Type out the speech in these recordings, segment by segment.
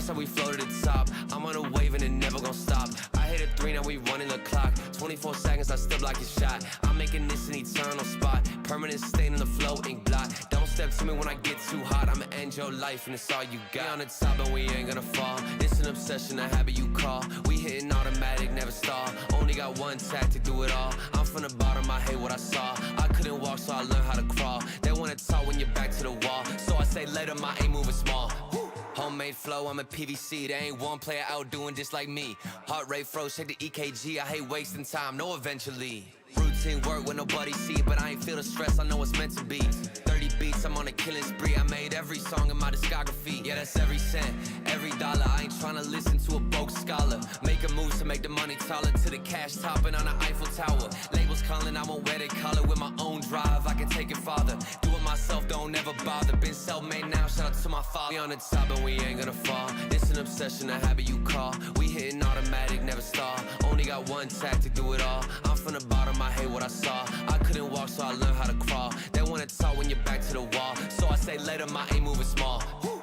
That's how we float to the top. I'm on a wave and it never gon' stop. I hit a 3, now we running the clock. 24 seconds, I still block your shot. I'm making this an eternal spot. Permanent stain in the flow, ink blot. Don't step to me when I get too hot. I'ma end your life and it's all you got. We on the top and we ain't gonna fall. It's an obsession, a habit you call. We hitting automatic, never stall. Only got one tactic, do it all. I'm from the bottom, I hate what I saw. I couldn't walk, so I learned how to crawl. They wanna talk when you're back to the wall. So I say let 'em, I ain't moving small. Woo. Homemade flow, I'm a PVC. There ain't one player out doing just like me. Heart rate froze, check the EKG. I hate wasting time, no eventually. Routine work when nobody see, but I ain't feel the stress, I know it's meant to be. 30 beats, I'm on a killing spree. I made every song in my discography. Yeah, that's every cent, every dollar. I ain't tryna listen to a broke scholar. Making moves to make the money taller. To the cash topping on the Eiffel Tower. Labels calling, I won't wear their collar. With my own drive, I can take it farther. Do it myself, don't ever bother. Been self-made now, shout out to my father. We on the top and we ain't gonna fall. It's an obsession, a habit you call. We hitting automatic, never stall. Only got one tactic, do it all. I'm from the bottom, I hate what I saw. I couldn't walk, so I learned how to crawl. They wanna talk when you're back to the wall. So I say let 'em, I ain't moving small. Woo.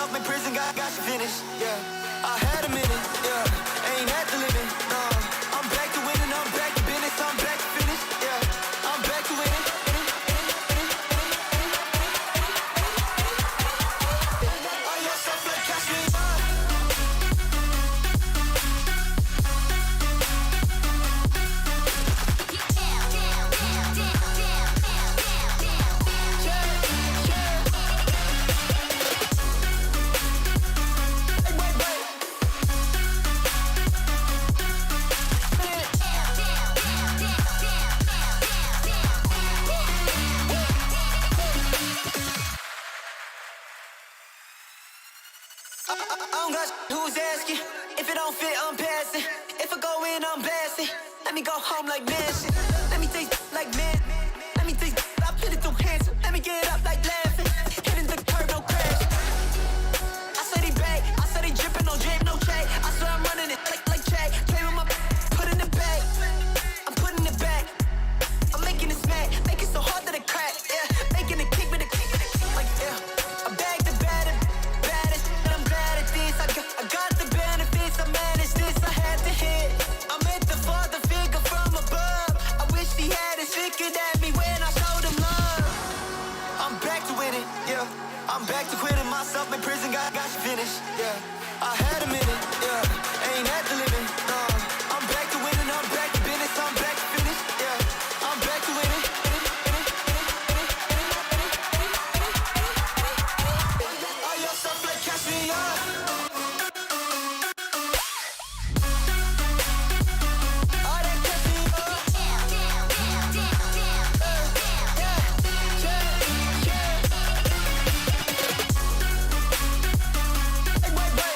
myself in prison, got you finished, yeah. I had a minute, yeah. Ain't at the limit, no. I'm back to winning, I'm back to business, I'm back to finish, yeah. I'm back to winning. Oh, yes, I feel like catch me up. I don't got who's asking. If it don't fit, I'm passing. If I go in, I'm blasting. Let me go home like mansion. Let me taste like man. Let me taste, I put it through hands. Let me get up like laughing. Hitting the curb, no crash. I said he back. I said he dripping, no drip, no check. I swear I'm running it like check. Play with my put in the bag. I'm putting it back. I'm making it smack. Make it so hard that it crack. Yeah, making it kick with a kick like yeah. I bag the baddest, and I'm glad at this. I got the benefits. I managed this. I had to hit. I met the father figure from above. I wish he had his figured at me when I showed him love. I'm back to winning, yeah. I'm back to quitting myself in prison. Got you finished, yeah. I had a minute, yeah. Ain't at the limit, no. I'm back to winning. I'm back to business. I'm back to finish, yeah. I'm back to winning. Oh, your stuff like catch me up. Oh, they catch me up. Hey, wait.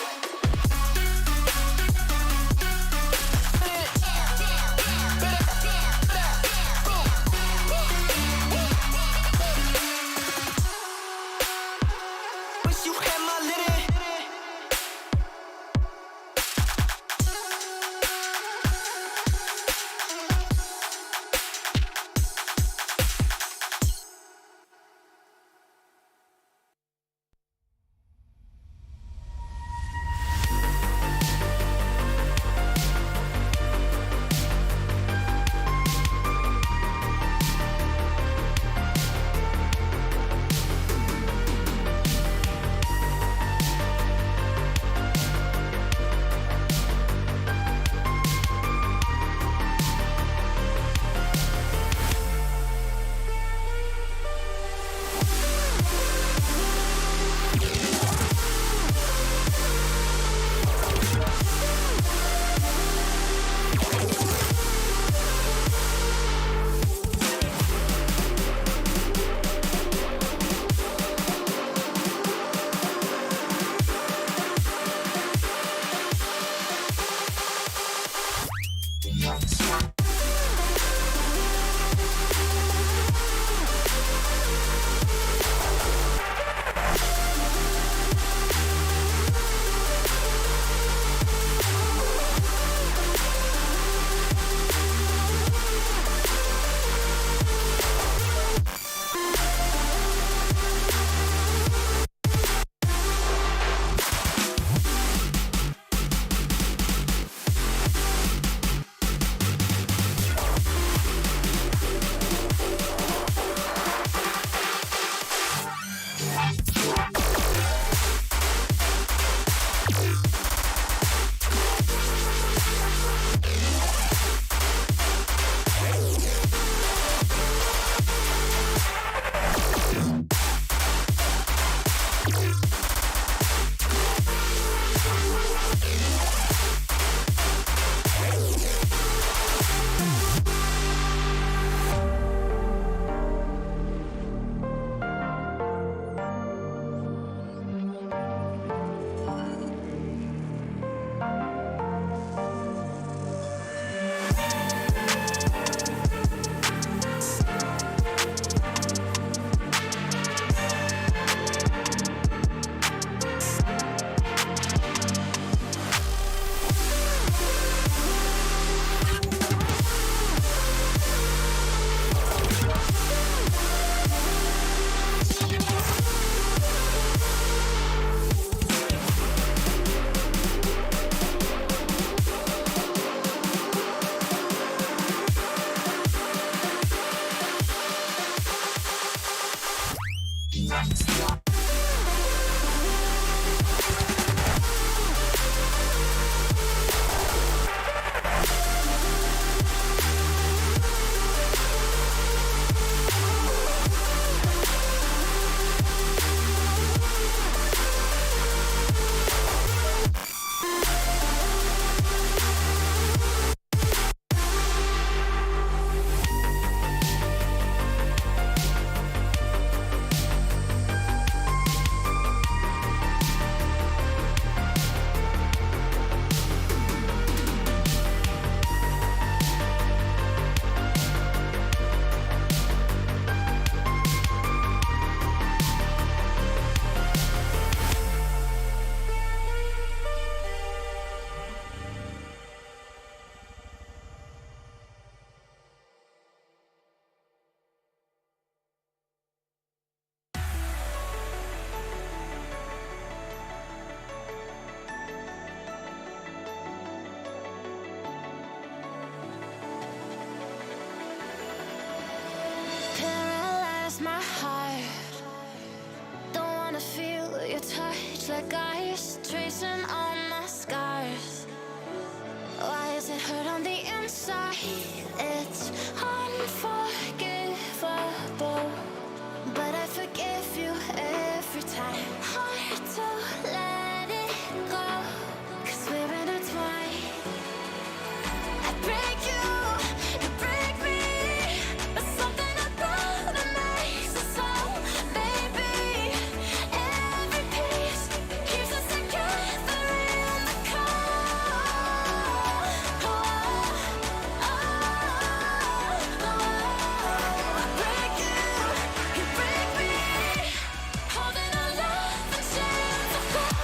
My heart, don't wanna feel your touch like ice, tracing all my scars. Why is it hurt on the inside? It's unforgivable, but I forgive you every time. Hard to let it go, 'cause we're intertwined. I break you, you break me, but something about it makes us whole, baby. Every piece keeps us together in the cold. I break you, you break me, holding our love in chains of gold.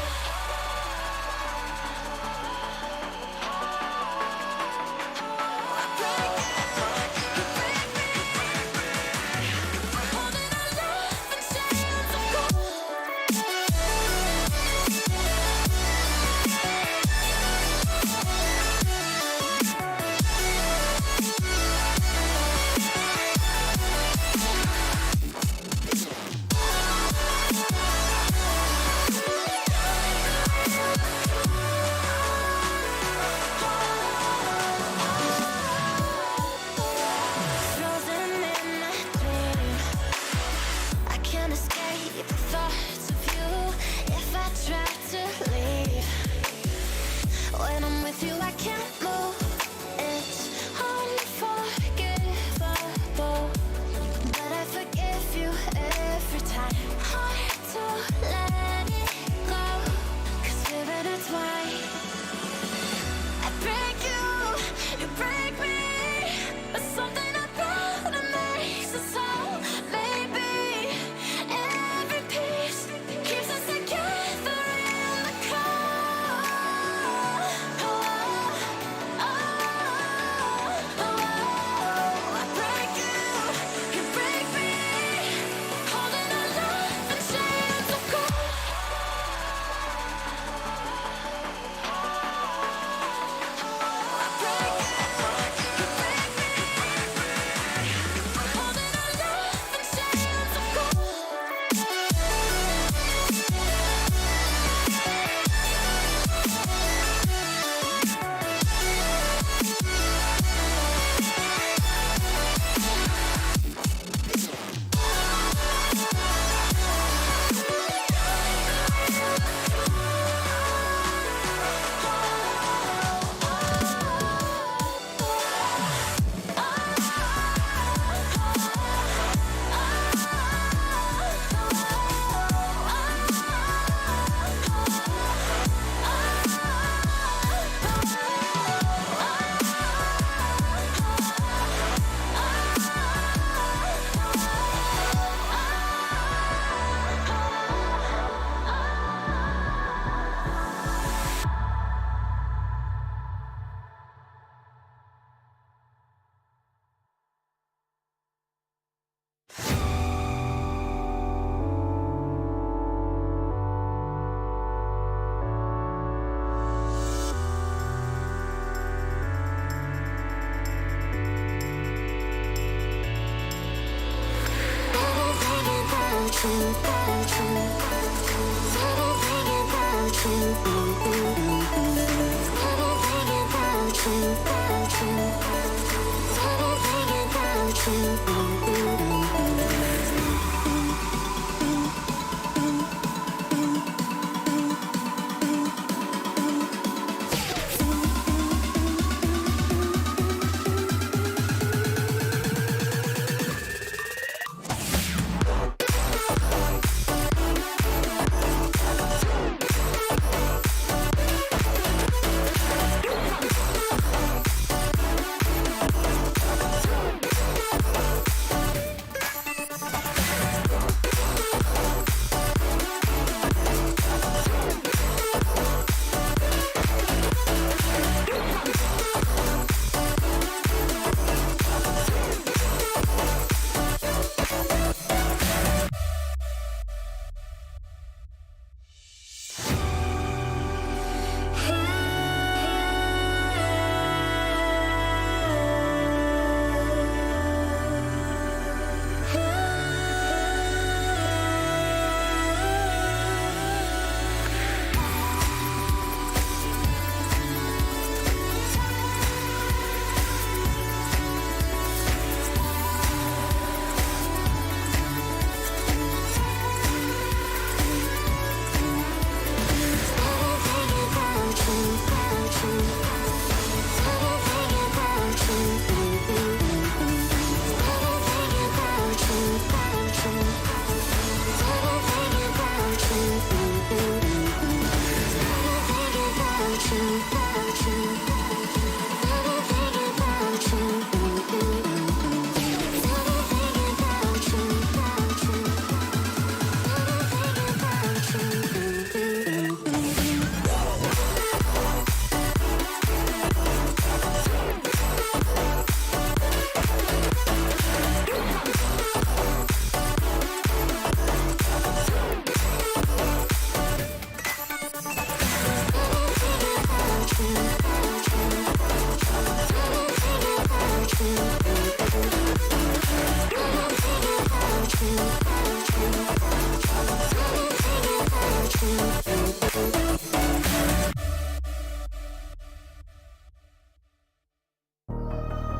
Frozen in my dream, I can't escape the thoughts of you. If I try to leave, when I'm with you I can't move. It's unforgivable, but I forgive you every time. Hard to let it go, 'cause we're intertwined. I break you, you break me, but something about it makes us whole, baby. Every piece keeps us together in the cold. I break you, you break me, holding our love in chains of gold. I break you, you break me, holding our love in chains of gold. Everything about you.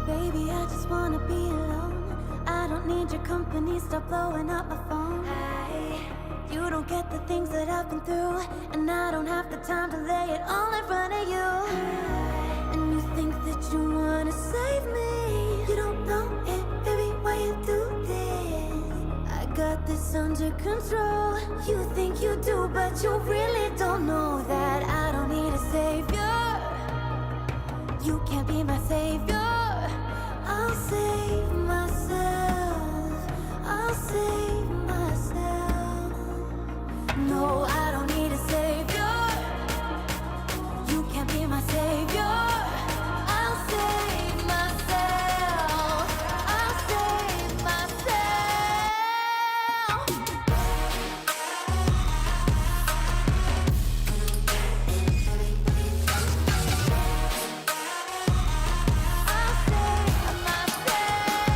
Baby, I just wanna be alone. I don't need your company, stop blowing up my phone. Hey, you don't get the things that I've been through, and I don't have the time to lay it all in front of you. And you think that you wanna save me. You don't know it, baby, why you do this? I got this under control. You think you do, but you really don't know that I don't need a savior. You can't be my savior. I'll save myself. I'll save myself. No, I don't need a savior. You can't be my savior. I'll save myself. I'll save myself. I'll save myself.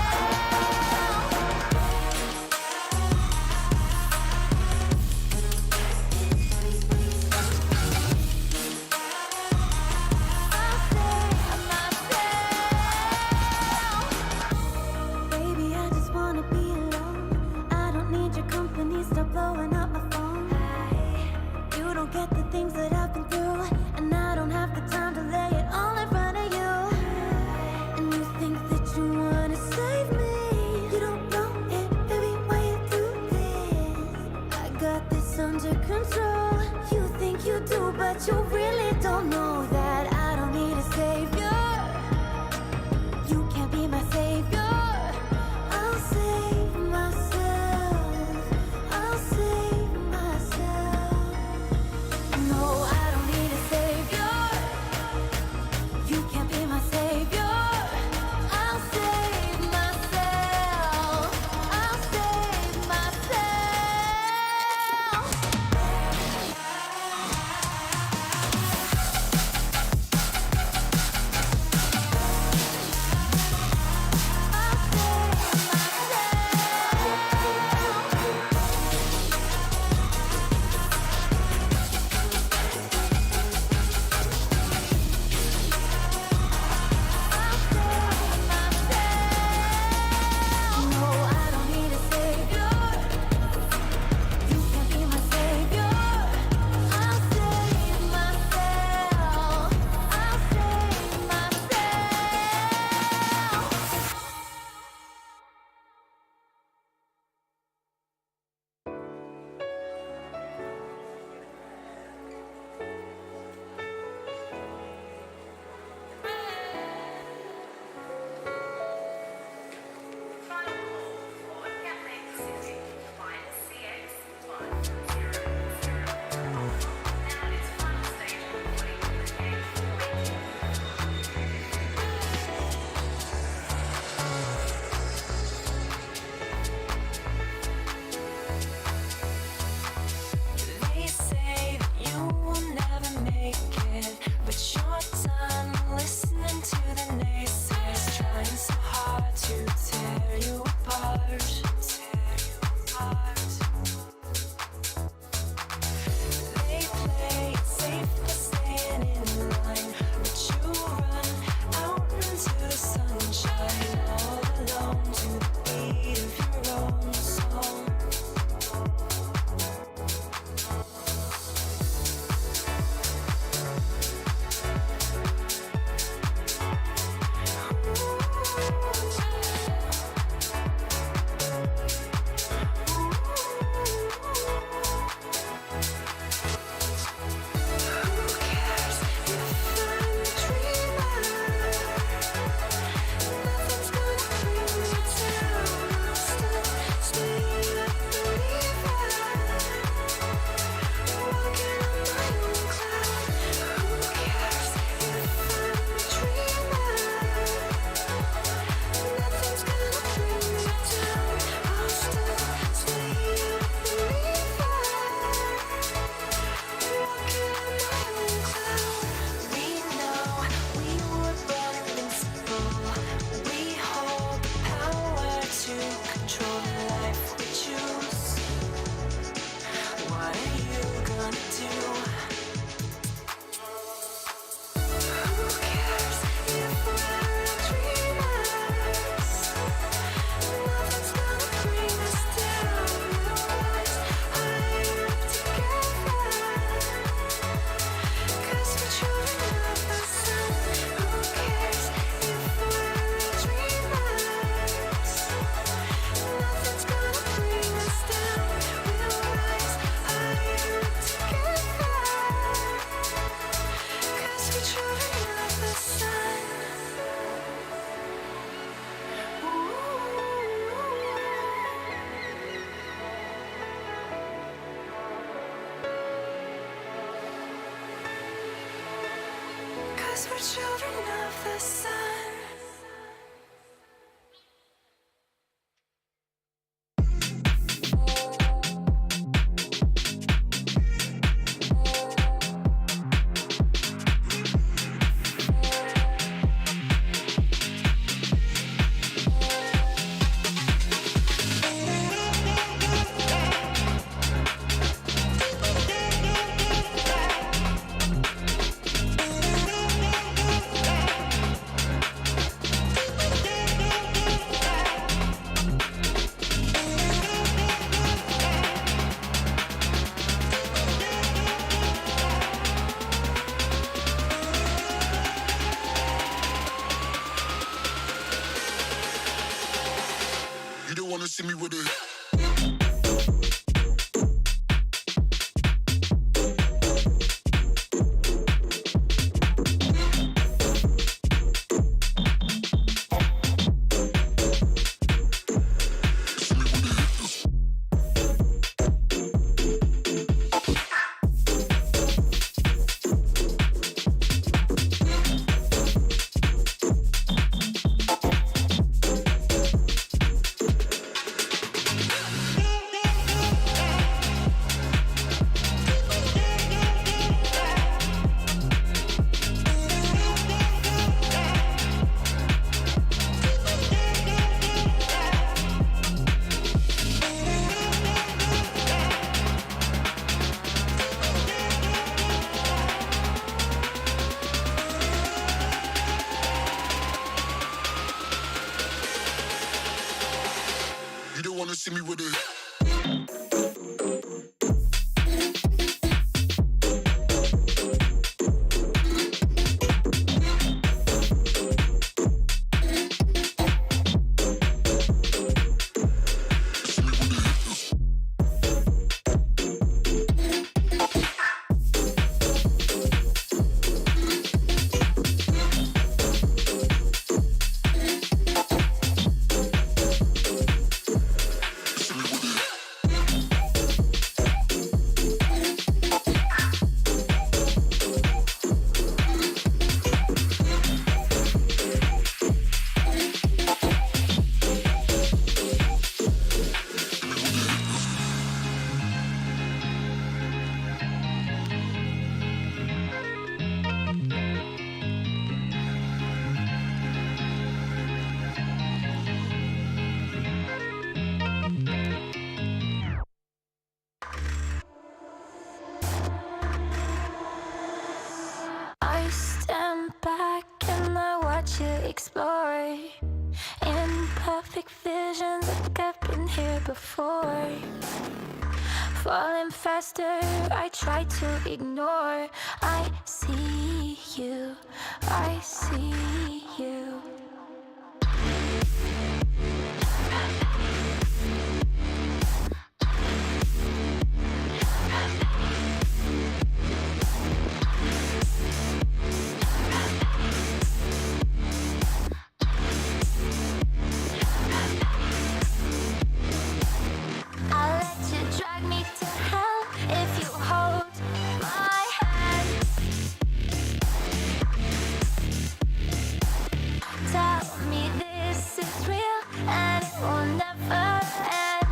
'cause we're children of the sun. You don't wanna see me with it. You don't wanna see me with it. I stand back and I watch you explore imperfect visions like I've been here before. Falling faster, I try to ignore. I see you, I see you. I'll let you drag me to hell if you hold my hand. Tell me this is real and it will never end.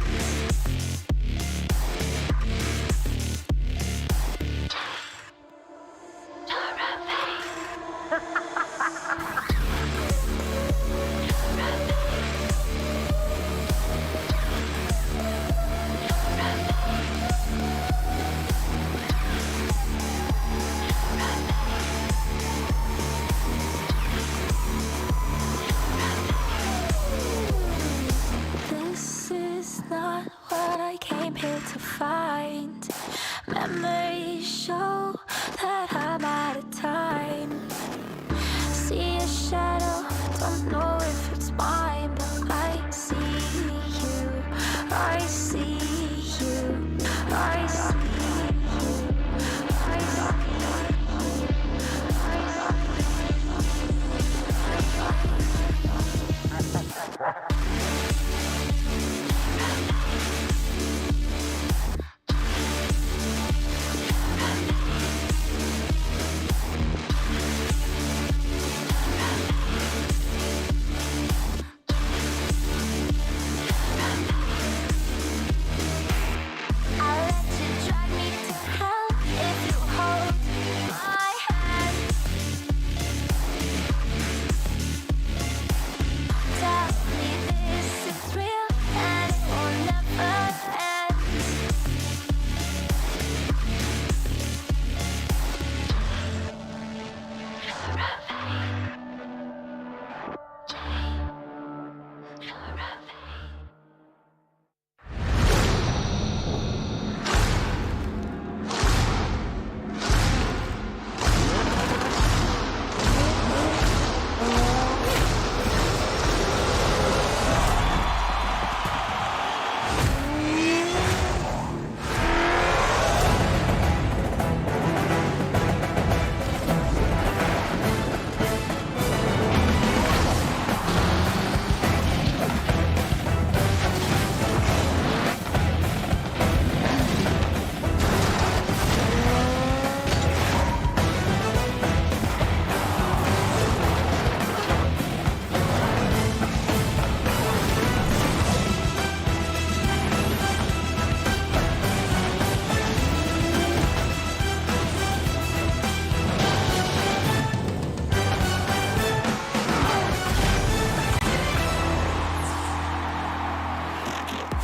This is not what I came here to find. Memories show that I'm out of time. See a shadow, don't know if it's mine, but I see you, I see you, I see you, I see you.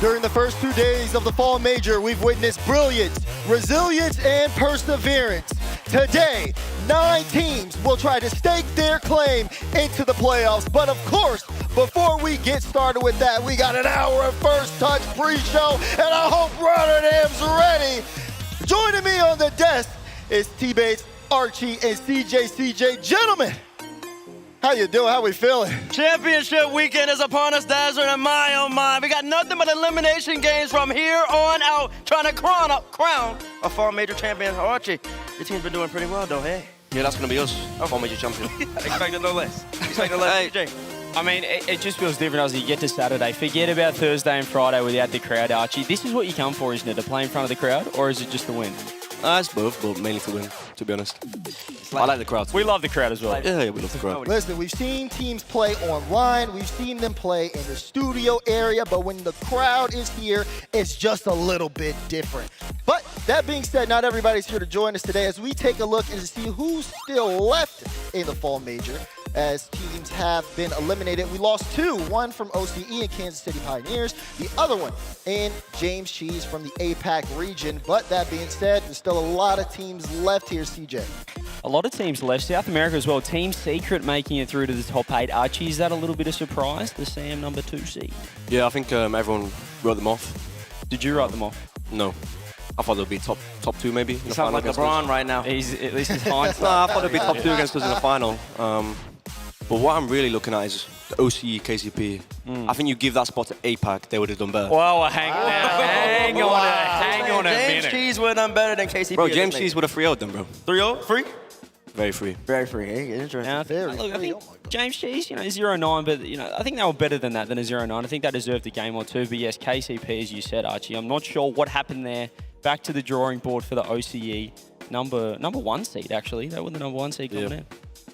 During the first 2 days of the fall major, we've witnessed brilliance, resilience, and perseverance. Today, 9 teams will try to stake their claim into the playoffs. But of course, before we get started with that, we got an hour of First Touch pre-show, and I hope Rotterdam's ready. Joining me on the desk is T-Bates, Archie, and CJ. Gentlemen, how you doing? How we feeling? Championship weekend is upon us, Dazzler, and my oh my. We got nothing but elimination games from here on out, trying to crown a fall major champion. Archie, your team's been doing pretty well, though, hey? Yeah, that's going to be us, fall major champion. Expected no less. Expected no less, CJ. I mean, it just feels different as you get to Saturday. Forget about Thursday and Friday without the crowd, Archie. This is what you come for, isn't it? To play in front of the crowd, or is it just to win? It's both, but mainly to win, to be honest. I like the crowd. We love the crowd as well. Yeah, we love the crowd. Listen, we've seen teams play online, we've seen them play in the studio area, but when the crowd is here, it's just a little bit different. But that being said, not everybody's here to join us today as we take a look and see who's still left in the fall major, as teams have been eliminated. We lost 2, one from OCE and Kansas City Pioneers, the other one in James Cheese from the APAC region. But that being said, there's still a lot of teams left here, CJ. A lot of teams left. South America as well. Team Secret making it through to the top 8. Archie, is that a little bit of surprise, the Sam number 2 seed? Yeah, I think everyone wrote them off. Did you write them off? No. I thought they'd be top 2 maybe. In the Sounds like LeBron right now. He's, at least his hindsight. No, I thought they'd be top 2 against us in the final. But what I'm really looking at is the OCE, KCP. I think you give that spot to APAC, they would have done better. Whoa, hang on a James minute. Cheese would have done better than KCP. Bro, James Cheese would have 3-0'd them, bro. 3-0? Free? Very free. Very free. Hey, interesting. Now, I think James Cheese, 0-9, but I think they were better than that, than a 0-9. I think they deserved a game or two. But yes, KCP, as you said, Archie, I'm not sure what happened there. Back to the drawing board for the OCE. Number 1 seed, actually. They were the number 1 seed coming in.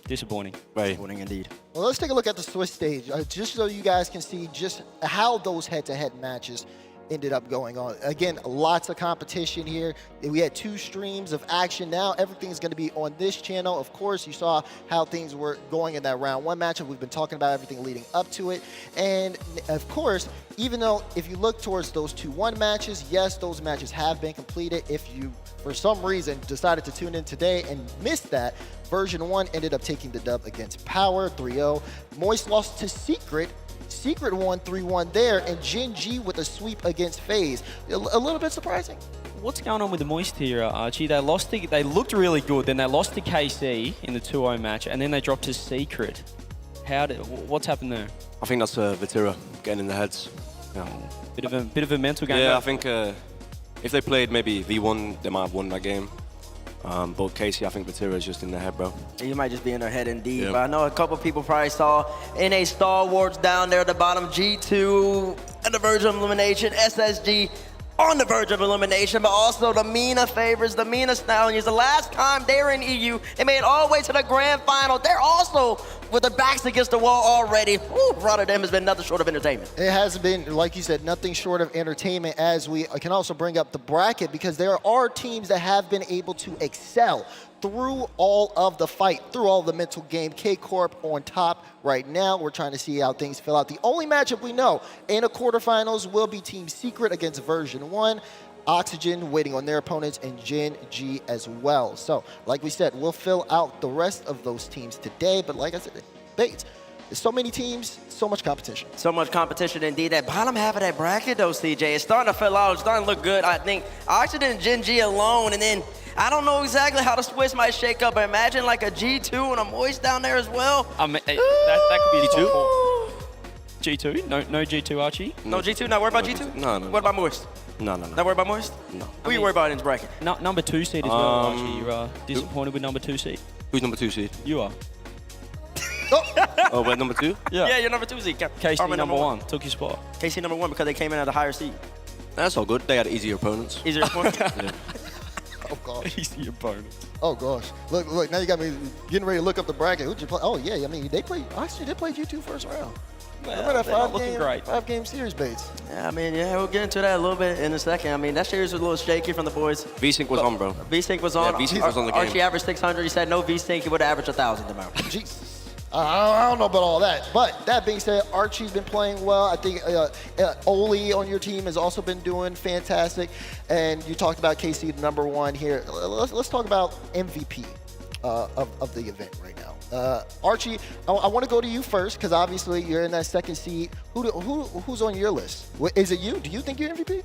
Disappointing. Very Disappointing indeed. Well, let's take a look at the Swiss stage, just so you guys can see just how those head-to-head matches ended up going on. Again, lots of competition here. We had 2 streams of action. Now everything's going to be on this channel. Of course, you saw how things were going in that round 1 matchup. We've been talking about everything leading up to it. And of course, even though if you look towards those 2-1 matches, yes, those matches have been completed. If you, for some reason, decided to tune in today and missed that, version 1 ended up taking the dub against Power 3-0. Moist lost to Secret. Secret won 3-1 there, and Gen G with a sweep against FaZe. A little bit surprising. What's going on with the Moist here, Archie? They looked really good, then they lost to KC in the 2-0 match, and then they dropped to Secret. What's happened there? I think that's Vitira getting in the heads. Yeah. Bit of a mental game. Yeah, I think if they played maybe V1, they might have won that game. But Casey, I think Vitira is just in their head, bro. You might just be in their head indeed. Yeah. But I know a couple people probably saw NA Stalwarts down there at the bottom, G2 at the verge of elimination, SSG on the verge of elimination, but also the MENA favorites, the MENA Stallions. The last time they were in EU, they made it all the way to the grand final. They're also with their backs against the wall already. Woo, Rotterdam has been nothing short of entertainment. It has been, like you said, nothing short of entertainment, as we can also bring up the bracket, because there are teams that have been able to excel through all of the fight, through all the mental game. K-Corp on top right now. We're trying to see how things fill out. The only matchup we know in the quarterfinals will be Team Secret against version 1. Oxygen waiting on their opponents, and Gen G as well. So, like we said, we'll fill out the rest of those teams today. But like I said, Bates, there's so many teams, so much competition. So much competition indeed. That bottom half of that bracket, though, CJ, it's starting to fill out. It's starting to look good. I think Oxygen and Gen G alone, and then I don't know exactly how the Swiss might shake up, but imagine like a G2 and a Moist down there as well. I mean, that could be G2. G2? No G2, Archie? No G2? Not worried about G2? No. What about Moist? No. Not worried about Moist? No. Who you worried about in this bracket? Number 2 seed as well, Archie. You're disappointed with number 2 seed? Who's number 2 seed? You are. Oh, we're number 2? Yeah, you're number 2 seed. KC number 1 took your spot. KC number 1 because they came in at a higher seed. That's all good. They had easier opponents. Easier opponent? Yeah. Oh, gosh. Easy opponent. Oh, gosh. Look, now you got me getting ready to look up the bracket. Who'd you play? Oh, yeah, I mean, Oxygen did play G2 first round. Remember that 5-game series, Bates? Yeah, we'll get into that a little bit in a second. I mean, that series was a little shaky from the boys. V-Sync was on, bro. V-Sync was on. Yeah, V-Sync was on the game. Archie averaged 600. He said no V-Sync, he would have averaged 1,000 tomorrow. Jesus. I don't know about all that. But that being said, Archie's been playing well. I think Oli on your team has also been doing fantastic. And you talked about KC, the #1 here. Let's talk about MVP of the event right now. Archie, I want to go to you first because obviously you're in that second seed. Who's on your list? Is it you? Do you think you're MVP?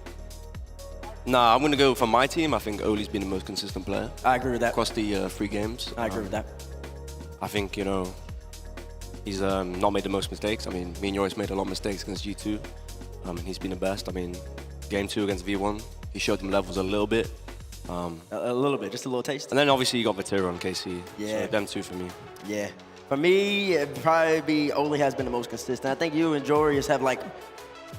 Nah, I'm going to go for my team. I think Oli's been the most consistent player. I agree with that. Across the 3 games. I agree with that. I think, he's not made the most mistakes. I mean, me and Joris made a lot of mistakes against G2. And he's been the best. I mean, game 2 against V1, he showed them levels a little bit. A little bit, just a little taste. And then obviously you got Vatira on KC. Yeah. So them 2 for me. Yeah. For me, it'd probably be Oli has been the most consistent. I think you and Joris have like,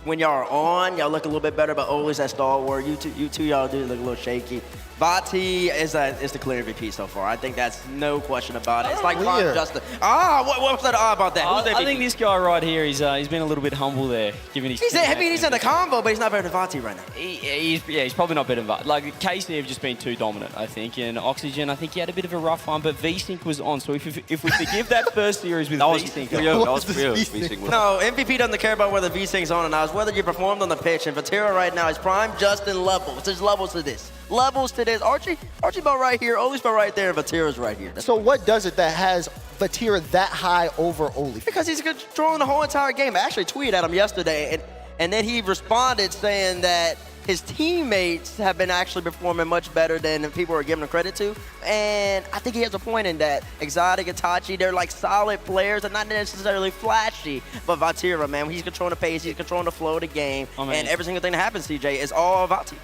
when y'all are on, y'all look a little bit better, but Oli's that stalwart. You two, y'all do look a little shaky. Vati is the clear MVP so far. I think that's no question about it. It's like Prime Justin. What was that about that? Who's the MVP? I think this guy right here, he's been a little bit humble there, given his. He's in the combo, but he's not better than Vati right now. He's probably not better than Vati. Like KC have just been too dominant, I think. And Oxygen, I think he had a bit of a rough one, but VSync was on. So if we forgive that first series with VSync, that was VSync. No, MVP doesn't care about whether VSync's on or not. It's whether you performed on the pitch. And Vatira right now is Prime Justin levels. There's levels to this. Levels to this. Archie about right here. Oli's about right there. And Vatira's right here. So what does it that has Vatira that high over Oli? Because he's controlling the whole entire game. I actually tweeted at him yesterday, and then he responded saying that his teammates have been actually performing much better than people are giving him credit to. And I think he has a point in that. Exotic, Itachi, they're like solid players and not necessarily flashy. But Vatira, man, he's controlling the pace, he's controlling the flow of the game. And every single thing that happens, CJ, is all Vati.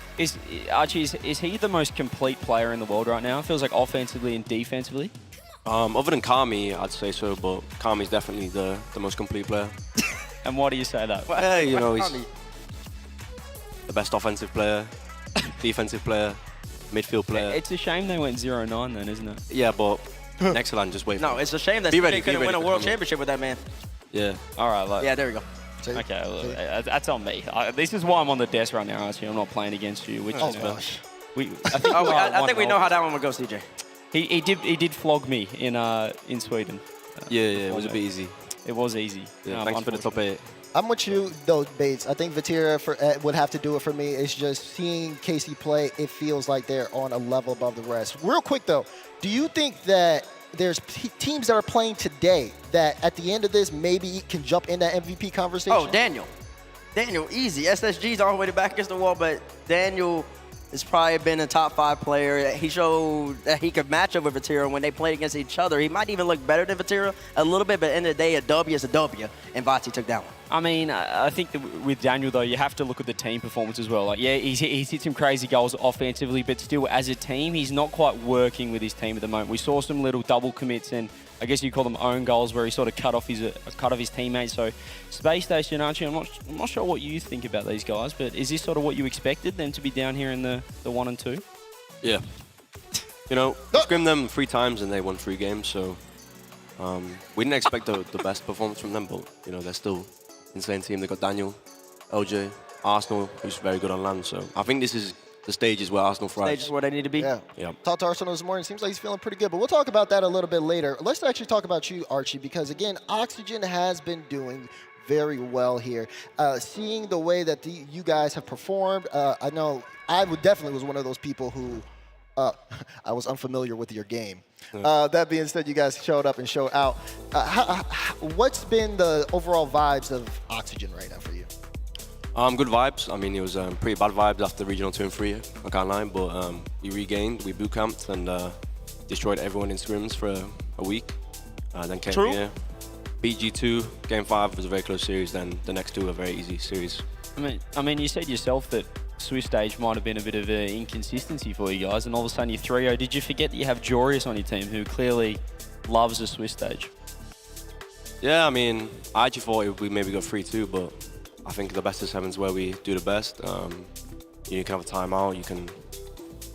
Archie, is he the most complete player in the world right now? It feels like offensively and defensively. Other than Kami, I'd say so, but Kami's definitely the most complete player. And why do you say that? Well, he's the best offensive player, defensive player, midfield player. It's a shame they went 0-9 then, isn't it? Yeah, but Nexaland just wait. No, it's a shame that they couldn't win a world championship with that man. Yeah. All right. Yeah, there we go. Okay, look, that's on me. This is why I'm on the desk right now, Archie. I'm not playing against you. Which gosh. I think we know how that one would go, CJ. He did flog me in Sweden. Yeah, it was a bit easy. It was easy. Yeah, thanks for the top 8. I'm with you, though, Bates. I think Vatira would have to do it for me. It's just seeing KC play, it feels like they're on a level above the rest. Real quick, though, do you think that there's teams that are playing today that at the end of this maybe can jump in that MVP conversation? Oh, Daniel, easy. SSG's all the way back against the wall, but Daniel has probably been a top 5 player. He showed that he could match up with Vatira when they played against each other. He might even look better than Vatira a little bit, but at the end of the day, a W is a W, and Vati took that one. I mean, I think that with Daniel, though, you have to look at the team performance as well. Like, yeah, he's hit some crazy goals offensively, but still, as a team, he's not quite working with his team at the moment. We saw some little double commits and I guess you call them own goals where he sort of cut off his teammates. So Space Station, Archie, I'm not sure what you think about these guys, but is this sort of what you expected them to be down here in the 1 and 2? Yeah. We scrimmed them 3 times and they won 3 games, so we didn't expect the best performance from them, but they're still insane team. They got Daniel, LJ, Arsenal, who's very good on land. So I think this is the stages where Arsenal thrives. Stages where they need to be. Yeah. Talked to Arsenal this morning. Seems like he's feeling pretty good, but we'll talk about that a little bit later. Let's actually talk about you, Archie, because again, Oxygen has been doing very well here. Seeing the way that you guys have performed, I know I definitely was one of those people who I was unfamiliar with your game. That being said, you guys showed up and showed out. What's been the overall vibes of Oxygen right now for you? Good vibes. I mean, it was pretty bad vibes after Regional 2 and 3, I can't lie, but we regained, we boot camped and destroyed everyone in scrims for a week. Then came here, beat G2, Game 5 was a very close series, then the next 2 were very easy series. I mean, you said yourself that Swiss stage might have been a bit of an inconsistency for you guys, and all of a sudden you're 3-0. Did you forget that you have Joris on your team, who clearly loves the Swiss stage? Yeah, I mean, I actually thought we maybe got 3-2, but I think the best of 7 is where we do the best. You can have a timeout, you can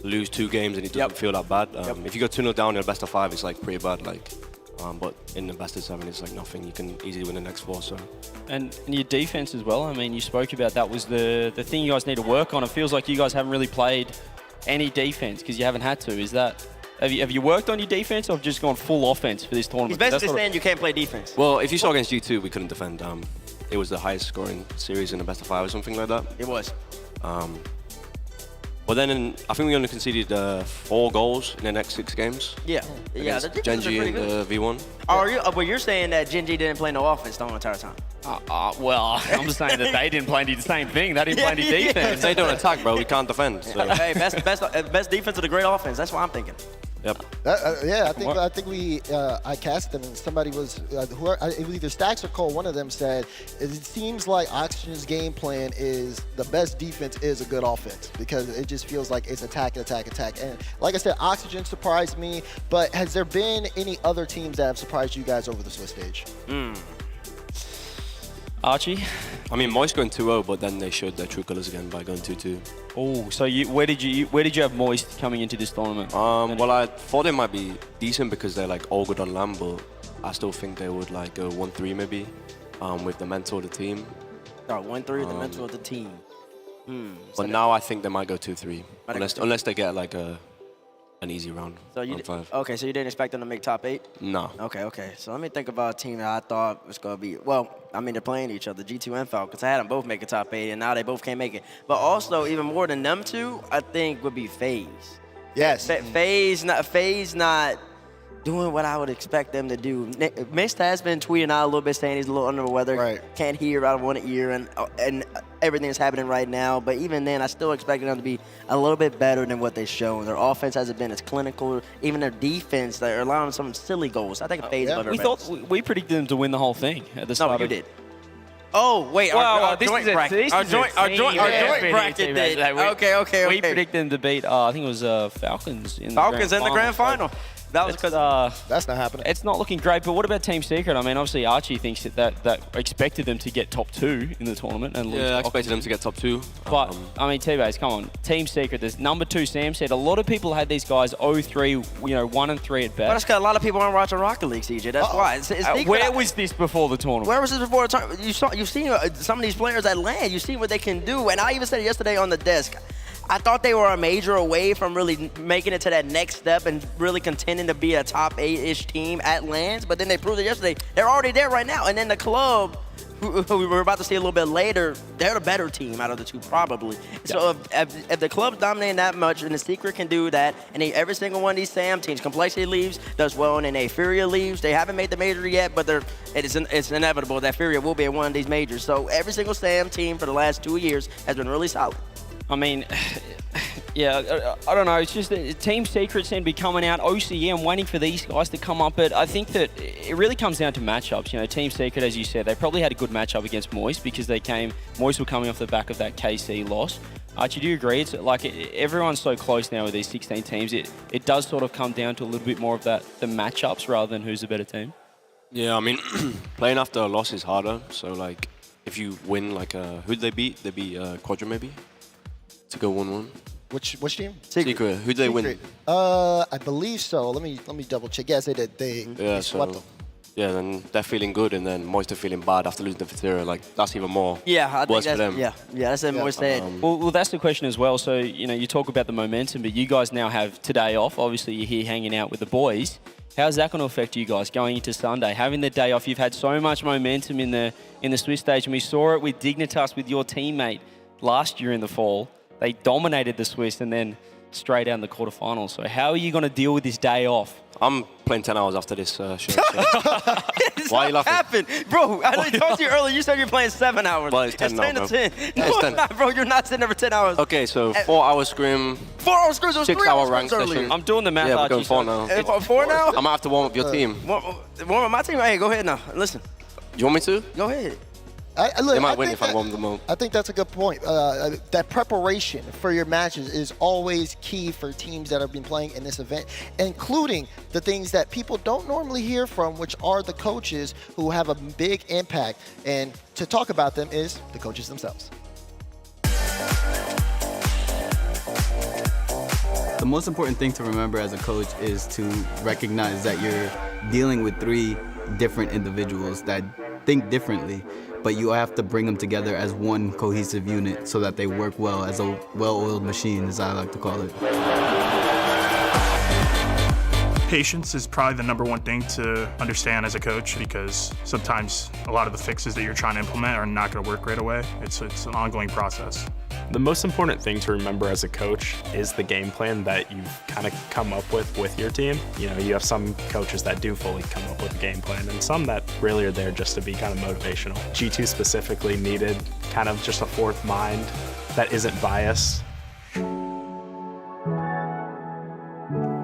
lose 2 games and it doesn't feel that bad. If you go 2-0 down in the best of 5, it's like pretty bad. But in the best of 7, it's like nothing. You can easily win the next 4. So. And your defense as well. I mean, you spoke about that was the thing you guys need to work on. It feels like you guys haven't really played any defense because you haven't had to. Is that Have you worked on your defense, or have just gone full offense for this tournament? He's basically saying you can't play defense. Well, if you saw against G2, we couldn't defend. It was the highest scoring series in the best of 5 or something like that. It was. But then I think we only conceded 4 goals in the next 6 games. Yeah. Yeah, the defense is Genji pretty in good. the V1. Well, you're saying that Genji didn't play no offense the whole entire time. Well, I'm just saying that they didn't play any the same thing. They didn't play any If defense. they don't attack, bro, we can't defend. So. Hey, best defense of the great offense. That's what I'm thinking. Yep. Yeah, I think I cast them, and somebody was it was either Stacks or Cole. One of them said it seems like Oxygen's game plan is the best defense is a good offense, because it just feels like it's attack, attack, attack. And like I said, Oxygen surprised me. But has there been any other teams that have surprised you guys over the Swiss stage? Archie? I mean, Moist going 2-0, but then they showed their true colors again by going 2-2. Oh, so where did you have Moist coming into this tournament? Well, I thought they might be decent because they're like all good on LAN, but I still think they would like go 1-3 maybe, with the mentor of the team. 1-3 with the mentor of the team. But now I think they might go 2-3, unless they get like an easy round. So okay, so you didn't expect them to make top 8? No. Okay. So let me think about a team that I thought was going to be, well, I mean, they're playing each other, G2 and Falcons. I had them both make a top 8, and now they both can't make it. But also, even more than them two, I think would be FaZe. Yes. FaZe not doing what I would expect them to do. Mist has been tweeting out a little bit, saying he's a little under the weather. Right. Can't hear out of one ear, and everything that's happening right now. But even then, I still expected them to be a little bit better than what they've shown. Their offense hasn't been as clinical. Even their defense, they're allowing some silly goals. I think FaZe above We everybody thought we predicted them to win the whole thing at the start. No, you did. Oh, wait, our joint bracket. Our joint bracket did. Okay. We predicted them to beat, I think it was Falcons in the grand final. That was because that's not happening. It's not looking great. But what about Team Secret? I mean, obviously Archie thinks that expected them to get top 2 in the tournament and lose. Yeah, I expected them to get top 2. But I mean, T-Base, come on, Team Secret. There's number 2. Sam said a lot of people had these guys 0-3, 1-3 at But best. that's because a lot of people aren't watching Rocket League, CJ. That's why. Where was this before the tournament? Where was this before the tournament? You've seen some of these players at LAN. You've seen what they can do. And I even said it yesterday on the desk. I thought they were a major away from really making it to that next step and really contending to be a top 8-ish team at LANs, but then they proved it yesterday. They're already there right now. And then the club, who we were about to see a little bit later, they're the better team out of the two, probably. Yeah. So if the club's dominating that much, and the Secret can do that, and every single one of these SAM teams, Complexity leaves, does well, and then Furia leaves. They haven't made the major yet, but it's inevitable that Furia will be at one of these majors. So every single SAM team for the last 2 years has been really solid. I mean, yeah, I don't know. It's just that Team Secret seem to be coming out. OCM waiting for these guys to come up. But I think that it really comes down to matchups. You know, Team Secret, as you said, they probably had a good matchup against Moist because Moist were coming off the back of that KC loss. Archie, do you agree? It's like everyone's so close now with these 16 teams. It does sort of come down to a little bit more of the matchups rather than who's a better team. Yeah, I mean, playing after a loss is harder. So, like, if you win, like, who'd they beat? They beat Quadrant, maybe? To go 1-1. Which team? Secret. Who'd they win? I believe so. Let me double check. Yes, they did. They swept them. Yeah, then they're feeling good, and then Moist are feeling bad after losing to Vatira. Like, that's even more worse for them. Yeah, that's what Moist said. Well, that's the question as well. So, you know, you talk about the momentum, but you guys now have today off. Obviously, you're here hanging out with the boys. How's that going to affect you guys going into Sunday? Having the day off, you've had so much momentum in the Swiss stage, and we saw it with Dignitas, with your teammate last year in the fall. They dominated the Swiss and then straight out in the quarterfinals. So how are you going to deal with this day off? I'm playing 10 hours after this show. So. Why are you laughing? Happened? Bro, I talked to you earlier. You said you're playing 7 hours. Well, it's 10 now, 10 to 10. No, it's 10. Not, bro, you're not sitting there for 10 hours. Okay, so 4-hour scrim. 4 hour scrims? It was 6 hour rank session. I'm doing the math. Yeah, we're going 4 now. 4 now? I'm going to have to warm up your team. Warm up my team? Hey, go ahead now. Listen. You want me to? Go ahead. They might win if I warm them up. I think that's a good point. That preparation for your matches is always key for teams that have been playing in this event, including the things that people don't normally hear from, which are the coaches who have a big impact. And to talk about them is the coaches themselves. The most important thing to remember as a coach is to recognize that you're dealing with 3 different individuals that think differently, but you have to bring them together as one cohesive unit so that they work well as a well-oiled machine, as I like to call it. Patience is probably the #1 thing to understand as a coach, because sometimes a lot of the fixes that you're trying to implement are not going to work right away. It's an ongoing process. The most important thing to remember as a coach is the game plan that you've kind of come up with your team. You know, you have some coaches that do fully come up with a game plan and some that really are there just to be kind of motivational. G2 specifically needed kind of just a fourth mind that isn't biased.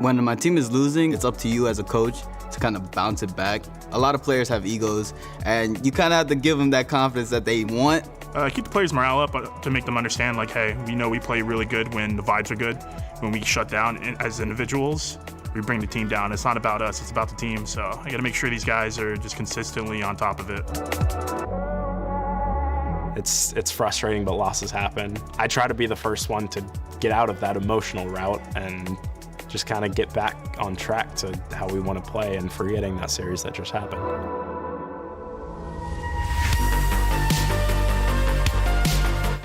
When my team is losing, it's up to you as a coach to kind of bounce it back. A lot of players have egos, and you kind of have to give them that confidence that they want. Keep the players' morale up to make them understand, like, hey, we know we play really good when the vibes are good. When we shut down as individuals, we bring the team down. It's not about us, it's about the team. So I got to make sure these guys are just consistently on top of it. It's frustrating, but losses happen. I try to be the first one to get out of that emotional route and just kind of get back on track to how we want to play and forgetting that series that just happened.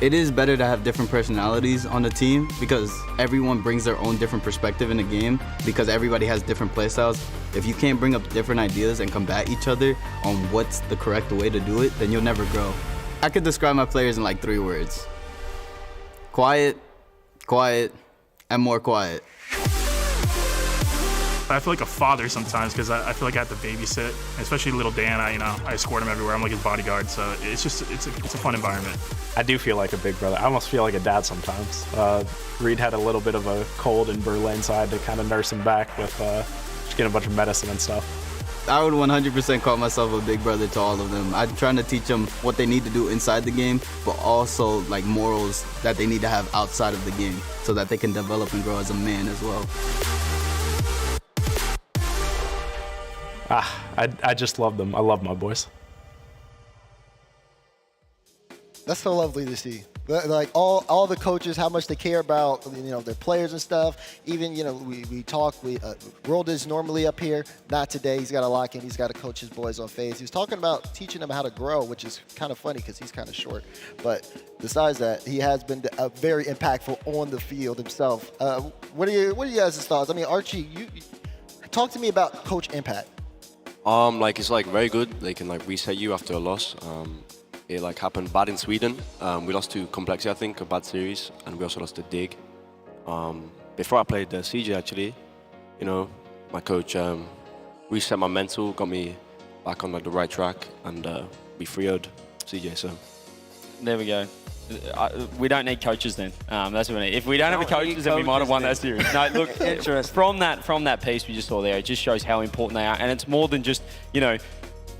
It is better to have different personalities on the team because everyone brings their own different perspective in the game because everybody has different play styles. If you can't bring up different ideas and combat each other on what's the correct way to do it, then you'll never grow. I could describe my players in like 3 words. Quiet, quiet, and more quiet. I feel like a father sometimes because I feel like I have to babysit, especially little Dan. I escort him everywhere. I'm like his bodyguard, so it's a fun environment. I do feel like a big brother. I almost feel like a dad sometimes. Reed had a little bit of a cold in Berlin, so I had to kind of nurse him back with just getting a bunch of medicine and stuff. I would 100% call myself a big brother to all of them. I'm trying to teach them what they need to do inside the game, but also like morals that they need to have outside of the game so that they can develop and grow as a man as well. I just love them. I love my boys. That's so lovely to see. Like all the coaches, how much they care about their players and stuff. Even we talk. World is normally up here, not today. He's got to lock in. He's got to coach his boys on FaZe. He was talking about teaching them how to grow, which is kind of funny because he's kind of short. But besides that, he has been very impactful on the field himself. What are you guys' thoughts? I mean, Archie, you talk to me about coach impact. It's like very good. They can like reset you after a loss. It like happened bad in Sweden. We lost to Complexity, I think, a bad series, and we also lost to Dig. Before I played CJ, actually, my coach reset my mental, got me back on like the right track, and we 3-0'd CJ. So there we go. We don't need coaches then. That's what we need. If we don't have coaches, then we might have won that series. No, look, from that piece we just saw there, it just shows how important they are, and it's more than just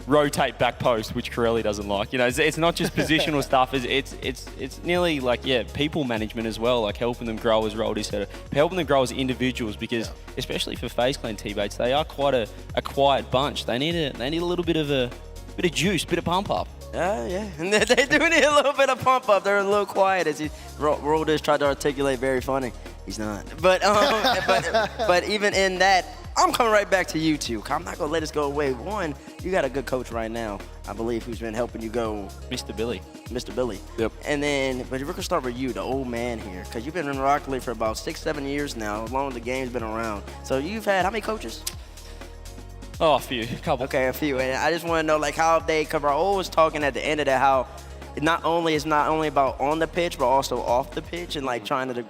rotate back post, which Corelli doesn't like. It's not just positional stuff. It's nearly like people management as well, like helping them grow as Roldy said, helping them grow as individuals because especially for FaZe Clan teammates, they are quite a quiet bunch. They need a little bit of juice, bit of pump up. Yeah, and they do need a little bit of pump up. They're a little quiet, as Roldy tried to articulate. Very funny. He's not. But but even in that, I'm coming right back to you two. I'm not gonna let us go away. One, you got a good coach right now, I believe, who's been helping you go. Mr. Billy. Yep. And then, but we're gonna start with you, the old man here, because you've been in Rocket League for about 6-7 years now, as long as the game's been around. So you've had how many coaches? Oh, a few, a couple. Okay, a few. And I just want to know, like, how they cover. Always talking at the end of that, how it's not only about on the pitch, but also off the pitch, and like trying to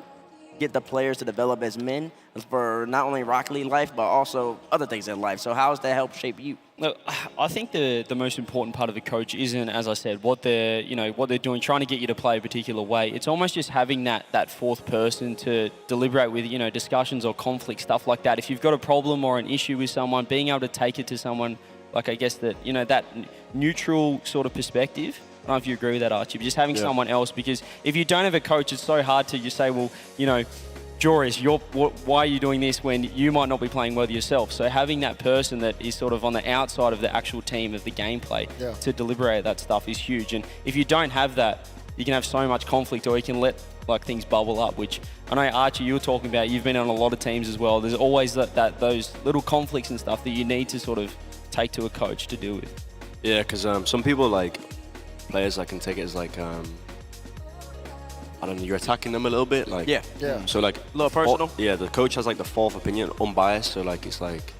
get the players to develop as men for not only Rocket League life, but also other things in life. So how does that help shape you? Look, I think the most important part of a coach isn't, as I said, what they're doing, trying to get you to play a particular way. It's almost just having that fourth person to deliberate with, discussions or conflict, stuff like that. If you've got a problem or an issue with someone, being able to take it to someone, like I guess that, that neutral sort of perspective. I don't know if you agree with that, Archie, but just having someone else, because if you don't have a coach, it's so hard to just say, well, Joris, why are you doing this when you might not be playing well yourself? So having that person that is sort of on the outside of the actual team of the gameplay to deliberate that stuff is huge. And if you don't have that, you can have so much conflict, or you can let like things bubble up, which I know, Archie, you were talking about. You've been on a lot of teams as well. There's always those little conflicts and stuff that you need to sort of take to a coach to deal with. Yeah, because some people, like players, I can take it as like I don't know, you're attacking them a little bit, like yeah. So like a little personal. The coach has like the fourth opinion, unbiased. So like it's like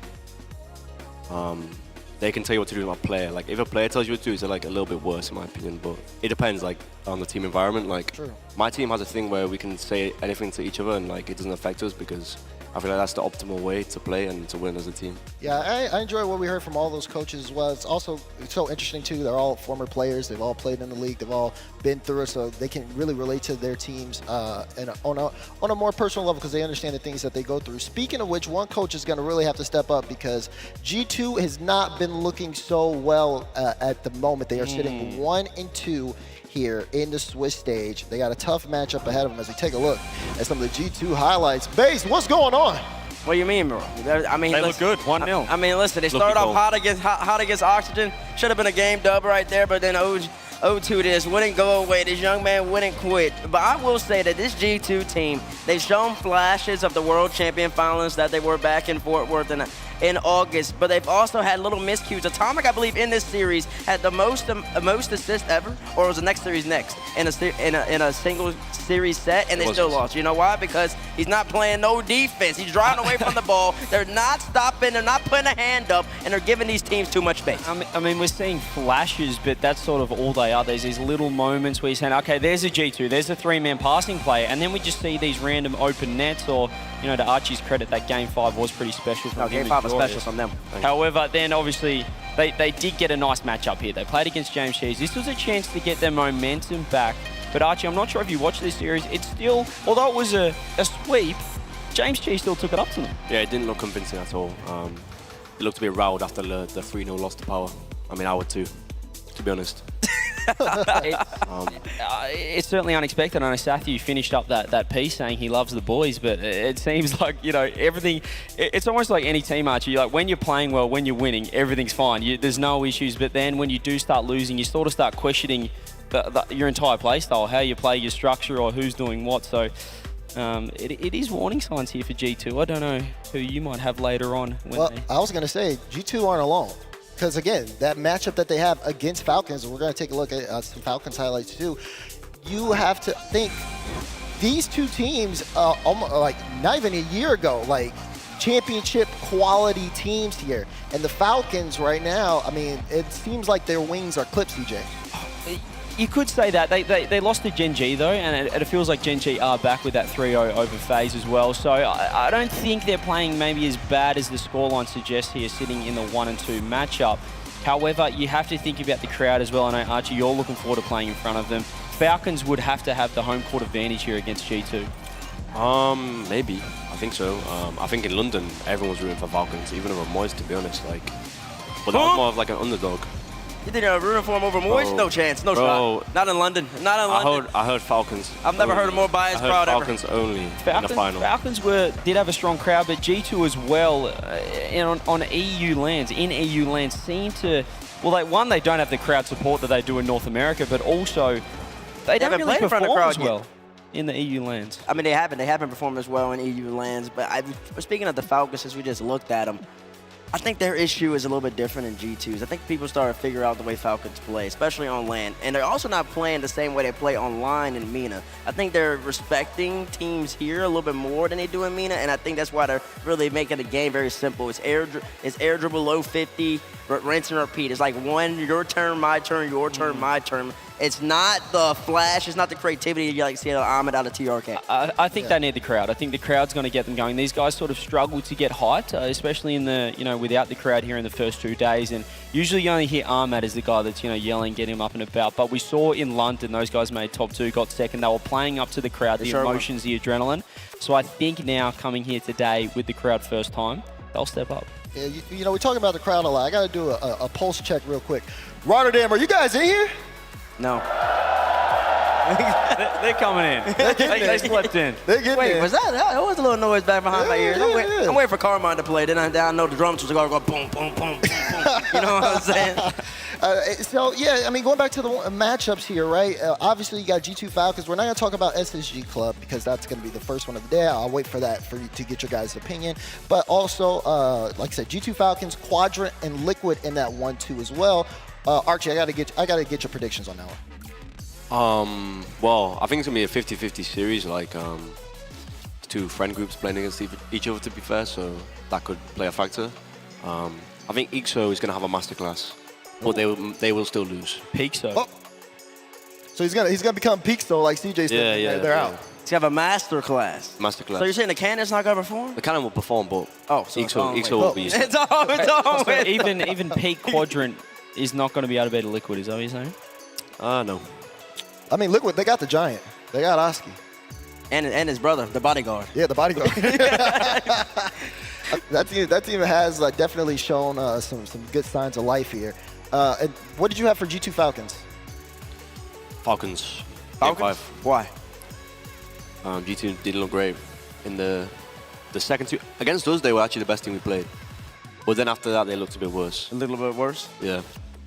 they can tell you what to do with my player. Like, if a player tells you what to do, it's like a little bit worse in my opinion, but it depends like on the team environment. Like, my team has a thing where we can say anything to each other and like it doesn't affect us because I feel like that's the optimal way to play and to win as a team. Yeah, I enjoy what we heard from all those coaches as well. It's also so interesting too. They're all former players. They've all played in the league. They've all been through it, so they can really relate to their teams and on a more personal level because they understand the things that they go through. Speaking of which, one coach is going to really have to step up because G2 has not been looking so well at the moment. They are sitting 1-2 here in the Swiss stage. They got a tough matchup ahead of them as we take a look at some of the G2 highlights. FaZe, what's going on? What do you mean, bro? I mean, They look good, 1-0. I mean, listen, they started off hot against Oxygen. Should have been a game dub right there, but then 0-2 this wouldn't go away. This young man wouldn't quit. But I will say that this G2 team, they've shown flashes of the World Champion finals that they were back in Fort Worth in August, but they've also had little miscues. Atomic, I believe, in this series had the most assists ever, or was the next series next in a single series set, and they still lost. You know why? Because he's not playing no defense. He's driving away from the ball. They're not stopping. They're not putting a hand up, and they're giving these teams too much space. I mean, we're seeing flashes, but that's sort of all they are. There's these little moments where you're saying, okay, there's a G2, there's a three-man passing play, and then we just see these random open nets, or, you know, to Archie's credit, that Game 5 was pretty special from him. Game 5 was special from them. However, then obviously they did get a nice matchup here. They played against James Cheese. This was a chance to get their momentum back. But Archie, I'm not sure if you watched this series. It's still, although it was a sweep, James Cheese still took it up to them. Yeah, it didn't look convincing at all. It looked a bit riled after the 3-0 loss to Power. I mean, I would too, to be honest. It's certainly unexpected. I know Sathu finished up that piece saying he loves the boys, but it seems like, you know, everything, it's almost like any team, Archie. Like, when you're playing well, when you're winning, everything's fine. There's no issues, but then when you do start losing, you sort of start questioning your entire play style, how you play, your structure, or who's doing what. So it is warning signs here for G2. I don't know who you might have later on. Well, I was going to say, G2 aren't alone. Because, again, that matchup that they have against Falcons, and we're going to take a look at some Falcons highlights too, you have to think these two teams, almost, like not even a year ago, like championship quality teams here. And the Falcons right now, I mean, it seems like their wings are clipped, CJ. You could say that. They lost to Gen G, though, and it feels like Gen G are back with that 3-0 over FaZe as well. So I don't think they're playing maybe as bad as the scoreline suggests here, sitting in the 1-2 matchup. However, you have to think about the crowd as well. I know, Archie, you're looking forward to playing in front of them. Falcons would have to have the home court advantage here against G2. Maybe. I think so. I think in London, everyone was rooting for Falcons, even over Moist, to be honest. Like, but that was more of like an underdog. You think they're rooting for him over Moist? No chance, no shot. Not in London. Not in London. I heard Falcons. I've never heard a more biased crowd ever. Falcons only in the final. Falcons did have a strong crowd, but G2 as well on EU lands, seem to, well, they don't have the crowd support that they do in North America, but also they don't really perform as well in the EU lands. I mean, they haven't performed as well in EU lands, but speaking of the Falcons, as we just looked at them, I think their issue is a little bit different in G2s. I think people started to figure out the way Falcons play, especially on LAN. And they're also not playing the same way they play online in MENA. I think they're respecting teams here a little bit more than they do in MENA, and I think that's why they're really making the game very simple. It's air dribble, low 50, rinse and repeat. It's like your turn, my turn, your turn, my turn. It's not the flash. It's not the creativity you like see Ahmed out of TRK. I think they need the crowd. I think the crowd's going to get them going. These guys sort of struggle to get hyped, especially in the without the crowd here in the first 2 days. And usually you only hear Ahmed as the guy that's yelling, get him up and about. But we saw in London those guys made top 2, got second. They were playing up to the crowd, the emotions, the adrenaline. So I think now coming here today with the crowd first time, they'll step up. Yeah, we're talking about the crowd a lot. I got to do a pulse check real quick. Rotterdam, are you guys in here? No. They're coming in. They slept in. They're getting Wait, in. was that? There was a little noise back behind my ears. I'm waiting for Carmine to play. Then I know the drums was going to go boom, boom, boom, boom, boom. You know what I'm saying? So, yeah, I mean, going back to the matchups here, right? Obviously, you got G2 Falcons. We're not going to talk about SSG Club because that's going to be the first one of the day. I'll wait for that for you to get your guys' opinion. But also, like I said, G2 Falcons, Quadrant, and Liquid in that 1-2 as well. Archie, I gotta get your predictions on that one. Well, I think it's gonna be a 50-50 series, like two friend groups playing against each other, to be fair, so that could play a factor. I think EXO is going to have a masterclass, but they will still lose. Pixo. Oh. So he's gonna become Peakso like CJ said. Yeah, They're out. He's got a master class. Masterclass. So you're saying the Cannon's not gonna perform? The Cannon will perform, but so EXO will be. It's on. So even Peak Quadrant is not going to be able to beat a Liquid. Is that what you're saying? No. I mean, Liquid, they got the Giant. They got Oski. And his brother, the bodyguard. Yeah, the bodyguard. that team has definitely shown some good signs of life here. And what did you have for G2 Falcons? Falcons. Falcons? Why? G2 didn't look great in the second two. Against us, they were actually the best team we played. But then after that, they looked a bit worse. A little bit worse? Yeah.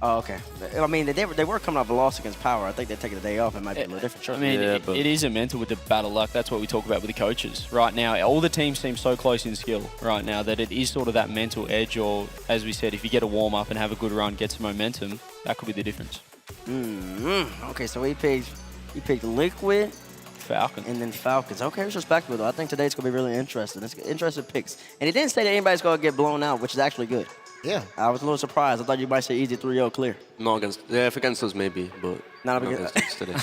Oh, okay. I mean, they were coming off a loss against Power. I think they're taking a day off. It might be a little different. Sure. I mean, it is a mental with the battle luck. That's what we talk about with the coaches. Right now, all the teams seem so close in skill right now that it is sort of that mental edge, or, as we said, if you get a warm-up and have a good run, get some momentum, that could be the difference. Okay, so he picked Liquid, Falcons. and then Falcons. Okay, it's respectable, though. I think today's going to be really interesting. It's interesting picks. And he didn't say that anybody's going to get blown out, which is actually good. Yeah. I was a little surprised. I thought you might say easy 3-0 clear. Not against, if against us, maybe, but not against us today.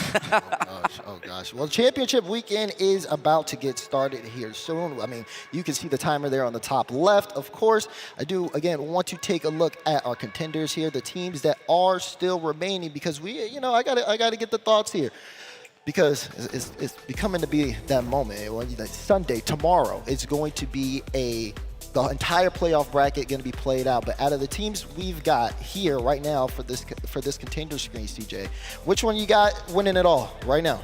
Oh gosh. Well, championship weekend is about to get started here soon. I mean, you can see the timer there on the top left. Of course, I do, again, want to take a look at our contenders here, the teams that are still remaining, because I gotta get the thoughts here. Because it's becoming to be that moment. Sunday, tomorrow, it's going to be the entire playoff bracket going to be played out. But out of the teams we've got here right now for this contender screen, CJ, which one you got winning it all right now?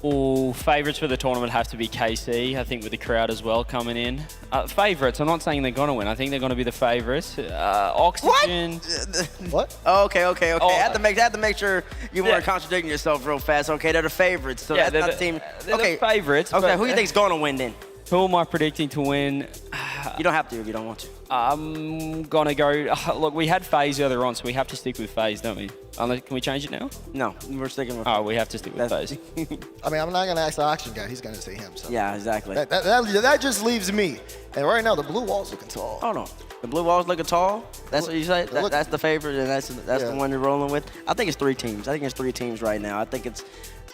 Well, favourites for the tournament have to be KC, I think, with the crowd as well coming in. Favourites, I'm not saying they're going to win. I think they're going to be the favourites. Oxygen. What? Oh, okay. Oh, I had to make sure you weren't contradicting yourself real fast. Okay, they're the favorites. So that's not the team. They're okay, the favourites. Okay, who do you think's going to win then? Who am I predicting to win? You don't have to if you don't want to. I'm going to go... look, we had FaZe earlier on, so we have to stick with FaZe, don't we? Can we change it now? No, we're sticking with we have to stick with FaZe. I mean, I'm not going to ask the Oxygen guy. He's going to say him. So. Yeah, exactly. That just leaves me. And right now, the blue wall's looking tall. Hold on. The blue wall's looking tall? That's what you say? That's the favorite, and that's the one you're rolling with? I think it's 3 teams. I think it's 3 teams right now. I think it's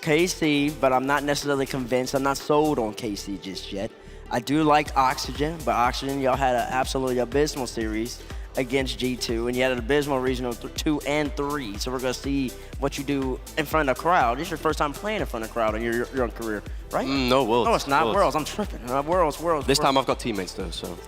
KC, but I'm not necessarily convinced. I'm not sold on KC just yet. I do like Oxygen, but Oxygen, y'all had an absolutely abysmal series against G2, and you had an abysmal regional 2 and 3. So we're going to see what you do in front of a crowd. This is your first time playing in front of a crowd in your young career, right? No, Worlds. No, it's not Worlds. I'm tripping. Worlds. This time I've got teammates, though, so...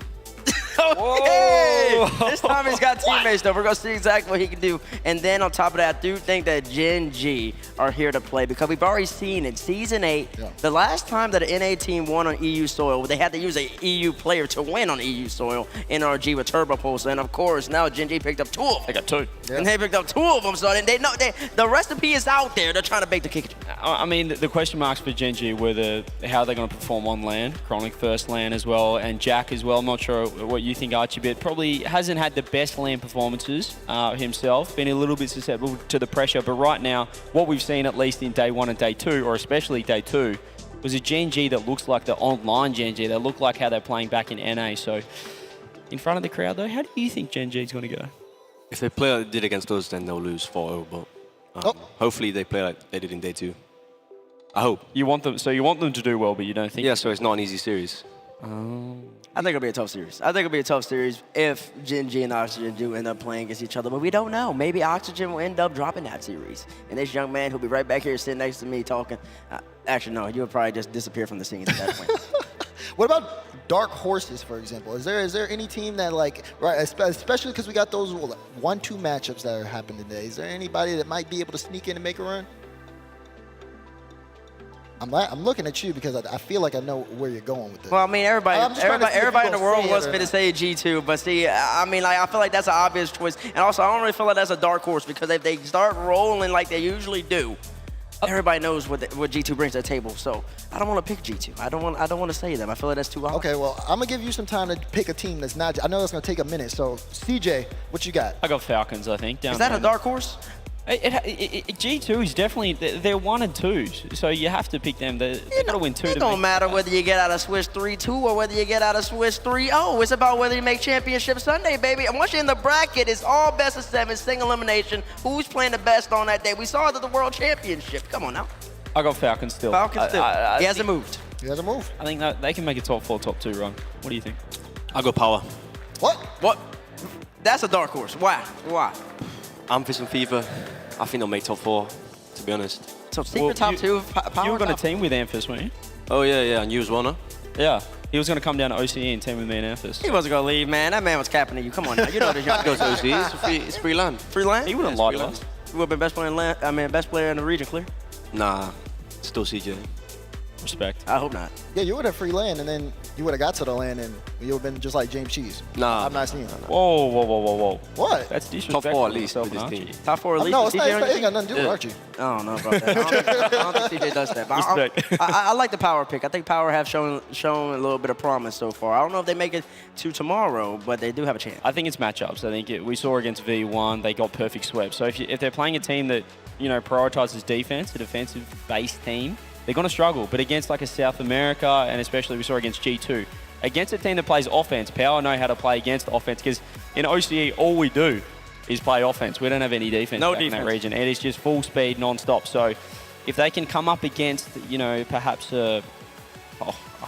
Okay. This time he's got teammates, though. We're going to see exactly what he can do. And then on top of that, I do think that Gen G are here to play because we've already seen in Season 8, the last time that an NA team won on EU soil, they had to use an EU player to win on EU soil, NRG with Turbo Pulse. And, of course, now Gen G picked up 2 of them. They got 2. Yeah. And they picked up 2 of them. So they know the recipe is out there. They're trying to bake the cake. I mean, the question marks for Gen G were how they're going to perform on LAN, Chronic first LAN as well, and Jack as well. I'm not sure what you think, Archie, but probably hasn't had the best LAN performances himself, been a little bit susceptible to the pressure. But right now, what we've seen at least in day 1 and day 2, or especially day 2, was a Gen G that looks like the online Gen G. They look like how they're playing back in NA. So in front of the crowd, though, how do you think Gen G is going to go? If they play like they did against us, then they'll lose 4-0. But hopefully they play like they did in day 2. I hope. You want them to do well, but you don't think? Yeah, so it's not an easy series. I think it'll be a tough series. I think it'll be a tough series if Gen G and Oxygen do end up playing against each other. But we don't know. Maybe Oxygen will end up dropping that series. And this young man who'll be right back here sitting next to me talking. Actually, no, you would probably just disappear from the scene at that point. What about dark horses, for example? Is there any team that, like, right, especially because we got those 1-2 matchups that are happening today, is there anybody that might be able to sneak in and make a run? I'm looking at you because I feel like I know where you're going with this. Well, I mean, everybody in the world wants me to say G2, but see, I mean, like, I feel like that's an obvious choice. And also, I don't really feel like that's a dark horse because if they start rolling like they usually do, everybody knows what G2 brings to the table. So I don't want to pick G2. I don't want to say them. I feel like that's too obvious. Okay, well, I'm gonna give you some time to pick a team that's not. I know it's gonna take a minute. So CJ, what you got? I got Falcons, I think. Is that a dark horse? G2 is definitely, they're 1 and 2s, so you have to pick them. They've got to win 2 to It don't matter whether you get out of Swiss 3-2 or whether you get out of Swiss 3-0. It's about whether you make Championship Sunday, baby. And once you're in the bracket, it's all best of 7, single elimination. Who's playing the best on that day? We saw it at the World Championship. Come on now. I got Falcons still. Falcons still. He hasn't moved. He hasn't moved. I think that they can make a top 4, top 2 run. What do you think? I go Power. What? That's a dark horse. Why? Amphis and Fever, I think they'll make top 4, to be honest. So secret top 2, Power. You were going to team with Amphis, weren't you? Oh, yeah, and you as well, no? Yeah. He was going to come down to OCE and team with me and Amphis. He wasn't going to leave, man. That man was capping to you. Come on now. You know this young Goes to OC, it's free land. Free land? He wouldn't lie to us. You would have been best player in the region, clear? Nah, still CJ. Respect. I hope not. Yeah, you would have free land, and then you would have got to the land, and you would have been just like James Cheese. Nah. I'm not seeing that. Whoa. What? That's disrespectful. Top 4 at least to with yourself this and team. Top 4 at least. No, it's CJ not. or It ain't anything? got nothing to do with Archie. I don't know about that. I don't think CJ does that. But Respect. I like the Power pick. I think Power have shown a little bit of promise so far. I don't know if they make it to tomorrow, but they do have a chance. I think it's matchups. I think we saw against V1, they got perfect sweep. So if they're playing a team that, prioritizes defense, a defensive-based team, they're going to struggle. But against like a South America, and especially we saw against G2, against a team that plays offense, Power know how to play against offense, because in OCE, all we do is play offense. We don't have any defense in that region. It is just full speed, non-stop. So if they can come up against, perhaps I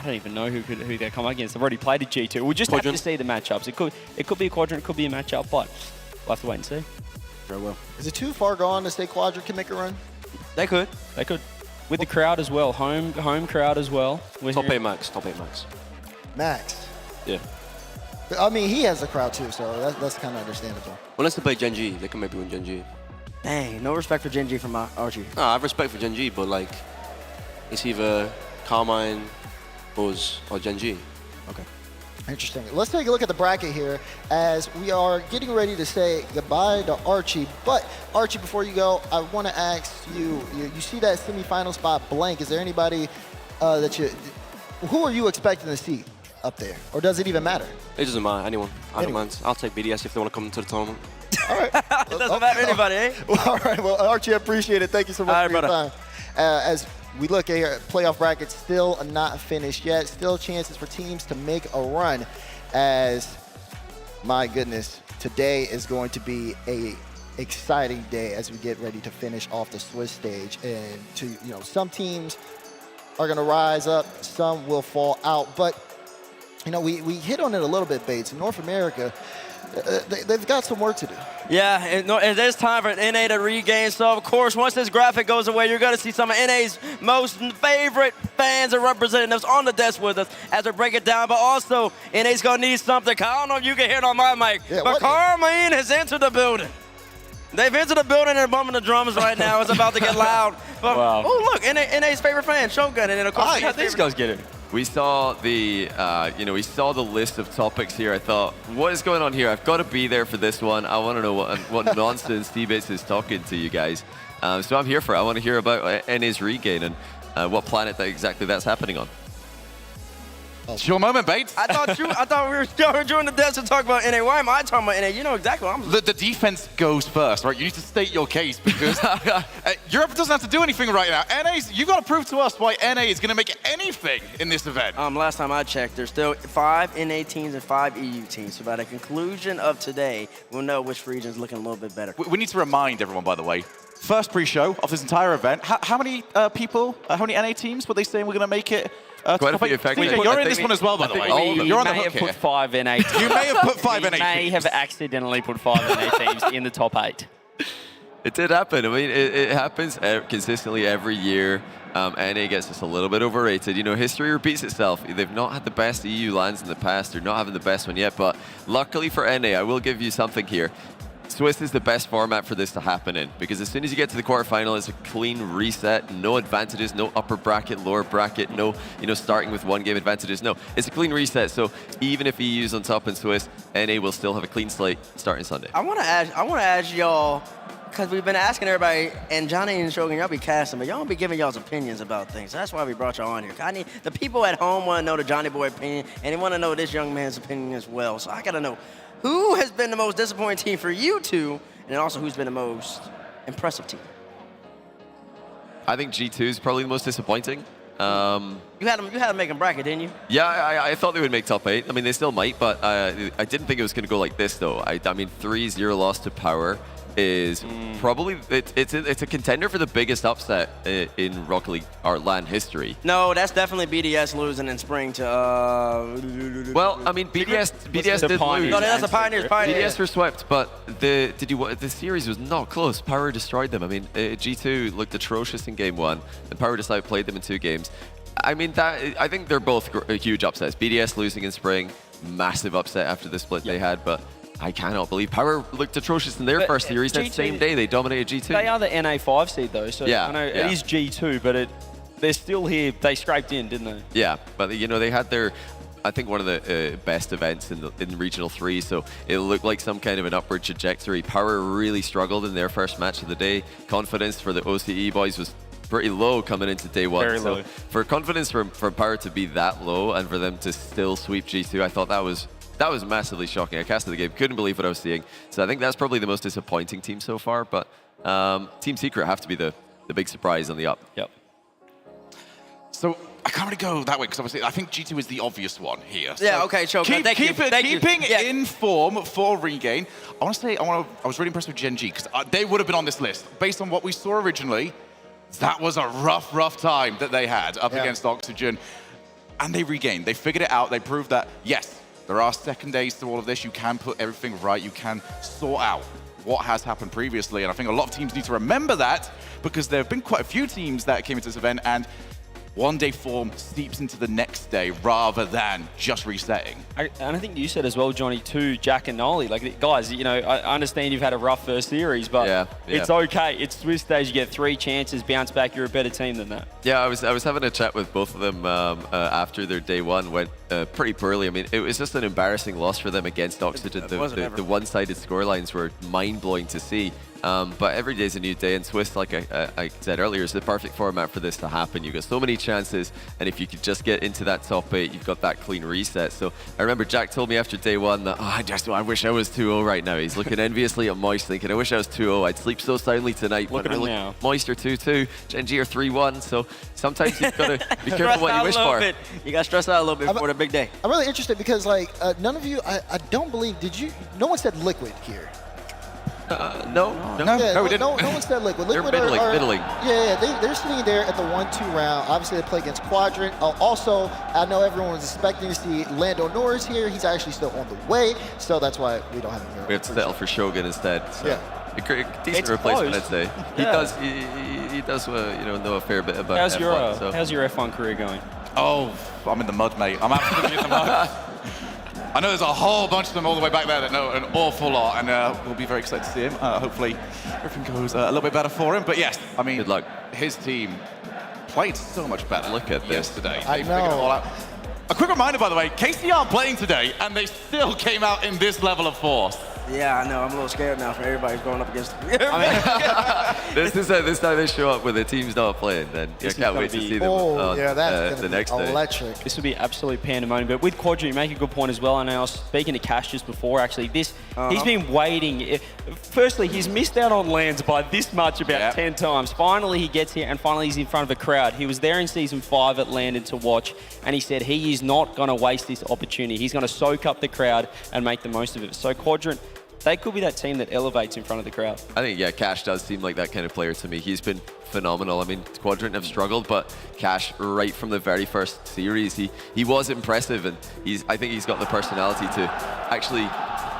don't even know who they come up against. They've already played a G2. We'll just have to see the matchups. It could be a Quadrant, it could be a matchup, but we'll have to wait and see. Very well. Is it too far gone to say Quadrant can make a run? They could. With the crowd as well, home crowd as well. Top 8 max. Max. Yeah. I mean, he has the crowd too, so that's kind of understandable. Unless they play Gen G, they can maybe win Gen G. Dang, no respect for Gen G from Archie. No, I have respect for Gen G, but like, it's either Carmine, Buzz, or Gen G. Okay. Interesting. Let's take a look at the bracket here as we are getting ready to say goodbye to Archie. But Archie, before you go, I want to ask you see that semifinal spot blank. Is there anybody who are you expecting to see up there? Or does it even matter? It doesn't matter, anyone. I don't mind. I'll take BDS if they want to come into the tournament. All right. It doesn't matter anybody, eh? Well, all right. Well, Archie, I appreciate it. Thank you so much for your time. As we look here, playoff bracket still not finished yet. Still chances for teams to make a run. As, my goodness, today is going to be a exciting day as we get ready to finish off the Swiss stage. And some teams are going to rise up, some will fall out. But we hit on it a little bit, Bates. In North America, they've got some work to do. Yeah, and there's time for NA to regain. So, of course, once this graphic goes away, you're going to see some of NA's most favorite fans and representatives on the desk with us as we break it down. But also, NA's going to need something. I don't know if you can hear it on my mic, but Carmine has entered the building. They've entered the building and they're bumping the drums right now. It's about to get loud. But, wow. Oh, look, NA's favorite fan, Shogun. And then, of course, how these guys get it? We saw the list of topics here. I thought, what is going on here? I've got to be there for this one. I want to know what nonsense T-Bits is talking to you guys. So I'm here for it. I want to hear about NA's regain and what planet exactly that's happening on. It's your moment, Bates. I thought we were doing the dance to talk about NA. Why am I talking about NA? You know exactly what I'm The defense goes first, right? You need to state your case because Europe doesn't have to do anything right now. You've got to prove to us why NA is going to make anything in this event. Last time I checked, there's still 5 NA teams and 5 EU teams. So by the conclusion of today, we'll know which region's looking a little bit better. We need to remind everyone, by the way, first pre-show of this entire event, how many people, how many NA teams were they saying we're going to make it? Quite a few, effectively. You're in this one as well, by the way. You're on the hook here. Put 5 NA teams. You may have put 5 NA teams. You may have accidentally put 5 NA teams in the top 8. It did happen. I mean, it happens consistently every year. NA gets just a little bit overrated. History repeats itself. They've not had the best EU lands in the past. They're not having the best one yet. But luckily for NA, I will give you something here. Swiss is the best format for this to happen in because as soon as you get to the quarterfinal, it's a clean reset, no advantages, no upper bracket, lower bracket, no starting with 1 game advantages. No, it's a clean reset. So even if EU's on top in Swiss, NA will still have a clean slate starting Sunday. I want to ask y'all because we've been asking everybody, and Johnny and Shogun, y'all be casting, but y'all don't be giving y'all's opinions about things. So that's why we brought y'all on here. The people at home want to know the Johnny Boy opinion, and they want to know this young man's opinion as well. So I got to know. Who has been the most disappointing team for you two, and also who's been the most impressive team. I think G2 is probably the most disappointing. You had them making bracket, didn't you? Yeah, I thought they would make top 8. I mean, they still might, but I didn't think it was going to go like this, though. I mean, 3-0 loss to Power is probably it's a contender for the biggest upset in Rocket League or LAN history. No, that's definitely BDS losing in spring to. Well, I mean, BDS did lose. No, that's the Pioneers. BDS were swept, but the series was not close. Power destroyed them. I mean, G2 looked atrocious in game 1, and Power just outplayed them in 2 games. I mean, I think they're both huge upsets. BDS losing in spring, massive upset after the split they had, but I cannot believe Power looked atrocious in their first series. That same day, they dominated G2. They are the NA5 seed, though, so yeah, I know it is G2, but they're still here. They scraped in, didn't they? Yeah, but you know, they had their, I think, one of the best events in Regional 3, so it looked like some kind of an upward trajectory. Power really struggled in their first match of the day. Confidence for the OCE boys was pretty low coming into day 1. Very so low. For confidence for Power to be that low and for them to still sweep G2, I thought that was massively shocking. I casted the game, couldn't believe what I was seeing. So I think that's probably the most disappointing team so far, but Team Secret have to be the big surprise on the up. Yep. So I can't really go that way because obviously I think G2 is the obvious one here. Yeah, So okay, sure. Keeping Yeah. in form for Regain. I want to say I was really impressed with Gen G because they would have been on this list based on what we saw originally. That was a rough time that they had up against Oxygen, and they regained. They figured it out. They proved that yes, there are second days to all of this. You can put everything right. You can sort out what has happened previously. And I think a lot of teams need to remember that because there have been quite a few teams that came into this event and one day form seeps into the next day rather than just resetting. And I think you said as well, Johnny, to Jack and Nolly, like, guys, you know, I understand you've had a rough first series, but it's okay. It's Swiss stage. You get 3 chances, bounce back. You're a better team than that. Yeah, I was having a chat with both of them after their day 1 went pretty poorly. I mean, it was just an embarrassing loss for them against Oxygen. The one-sided scorelines were mind-blowing to see. But every day is a new day, and Swiss, like I said earlier, is the perfect format for this to happen. You've got so many chances, and if you could just get into that top 8, you've got that clean reset. So I remember Jack told me after day 1 that, I wish I was 2-0 right now. He's looking enviously at Moist, thinking, I wish I was 2-0. I'd sleep so soundly tonight. Look at him now. Moist are 2-2, Gen G are 3-1. So sometimes you've got to be careful what you wish for. You got to stress out a little bit for the big day. I'm really interested because, like, none of you, I don't believe, no one said Liquid here. No, we didn't. No one said Liquid. Liquid they're middling. Yeah, they're sitting there at the 1-2 round. Obviously, they play against Quadrant. Also, I know everyone was expecting to see Lando Norris here. He's actually still on the way, so that's why we don't have him here. We have to settle for Shogun instead. So. Yeah. A decent replacement, I'd say. He does, know a fair bit about F1. How's your F1 career going? Oh, I'm in the mud, mate. I'm absolutely in the mud. I know there's a whole bunch of them all the way back there that know an awful lot, and we'll be very excited to see him. Hopefully, everything goes a little bit better for him. But yes, I mean, good luck. His team played so much better. Look at this yesterday. I They figured it all out. A quick reminder, by the way, KC aren't playing today, and they still came out in this level of force. Yeah, I know. I'm a little scared now for everybody who's going up against them. This time they show up when the team's not playing, then I can't wait to see them on that's the next day. Electric. This will be absolute pandemonium. But with Quadrant, you make a good point as well. And I was speaking to Cash just before, actually. He's been waiting. Firstly, he's missed out on lands by this much about 10 times. Finally, he gets here, and finally he's in front of a crowd. He was there in Season 5 at Landon to watch, and he said he is not going to waste this opportunity. He's going to soak up the crowd and make the most of it. So Quadrant, they could be that team that elevates in front of the crowd. I think, Cash does seem like that kind of player to me. He's been phenomenal. I mean, Quadrant have struggled, but Cash, right from the very first series, he was impressive, and I think he's got the personality to actually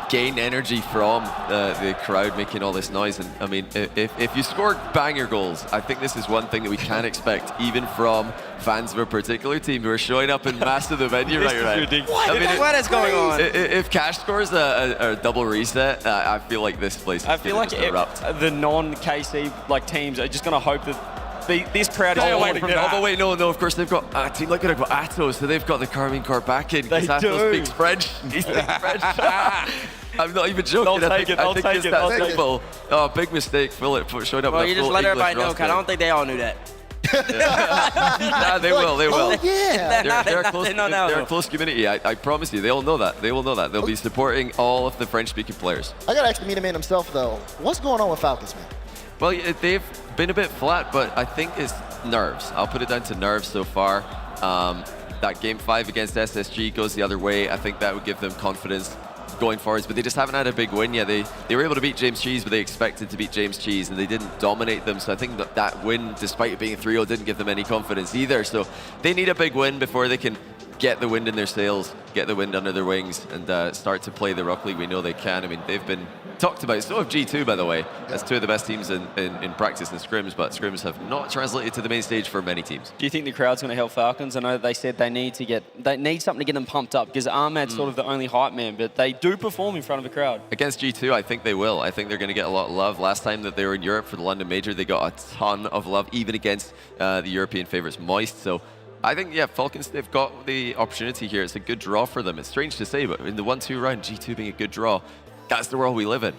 gain energy from the crowd making all this noise. And I mean, if you score banger goals, I think this is one thing that we can expect even from fans of a particular team who are showing up in mass of the venue right now. What is going on? If Cash scores a double reset, I feel like this place is going to erupt. The non-KC teams are just going to hope that this crowd is away from that. Oh, wait, no, of course they've got a team like Atto, so they've got the Carmine Corps back in because Atto speaks French. He speaks French. I'm not even joking. I think it's that simple. Oh, big mistake, Philip, for showing up. Well, with you just let everybody know, because I don't think they all knew that. Nah, they will. Oh, yeah. They're a close community. I promise you, they all know that. They will know that. They'll be supporting all of the French-speaking players. I got to ask the Mina Man himself, though. What's going on with Falcons, man? Well, they've been a bit flat, but I think it's nerves. I'll put it down to nerves so far. That game 5 against SSG goes the other way. I think that would give them confidence going forwards, but they just haven't had a big win yet. They were able to beat James Cheese, but they expected to beat James Cheese, and they didn't dominate them. So I think that win, despite it being 3-0, didn't give them any confidence either. So they need a big win before they can get the wind in their sails, get the wind under their wings, and start to play the Rock League we know they can. I mean, they've been talked about. So have G2, by the way. That's 2 of the best teams in practice and scrims, but scrims have not translated to the main stage for many teams. Do you think the crowd's going to help Falcons? I know they said they need something to get them pumped up, because Ahmad's sort of the only hype man, but they do perform in front of a crowd. Against G2, I think they will. I think they're going to get a lot of love. Last time that they were in Europe for the London Major, they got a ton of love, even against the European favourites Moist. So I think, yeah, Falcons, they've got the opportunity here. It's a good draw for them. It's strange to say, but in the 1-2 round, G2 being a good draw, that's the world we live in.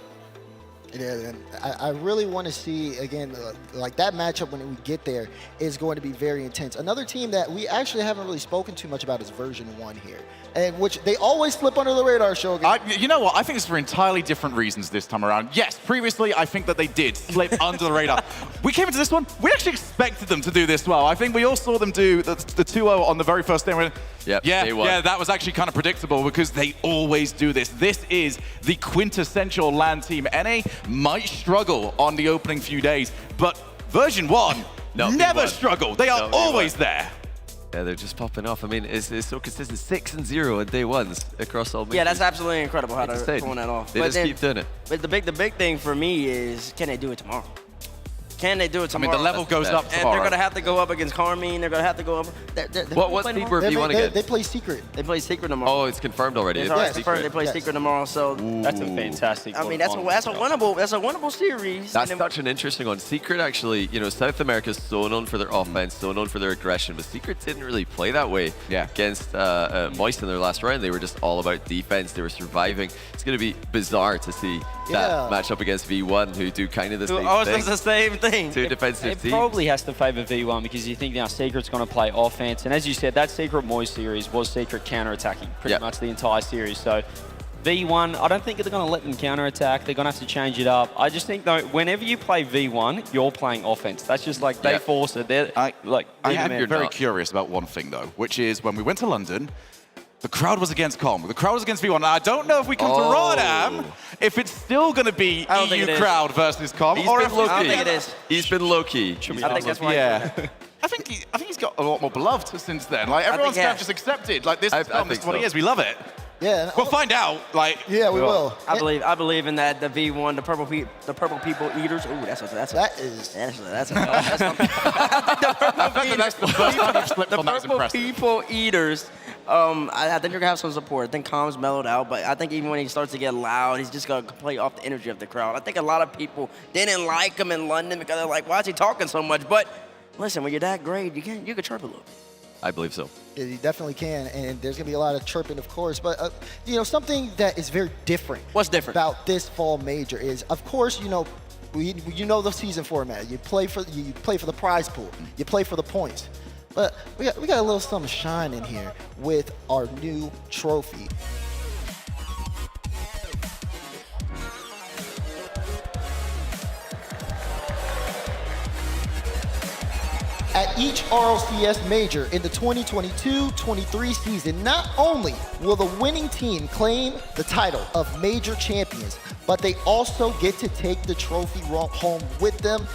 Yeah, and I really want to see, again, like that matchup when we get there is going to be very intense. Another team that we actually haven't really spoken too much about is version 1 here, and which they always slip under the radar, Shogun. You know what? I think it's for entirely different reasons this time around. Yes, previously, I think that they did slip under the radar. We came into this one, we actually expected them to do this well. I think we all saw them do the 2-0 on the very first day. Yep, yeah, that was actually kind of predictable because they always do this. This is the quintessential LAN team. NA might struggle on the opening few days, but version 1 never struggle. They are always there. Yeah, they're just popping off. I mean, it's so consistent. 6-0 in day 1s across all majors. Yeah, that's absolutely incredible how they're pulling that off. They just keep doing it. But the big thing for me is, can they do it tomorrow? Can they do it tomorrow? I mean, the level goes up tomorrow. And they're going to have to go up against Carmine. They're going to have to go up. What speed were V1 again? They play Secret. They play Secret tomorrow. Oh, it's confirmed already. It's already confirmed. They play Secret tomorrow. So that's a fantastic. I mean, that's a winnable series. That's such an interesting one. Secret actually, you know, South America's so known for their offense, so known for their aggression, but Secret didn't really play that way against Moist in their last round. They were just all about defense. They were surviving. It's going to be bizarre to see that match up against V1, who do kind of the same thing. Oh, it's the same thing. 2 defensive It teams. probably has to favour V1 because you think now Secret's going to play offense. And as you said, that Secret Moist series was Secret counter-attacking pretty much the entire series. So V1, I don't think they're going to let them counter-attack. They're going to have to change it up. I just think, though, whenever you play V1, you're playing offense. That's just like they force it. They're I am very curious about one thing, though, which is when we went to London, the crowd was against Com. The crowd was against V1. I don't know if we come to Rotterdam, if it's still going to be EU crowd versus Com. He's or been if low-key. I don't think it is. He's been low-key. I think that's why. I think he's got a lot more beloved since then. Like, everyone's kind of just accepted. Like, this is what he is. We love it. Yeah. We'll find out. Like, yeah, we will. I believe in that. The V1, the purple people eaters. Ooh, that's the purple people eaters. I think you're gonna have some support. I think Com's mellowed out, but I think even when he starts to get loud, he's just gonna play off the energy of the crowd. I think a lot of people didn't like him in London because they're like, why is he talking so much? But listen, when you're that great, you can chirp a little bit. I believe so. Yeah, you definitely can, and there's gonna be a lot of chirping, of course. But you know, something that is very different. What's different about this fall major is, of course, you know, you know the season format. You play for the prize pool. You play for the points. But we got a little something shine in here with our new trophy. At each RLCS major in the 2022-23 season, not only will the winning team claim the title of major champions, but they also get to take the trophy home with them,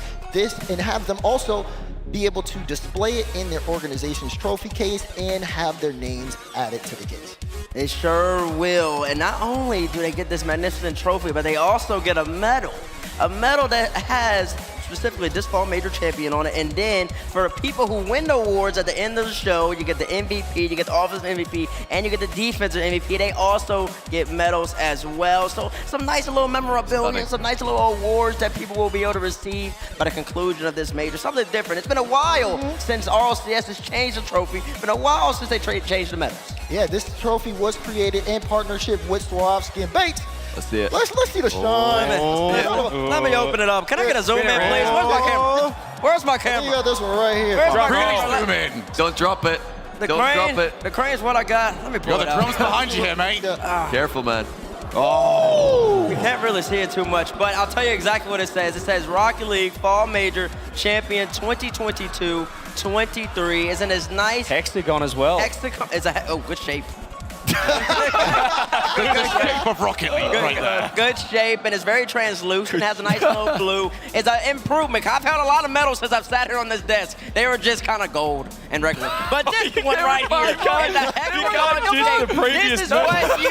and have them also be able to display it in their organization's trophy case and have their names added to the case. They sure will. And not only do they get this magnificent trophy, but they also get a medal. A medal that has specifically this fall major champion on it. And then for people who win the awards at the end of the show, you get the MVP, you get the offensive MVP, and you get the defensive MVP. They also get medals as well. So some nice little memorabilia, some nice little awards that people will be able to receive by the conclusion of this major. Something different. It's been a while since RLCS has changed the trophy. It's been a while since they changed the medals. Yeah, this trophy was created in partnership with Swarovski and Bates. Let's see it. Let's see the shine. Let me open it up. Can I get a zoom in, please? Where's my camera? Where's my camera? You got this one right here. Where's my Really zoom in. Don't drop it. The Don't crane, drop it. The crane's what I got. Let me pull it The out. drum's behind you here, mate. Careful, man. Oh! You can't really see it too much, but I'll tell you exactly what it says. It says Rocket League Fall Major Champion 2022-23. Isn't it nice? Hexagon as well. Hexagon is good shape. Good shape of Rocket League right there. Good shape, and it's very translucent. Has a nice little blue. It's an improvement. I've held a lot of medals since I've sat here on this desk. They were just kind of gold and regular. But this one right here is the Hexagon. This is what you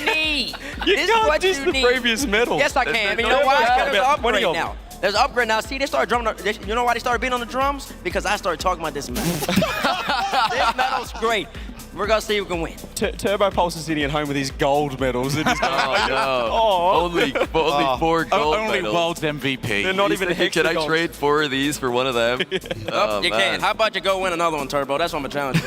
need. You can't diss the previous medal. Yes, I can. You know why? Because there's an upgrade now. There's an upgrade now. See, they started drumming. You know why they started beating on the drums? Because I started talking about this medal. This medal's great. We're gonna see who can win. Turbo Pulse is sitting at home with his gold medals. And he's only 4 gold Only medals. world's MVP. They're not even a Can I hexagon. trade 4 of these for one of them? You can. How about you go win another one, Turbo? That's what I'm challenge.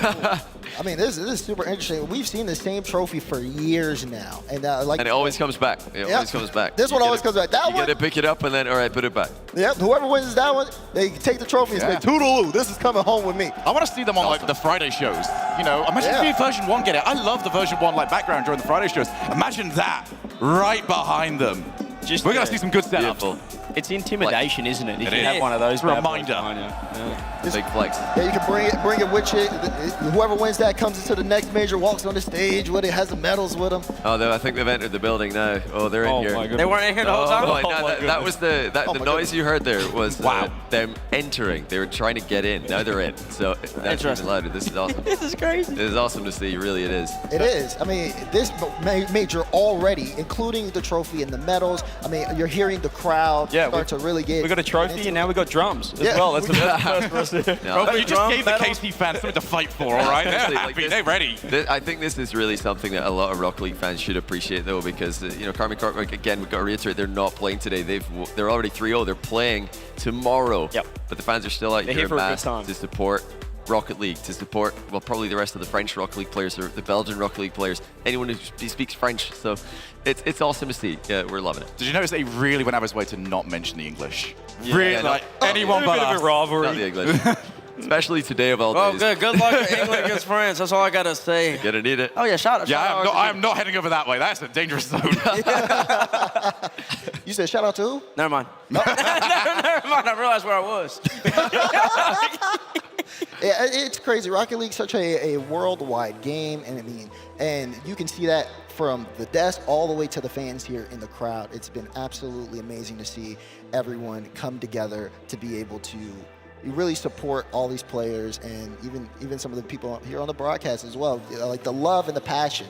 I mean, this is super interesting. We've seen the same trophy for years now, and And it always comes back. It always comes back. This one always comes back. That You one, gotta pick it up and then, all right, put it back. yeah. Whoever wins that one, they take the trophy and say, "Toodaloo, this is coming home with me." I want to see them on like the Friday shows. You know, imagine if version 1 get it. I love the version 1 like background during the Friday shows. Imagine that right behind them. We're gonna see some good setups. It's intimidation, isn't it? If you is. have one of those It's a bad boys reminder. behind you. Big flex. Yeah, you can bring it with you. Whoever wins that comes into the next major, walks on the stage with it, has the medals with them. Oh, I think they've entered the building now. Oh, they're in here. my goodness. They weren't in here the whole time? That was the noise you heard there was them entering. They were trying to get in. Now they're in. So that's even louder. This is awesome. This is crazy. It is awesome to see. Really, it is. It is. I mean, this major already, including the trophy and the medals. I mean, you're hearing the crowd start to really get. We got a trophy and now we got drums as Yeah. well. That's the first for us here. Bro, you just gave the KC fans something to fight for, all right? They're happy. They're ready. I think this is really something that a lot of Rocket League fans should appreciate, though, because Carmen Cork, again, we've got to reiterate, they're not playing today. They're already 3-0. They're playing tomorrow. Yep. But the fans are still out They're here here for a good mass time. to support Rocket League, to support, well, probably the rest of the French Rocket League players or the Belgian Rocket League players, anyone who speaks French. So it's awesome to see. Yeah, we're loving it. Did you notice that he really went out of his way to not mention the English? Yeah, Really, yeah, like anyone a but bit of us. a rivalry. Not the English. Especially today of all Oh, days. good. Good luck to England against France. That's all I gotta say. Gonna need it. Oh yeah, shout out. Yeah, I'm not heading over that way. That's a dangerous zone. You said shout out to who? Never mind. Never mind. I realized where I was. Yeah, it's crazy. Rocket League's such a worldwide game, and you can see that from the desk all the way to the fans here in the crowd. It's been absolutely amazing to see everyone come together to be able to really support all these players, and even some of the people here on the broadcast as well. Like the love and the passion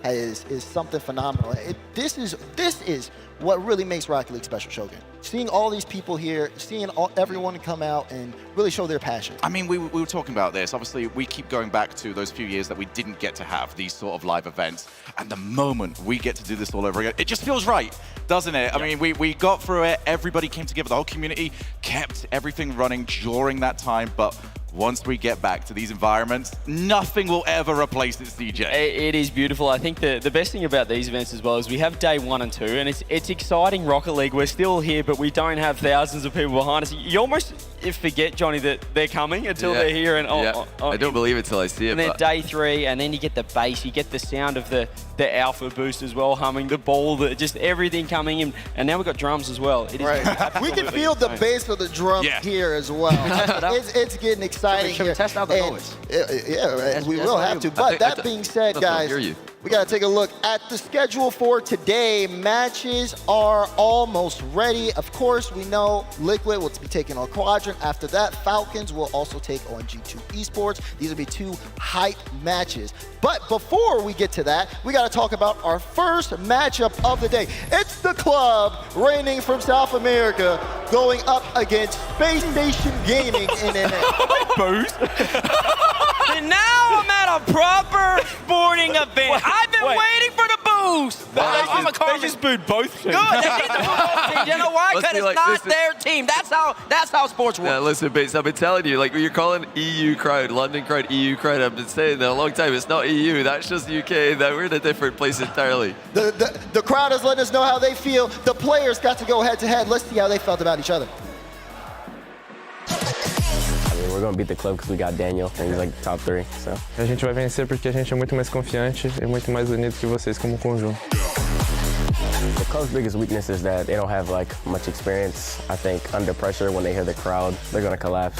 is something phenomenal. This is what really makes Rocket League special, Shogun. Seeing all these people here, seeing everyone come out and really show their passion. I mean, we were talking about this. Obviously, we keep going back to those few years that we didn't get to have these sort of live events. And the moment we get to do this all over again, it just feels right, doesn't it? I mean, we got through it. Everybody came together. The whole community kept everything running during that time. But once we get back to these environments, nothing will ever replace it, CJ. It is beautiful. I think the best thing about these events as well is we have day 1 and 2, and it's exciting Rocket League. We're still here, but we don't have thousands of people behind us. You almost forget, Johnny, that they're coming until they're here. And I don't believe it till I see it. And then day 3, and then you get the bass, you get the sound of the alpha boost as well, humming, the ball, just everything coming in. And now we've got drums as well. It is We can feel the bass of the drum here as well. It's getting exciting. Should we test out the noise? Yeah, we will have to. But that being said, guys, we got to take a look at the schedule for today. Matches are almost ready. Of course, we know Liquid will be taking on Quadrant. After that, Falcons will also take on G2 Esports. These will be 2 hype matches. But before we get to that, we got to talk about our first matchup of the day. It's the club reigning from South America going up against Space Station Gaming in NA. Boost. And now I'm at a proper sporting event. I've been waiting for the boost. I'm a They just booed both teams. Good. They need to boo both teams. You know why? Because it's not their team. That's how sports works. Yeah, listen, Bates, I've been telling you, like, you're calling EU crowd, London crowd, EU crowd. I've been saying that a long time. It's not EU. That's just UK. That we're in a different place entirely. The crowd is letting us know how they feel. The players got to go head to head. Let's see how they felt about each other. We're gonna beat the club because we got Daniel, and he's like top 3. So. A gente vai vencer porque a gente é muito mais confiante e muito mais unido que vocês como conjunto. The club's biggest weakness is that they don't have like much experience. I think under pressure, when they hear the crowd, they're gonna collapse.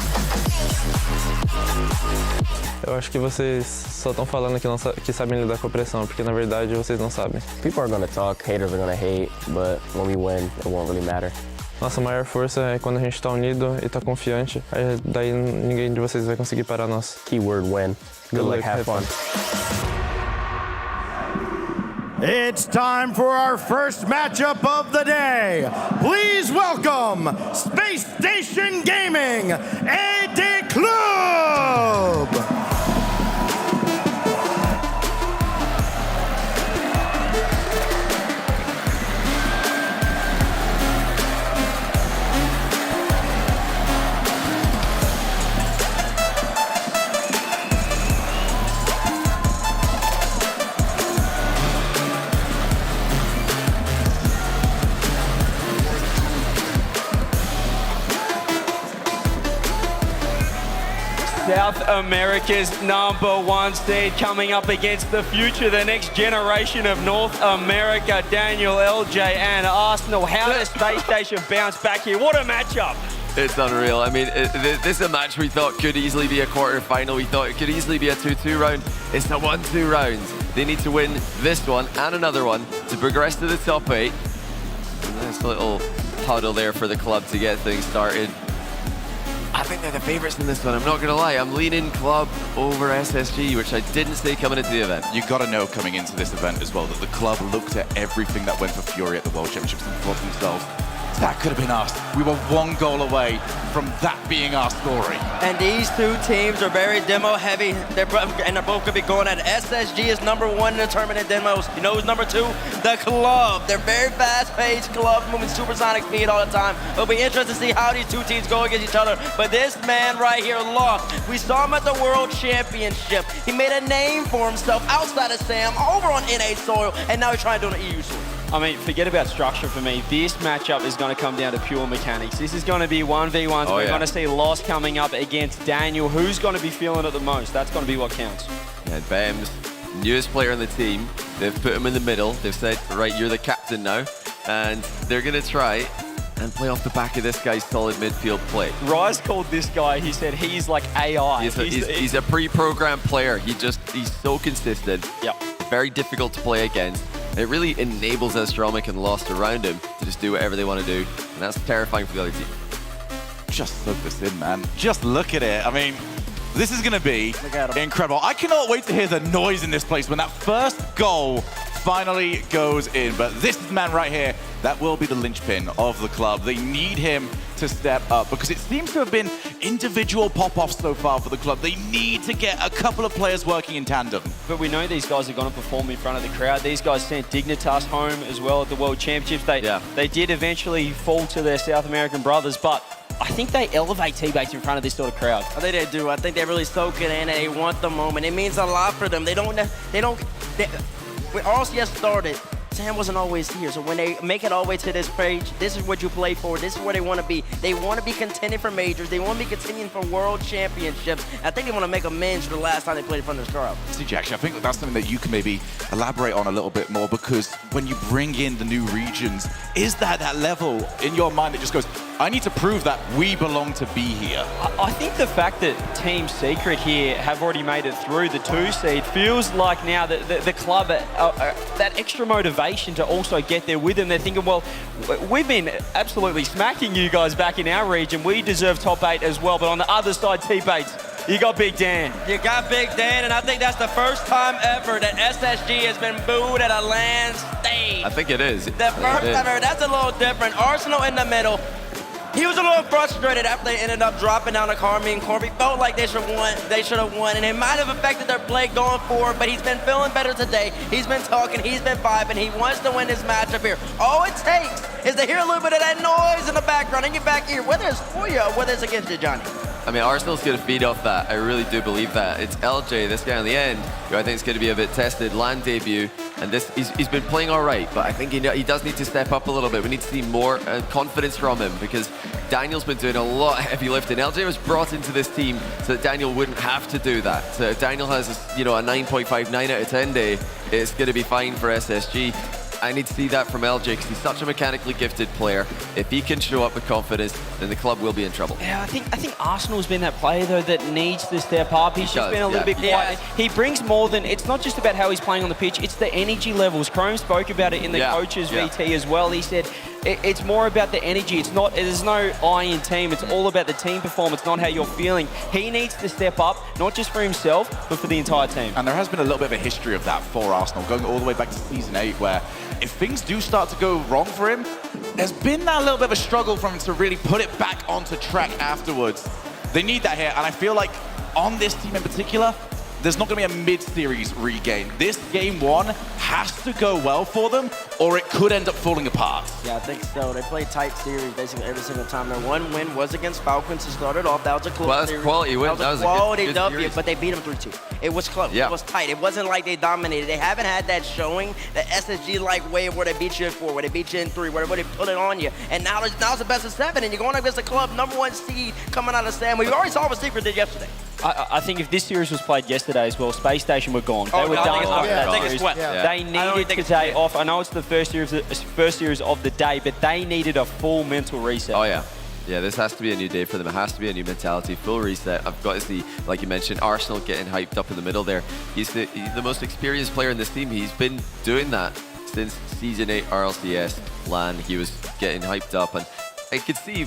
Eu acho que vocês só estão falando que sabem lidar com a pressão, porque na verdade vocês não sabem. People are gonna talk, haters are gonna hate, but when we win, it won't really matter. Nossa maior força é quando a gente está unido e está confiante. Aí daí ninguém de vocês vai conseguir parar nós. Keyword win. Good luck, have fun. It's time for our first matchup of the day. Please welcome Space Station Gaming AD Club. South America's #1 seed coming up against the future, the next generation of North America, Daniel, LJ, and Arsenal. How does Space Station bounce back here? What a matchup! It's unreal. I mean, this is a match we thought could easily be a quarter-final. We thought it could easily be a 2-2 round. It's a 1-2 round. They need to win this one and another one to progress to the top 8. Nice little huddle there for the club to get things started. I think they're the favourites in this one, I'm not going to lie. I'm leaning club over SSG, which I didn't say coming into the event. You've got to know coming into this event as well that the club looked at everything that went for Fury at the World Championships and thought to themselves, that could have been us. We were 1 goal away from that being our story. And these two teams are very demo heavy. They're both going to be going at SSG is #1 in the tournament in demos. You know who's #2? The club. They're very fast-paced club, moving supersonic speed all the time. It'll be interesting to see how these two teams go against each other. But this man right here lost. We saw him at the World Championship. He made a name for himself outside of Sam, over on NA soil, and now he's trying to do it on EU soil. I mean, forget about structure for me. This matchup is going to come down to pure mechanics. This is going to be 1v1s. We're going to see Loss coming up against Daniel. Who's going to be feeling it the most? That's going to be what counts. Yeah, Bam's newest player on the team. They've put him in the middle. They've said, right, you're the captain now. And they're going to try and play off the back of this guy's solid midfield play. Rise called this guy, he said he's like AI. He's a pre-programmed player. He's so consistent. Yep. Very difficult to play against. It really enables Astromic and Lost around him to just do whatever they want to do. And that's terrifying for the other team. Just look this in, man. Just look at it. I mean, this is going to be incredible. I cannot wait to hear the noise in this place when that first goal finally goes in. But this man right here, that will be the linchpin of the club. They need him to step up because it seems to have been individual pop-offs so far for the club. They need to get a couple of players working in tandem. But we know these guys are going to perform in front of the crowd. These guys sent Dignitas home as well at the World Championships. They did eventually fall to their South American brothers, but I think they elevate teammates in front of this sort of crowd. I think they do. I think they really soak it in and they want the moment. It means a lot for them. When RLCS started, Sam wasn't always here. So when they make it all the way to this page, this is what you play for. This is where they want to be. They want to be contending for majors. They want to be contending for world championships. I think they want to make amends for the last time they played in front of this crowd. CJ, actually, I think that's something that you can maybe elaborate on a little bit more because when you bring in the new regions, is that level in your mind that just goes, I need to prove that we belong to be here? I think the fact that Team Secret here have already made it through the 2 seed feels like now that the club, that extra motivation to also get there with them. They're thinking, well, we've been absolutely smacking you guys back in our region. We deserve top 8 as well. But on the other side, teammates, you got Big Dan. You got Big Dan, and I think that's the first time ever that SSG has been booed at a LAN stage. I think it is. The first time ever. That's a little different. Arsenal in the middle. He was a little frustrated after they ended up dropping down to Carmine Corby. Felt like they should have won, and it might have affected their play going forward, but he's been feeling better today. He's been talking, he's been vibing, he wants to win this matchup here. All it takes is to hear a little bit of that noise in the background in your back ear, whether it's for you or whether it's against you, Johnny. I mean, Arsenal's going to feed off that. I really do believe that. It's LJ, this guy on the end, who I think is going to be a bit tested. LAN debut, and he's been playing all right, but I think he does need to step up a little bit. We need to see more confidence from him because Daniel's been doing a lot of heavy lifting. LJ was brought into this team so that Daniel wouldn't have to do that. So if Daniel has a 9.5, 9 out of 10 day, it's going to be fine for SSG. I need to see that from LJ because he's such a mechanically gifted player. If he can show up with confidence, then the club will be in trouble. Yeah, I think Arsenal's been that player though that needs to step up. He's just been a little bit quiet. Yeah. He brings more than, it's not just about how he's playing on the pitch, it's the energy levels. Chrome spoke about it in the coaches VT as well. He said it's more about the energy. It's not, there's no I in team. It's all about the team performance, not how you're feeling. He needs to step up, not just for himself, but for the entire team. And there has been a little bit of a history of that for Arsenal, going all the way back to Season 8, where if things do start to go wrong for him, there's been that little bit of a struggle for him to really put it back onto track afterwards. They need that here, and I feel like on this team in particular, there's not going to be a mid-series regain. This game 1 has to go well for them, or it could end up falling apart. Yeah, I think so. They play tight series basically every single time. Their one win was against Falcons to start it off. That was a close series. Quality win. That was a quality W, but they beat them 3-2. It was close. It was tight. It wasn't like they dominated. They haven't had that showing, the SSG-like way where they beat you in 4, where they beat you in 3, where they put it on you. And now it's the best of 7, and you're going against the club #1 seed coming out of Sam. We already saw what Secret did yesterday. I think if this series was played yesterday as well, Space Station were gone. They were done. They needed today off. I know it's the first series of the day, but they needed a full mental reset. Oh, yeah. Yeah, this has to be a new day for them. It has to be a new mentality, full reset. I've got to see, like you mentioned, Arsenal getting hyped up in the middle there. He's the most experienced player in this team. He's been doing that since Season 8 RLCS LAN. He was getting hyped up, and I could see,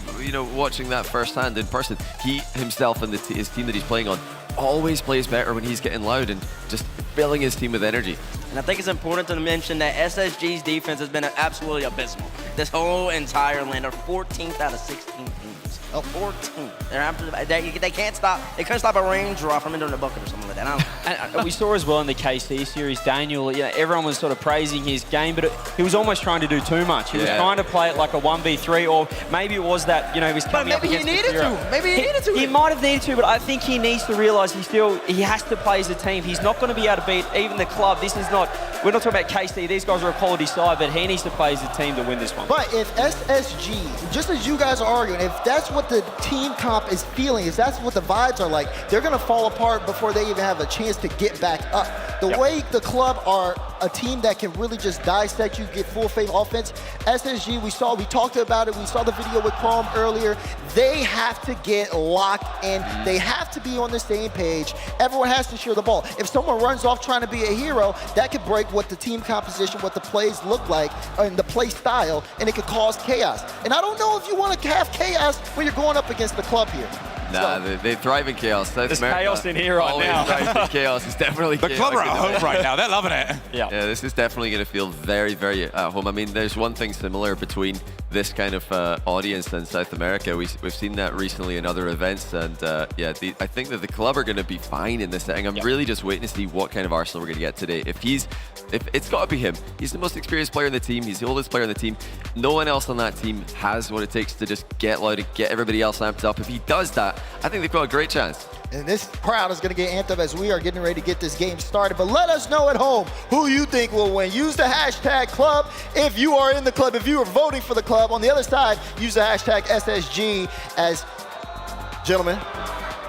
watching that firsthand in person, he himself and his team that he's playing on always plays better when he's getting loud and just filling his team with energy. And I think it's important to mention that SSG's defense has been absolutely abysmal. This whole entire lane, they're 14th out of 16 teams. 14. They can't stop. They couldn't stop a range draw from into the bucket or something like that. And we saw as well in the KC series, Daniel, everyone was sort of praising his game, but he was almost trying to do too much. He was trying to play it like a 1v3, or maybe it was that, he was coming up against Maybe he needed to. He might have needed to, but I think he needs to realise he has to play as a team. He's not going to be able to beat even the club. We're not talking about KC. These guys are a quality side, but he needs to play as a team to win this one. But if SSG, just as you guys are arguing, if that's what the team comp is feeling, if that's what the vibes are like, they're going to fall apart before they even have a chance to get back up. The way the club are a team that can really just dissect you, get full faith offense, SSG, we talked about it, we saw the video with Chrome earlier, they have to get locked in. They have to be on the same page. Everyone has to share the ball. If someone runs off trying to be a hero, that could break what the team composition, what the plays look like, and the play style, and it could cause chaos. And I don't know if you want to have chaos when you're going up against the club here. Nah, they thrive in chaos. There's chaos in here right now. Always chaos. It's definitely the club are at home right now. They're loving it. Yeah, this is definitely going to feel very, very at home. I mean, there's one thing similar between this kind of audience and South America. We've seen that recently in other events, and I think that the club are going to be fine in this setting. I'm really just waiting to see what kind of Arsenal we're going to get today. If it's got to be him. He's the most experienced player in the team. He's the oldest player in the team. No one else on that team has what it takes to just get loud and get everybody else amped up. If he does that, I think they've got a great chance. And this crowd is going to get amped up as we are getting ready to get this game started. But let us know at home who you think will win. Use the hashtag club if you are in the club, if you are voting for the club. On the other side, use the hashtag SSG as, gentlemen,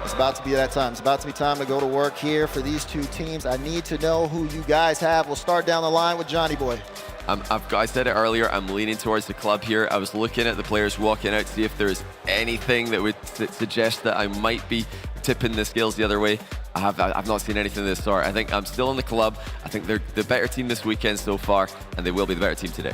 it's about to be that time. It's about to be time to go to work here for these two teams. I need to know who you guys have. We'll start down the line with Johnny Boy. I said it earlier, I'm leaning towards the club here. I was looking at the players walking out to see if there's anything that would suggest that I might be tipping the scales the other way. I've not seen anything of this sort. I think I'm still in the club. I think they're the better team this weekend so far, and they will be the better team today.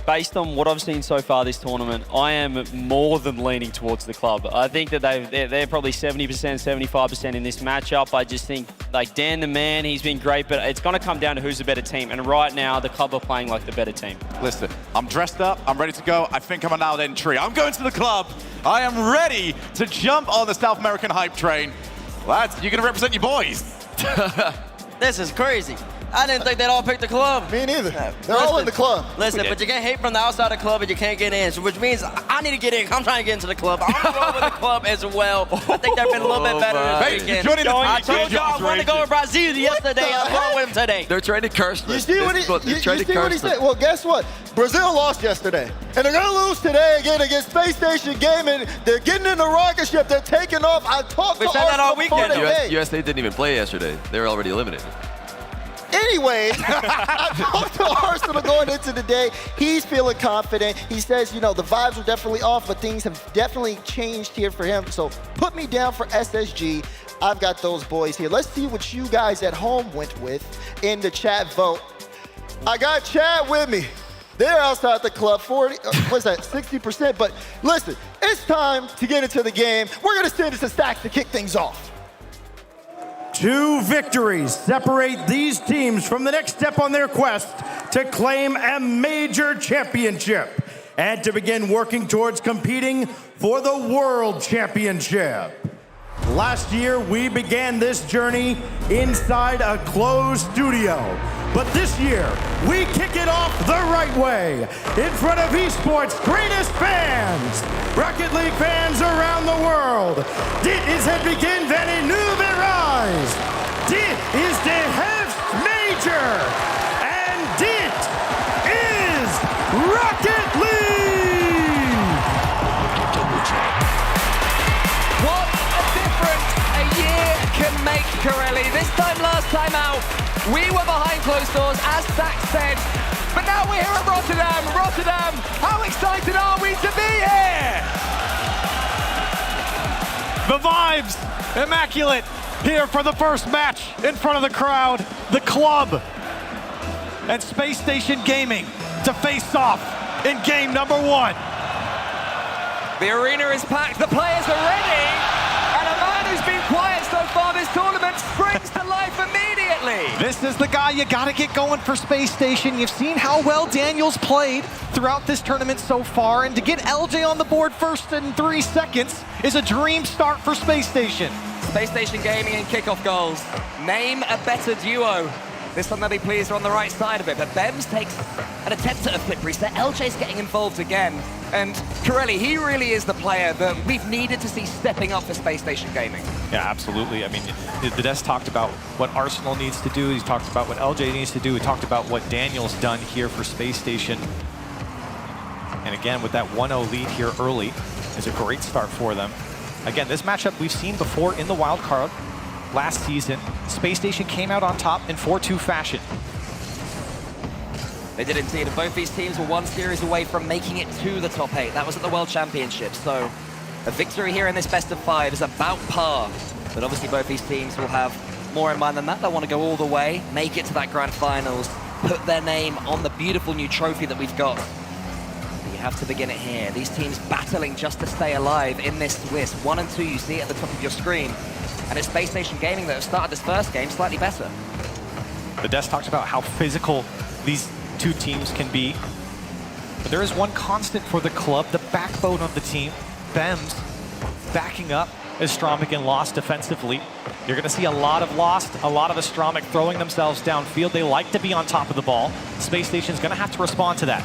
Based on what I've seen so far this tournament, I am more than leaning towards the club. I think that they're probably 70%, 75% in this matchup. I just think, like, Dan the man, he's been great, but it's going to come down to who's the better team. And right now, the club are playing like the better team. Listen, I'm dressed up. I'm ready to go. I think I'm a now then tree. I'm going to the club. I am ready to jump on the South American hype train. Lads, you're going to represent your boys. This is crazy. I didn't think they'd all pick the club. Me neither. They're all in the club. Listen, but you can't hate from the outside of the club and you can't get in, so which means I need to get in. I'm trying to get into the club. I'm going to roll with the club as well. I think they've been a little bit better this weekend. I told y'all I wanted to go to Brazil yesterday. I'm going with them today. They're trying to curse me. You see what he said? Well, guess what? Brazil lost yesterday. And they're going to lose today again against Space Station Gaming. They're getting in the rocket ship. They're taking off. I talked to Arsenal before the game. USA didn't even play yesterday. They were already eliminated. Anyways, I talked to Arsenal going into the day, he's feeling confident. He says, you know, the vibes are definitely off, but things have definitely changed here for him. So put me down for SSG. I've got those boys here. Let's see what you guys at home went with in the chat vote. I got Chad with me. They're outside the club, 60%. But listen, it's time to get into the game. We're going to send it to Stacks to kick things off. 2 victories separate these teams from the next step on their quest to claim a major championship and to begin working towards competing for the World Championship. Last year, we began this journey inside a closed studio. But this year, we kick it off the right way, in front of Esports' greatest fans, Rocket League fans around the world. Dit is het begin van een nieuwe reis. Dit is de Major. And dit is Rocket League. What a difference a year can make, Corelli. This time last time out, we were behind closed doors, as Zach said, but now we're here at Rotterdam. Rotterdam, how excited are we to be here? The vibes, immaculate, here for the first match in front of the crowd. The club and Space Station Gaming to face off in game number 1. The arena is packed, the players are ready, and a man who's been quiet so far this tournament springs to life immediately. This is the guy you gotta get going for Space Station. You've seen how well Daniel's played throughout this tournament so far, and to get LJ on the board first in 3 seconds is a dream start for Space Station. Space Station Gaming and kickoff goals. Name a better duo. This one they'll be pleased are on the right side of it, but Bems takes an attempt at a flip reset. LJ's getting involved again. And Corelli, he really is the player that we've needed to see stepping up for Space Station Gaming. Yeah, absolutely. I mean, the desk talked about what Arsenal needs to do. He's talked about what LJ needs to do. He talked about what Daniel's done here for Space Station. And again, with that 1-0 lead here early, is a great start for them. Again, this matchup we've seen before in the wild card last season. Space Station came out on top in 4-2 fashion. They did indeed, and both these teams were one series away from making it to the top 8. That was at the World Championship, so a victory here in this best of 5 is about par. But obviously both these teams will have more in mind than that. They'll want to go all the way, make it to that grand finals, put their name on the beautiful new trophy that we've got. But you have to begin it here. These teams battling just to stay alive in this Swiss. 1 and 2, you see it at the top of your screen. And it's Space Station Gaming that have started this first game slightly better. The desk talks about how physical these 2 teams can be. But there is one constant for the club, the backbone of the team. Bems backing up Astromic and Lost defensively. You're going to see a lot of Lost, a lot of Astromic throwing themselves downfield. They like to be on top of the ball. Space Station's going to have to respond to that.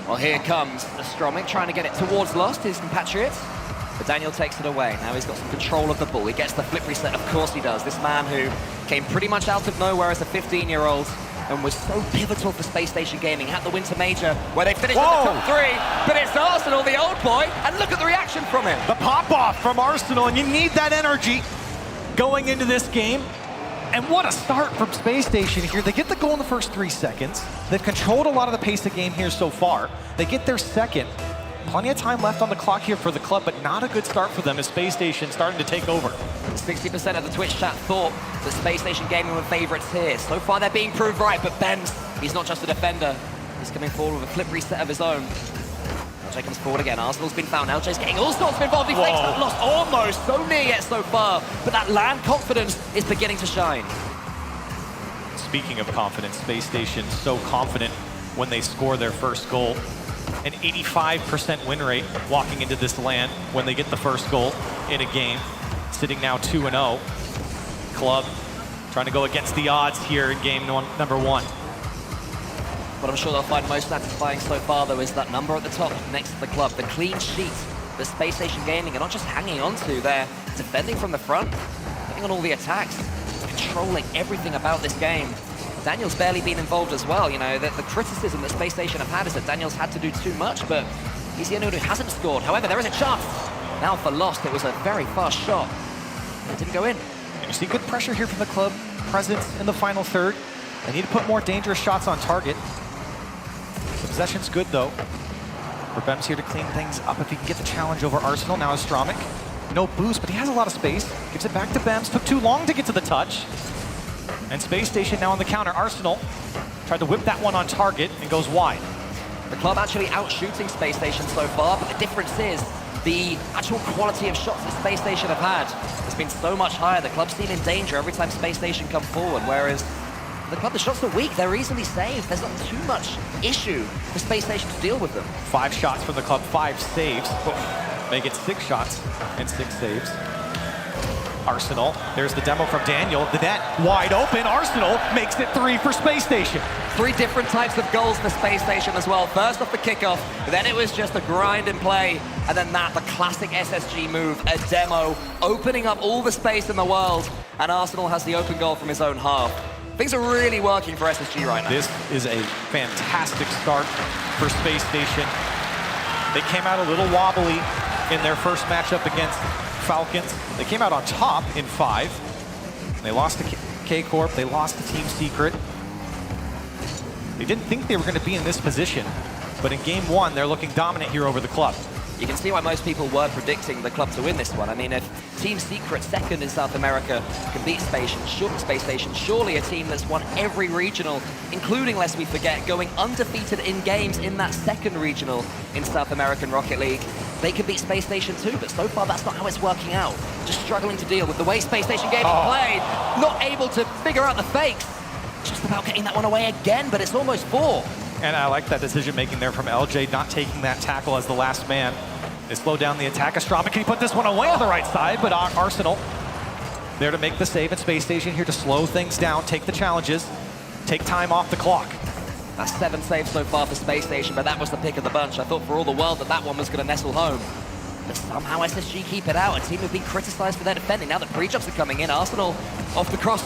Well, here comes Astromic trying to get it towards Lost, his compatriots. But Daniel takes it away. Now he's got some control of the ball. He gets the flip reset, of course he does. This man who came pretty much out of nowhere as a 15-year-old and was so pivotal for Space Station Gaming at the Winter Major, where they finished in the top 3. But it's Arsenal, the old boy, and look at the reaction from him. The pop-off from Arsenal, and you need that energy going into this game. And what a start from Space Station here. They get the goal in the first 3 seconds. They've controlled a lot of the pace of the game here so far. They get their second. Plenty of time left on the clock here for the club, but not a good start for them as Space Station starting to take over. 60% of the Twitch chat thought that Space Station Gaming were favorites here. So far they're being proved right, but Bems, he's not just a defender. He's coming forward with a flip reset of his own. LJ comes forward again. Arsenal's been found. LJ's getting all sorts of involved. He fakes that loss almost. So near yet so far. But that land confidence is beginning to shine. Speaking of confidence, Space Station so confident when they score their first goal. An 85% win rate walking into this land when they get the first goal in a game. Sitting now 2-0. Club trying to go against the odds here in game number 1. What I'm sure they'll find most satisfying so far, though, is that number at the top next to the club. The clean sheet that Space Station Gaming are not just hanging on to, they're defending from the front, getting on all the attacks, controlling everything about this game. Daniel's barely been involved as well. You know, the criticism that Space Station have had is that Daniel's had to do too much, but he's the only one who hasn't scored. However, there is a chance. Now for Lost, it was a very fast shot. It didn't go in. And you see good pressure here from the club. Presence in the final third. They need to put more dangerous shots on target. The possession's good, though. Bem's here to clean things up if he can get the challenge over Arsenal. Now Astromic. No boost, but he has a lot of space. Gives it back to Bems. Took too long to get to the touch. And Space Station now on the counter. Arsenal tried to whip that one on target and goes wide. The club actually out-shooting Space Station so far, but the difference is the actual quality of shots that Space Station have had has been so much higher. The club seem in danger every time Space Station come forward, whereas the club, the shots are weak, they're easily saved. There's not too much issue for Space Station to deal with them. 5 shots from the club, 5 saves. Make it 6 shots and 6 saves. Arsenal, there's the demo from Daniel. The net wide open. Arsenal makes it 3 for Space Station. 3 different types of goals for Space Station as well. First off the kickoff, then it was just a grind and play, and then the classic SSG move, a demo, opening up all the space in the world, and Arsenal has the open goal from his own half. Things are really working for SSG right now. This is a fantastic start for Space Station. They came out a little wobbly in their first matchup against Falcons. They came out on top in 5. They lost to K-Corp. They lost to Team Secret. They didn't think they were going to be in this position, but in game 1, they're looking dominant here over the club. You can see why most people were predicting the club to win this one. I mean, if Team Secret, second in South America, can beat Space Station, surely a team that's won every regional, including, lest we forget, going undefeated in games in that second regional in South American Rocket League, they could beat Space Station too, but so far that's not how it's working out. Just struggling to deal with the way Space Station game is played, not able to figure out the fakes. Just about getting that one away again, but it's almost 4. And I like that decision-making there from LJ, not taking that tackle as the last man. They slow down the attack. Astromic, can he put this one away on the right side? But Arsenal there to make the save, and Space Station here to slow things down, take the challenges, take time off the clock. That's 7 saves so far for Space Station, but that was the pick of the bunch. I thought for all the world that one was going to nestle home. But somehow SSG keep it out. A team who've been criticized for their defending. Now the pre-jumps are coming in. Arsenal off the cross.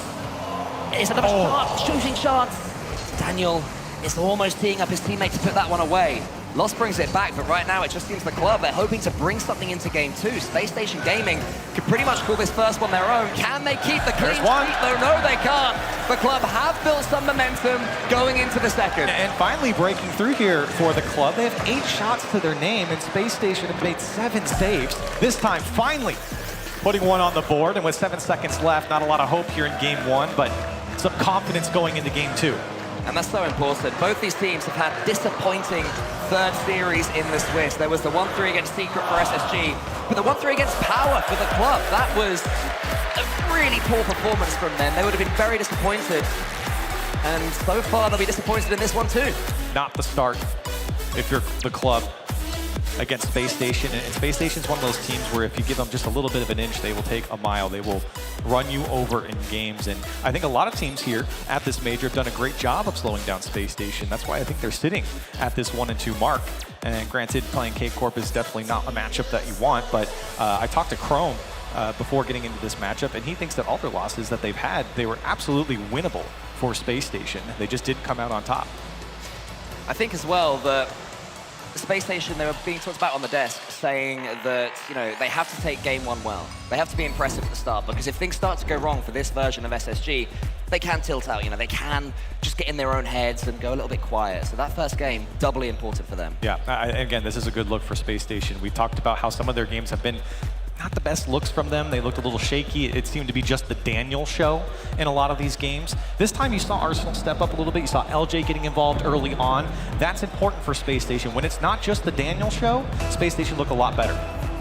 It's another shot, shooting chance. Daniel is almost teeing up his teammate to put that one away. Lost brings it back, but right now it just seems the club, they're hoping to bring something into game 2. Space Station Gaming could pretty much call this first one their own. Can they keep the clean streak though? No, they can't. The club have built some momentum going into the second. And finally breaking through here for the club. They have 8 shots to their name, and Space Station have made 7 saves. This time, finally, putting one on the board, and with 7 seconds left, not a lot of hope here in game 1, but some confidence going into game 2. And that's so important. Both these teams have had disappointing third series in the Swiss. There was the 1-3 against Secret for SSG, but the 1-3 against Power for the club. That was a really poor performance from them. They would have been very disappointed. And so far, they'll be disappointed in this one too. Not the start if you're the club against Space Station. And Space Station's one of those teams where if you give them just a little bit of an inch, they will take a mile. They will run you over in games. And I think a lot of teams here at this major have done a great job of slowing down Space Station. That's why I think they're sitting at this 1-2 mark. And granted, playing K-Corp is definitely not a matchup that you want, but I talked to Chrome before getting into this matchup, and he thinks that all their losses that they've had, they were absolutely winnable for Space Station. They just didn't come out on top. I think as well that Space Station, they were being talked about on the desk, saying that, you know, they have to take game 1 well. They have to be impressive at the start, because if things start to go wrong for this version of SSG, they can tilt out, you know, they can just get in their own heads and go a little bit quiet. So that first game, doubly important for them. Yeah, again, this is a good look for Space Station. We talked about how some of their games have been not the best looks from them. They looked a little shaky. It seemed to be just the Daniel show in a lot of these games. This time you saw Arsenal step up a little bit. You saw LJ getting involved early on. That's important for Space Station. When it's not just the Daniel show, Space Station look a lot better.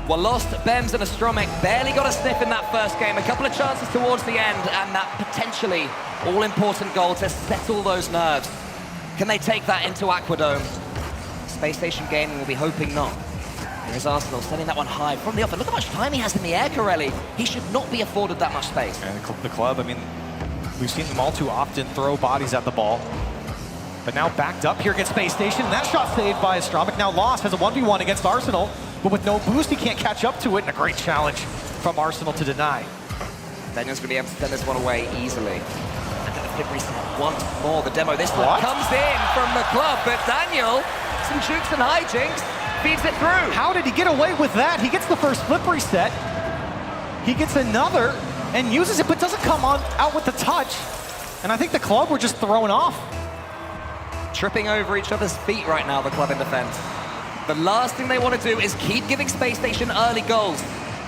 Well, lost Bems and Astromic, barely got a sniff in that first game. A couple of chances towards the end, and that potentially all-important goal to settle those nerves. Can they take that into Aquadome? Space Station Gaming will be hoping not. Here's Arsenal sending that one high from the off. Look how much time he has in the air, Corelli. He should not be afforded that much space. And the club, I mean, we've seen them all too often throw bodies at the ball. But now backed up here against Space Station. That shot saved by Astromic. Now lost, has a 1v1 against Arsenal. But with no boost, he can't catch up to it. And a great challenge from Arsenal to deny. Daniel's going to be able to send this one away easily. And the flip reset once more. The demo this one comes in from the club. But Daniel, some jukes and hijinks, feeds it through. How did he get away with that? He gets the first flip reset. He gets another and uses it, but doesn't come on out with the touch. And I think the club were just thrown off. tripping over each other's feet right now, the club in defense. The last thing they want to do is keep giving Space Station early goals.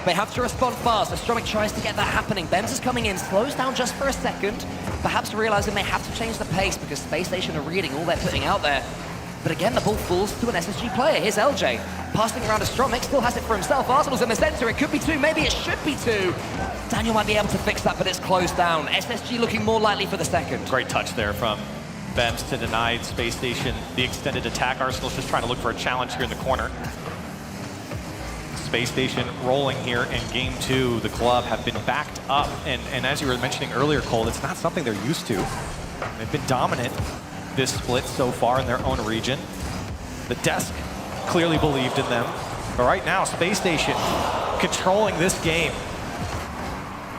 They have to respond fast. Astromic tries to get that happening. Bems is coming in, slows down just for a second, perhaps realizing they have to change the pace because Space Station are reading all they're putting out there. But again, the ball falls to an SSG player. Here's LJ, passing around Astromic, still has it for himself. Arsenal's in the center, it could be 2, maybe it should be 2. Daniel might be able to fix that, but it's closed down. SSG looking more likely for the second. Great touch there from Bems to deny Space Station the extended attack. Arsenal's just trying to look for a challenge here in the corner. Space Station rolling here in game 2. The club have been backed up, and as you were mentioning earlier, Cole, it's not something they're used to. They've been dominant this split so far in their own region. The desk clearly believed in them, but right now, Space Station controlling this game.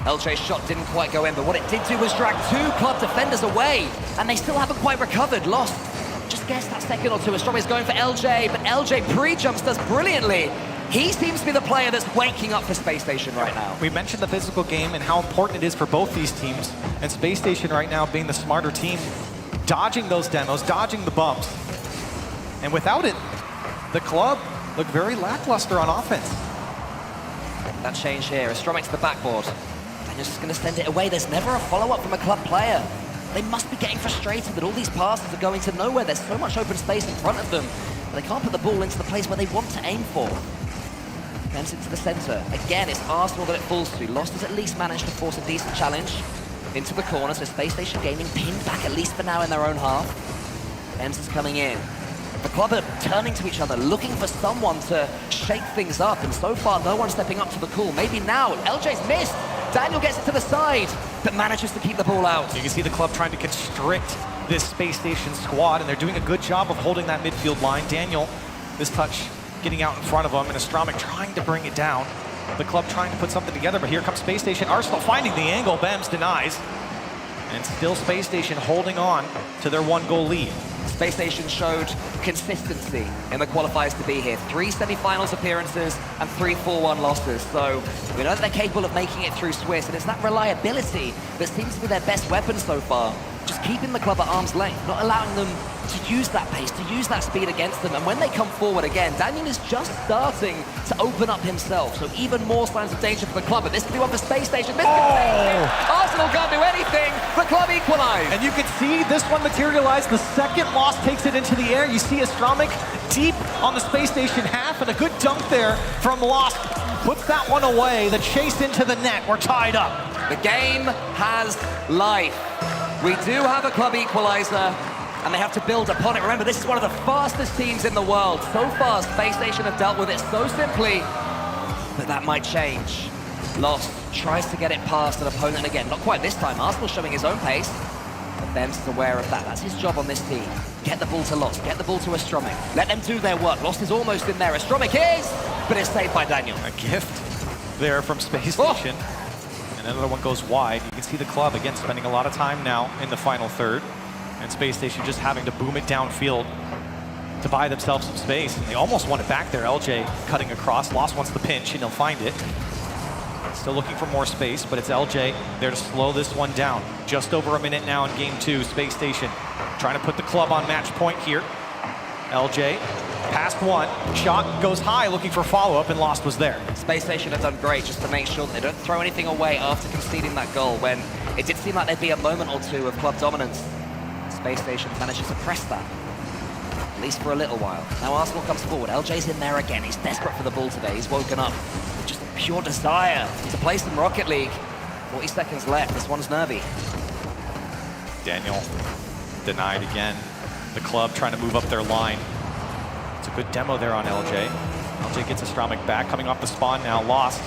LJ's shot didn't quite go in, but what it did do was drag 2 club defenders away, and they still haven't quite recovered. Lost just guess that second or 2. Astromi's going for LJ, but LJ pre-jumps does brilliantly. He seems to be the player that's waking up for Space Station right now. We mentioned the physical game and how important it is for both these teams, and Space Station right now being the smarter team, dodging those demos, dodging the bumps. And without it, the club looked very lackluster on offense. That change here, Astromic to the backboard. Daniel's just going to send it away. There's never a follow-up from a club player. They must be getting frustrated that all these passes are going to nowhere. There's so much open space in front of them, but they can't put the ball into the place where they want to aim for. Bems into the center. Again, it's Arsenal that it falls to. Lost has at least managed to force a decent challenge into the corner, so Space Station Gaming pinned back, at least for now, in their own half. Bems is coming in. The club are turning to each other, looking for someone to shake things up, and so far, no one stepping up to the call. Maybe now. LJ's missed. Daniel gets it to the side, but manages to keep the ball out. You can see the club trying to constrict this Space Station squad, and they're doing a good job of holding that midfield line. Daniel, this touch getting out in front of him, and Astromic trying to bring it down. The club trying to put something together, but here comes Space Station. Arsenal finding the angle. Bems denies. And still Space Station holding on to their 1-goal lead. Space Station showed consistency in the qualifiers to be here. 3 semi-finals appearances and 3 4-1 losses. So we know that they're capable of making it through Swiss, and it's that reliability that seems to be their best weapon so far. Just keeping the club at arm's length, not allowing them to use that pace, to use that speed against them. And when they come forward again, Daniel is just starting to open up himself. So even more signs of danger for the club. But this could be one for Space Station. This could save him. Arsenal can't do anything. The club equalize. And you can see this one materialize. The second loss takes it into the air. You see Astromic deep on the Space Station half, and a good dunk there from Lost. Puts that one away. The chase into the net. We're tied up. The game has life. We do have a club equalizer, and they have to build upon it. Remember, this is one of the fastest teams in the world. So far, Space Station have dealt with it so simply, but that might change. Lost tries to get it past an opponent again. Not quite this time. Arsenal showing his own pace, but Bems is aware of that. That's his job on this team. Get the ball to Lost. Get the ball to Astromic. Let them do their work. Lost is almost in there. Astromic is, but it's saved by Daniel. A gift there from Space Station. And another one goes wide. You can see the club, again, spending a lot of time now in the final third. And Space Station just having to boom it downfield to buy themselves some space. And they almost won it back there. LJ cutting across. Lost wants the pinch, and he'll find it. Still looking for more space, but it's LJ there to slow this one down. Just over a minute now in game 2. Space Station trying to put the club on match point here. LJ past one, shot goes high, looking for follow-up, and Lost was there. Space Station have done great just to make sure that they don't throw anything away after conceding that goal, when it did seem like there'd be a moment or two of club dominance. Space Station manages to press that, at least for a little while. Now Arsenal comes forward. LJ's in there again. He's desperate for the ball today. He's woken up with just a pure desire to play some Rocket League. 40 seconds left. This one's nervy. Daniel denied again. The club trying to move up their line. It's a good demo there on LJ. LJ gets Astromic back, coming off the spawn now. Lost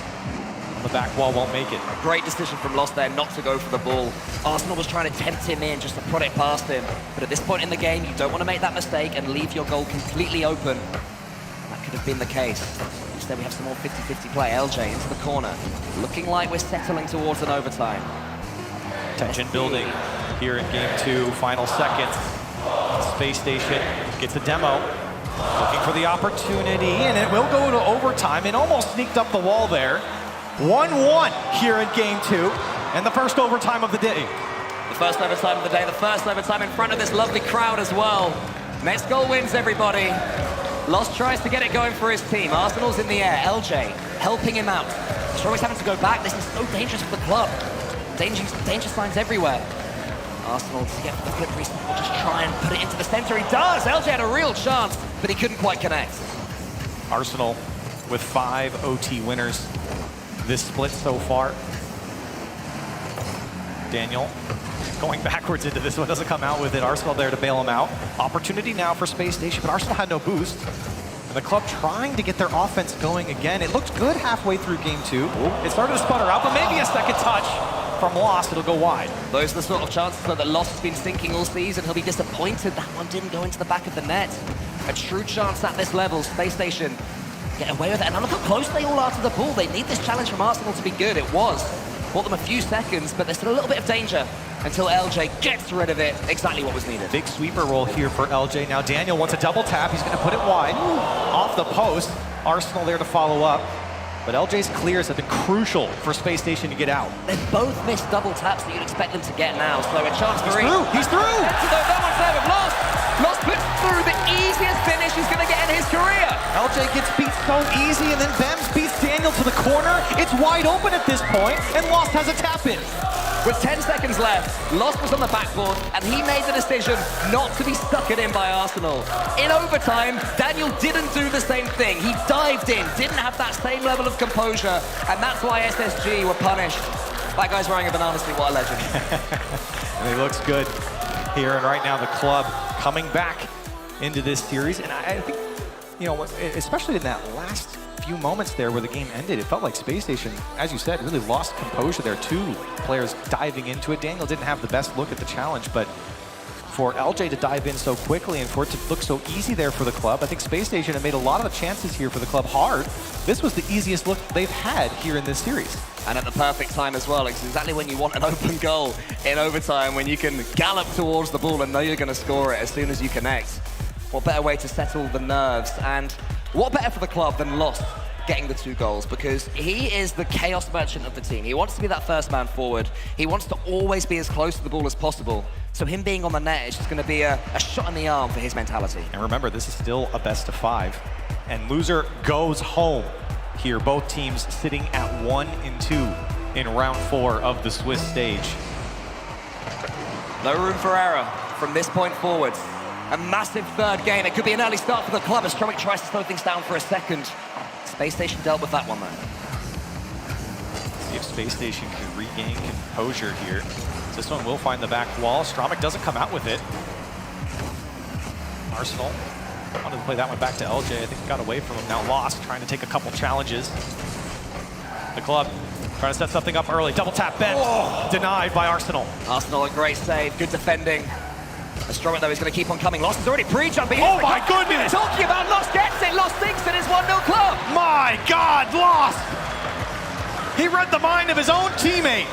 on the back wall, won't make it. Great decision from Lost there not to go for the ball. Arsenal was trying to tempt him in just to put it past him. But at this point in the game, you don't want to make that mistake and leave your goal completely open. That could have been the case. Instead, we have some more 50-50 play. LJ into the corner. Looking like we're settling towards an overtime. Tension building here in game 2, final seconds. Space Station gets a demo. Looking for the opportunity, and it will go to overtime. It almost sneaked up the wall there. 1-1 here in game 2, and the first overtime of the day. The first overtime of the day, the first overtime in front of this lovely crowd as well. Next goal wins, everybody. Lost tries to get it going for his team. Arsenal's in the air. LJ helping him out. Stroy's having to go back. This is so dangerous for the club. Danger signs everywhere. Arsenal to get the flip reset will just try and put it into the center. He does! LJ had a real chance, but he couldn't quite connect. Arsenal with 5 OT winners this split so far. Daniel going backwards into this one, doesn't come out with it. Arsenal there to bail him out. Opportunity now for Space Station, but Arsenal had no boost. And the club trying to get their offense going again. It looked good halfway through game 2. It started to sputter out, but maybe a second touch from Lost, it'll go wide. Those are the sort of chances that Lost has been sinking all season. He'll be disappointed that one didn't go into the back of the net. A true chance at this level. Space Station get away with it. And look how close they all are to the ball. They need this challenge from Arsenal to be good. It was. Bought them a few seconds, but there's still a little bit of danger until LJ gets rid of it. Exactly what was needed. Big sweeper roll here for LJ. Now Daniel wants a double tap. He's going to put it wide. Off the post. Arsenal there to follow up. But LJ's clears have been crucial for Space Station to get out. They've both missed double taps that you'd expect them to get now. So a chance for He's through! He's through! No one's there with Lost. Lost puts through the easiest finish he's going to get in his career. LJ gets beat so easy, and then Bems beats Daniel to the corner. It's wide open at this point, and Lost has a tap in. With 10 seconds left, Lost was on the backboard, and he made the decision not to be suckered in by Arsenal. In overtime, Daniel didn't do the same thing. He dived in, didn't have that same level of composure, and that's why SSG were punished. That guy's wearing a banana suit, what a legend. And he looks good here, and right now the club coming back into this series, and I think, you know, especially in that last few moments there where the game ended, it felt like Space Station, as you said, really lost composure there. 2 players diving into it. Daniel didn't have the best look at the challenge, but for LJ to dive in so quickly and for it to look so easy there for the club, I think Space Station had made a lot of the chances here for the club hard. This was the easiest look they've had here in this series. And at the perfect time as well. It's exactly when you want an open goal in overtime, when you can gallop towards the ball and know you're going to score it as soon as you connect. What better way to settle the nerves, and what better for the club than Lost getting the 2 goals, because he is the chaos merchant of the team. He wants to be that first man forward. He wants to always be as close to the ball as possible. So him being on the net is just going to be a shot in the arm for his mentality. And remember, this is still a best of 5. And loser goes home here. Both teams sitting at 1 and 2 in round 4 of the Swiss stage. No room for error from this point forward. A massive third game. It could be an early start for the club as Stromic tries to slow things down for a second. Space Station dealt with that one, though. See if Space Station can regain composure here. This one will find the back wall. Stromic doesn't come out with it. Arsenal wanted to play that one back to LJ. I think got away from him. Now Lost, trying to take a couple challenges. The club trying to set something up early. Double tap Ben. Denied by Arsenal. Arsenal, a great save. Good defending. Stromic, though, is going to keep on coming. Lost is already pre-jumping. Oh, my goodness! Talking about Lost gets it. Lost thinks it is 1-0 club. My God, Lost! He read the mind of his own teammate.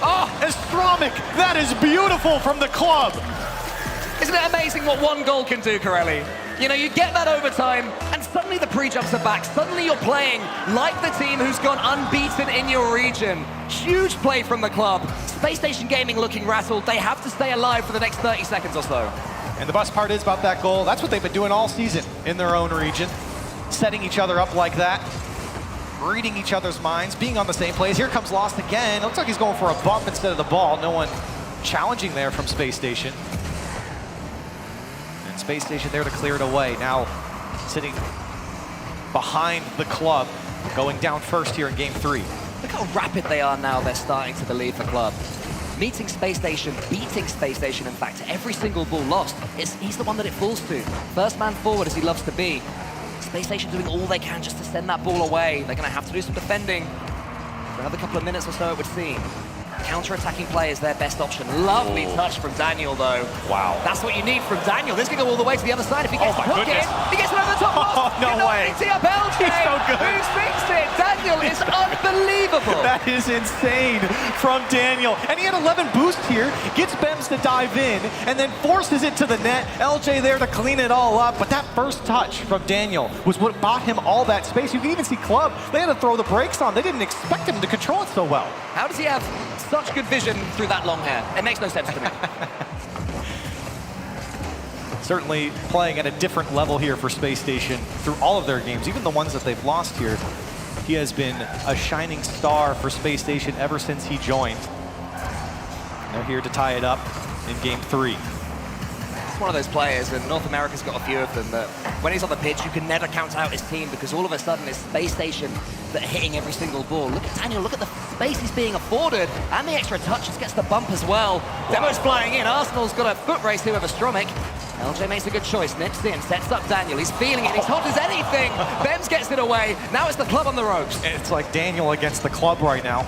As Stromic, that is beautiful from the club. Isn't it amazing what 1 goal can do, Corelli? You know, you get that overtime, and suddenly the pre-jumps are back. Suddenly you're playing like the team who's gone unbeaten in your region. Huge play from the club. Space Station Gaming looking rattled. They have to stay alive for the next 30 seconds or so. And the best part is about that goal, that's what they've been doing all season in their own region. Setting each other up like that. Reading each other's minds, being on the same plays. Here comes Lost again. It looks like he's going for a bump instead of the ball. No one challenging there from Space Station. And Space Station there to clear it away. Now sitting behind the club, going down first here in game 3. Look how rapid they are now. They're starting to believe the club. Meeting Space Station, beating Space Station, in fact, every single ball Lost, he's the one that it falls to. First man forward as he loves to be. Space Station doing all they can just to send that ball away. They're going to have to do some defending for another couple of minutes or so, it would seem. Counter-attacking play is their best option. Lovely touch from Daniel, though. Wow. That's what you need from Daniel. This can go all the way to the other side. If he gets hooked in, he gets it over the top. No way. Up LJ. He's so good. Who's fixed it? Daniel is unbelievable. That is insane from Daniel. And he had 11 boosts here, gets Bems to dive in, and then forces it to the net. LJ there to clean it all up. But that first touch from Daniel was what bought him all that space. You can even see Club, they had to throw the brakes on. They didn't expect him to control it so well. How does he have such good vision through that long hair? It makes no sense to me. Certainly playing at a different level here for Space Station through all of their games, even the ones that they've lost here. He has been a shining star for Space Station ever since he joined. They're here to tie it up in game 3. He's one of those players, and North America's got a few of them, that when he's on the pitch, you can never count out his team because all of a sudden it's Space Station that are hitting every single ball. Look at Daniel, look at the space he's being afforded, and the extra touches, gets the bump as well. Demo's flying in, Arsenal's got a foot race here with Astromic. LJ makes a good choice, nips in, sets up Daniel, he's feeling it, he's hot as anything. Bems gets it away, now it's the club on the ropes. It's like Daniel against the club right now.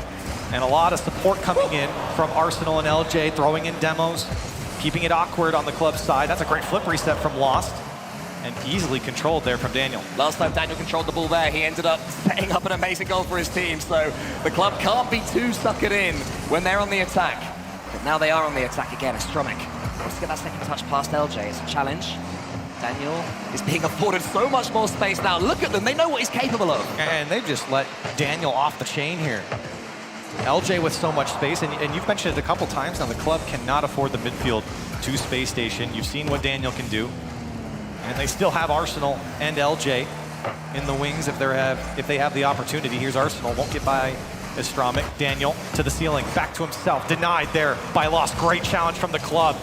And a lot of support coming in from Arsenal and LJ, throwing in demos, keeping it awkward on the club side. That's a great flip reset from Lost, and easily controlled there from Daniel. Last time Daniel controlled the ball there, he ended up setting up an amazing goal for his team, so the club can't be too suckered in when they're on the attack. But now they are on the attack again, Astromic wants to get that second touch past LJ. It's a challenge. Daniel is being afforded so much more space now. Look at them, they know what he's capable of. And they've just let Daniel off the chain here. LJ with so much space, and you've mentioned it a couple times now, the club cannot afford the midfield to Space Station. You've seen what Daniel can do. And they still have Arsenal and LJ in the wings if they have the opportunity. Here's Arsenal, won't get by Astromic. Daniel to the ceiling, back to himself, denied there by Lost. Great challenge from the club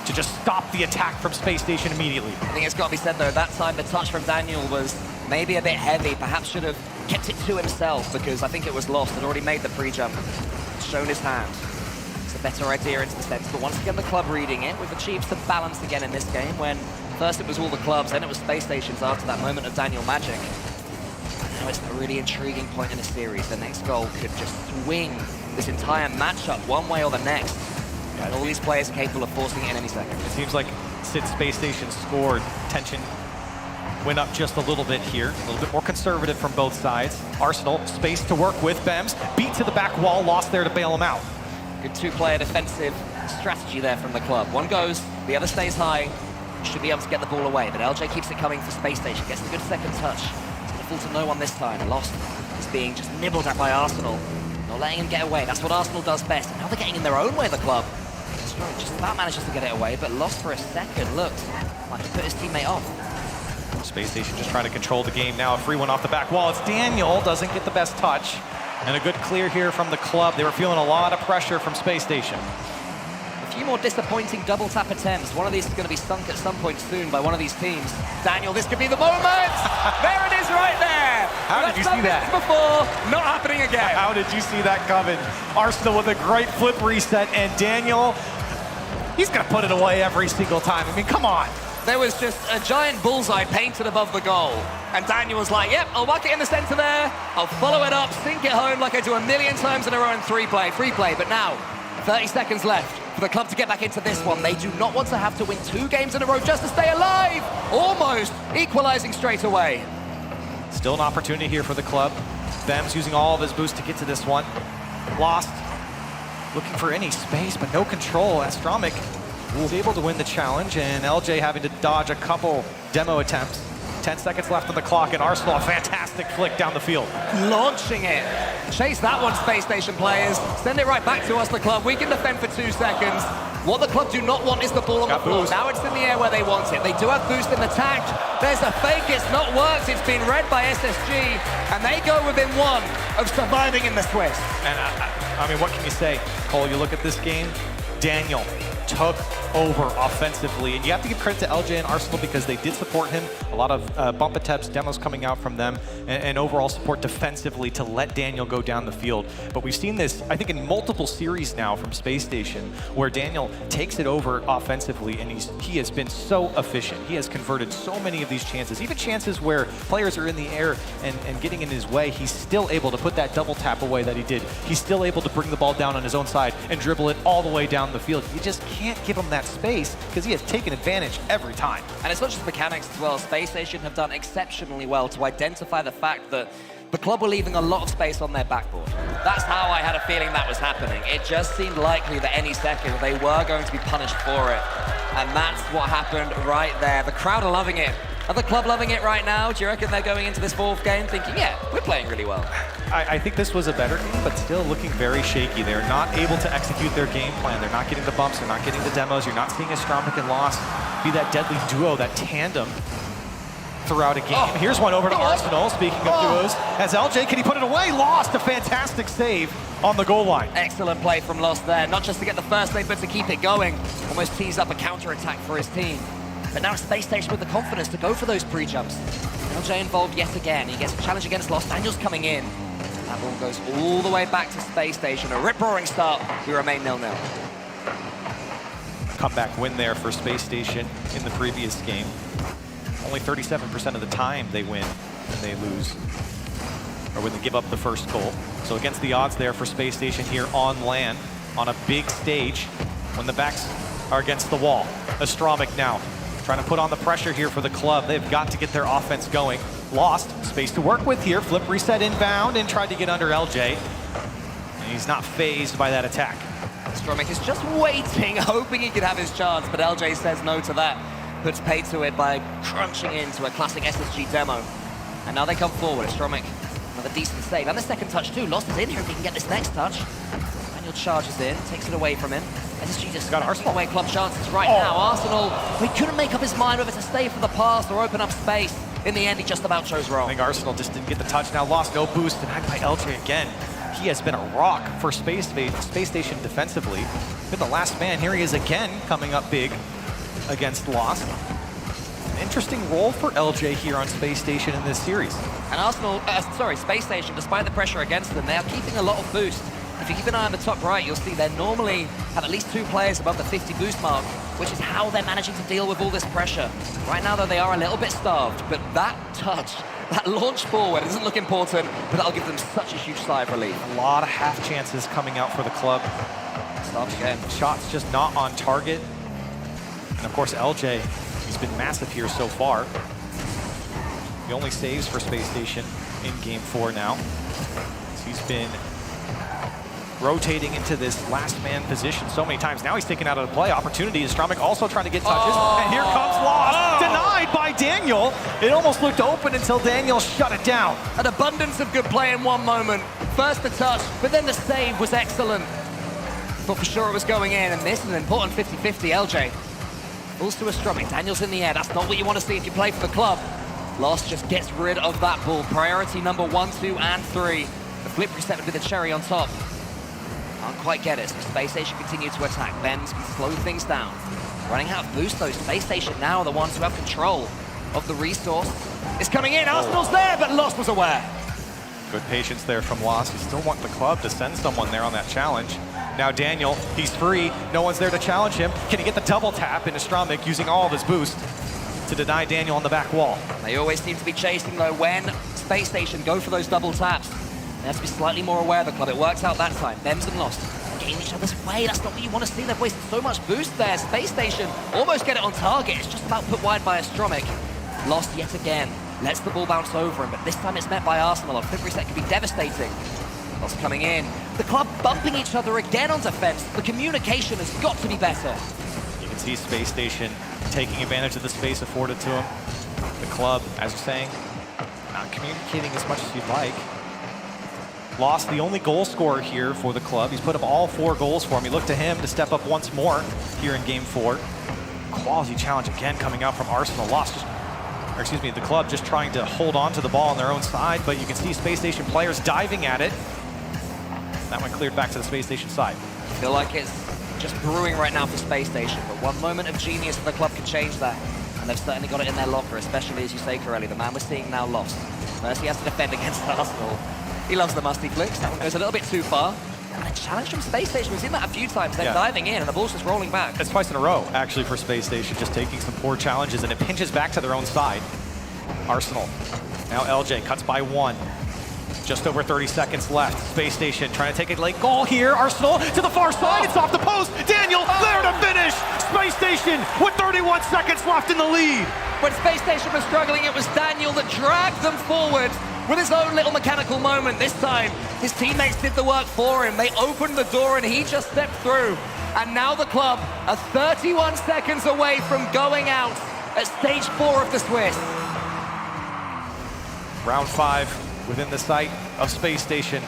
to just stop the attack from Space Station immediately. I think it's got to be said though, that time the touch from Daniel was maybe a bit heavy, perhaps should have kept it to himself because I think it was Lost, had already made the pre-jump, shown his hand. It's a better idea into the sense, but once again the club reading it. We've achieved some balance again in this game when first it was all the clubs, then it was Space Stations after that moment of Daniel magic. Now it's a really intriguing point in the series. The next goal could just swing this entire matchup one way or the next. And all these players are capable of forcing it in any second. It seems like since Space Station scored, tension went up just a little bit here. A little bit more conservative from both sides. Arsenal, space to work with. Bems, beat to the back wall, Lost there to bail him out. Good two-player defensive strategy there from the club. One goes, the other stays high. Should be able to get the ball away, but LJ keeps it coming for Space Station. Gets a good second touch. It's going to fall to no one this time. Lost is being just nibbled at by Arsenal. Not letting him get away. That's what Arsenal does best. And now they're getting in their own way, the club. Just about manages to get it away, but Lost for a second. Looked like he put his teammate off. Space Station just trying to control the game now. A free one off the back wall. It's Daniel, doesn't get the best touch. And a good clear here from the club. They were feeling a lot of pressure from Space Station. A few more disappointing double tap attempts. One of these is going to be sunk at some point soon by one of these teams. Daniel, this could be the moment! There it is right there! How did you see that? Before, not happening again. How did you see that coming? Arsenal with a great flip reset, and Daniel, he's going to put it away every single time. I mean, come on. There was just a giant bullseye painted above the goal. And Daniel was like, yep, I'll whack it in the center there. I'll follow it up, sink it home like I do a million times in a row in free play. But now, 30 seconds left for the club to get back into this one. They do not want to have to win 2 games in a row just to stay alive. Almost equalizing straight away. Still an opportunity here for the club. Bems using all of his boost to get to this one. Lost, looking for any space, but no control. Astromic was able to win the challenge, and LJ having to dodge a couple demo attempts. 10 seconds left on the clock, and Arsenal, a fantastic flick down the field. Launching it. Chase that one, Space Station players. Send it right back to us, the club. We can defend for 2 seconds. What the club do not want is the ball on the floor. Now it's in the air where they want it. They do have boost in the tank. There's a fake, it's not worked. It's been read by SSG, and they go within 1 of surviving in the Swiss. And I mean, what can you say? Cole, you look at this game, Daniel took over offensively, and you have to give credit to LJ and Arsenal because they did support him. A lot of bump attempts, demos coming out from them, and overall support defensively to let Daniel go down the field. But we've seen this, I think, in multiple series now from Space Station, where Daniel takes it over offensively, and he has been so efficient. He has converted so many of these chances, even chances where players are in the air and getting in his way. He's still able to put that double tap away that he did. He's still able to bring the ball down on his own side and dribble it all the way down the field. You just can't give him that space because he has taken advantage every time. And it's not just mechanics as well. Space Station have done exceptionally well to identify the fact that the club were leaving a lot of space on their backboard. That's how I had a feeling that was happening. It just seemed likely that any second they were going to be punished for it. And that's what happened right there. The crowd are loving it. Are the club loving it right now? Do you reckon they're going into this fourth game thinking, yeah, we're playing really well? I think this was a better game, but still looking very shaky. They're not able to execute their game plan. They're not getting the bumps. They're not getting the demos. You're not seeing Astro and Lost be that deadly duo, that tandem throughout a game. Here's one over to Arsenal, speaking of duos. As LJ, can he put it away? Lost, a fantastic save on the goal line. Excellent play from Lost there, not just to get the first save, but to keep it going. Almost teased up a counter-attack for his team. But now Space Station with the confidence to go for those pre-jumps. LJ involved yet again. He gets a challenge against Lost. Daniel's coming in. That ball goes all the way back to Space Station. A rip-roaring start. We remain 0-0. Comeback win there for Space Station in the previous game. Only 37% of the time they win when they lose, or when they give up the first goal. So against the odds there for Space Station here on land, on a big stage, when the backs are against the wall. Astromic now trying to put on the pressure here for the club. They've got to get their offense going. Lost, space to work with here. Flip reset inbound and tried to get under LJ. And he's not phased by that attack. Astromic is just waiting, hoping he could have his chance, but LJ says no to that. Puts pay to it by crunching into a classic SSG demo. And now they come forward. Astromic, another decent save. And the second touch too. Lost is in here if he can get this next touch. Daniel charges in, takes it away from him. SSG just got Arsenal away club chances right now. Arsenal, he couldn't make up his mind whether to stay for the pass or open up space. In the end, he just about chose wrong. I think Arsenal just didn't get the touch. Now Lost, no boost, denied by LJ again. He has been a rock for Space Station defensively. Been the last man. Here he is again, coming up big against Lost. An interesting role for LJ here on Space Station in this series. And Arsenal, Space Station, despite the pressure against them, they are keeping a lot of boost. If you keep an eye on the top right, you'll see they normally have at least 2 players above the 50 boost mark, which is how they're managing to deal with all this pressure. Right now, though, they are a little bit starved, but that touch, that launch forward doesn't look important, but that'll give them such a huge sigh of relief. A lot of half chances coming out for the club. Starved again. Shots just not on target. And of course, LJ, he's been massive here so far. The only saves for Space Station in Game 4 now. So he's been rotating into this last man position so many times. Now he's taken out of the play. Opportunity. Astromic also trying to get touches. And here comes Lost. Denied by Daniel. It almost looked open until Daniel shut it down. An abundance of good play in one moment. First the touch, but then the save was excellent. Thought for sure it was going in, and this is an important 50-50. LJ falls to Astromic. Daniel's in the air. That's not what you want to see if you play for the club. Lost just gets rid of that ball. Priority number 1, 2, and 3. The flip reset would be the cherry on top. Can't quite get it, so Space Station continue to attack. Benz can slow things down. Running out of boost, though. Space Station now are the ones who have control of the resource. It's coming in. Arsenal's there, but Lost was aware. Good patience there from Lost. You still want the club to send someone there on that challenge. Now Daniel, he's free. No one's there to challenge him. Can he get the double tap in Astromic using all of his boost to deny Daniel on the back wall? They always seem to be chasing, though, when Space Station go for those double taps. They have to be slightly more aware of the club. It works out that time. Bems and Lost getting each other's way. That's not what you want to see. They've wasted so much boost there. Space Station almost get it on target. It's just about put wide by Astromic. Lost yet again. Lets the ball bounce over him, but this time it's met by Arsenal. A flip reset can be devastating. Lost coming in. The club bumping each other again on defense. The communication has got to be better. You can see Space Station taking advantage of the space afforded to him. The club, as you're saying, not communicating as much as you'd like. Lost, the only goal scorer here for the club. He's put up all 4 goals for him. You look to him to step up once more here in Game 4. Quality challenge again coming out from Arsenal. The club just trying to hold on to the ball on their own side, but you can see Space Station players diving at it. That one cleared back to the Space Station side. I feel like it's just brewing right now for Space Station, but one moment of genius for the club can change that. And they've certainly got it in their locker, especially, as you say, Corelli, the man we're seeing now Lost. Mercy has to defend against Arsenal. He loves the musty flicks. That one goes a little bit too far. And a challenge from Space Station. We've seen that a few times. They're diving in, and the ball's just rolling back. It's twice in a row, actually, for Space Station, just taking some poor challenges, and it pinches back to their own side. Arsenal. Now LJ cuts by 1. Just over 30 seconds left. Space Station trying to take a late goal here. Arsenal to the far side. It's off the post. Daniel there to finish. Space Station with 31 seconds left in the lead. When Space Station was struggling, it was Daniel that dragged them forward with his own little mechanical moment. This time, his teammates did the work for him. They opened the door and he just stepped through. And now the club are 31 seconds away from going out at stage 4 of the Swiss. Round 5 within the sight of Space Station.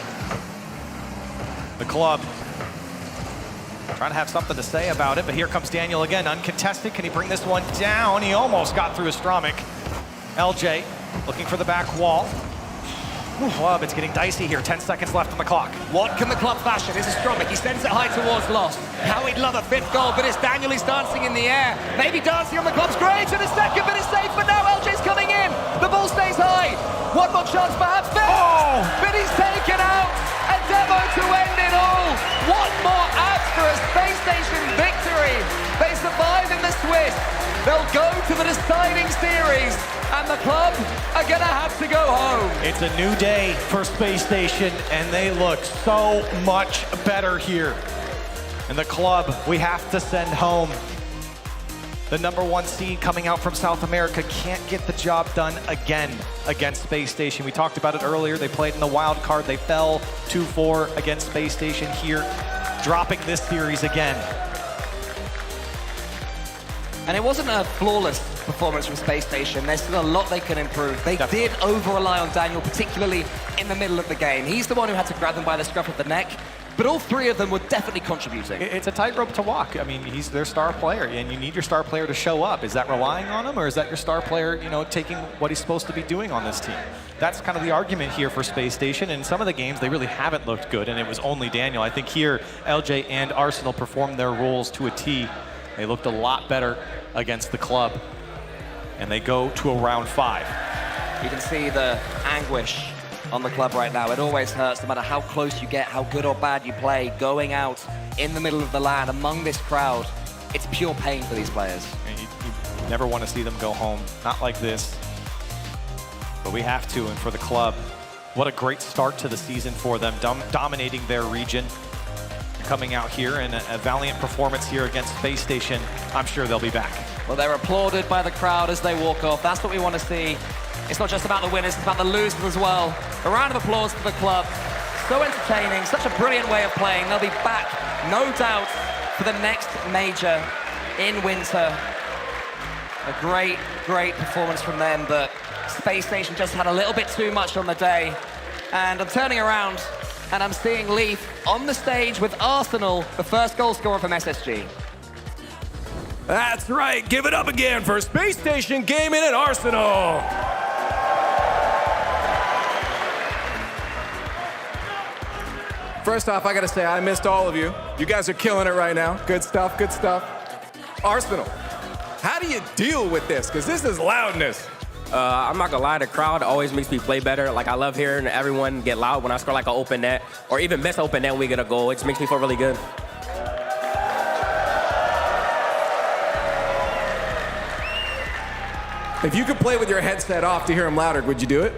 The club trying to have something to say about it, but here comes Daniel again, uncontested. Can he bring this one down? He almost got through his stomach. LJ looking for the back wall. Club, it's getting dicey here. 10 seconds left on the clock. What can the club fashion? Is a Stromic. He sends it high towards Lost. How he'd love a 5th goal, but it's Daniel who's dancing in the air. Maybe dancing on the club's grave to the second, but it's safe. But now LJ's coming in. The ball stays high. One more chance, perhaps. But he's taken out. A demo to end it all. One more act for a Space Station victory. They survive in the Swiss. They'll go to the deciding series. And the club are gonna have to go home. It's a new day for Space Station, and they look so much better here. And the club, we have to send home. The #1 seed coming out from South America can't get the job done again against Space Station. We talked about it earlier. They played in the wild card. They fell 2-4 against Space Station here, dropping this series again. And it wasn't a flawless performance from Space Station. There's still a lot they can improve. They did over-rely on Daniel, particularly in the middle of the game. He's the one who had to grab them by the scruff of the neck, but all 3 of them were definitely contributing. It's a tightrope to walk. I mean, he's their star player, and you need your star player to show up. Is that relying on him, or is that your star player, taking what he's supposed to be doing on this team? That's kind of the argument here for Space Station. In some of the games, they really haven't looked good, and it was only Daniel. I think here, LJ and Arsenal performed their roles to a T. They looked a lot better against the club, and they go to a round 5. You can see the anguish on the club right now. It always hurts, no matter how close you get, how good or bad you play, going out in the middle of the LAN among this crowd. It's pure pain for these players. And you never want to see them go home, not like this. But we have to, and for the club, what a great start to the season for them, dominating their region. Coming out here and a valiant performance here against Space Station. I'm sure they'll be back. Well, they're applauded by the crowd as they walk off. That's what we want to see. It's not just about the winners, it's about the losers as well. A round of applause for the club. So entertaining, such a brilliant way of playing. They'll be back, no doubt, for the next major in winter. A great, great performance from them, but Space Station just had a little bit too much on the day. And I'm turning around, and I'm seeing Leaf on the stage with Arsenal, the first goal scorer from SSG. That's right, give it up again for Space Station Gaming and Arsenal. First off, I gotta say, I missed all of you. You guys are killing it right now. Good stuff, good stuff. Arsenal, how do you deal with this? Because this is loudness. I'm not gonna lie, the crowd always makes me play better. Like, I love hearing everyone get loud when I score like an open net, or even miss open net when we get a goal. It just makes me feel really good. If you could play with your headset off to hear them louder, would you do it?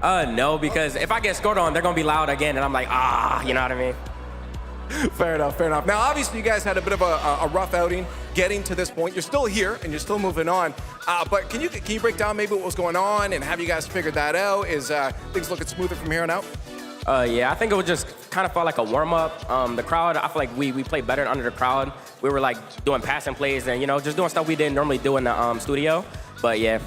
No, because if I get scored on, they're gonna be loud again, and I'm like, you know what I mean? Fair enough, fair enough. Now, obviously, you guys had a bit of a rough outing getting to this point. You're still here, and you're still moving on. But can you break down maybe what was going on, and have you guys figured that out? Is things looking smoother from here on out? Yeah, I think it was just kind of felt like a warm-up. The crowd, I feel like we played better under the crowd. We were like doing passing plays and, just doing stuff we didn't normally do in the studio. But yeah.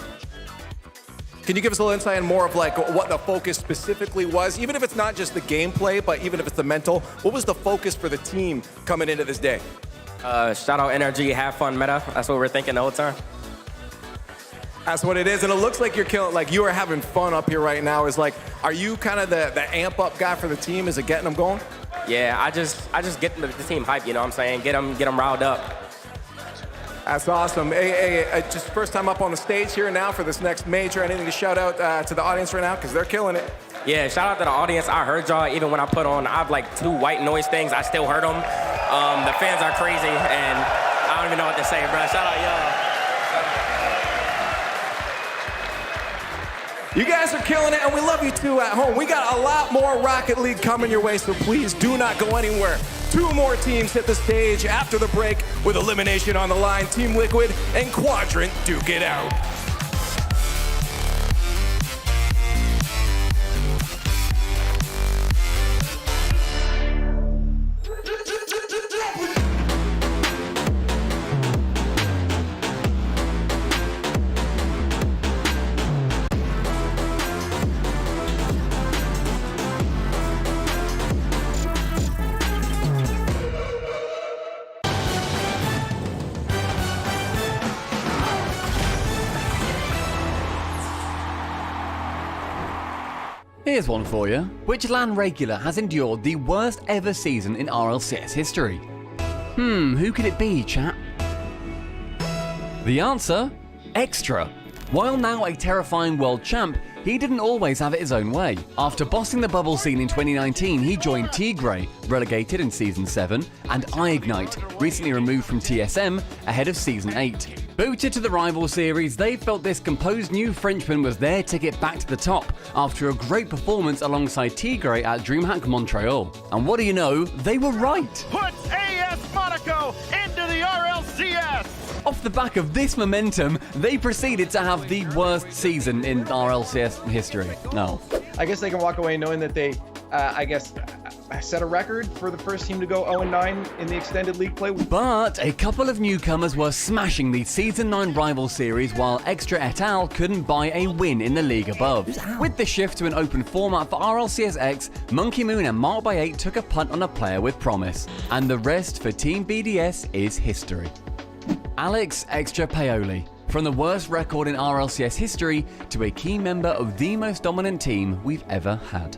Can you give us a little insight on more of like what the focus specifically was? Even if it's not just the gameplay, but even if it's the mental, what was the focus for the team coming into this day? Shout out energy, have fun, meta. That's what we're thinking the whole time. That's what it is, and it looks like you're killing. Like you are having fun up here right now. Is like, are you kind of the amp up guy for the team? Is it getting them going? Yeah, I just get the team hyped. You know what I'm saying? Get them riled up. That's awesome. Hey, just first time up on the stage here now for this next major. Anything to shout out to the audience right now? Because they're killing it. Yeah, shout out to the audience. I heard y'all even when I put on, I have like 2 white noise things. I still heard them. The fans are crazy, and I don't even know what to say, bro. Shout out y'all. You guys are killing it, and we love you too at home. We got a lot more Rocket League coming your way, so please do not go anywhere. 2 more teams hit the stage after the break with elimination on the line. Team Liquid and Quadrant duke it out. Here's one for you. Which LAN regular has endured the worst ever season in RLCS history? Who could it be, chat? The answer? Extra. While now a terrifying world champ, he didn't always have it his own way. After bossing the bubble scene in 2019, he joined Tigray, relegated in Season 7, and iGnite, recently removed from TSM, ahead of Season 8. Booted to the rival series, they felt this composed new Frenchman was their ticket back to the top after a great performance alongside Tigray at DreamHack Montreal. And what do you know, they were right! Put AS Monaco into the RLCS! Off the back of this momentum, they proceeded to have the worst season in RLCS history. No. I guess they can walk away knowing that they, set a record for the first team to go 0-9 in the extended league play. But a couple of newcomers were smashing the Season 9 rival series while Extra et al. Couldn't buy a win in the league above. With the shift to an open format for RLCS X, Monkey Moon and Mark by 8 took a punt on a player with promise. And the rest for Team BDS is history. Alex Extra Paoli. From the worst record in RLCS history to a key member of the most dominant team we've ever had.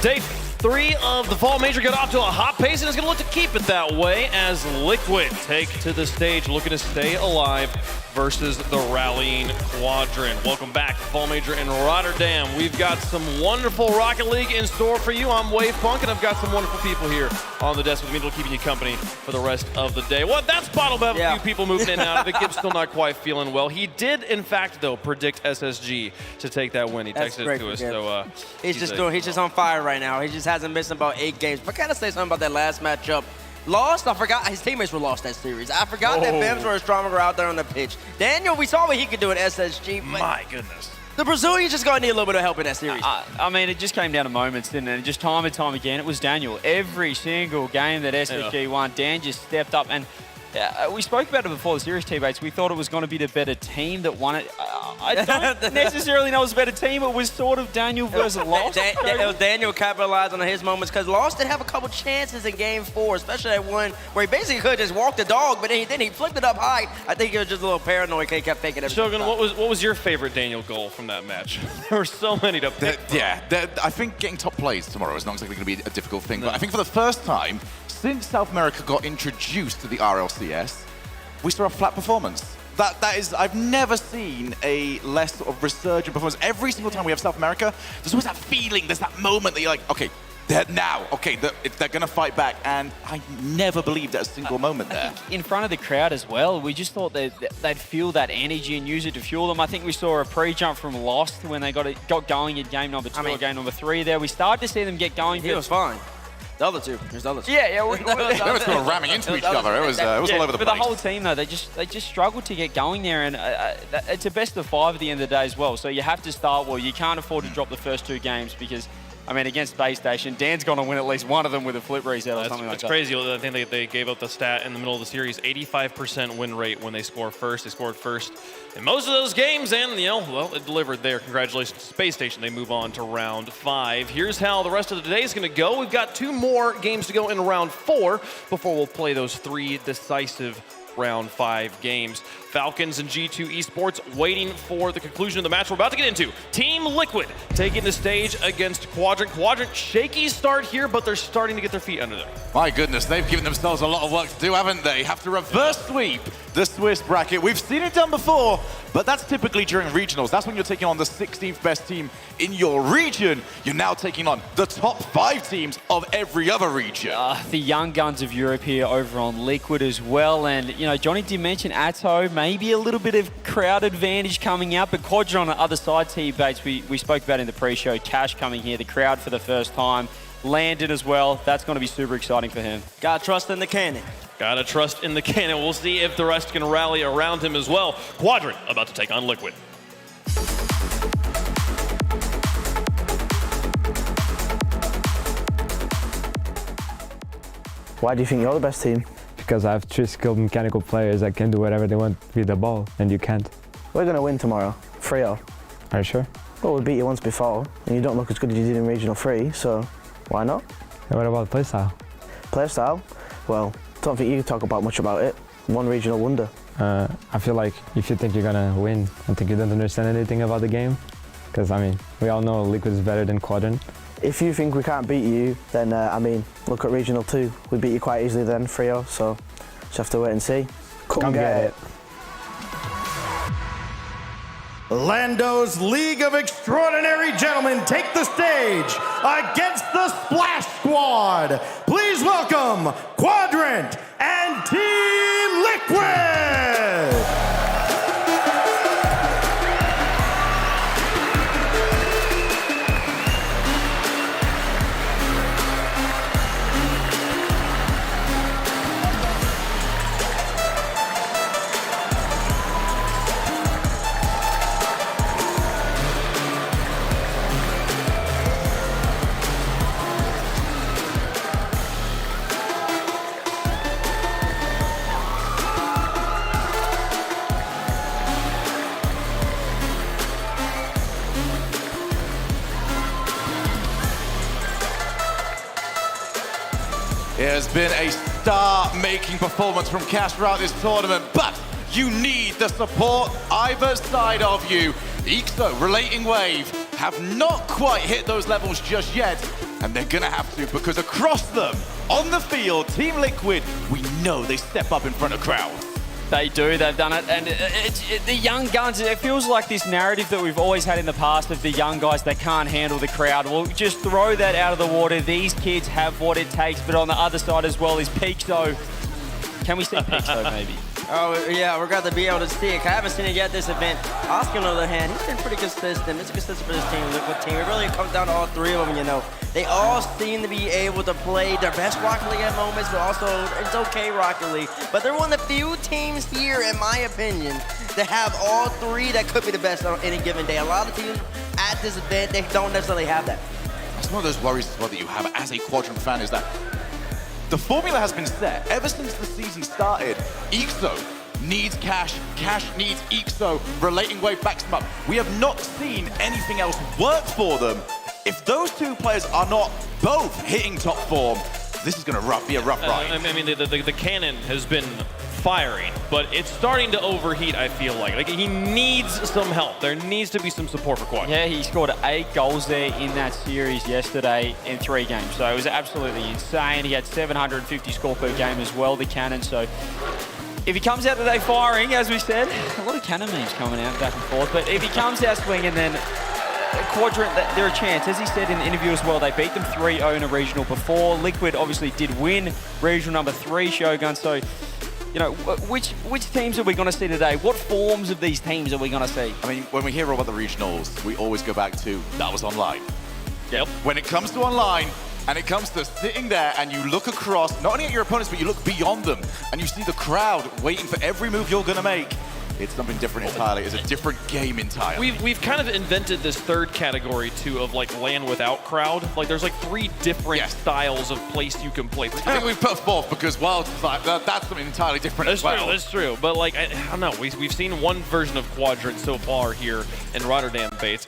Day 3 of the Fall Major got off to a hot pace and is going to look to keep it that way as Liquid take to the stage, looking to stay alive versus the Rallying Quadrant. Welcome back to Fall Major in Rotterdam. We've got some wonderful Rocket League in store for you. I'm Wave Punk, and I've got some wonderful people here on the desk with me, keeping you company for the rest of the day. Well, that's Bottle Bev, a few people moving in and out of it. Gibbs still not quite feeling well. He did, in fact, though, predict SSG to take that win. He texted it to us. So he's just on fire right now. He just hasn't missed about 8 games. But can I say something about that last matchup? Lost, I forgot his teammates were lost that series. I forgot that Bims were stronger out there on the pitch. Daniel, we saw what he could do at SSG. My goodness. The Brazilians just going to need a little bit of help in that series. I mean, it just came down to moments, didn't it? Just time and time again, it was Daniel. Every single game that SSG won, Dan just stepped up. And we spoke about it before the series, teammates. We thought it was going to be the better team that won it. I don't necessarily know it was a better team. It was sort of Daniel versus Lost. It was Daniel capitalizing on his moments because Lost did have a couple chances in Game 4, especially that one where he basically could just walk the dog, but then he flipped it up high. I think he was just a little paranoid because he kept thinking everything. Shogun, what was your favorite Daniel goal from that match? There were so many to pick from. I think getting top plays tomorrow is not exactly going to be a difficult thing, but I think for the first time since South America got introduced to the RLCS, we saw a flat performance. That is, I've never seen a less sort of resurgent performance. Every single time we have South America, there's always that feeling, there's that moment that you're like, okay, they're going to fight back. And I never believed at a single moment there. In front of the crowd as well, we just thought they'd feel that energy and use it to fuel them. I think we saw a pre-jump from Lost when they got going in game number 2 or game number 3 there. We started to see them get going. It was fine. The other two. There's the other two. Yeah. They were sort of ramming into each other. It was all over the place. But the whole team, though, they just struggled to get going there. And it's a best of 5 at the end of the day as well. So you have to start well. You can't afford to drop the first 2 games because, I mean, against Space Station, Dan's going to win at least one of them with a flip reset or something like that. It's crazy. I think they gave out the stat in the middle of the series, 85% win rate when they score first. They scored first in most of those games, and, it delivered there. Congratulations to Space Station. They move on to round 5. Here's how the rest of the day is going to go. We've got 2 more games to go in round 4 before we'll play those 3 decisive round 5 games. Falcons and G2 Esports waiting for the conclusion of the match we're about to get into. Team Liquid taking the stage against Quadrant. Quadrant, shaky start here, but they're starting to get their feet under them. My goodness, they've given themselves a lot of work to do, haven't they? Have to reverse sweep the Swiss bracket. We've seen it done before, but that's typically during regionals. That's when you're taking on the 16th best team in your region. You're now taking on the top 5 teams of every other region. The young guns of Europe here over on Liquid as well. And, Johnny did mention Atto, maybe a little bit of crowd advantage coming out, but Quadrant on the other side, teammates, we spoke about in the pre-show, Cash coming here, the crowd for the first time, landed as well. That's going to be super exciting for him. Gotta trust in the cannon. Gotta trust in the cannon. We'll see if the rest can rally around him as well. Quadrant about to take on Liquid. Why do you think you're the best team? Because I have 3 skilled mechanical players that can do whatever they want with the ball, and you can't. We're going to win tomorrow, 3-0. Are you sure? Well, we beat you once before, and you don't look as good as you did in Regional 3, so why not? And what about playstyle? Playstyle? Well, don't think you can talk about much about it. One regional wonder. I feel like if you think you're going to win, I think you don't understand anything about the game. Because, we all know Liquid is better than Quadrant. If you think we can't beat you, then, look at Regional 2. We beat you quite easily then, 3-0, so just have to wait and see. Come get it. Lando's League of Extraordinary Gentlemen take the stage against the Splash Squad. Please welcome Quadrant and Team Liquid. It has been a star-making performance from Cash throughout this tournament, but you need the support either side of you. EXO, Relating Wave, have not quite hit those levels just yet, And they're gonna have to, because across them, on the field, Team Liquid, we know they step up in front of crowds. They do, they've done it. And the young guns, it feels like this narrative that we've always had in the past of the young guys that can't handle the crowd. Well, just throw that out of the water. These kids have what it takes. But on the other side as well is Pixo. Can we see Pixo maybe? Oh, yeah, we're going to be able to see it. I haven't seen it yet this event. Oscar, on the other hand, he's been pretty consistent. It's consistent for this team, Liquid team. It really comes down to all three of them, you know. They all seem to be able to play their best Rocket League at moments, but also it's okay Rocket League. But they're one of the few teams here, in my opinion, that have all three that could be the best on any given day. A lot of teams at this event, they don't necessarily have that. That's one of those worries as well that you have as a Quadrant fan, is that the formula has been set ever since the season started. EXO needs Cash, Cash needs EXO, Relating Wave backs them up. We have not seen anything else work for them. If those two players are not both hitting top form, this is going to be a rough ride. I mean, the cannon has been firing, but it's starting to overheat, I feel like. Like, he needs some help. There needs to be some support for Quad. Yeah, he scored 8 goals there in that series yesterday in 3 games. So it was absolutely insane. He had 750 score per game as well, the cannon. So if he comes out today firing, as we said, a lot of cannon memes coming out back and forth, but if he comes out swinging, then Quadrant, they're a chance. As he said in the interview as well, they beat them 3-0 in a regional before. Liquid obviously did win regional number 3, Shogun. So, you know, which teams are we going to see today? What forms of these teams are we going to see? I mean, when we hear about the regionals, we always go back to, that was online. Yep. When it comes to online, and it comes to sitting there and you look across, not only at your opponents, but you look beyond them, and you see the crowd waiting for every move you're going to make, it's something different entirely. It's a different game entirely. We've kind of invented this third category too of like LAN without crowd. Like there's like 3 different styles of place you can play. I think we've put forth because Wild, that's something entirely different as well. That's true. But like I don't know, we've seen one version of Quadrant so far here in Rotterdam, Bates.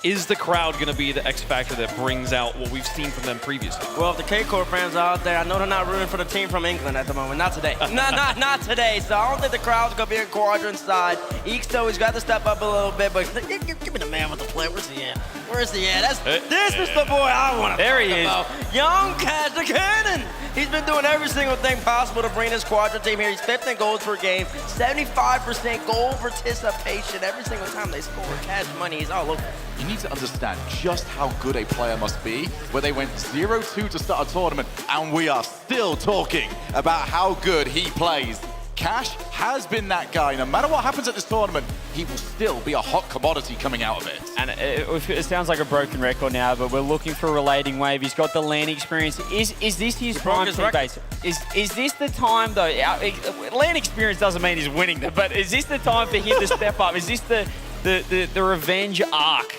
Is the crowd going to be the X factor that brings out what we've seen from them previously? Well, if the K-Core fans are out there, I know they're not rooting for the team from England at the moment. Not today. not today. So I don't think the crowd's going to be in Quadrant side. EXO, he's got to step up a little bit, but give me the man with the play. Where's he at? Where's he at? This is the boy I want to talk about. Young Cash the Cannon. He's been doing every single thing possible to bring this Quadrant team here. He's 5th in goals per game, 75% goal participation. Every single time they score cash money, he's all over. You need to understand just how good a player must be, where they went 0-2 to start a tournament, and we are still talking about how good he plays. Cash has been that guy. No matter what happens at this tournament, he will still be a hot commodity coming out of it. And it sounds like a broken record now, but we're looking for a Relating Wave. He's got the LAN experience. Is this his prime team base? Is this the time, though? LAN experience doesn't mean he's winning them, but is this the time for him to step up? Is this the revenge arc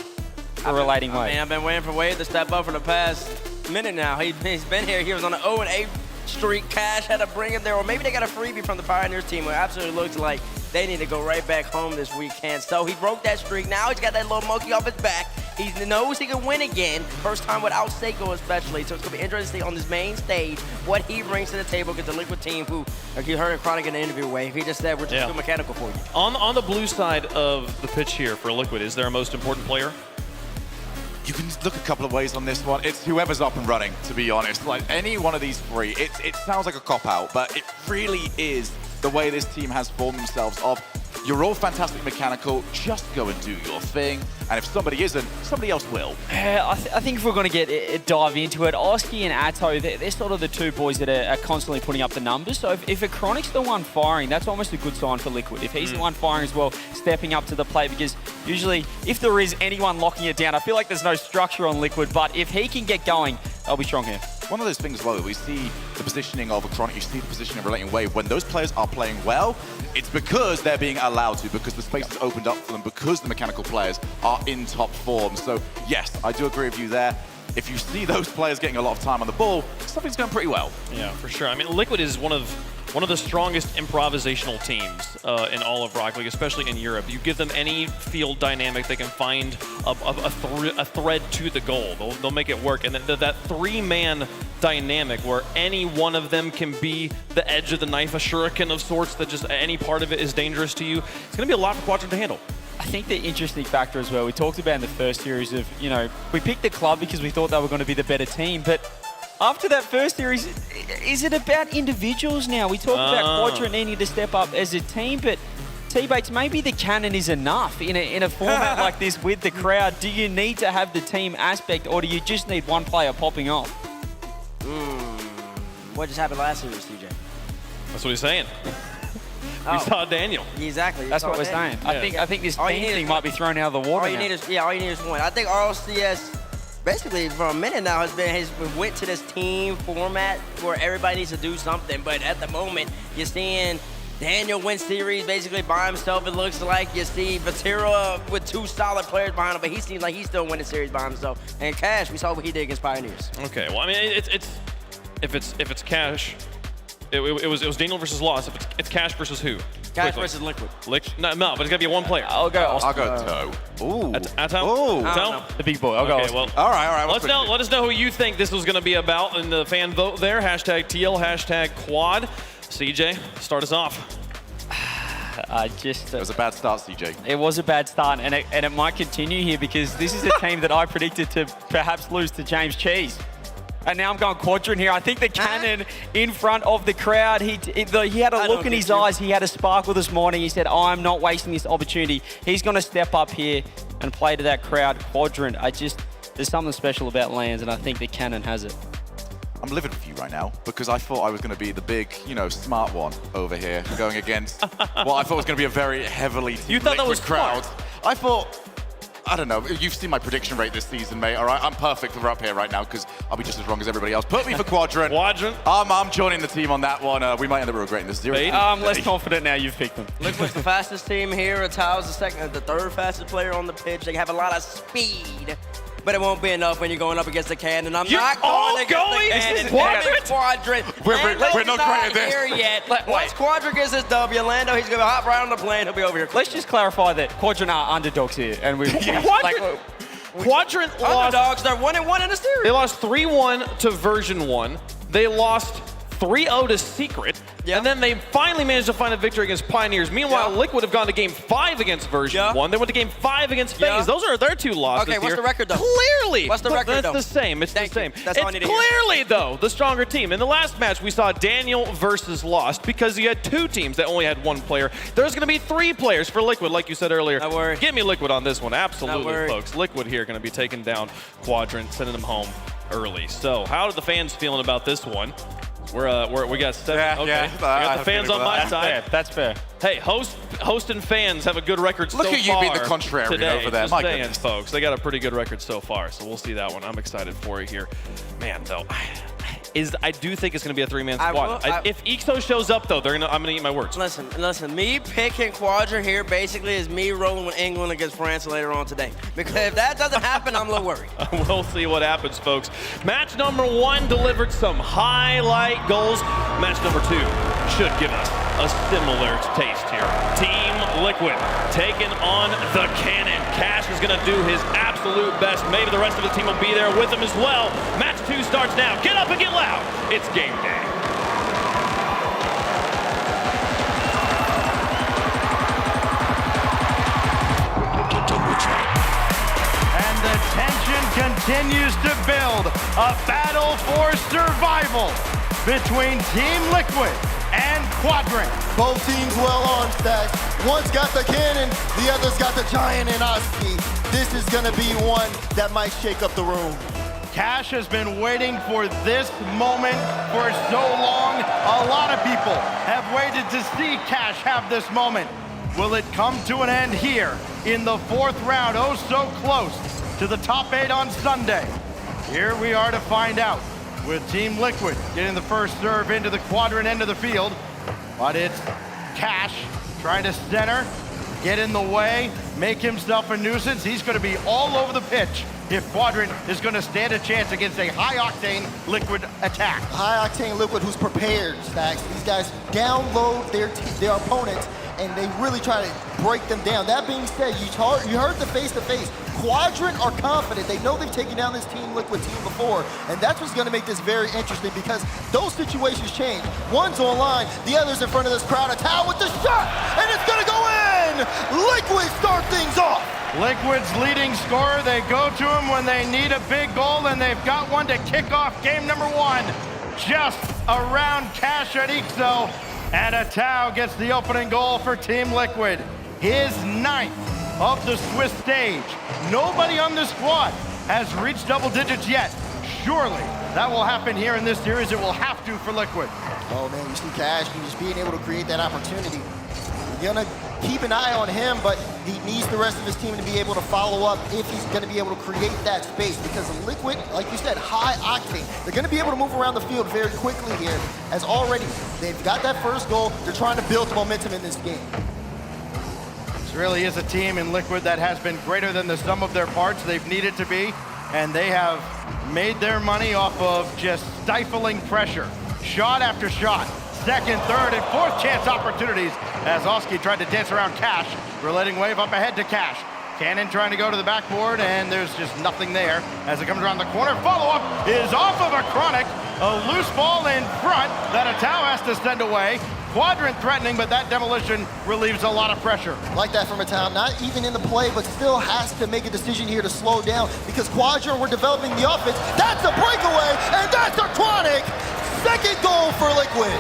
for Relating Wave? I mean, I've been waiting for Wave to step up for the past minute now. He's been here. He was on an 0-8 streak. Cash had to bring him there, or maybe they got a freebie from the Pioneers team, where it absolutely looks like they need to go right back home this weekend. So he broke that streak. Now he's got that little monkey off his back. He knows he can win again. First time without Seiko especially. So it's going to be interesting to see on this main stage what he brings to the table against the Liquid team, who, like you heard Chronic in the interview, Wave, he just said, we're just too mechanical for you. On the blue side of the pitch here for Liquid, is there a most important player? You can look a couple of ways on this one. It's whoever's up and running, to be honest. Like any one of these 3, it sounds like a cop-out, but it really is the way this team has formed themselves of, you're all fantastic mechanical, just go and do your thing. And if somebody isn't, somebody else will. I think if we're going to dive into it, Oski and Atto, they're sort of the 2 boys that are constantly putting up the numbers. So if a Chronic's the one firing, that's almost a good sign for Liquid. If he's the one firing as well, stepping up to the plate, because usually if there is anyone locking it down, I feel like there's no structure on Liquid, but if he can get going, they'll be strong here. One of those things as well, we see the positioning of a Chronic, you see the positioning of Relating Wave. When those players are playing well, it's because they're being allowed to, because the space is opened up for them, because the mechanical players are in top form. So yes, I do agree with you there. If you see those players getting a lot of time on the ball, something's going pretty well. Yeah, for sure. I mean, Liquid is one of the strongest improvisational teams in all of Rocket League, especially in Europe. You give them any field dynamic, they can find a thread to the goal. They'll make it work. And that 3-man dynamic where any one of them can be the edge of the knife, a shuriken of sorts, that just any part of it is dangerous to you, it's going to be a lot for Quadrant to handle. I think the interesting factor as well, we talked about in the first series of, you know, we picked the club because we thought they were going to be the better team, but after that first series, is it about individuals now? We talked about Quadrant needing to step up as a team, but T-Bates, maybe the cannon is enough in a format like this with the crowd. Do you need to have the team aspect, or do you just need one player popping off? What just happened last series, TJ? That's what he's saying. We saw Daniel. Exactly. That's what we're saying. I think this team thing might be thrown out of the water all you need is one. I think RLCS basically for a minute now has went to this team format where everybody needs to do something, but at the moment you're seeing Daniel win series basically by himself. It looks like you see Vatira with 2 solid players behind him, but he seems like he's still winning series by himself. And Cash, we saw what he did against Pioneers. Okay, well, I mean, if it's Cash, it was Daniel versus Lost. If it's Cash versus who? Cash versus Liquid. No, but it's got to be one player. I'll go Toe. Ooh. Toe? The big boy. I'll go. Well, all right. Let us know who you think this was going to be about in the fan vote there. Hashtag TL, hashtag Quad. CJ, start us off. It was a bad start, CJ. It was a bad start, and it might continue here because this is a team that I predicted to perhaps lose to James Cheese. And now I'm going Quadrant here. I think the cannon in front of the crowd, he had a look in his eyes. He had a sparkle this morning. He said, I'm not wasting this opportunity. He's going to step up here and play to that crowd. Quadrant, there's something special about Lands, and I think the cannon has it. I'm livid with you right now because I thought I was going to be the big, smart one over here going against what I thought was going to be a very heavily Liquid crowd. I thought, I don't know, you've seen my prediction rate this season, mate, all right? I'm perfect for up here right now because I'll be just as wrong as everybody else. Put me for Quadrant. I'm joining the team on that one. We might end up regretting this series. I'm less confident now you've picked them. Liquid's the fastest team here. Tao's the third fastest player on the pitch. They have a lot of speed. But it won't be enough when you're going up against the cannon. I'm not going against the cannon. Quadrant. We're not quite at this. Here yet. Once Quadrant gets his W, Lando, he's going to hop right on the plane. He'll be over here. Let's just clarify that Quadrant are underdogs here. And Quadrant lost. Underdogs, they're 1-1 in the series. They lost 3-1 to version 1. They lost 3-0 to Secret. And then they finally managed to find a victory against Pioneers. Meanwhile, Liquid have gone to game 5 against version 1. They went to game 5 against FaZe. Those are their 2 losses. Okay, what's the record though? Clearly. What's the record though? It's the same. It's the same. That's all I need to hear. Clearly, though, the stronger team. In the last match, we saw Daniel versus Lost because you had 2 teams that only had 1 player. There's going to be 3 players for Liquid, like you said earlier. Not worried. Give me Liquid on this one. Absolutely, folks. Liquid here going to be taking down Quadrant, sending them home early. So how are the fans feeling about this one? We got 7. We got the fans on my side. That's fair. Hey, host and fans have a good record so far. Look at you being the contrarian today. over there. Just My saying, goodness. folks. They got a pretty good record so far, so we'll see that one. I'm excited for you here. Man, though, I do think it's going to be a 3-man squad. If EXO shows up, though, I'm going to eat my words. Listen. Me picking Quadrant here basically is me rolling with England against France later on today. Because if that doesn't happen, I'm a little worried. We'll see what happens, folks. Match number 1 delivered some highlight goals. Match number 2 should give us a similar taste here. Team Liquid taking on the Cannon. Cash is going to do his absolute best. Maybe the rest of the team will be there with him as well. Match 2 starts now. Get up and get loud. It's game day. And the tension continues to build. A battle for survival between Team Liquid and Quadrant. Both teams well armed, Stacks. One's got the cannon, the other's got the giant in Oski. This is gonna be one that might shake up the room. Cash has been waiting for this moment for so long. A lot of people have waited to see Cash have this moment. Will it come to an end here in the 4th round? Oh, so close to the top 8 on Sunday. Here we are to find out, with Team Liquid getting the first serve into the Quadrant end of the field. But it's Cash trying to center, get in the way, make himself a nuisance. He's going to be all over the pitch if Quadrant is going to stand a chance against a high-octane Liquid attack. High-octane Liquid who's prepared, Stacks. These guys download their opponents, and they really try to break them down. That being said, you heard the face-to-face. Quadrant are confident. They know they've taken down this Team Liquid team before, and that's what's going to make this very interesting because those situations change. One's online, the other's in front of this crowd. A Tao with the shot, and it's going to go in! 1. Liquid start things off. Liquid's leading scorer. They go to him when they need a big goal, and they've got one to kick off game number 1. Just around Cash at Ixo. And Atao gets the opening goal for Team Liquid. His 9th of the Swiss stage. Nobody on the squad has reached double digits yet. Surely that will happen here in this series. It will have to for Liquid. Oh man, you see Cash just being able to create that opportunity. You're gonna keep an eye on him, but he needs the rest of his team to be able to follow up if he's gonna be able to create that space, because Liquid, like you said, high octane. They're gonna be able to move around the field very quickly here, as already they've got that first goal. They're trying to build the momentum in this game. This really is a team in Liquid that has been greater than the sum of their parts. They've needed to be, and they have made their money off of just stifling pressure. Shot after shot. Second, third, and fourth chance opportunities as Oski tried to dance around Cash. Relating wave up ahead to Cash. Cannon trying to go to the backboard, and there's just nothing there as it comes around the corner. Follow-up is off of a Chronic. A loose ball in front that Atao has to send away. Quadrant threatening, but that demolition relieves a lot of pressure. Like that from Atao, not even in the play, but still has to make a decision here to slow down, because Quadrant were developing the offense. That's a breakaway, and that's a Chronic! Second goal for Liquid.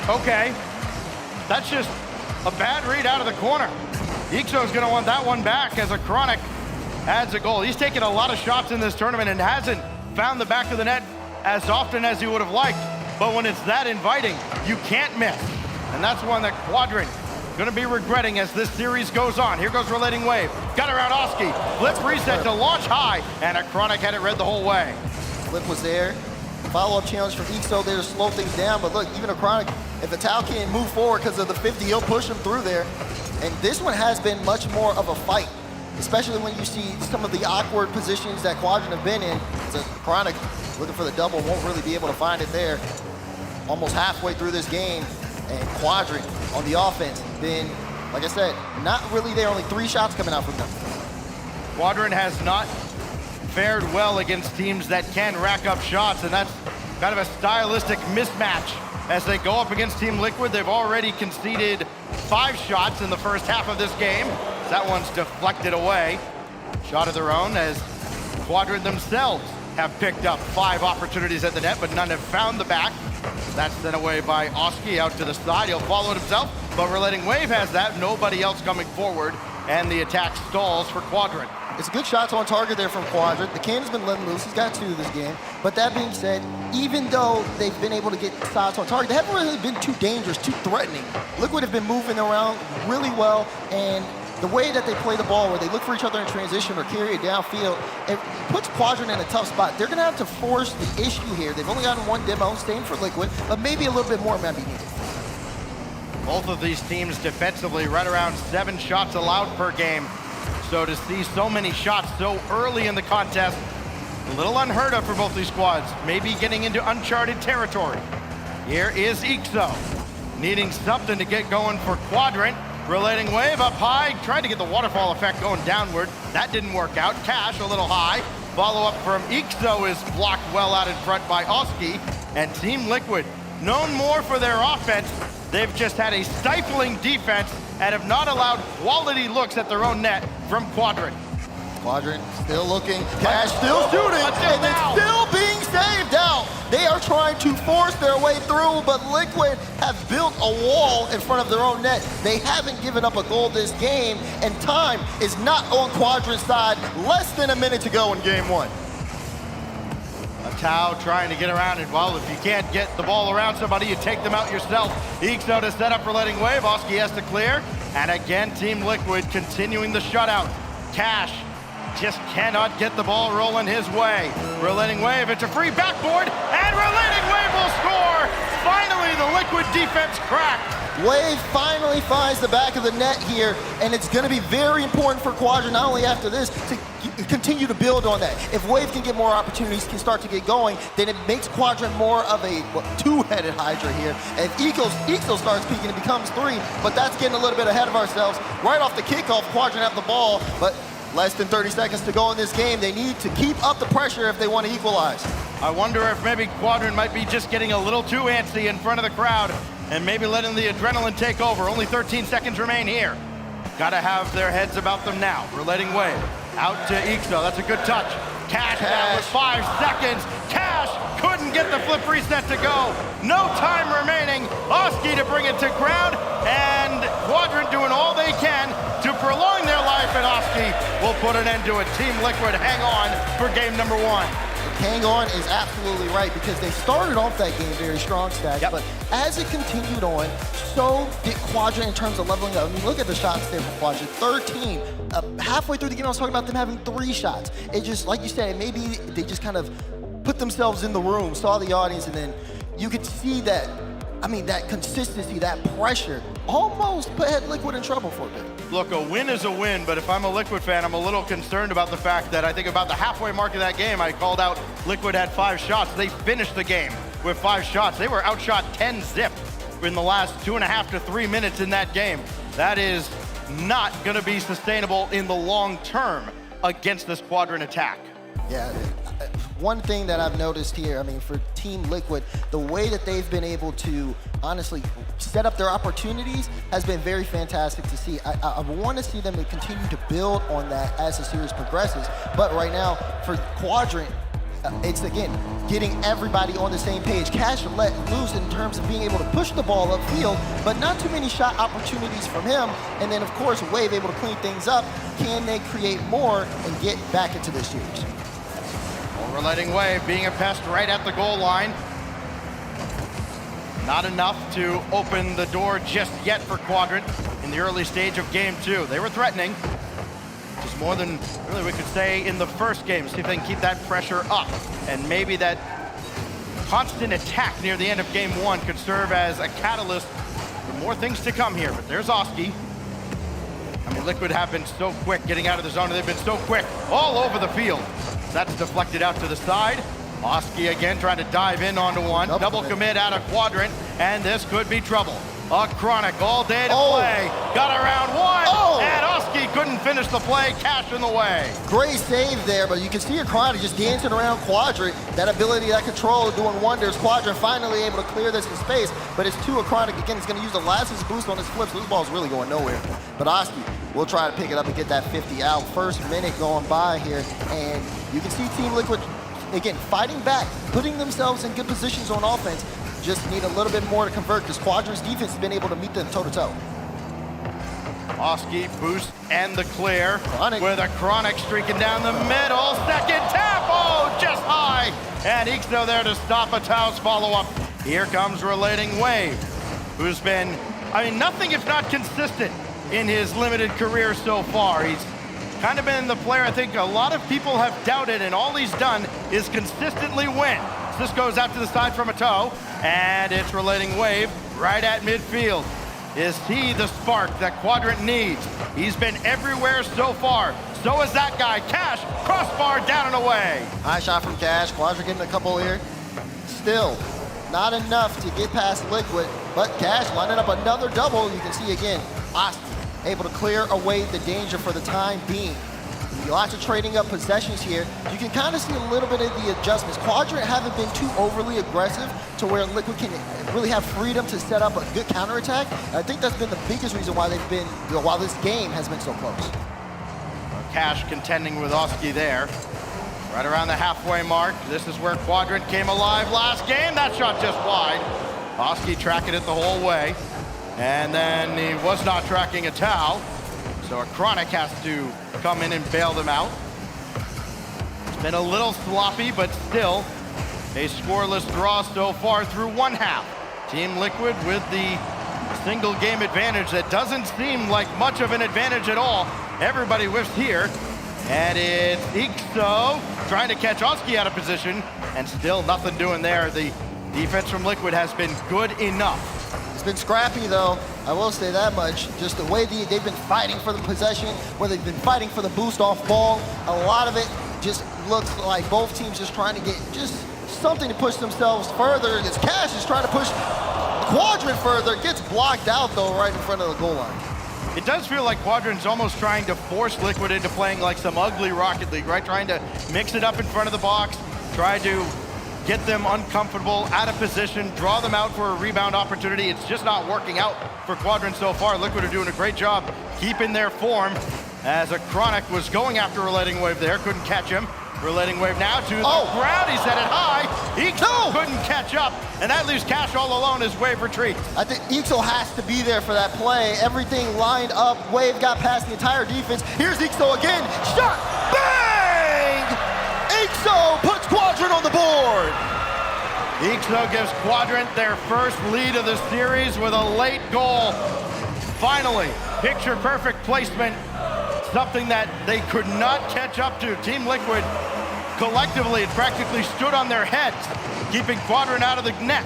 Okay, that's just a bad read out of the corner. Ixo's gonna want that one back as a Chronic adds a goal. He's taken a lot of shots in this tournament and hasn't found the back of the net as often as he would have liked. But when it's that inviting, you can't miss. And that's one that Quadrant gonna be regretting as this series goes on. Here goes Relating Wave. Got around Oski. Flip reset to launch high, and a Chronic had it read the whole way. Flip was there. Follow-up challenge from Ixo there to slow things down. But look, even a Chronic, if Atao can't move forward because of the 50, he'll push him through there. And this one has been much more of a fight, especially when you see some of the awkward positions that Quadrant have been in. So Chronic looking for the double, won't really be able to find it there. Almost halfway through this game, and Quadrant on the offense been, like I said, not really there. Only 3 shots coming out from them. Quadrant has not fared well against teams that can rack up shots, and that's kind of a stylistic mismatch as they go up against Team Liquid. They've already conceded 5 shots in the first half of this game. That one's deflected away. Shot of their own as Quadrant themselves have picked up 5 opportunities at the net, but none have found the back. That's sent away by Oski out to the side. He'll follow it himself, but Relating Wave has that. Nobody else coming forward, and the attack stalls for Quadrant. It's good shots on target there from Quadrant. The cannon's been letting loose. He's got 2 this game. But that being said, even though they've been able to get shots on target, they haven't really been too dangerous, too threatening. Liquid have been moving around really well, and the way that they play the ball, where they look for each other in transition or carry it downfield, it puts Quadrant in a tough spot. They're gonna have to force the issue here. They've only gotten 1 demo, staying for Liquid, but maybe a little bit more might be needed. Both of these teams defensively right around 7 shots allowed per game. So to see so many shots so early in the contest, a little unheard of for both these squads, maybe getting into uncharted territory. Here is Ixo, needing something to get going for Quadrant. Relating Wave up high, tried to get the waterfall effect going downward. That didn't work out. Cash a little high. Follow-up from Ixo is blocked well out in front by Oski. And Team Liquid, known more for their offense, they've just had a stifling defense and have not allowed quality looks at their own net from Quadrant. Quadrant still looking, Cash still shooting, and it's still being saved out. They are trying to force their way through, but Liquid have built a wall in front of their own net. They haven't given up a goal this game, and time is not on Quadrant's side. Less than a minute to go in game 1. Atao trying to get around it. Well, if you can't get the ball around somebody, you take them out yourself. Ixo to set up Relating Wave. Oski has to clear. And again, Team Liquid continuing the shutout. Cash just cannot get the ball rolling his way. Relating Wave, it's a free backboard, and Relating Wave will score! Finally, the Liquid defense cracked. Wave finally finds the back of the net here, and it's going to be very important for Quadrant, not only after this, to continue to build on that. If Wave can get more opportunities, can start to get going, then it makes Quadrant more of a 2-headed Hydra here. And Ixo starts peaking, it becomes 3, but that's getting a little bit ahead of ourselves. Right off the kickoff, Quadrant have the ball, but less than 30 seconds to go in this game. They need to keep up the pressure if they want to equalize. I wonder if maybe Quadrant might be just getting a little too antsy in front of the crowd. and maybe letting the adrenaline take over. Only 13 seconds remain here. Gotta have their heads about them now. Relating wave. Out to Ixo. That's a good touch. Cash down with 5 seconds. Cash couldn't get the flip reset to go. No time remaining. Oski to bring it to ground, and Quadrant doing all they can to prolong their life, and Oski will put an end to it. Team Liquid hang on for game number 1. Hang on is absolutely right, because they started off that game very strong, Stacks, but as it continued on, so did Quadrant in terms of leveling up. I mean, look at the shots there for Quadrant, 13. Halfway through the game, I was talking about them having 3 shots. It just, like you said, maybe they just kind of put themselves in the room, saw the audience, and then you could see that, I mean, that consistency, that pressure, almost put Liquid in trouble for a bit. Look, a win is a win, but if I'm a Liquid fan, I'm a little concerned about the fact that I think about the halfway mark of that game, I called out Liquid had 5 shots. They finished the game with 5 shots. They were outshot 10-zip in the last 2.5 to 3 minutes in that game. That is not gonna be sustainable in the long term against this Quadrant attack. Yeah, one thing that I've noticed here, I mean, for Team Liquid, the way that they've been able to honestly set up their opportunities has been very fantastic to see. I want to see them to continue to build on that as the series progresses. But right now, for Quadrant, it's, again, getting everybody on the same page. Cash let loose in terms of being able to push the ball upfield, but not too many shot opportunities from him. And then, of course, Wave able to clean things up. Can they create more and get back into this series? Overletting Wave being a pest right at the goal line. Not enough to open the door just yet for Quadrant in the early stage of game 2. They were threatening, just more than really we could say in the first game. See if they can keep that pressure up, and maybe that constant attack near the end of game 1 could serve as a catalyst for more things to come here. But there's Oski. I mean, Liquid have been so quick getting out of the zone, and they've been so quick all over the field. That's deflected out to the side. Oski again trying to dive in onto one. Double commit out of Quadrant, and this could be trouble. A Chronic all day to play. Got around 1, and Oski couldn't finish the play. Cash in the way. Great save there, but you can see a Chronic just dancing around Quadrant. That ability, that control, doing wonders. Quadrant finally able to clear this in space, but it's to a Chronic. Again, he's going to use the last boost on his flips. This ball's really going nowhere. But Oski will try to pick it up and get that 50 out. First minute going by here, and you can see Team Liquid, again, fighting back, putting themselves in good positions on offense. Just need a little bit more to convert, because Quadrant's defense has been able to meet them toe-to-toe. Oski boost and the clear with a Chronic streaking down the middle. Second tap, just high. And Ixo there to stop a Tao's follow-up. Here comes Relating Wave, who's been, I mean, nothing if not consistent in his limited career so far. He's kind of been the player I think a lot of people have doubted, and all he's done is consistently win. This goes out to the side from a toe, and it's Relating Wave right at midfield. Is he the spark that Quadrant needs? He's been everywhere so far. So is that guy. Cash, crossbar down and away. High shot from Cash. Quadrant getting a couple here. Still, not enough to get past Liquid, but Cash lining up another double. You can see again, Oski able to clear away the danger for the time being. Lots of trading up possessions here. You can kind of see a little bit of the adjustments. Quadrant haven't been too overly aggressive to where Liquid can really have freedom to set up a good counterattack. I think that's been the biggest reason why they've been, while this game has been so close. Cash contending with Oski there. Right around the halfway mark. This is where Quadrant came alive last game. That shot just wide. Oski tracking it the whole way. And then he was not tracking a Tao. So a Chronic has to come in and bail them out. It's been a little sloppy, but still a scoreless draw so far through one half. Team Liquid with the single game advantage that doesn't seem like much of an advantage at all. Everybody whiffs here. And it's Ixo trying to catch Oski out of position, and still nothing doing there. The defense from Liquid has been good enough. It's been scrappy, though. I will say that much. Just the way they've been fighting for the possession, where they've been fighting for the boost off ball. A lot of it just looks like both teams just trying to get just something to push themselves further. As Cash is trying to push Quadrant further. Gets blocked out, though, right in front of the goal line. It does feel like Quadrant's almost trying to force Liquid into playing like some ugly Rocket League, right? Trying to mix it up in front of the box, try to get them uncomfortable, out of position, draw them out for a rebound opportunity. It's just not working out for Quadrant so far. Liquid are doing a great job keeping their form as a Chronic was going after Relating Wave there, couldn't catch him. Relating Wave now to the ground, he's headed high. Ixo couldn't catch up, and that leaves Cash all alone as Wave retreats. I think Ixo has to be there for that play. Everything lined up. Wave got past the entire defense. Here's Ixo again. Shot! Bang! Ixo puts Quadrant on the board. Ixo gives Quadrant their first lead of the series with a late goal. Finally, picture-perfect placement. Something that they could not catch up to. Team Liquid collectively had practically stood on their heads, keeping Quadrant out of the net.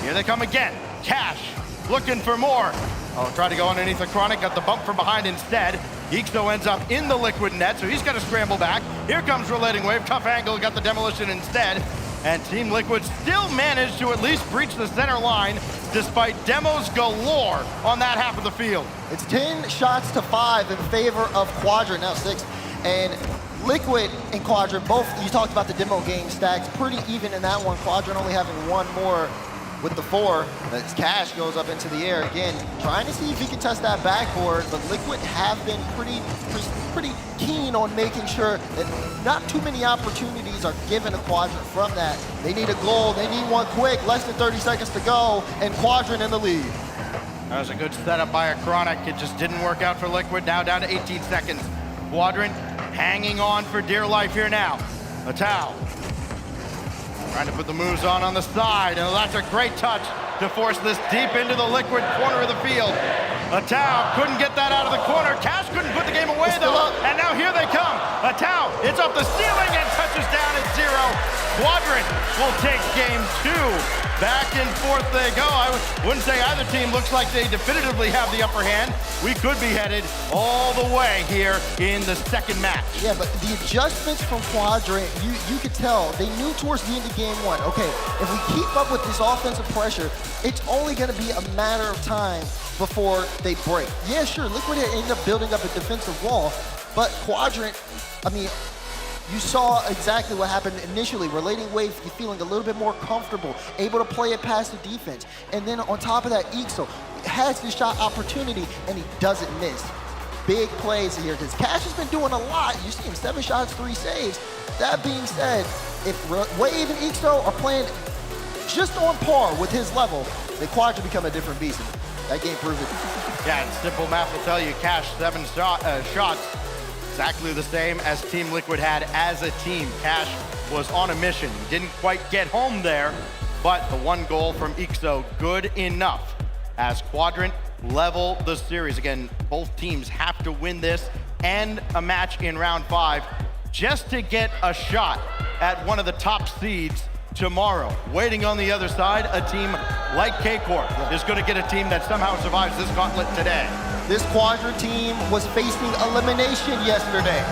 Here they come again. Cash looking for more. Oh, try to go underneath the Chronic, got the bump from behind instead. Ixo ends up in the Liquid net, so he's got to scramble back. Here comes Relating Wave, tough angle, got the demolition instead. And Team Liquid still managed to at least breach the center line despite demos galore on that half of the field. It's 10 shots to 5 in favor of Quadrant, now 6. And Liquid and Quadrant, both, you talked about the demo game stacks, pretty even in that one. Quadrant only having one more with the 4. As Cash goes up into the air again, trying to see if he can touch that backboard, but Liquid have been pretty keen on making sure that not too many opportunities are given to Quadrant from that. They need a goal, they need one quick, less than 30 seconds to go, and Quadrant in the lead. That was a good setup by a Chronic. It just didn't work out for Liquid. Now down to 18 seconds. Quadrant hanging on for dear life here now. Atao trying to put the moves on the side, and that's a great touch to force this deep into the Liquid corner of the field. Atao couldn't get that out of the corner. Cash couldn't put the game away though, and now here they come. Atao, it's up the ceiling and touches down at 0. Quadrant will take game 2. Back and forth they go. I wouldn't say either team looks like they definitively have the upper hand. We could be headed all the way here in the second match. Yeah, but the adjustments from Quadrant, you could tell, they knew towards the end of game 1, okay, if we keep up with this offensive pressure, it's only gonna be a matter of time before they break. Yeah, sure, Liquid had ended up building up a defensive wall, but Quadrant, I mean, you saw exactly what happened initially. Relating Wave feeling a little bit more comfortable, able to play it past the defense. And then on top of that, Ixo has the shot opportunity and he doesn't miss. Big plays here because Cash has been doing a lot. You see him 7 shots, 3 saves. That being said, if Wave and Ixo are playing just on par with his level, then Quadrant become a different beast. That game proved it. Yeah, and simple math will tell you Cash 7 shots. Exactly the same as Team Liquid had as a team. Cash was on a mission. Didn't quite get home there, but the 1 goal from Ixo, good enough as Quadrant level the series. Again, both teams have to win this and a match in round 5 just to get a shot at one of the top seeds tomorrow. Waiting on the other side, a team like K-Corp is going to get a team that somehow survives this gauntlet today. This Quadrant team was facing elimination yesterday,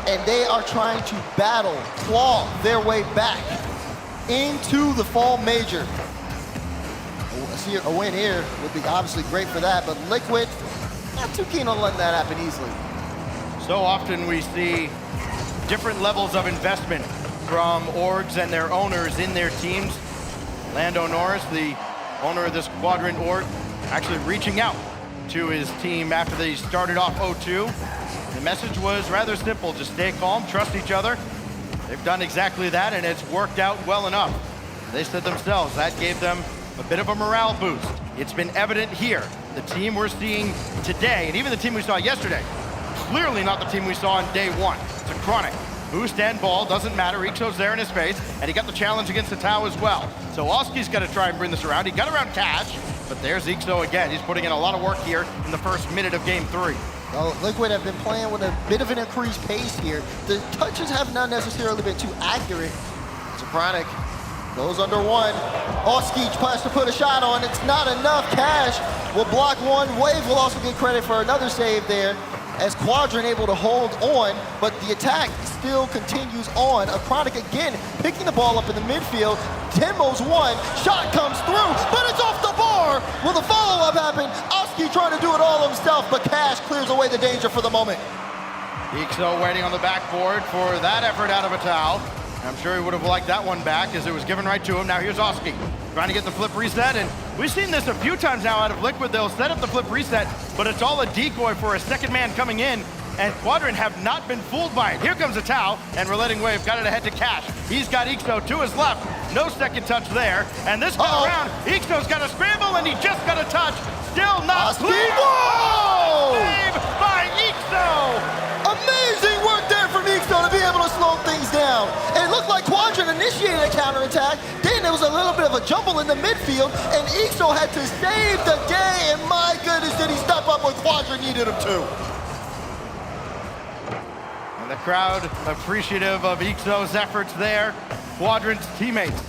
and they are trying to battle, claw their way back into the fall major. I see a win here would be obviously great for that, but Liquid, not too keen on letting that happen easily. So often we see different levels of investment from orgs and their owners in their teams. Lando Norris, the owner of this Quadrant org, actually reaching out to his team after they started off 0-2. The message was rather simple, just stay calm, trust each other. They've done exactly that, and it's worked out well enough. They said themselves that gave them a bit of a morale boost. It's been evident here. The team we're seeing today, and even the team we saw yesterday, clearly not the team we saw on day 1. It's a Chronic. Who stand ball, doesn't matter. Ixo's there in his face, and he got the challenge against the Tau as well. So Oski's got to try and bring this around. He got around Cash, but there's Ixo again. He's putting in a lot of work here in the first minute of game 3. Well, Liquid have been playing with a bit of an increased pace here. The touches have not necessarily been too accurate. So Chronic goes under 1. Oski tries to put a shot on. It's not enough. Cash will block 1. Wave will also get credit for another save there, as Quadrant able to hold on, but the attack still continues on. A Chronic again picking the ball up in the midfield. Demos 1, shot comes through, but it's off the bar. Will the follow-up happen? Oski trying to do it all himself, but Cash clears away the danger for the moment. Ixo waiting on the backboard for that effort out of Atao. I'm sure he would have liked that one back as it was given right to him. Now here's Oski trying to get the flip reset, and we've seen this a few times now out of Liquid. They'll set up the flip reset, but it's all a decoy for a second man coming in, and Quadrant have not been fooled by it. Here comes a Tau, and Relating Wave got it ahead to Cash. He's got Ixo to his left. No second touch there, and this time around, Ixo's got a scramble, and he just got a touch. Still not clean. Whoa! Save by Ixo! Amazing work there from Ixo to be able to slow things down. It looked like Quadrant initiated a counterattack. Then there was a little bit of a jumble in the midfield, and Ixo had to save the day, and my goodness, did he step up when Quadrant needed him to. And the crowd appreciative of Ixo's efforts there. Quadrant's teammates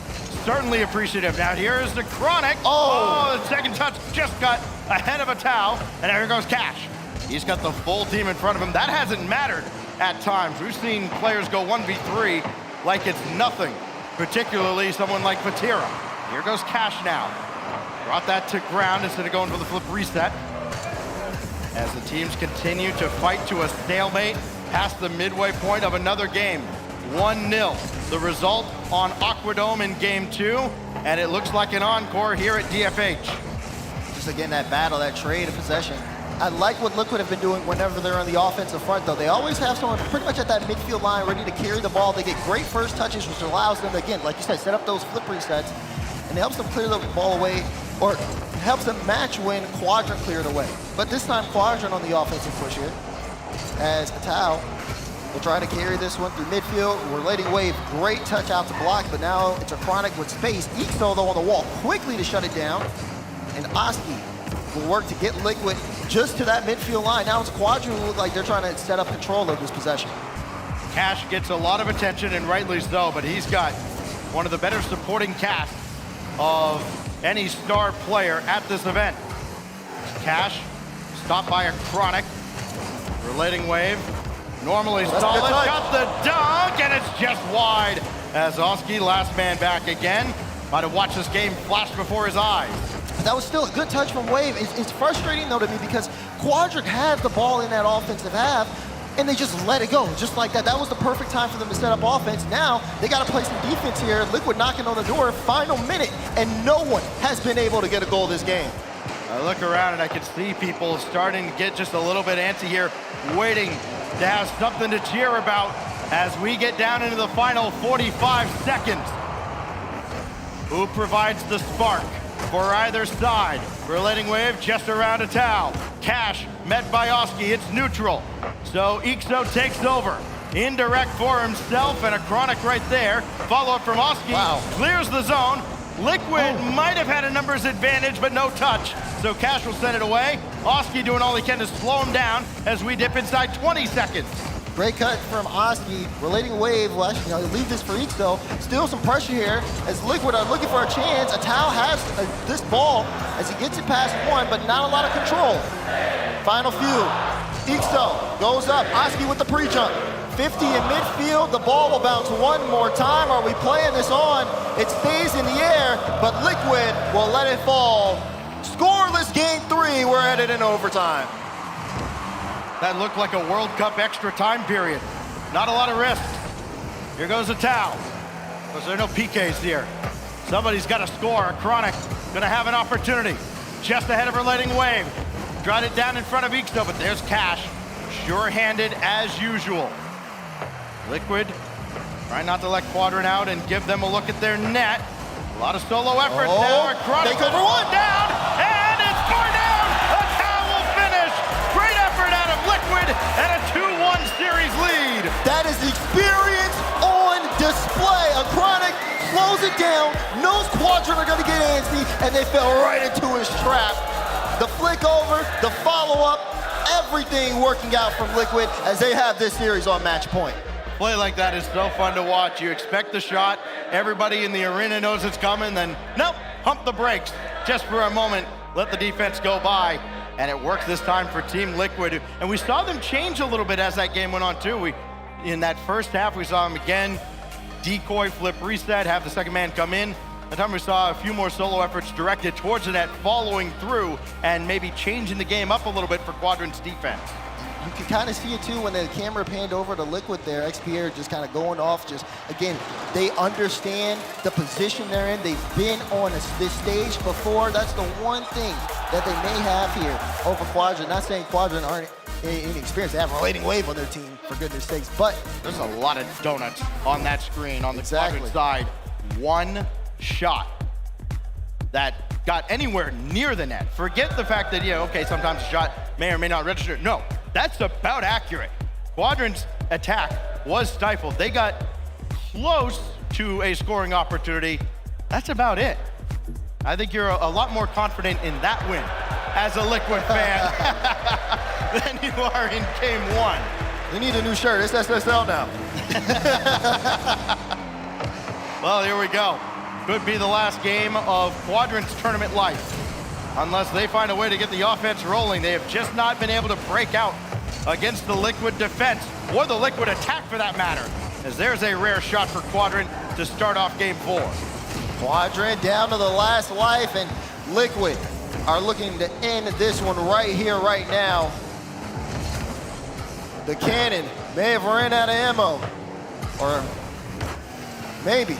certainly appreciative. Now here's the Chronic. Oh, the second touch just got ahead of a Tau, and here goes Cash. He's got the full team in front of him. That hasn't mattered at times. We've seen players go 1v3 like it's nothing, particularly someone like Patira. Here goes Cash now. Brought that to ground instead of going for the flip reset. As the teams continue to fight to a stalemate past the midway point of another game. 1-0. The result on Aquadome in game 2, and it looks like an encore here at DFH. Just again, that battle, that trade of possession. I like what Liquid have been doing whenever they're on the offensive front, though. They always have someone pretty much at that midfield line ready to carry the ball. They get great first touches, which allows them to, again, like you said, set up those flip resets, and it helps them clear the ball away, or helps them match when Quadrant cleared away. But this time, Quadrant on the offensive push here, as Tau will try to carry this one through midfield. Relating Wave, great touch out to block, but now it's a Chronic with space. Ixo, though, on the wall, quickly to shut it down, and Oski will work to get Liquid just to that midfield line. Now it's Quadrant who look like they're trying to set up control of this possession. Cash gets a lot of attention, and rightly so, but he's got one of the better supporting cast of any star player at this event. Cash, stopped by a Chronic. Relating Wave, normally solid, got the dunk, and it's just wide. As Oski, last man back again, might have watched this game flash before his eyes. That was still a good touch from Wave. It's frustrating, though, to me because Quadrant had the ball in that offensive half, and they just let it go, just like that. That was the perfect time for them to set up offense. Now, they got to play some defense here. Liquid knocking on the door, final minute, and no one has been able to get a goal this game. I look around and I can see people starting to get just a little bit antsy here, waiting to have something to cheer about as we get down into the final 45 seconds. Who provides the spark for either side? Relating Wave just around a Tau. Cash met by Oski, it's neutral. So Ixo takes over. Indirect for himself and a Chronic right there. Follow up from Oski, clears the zone. Liquid might have had a numbers advantage, but no touch. So Cash will send it away. Oski doing all he can to slow him down as we dip inside 20 seconds. Great cut from Oski. Relating Wave, well, actually, leave this for Ixo. Still some pressure here as Liquid are looking for a chance. Tau has this ball as he gets it past one, but not a lot of control. Final few. Ixo goes up. Oski with the pre-jump. 50 in midfield. The ball will bounce one more time. Are we playing this on? It stays in the air, but Liquid will let it fall. Scoreless game 3. We're headed in overtime. That looked like a World Cup extra time period. Not a lot of risk. Here goes a Tau. Because there are no PKs here. Somebody's got to score. A Chronic gonna have an opportunity. Just ahead of Relating Wave. Drive it down in front of Ixo, but there's Cash. Sure-handed as usual. Liquid, trying not to let Quadrant out and give them a look at their net. A lot of solo effort now. A Chronic take over one. Down, and it's far down. A Tau will finish. Great effort out of Liquid and a 2-1 series lead. That is experience on display. A Chronic slows it down, knows Quadrant are gonna get antsy, and they fell right into his trap. The flick over, the follow-up, everything working out from Liquid as they have this series on match point. Play like that is so fun to watch. You expect the shot, everybody in the arena knows it's coming, then nope, pump the brakes just for a moment, let the defense go by, and it worked this time for Team Liquid. And we saw them change a little bit as that game went on too. In that first half, we saw them again, decoy, flip, reset, have the second man come in. That time we saw a few more solo efforts directed towards the net, following through, and maybe changing the game up a little bit for Quadrant's defense. you can kind of see it too when the camera panned over to Liquid there. XPR just kind of going off. Just again, they understand the position they're in. They've been on this stage before. That's the one thing that they may have here over Quadrant. Not saying Quadrant aren't inexperienced. They have Relating Wave on their team, for goodness sakes. But there's a lot of donuts on that screen on the Quadrant side. One shot that got anywhere near the net. Forget the fact that, yeah, okay, sometimes a shot may or may not register. No, that's about accurate. Quadrant's attack was stifled. They got close to a scoring opportunity. That's about it. I think you're a lot more confident in that win as a Liquid fan than you are in game one. They need a new shirt. It's SSL now. Well, here we go. Could be the last game of Quadrant's tournament life. Unless they find a way to get the offense rolling. They have just not been able to break out against the Liquid defense, or the Liquid attack for that matter, as there's a rare shot for Quadrant to start off game 4. Quadrant down to the last life, and Liquid are looking to end this one right here, right now. The cannon may have ran out of ammo, or maybe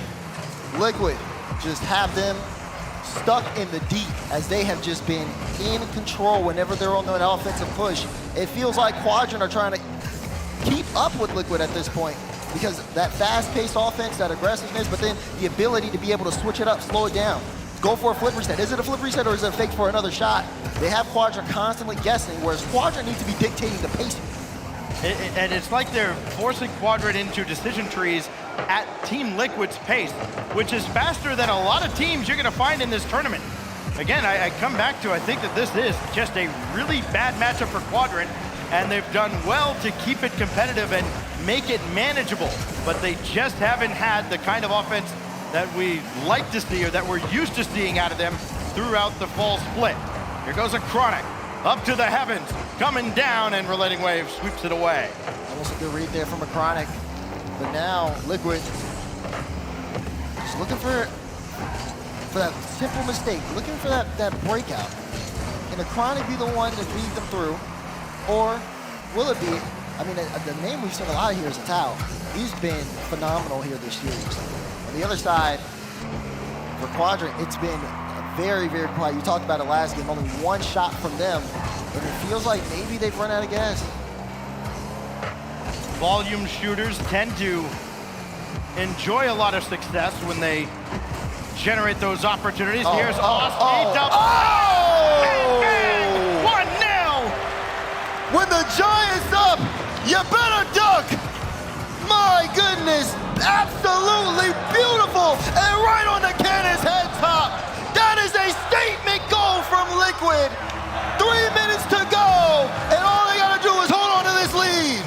Liquid just have them stuck in the deep, as they have just been in control whenever they're on the offensive push. It feels like Quadrant are trying to keep up with Liquid at this point, because that fast-paced offense, that aggressiveness, but then the ability to be able to switch it up, slow it down, go for a flip reset. Is it a flip reset or is it a fake for another shot? They have Quadrant constantly guessing, whereas Quadrant needs to be dictating the pace. And it's like they're forcing Quadrant into decision trees at Team Liquid's pace, which is faster than a lot of teams you're going to find in this tournament. Again, I come back to, I think that this is just a really bad matchup for Quadrant, and they've done well to keep it competitive and make it manageable, but they just haven't had the kind of offense that we like to see, or that we're used to seeing out of them throughout the fall split. Here goes a Chronic, up to the heavens, coming down, and Relating Wave sweeps it away. Almost a good read there from a Chronic, but now Liquid just looking for that simple mistake, looking for that breakout. Can a Chronic be the one to lead them through, or will it be, I mean, the name we've seen a lot of here is Tao. He's been phenomenal here this series. On the other side, for Quadrant, it's been very, very quiet. You talked about it last game, only one shot from them, and it feels like maybe they've run out of gas. Volume shooters tend to enjoy a lot of success when they generate those opportunities. Here's Austin. Oh! 1-0! When the Giant's up, you better duck! My goodness, absolutely beautiful! And right on the cannon's head top. That is a statement goal from Liquid. 3 minutes to go, and all they gotta do is hold on to this lead.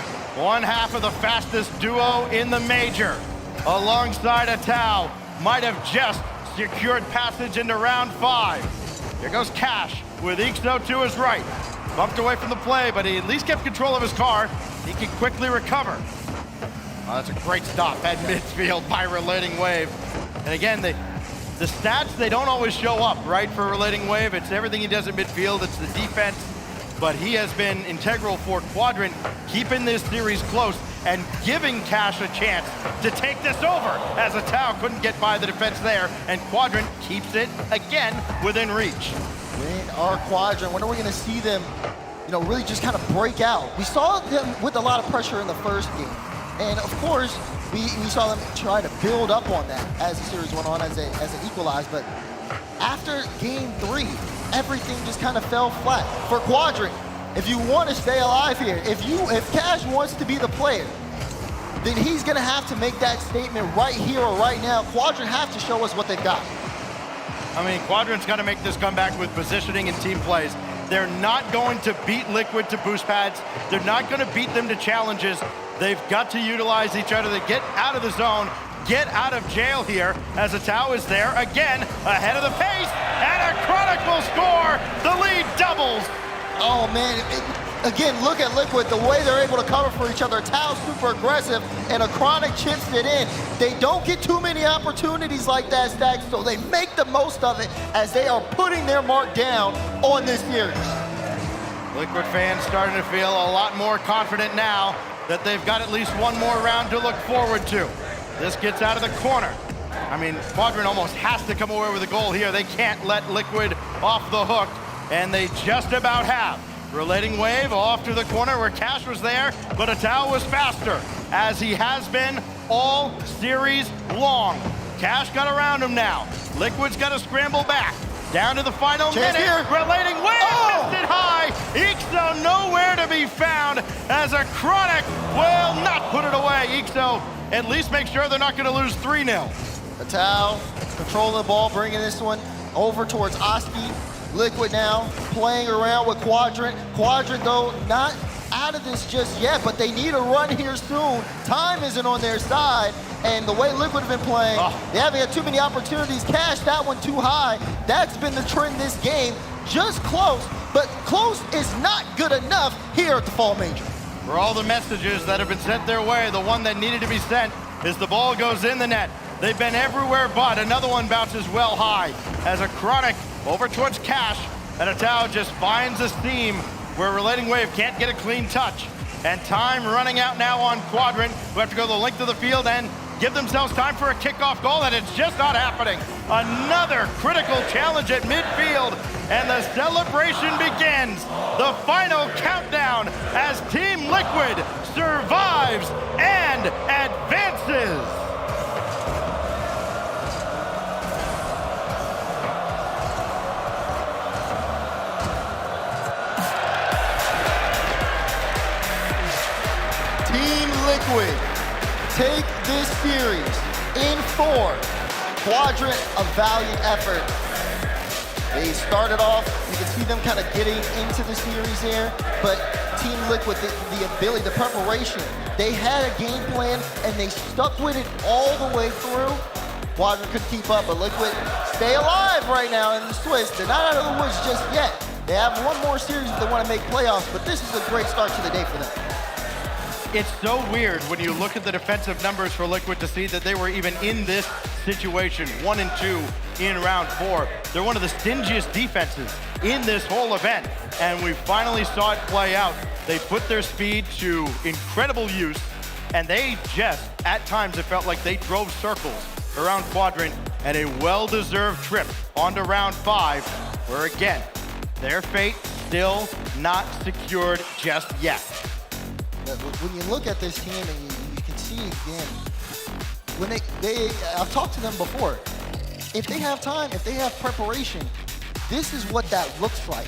One half of the fastest duo in the major, alongside Tao, might have just secured passage into round 5. Here goes Cash with Ixo to his right. Bumped away from the play, but he at least kept control of his car. He can quickly recover. That's a great stop at midfield by Relating Wave. And again, the stats, they don't always show up, right, for Relating Wave. It's everything he does at midfield, it's the defense. But he has been integral for Quadrant, keeping this series close and giving Cash a chance to take this over, as Tao couldn't get by the defense there, and Quadrant keeps it again within reach. In our Quadrant, when are we gonna see them, really just kind of break out? We saw them with a lot of pressure in the first game. And of course, we saw them try to build up on that as the series went on, as it equalized. But after game 3, everything just kind of fell flat for Quadrant. If you want to stay alive here, if Cash wants to be the player, then he's gonna have to make that statement right here or right now. Quadrant have to show us what they've got. I mean, Quadrant's got to make this comeback with positioning and team plays. They're not going to beat Liquid to boost pads. They're not going to beat them to challenges. They've got to utilize each other to get out of the zone, get out of jail here, as Tao is there again, ahead of the pace, and a Chronic will score. The lead doubles. Oh man, again, look at Liquid, the way they're able to cover for each other. Tao's super aggressive, and a Chronic chips it in. They don't get too many opportunities like that, Stack, so they make the most of it as they are putting their mark down on this series. Liquid fans starting to feel a lot more confident now that they've got at least one more round to look forward to. This gets out of the corner. I mean, Quadrant almost has to come away with a goal here. They can't let Liquid off the hook, and they just about have. Relating wave off to the corner where Cash was there, but Atao was faster, as he has been all series long. Cash got around him now. Liquid's got to scramble back. Down to the final minute. Here. Relating wave, missed it high. Ixo nowhere to be found, as a Chronic will not put it away. Ixo at least make sure they're not going to lose 3-0. Atao controlling the ball, bringing this one over towards Oski. Liquid now playing around with Quadrant. Quadrant, though, not out of this just yet, but they need a run here soon. Time isn't on their side, and the way Liquid have been playing, they haven't had too many opportunities. Cash that one too high. That's been the trend this game. Just close, but close is not good enough here at the Fall Major. For all the messages that have been sent their way, the one that needed to be sent is the ball goes in the net. They've been everywhere but. Another one bounces well high as a Chronic over towards Cash, and Atao just finds a seam where Relating Wave can't get a clean touch. And time running out now on Quadrant, who have to go the length of the field and give themselves time for a kickoff goal, and it's just not happening. Another critical challenge at midfield, and the celebration begins. The final countdown as Team Liquid survives and advances. Liquid take this series in 4. Quadrant, a valiant effort. They started off, you can see them kind of getting into the series there, but Team Liquid, the ability, the preparation, they had a game plan and they stuck with it all the way through. Quadrant couldn't keep up, but Liquid stay alive right now in the Swiss. They're not out of the woods just yet. They have one more series if they want to make playoffs, but this is a great start to the day for them. It's so weird when you look at the defensive numbers for Liquid to see that they were even in this situation, 1 and 2 in round 4. They're one of the stingiest defenses in this whole event, and we finally saw it play out. They put their speed to incredible use, and they just, at times, it felt like they drove circles around Quadrant, and a well-deserved trip onto round 5, where again, their fate still not secured just yet. When you look at this team and you can see again, when I've talked to them before, if they have time, if they have preparation, this is what that looks like.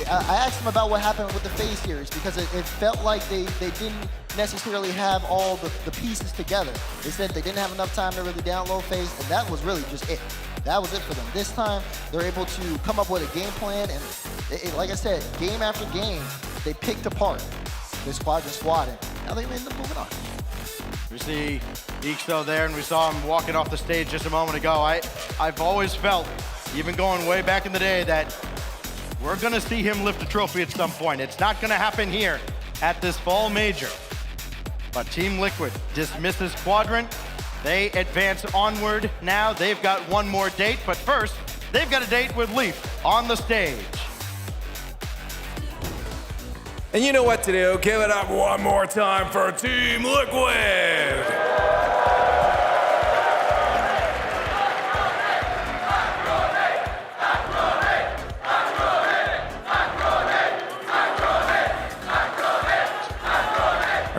I asked them about what happened with the FaZe series because it felt like they didn't necessarily have all the pieces together. They said they didn't have enough time to really download FaZe, and that was really just it. That was it for them. This time, they're able to come up with a game plan, and like I said, game after game, they picked apart this Quadrant squad, and now they end up moving on. We see Ixo there, and we saw him walking off the stage just a moment ago. I've always felt, even going way back in the day, that we're gonna see him lift a trophy at some point. It's not gonna happen here at this Fall Major. But Team Liquid dismisses Quadrant. They advance onward now. They've got one more date, but first, they've got a date with Leaf on the stage. And you know what to do. Give it up one more time for Team Liquid.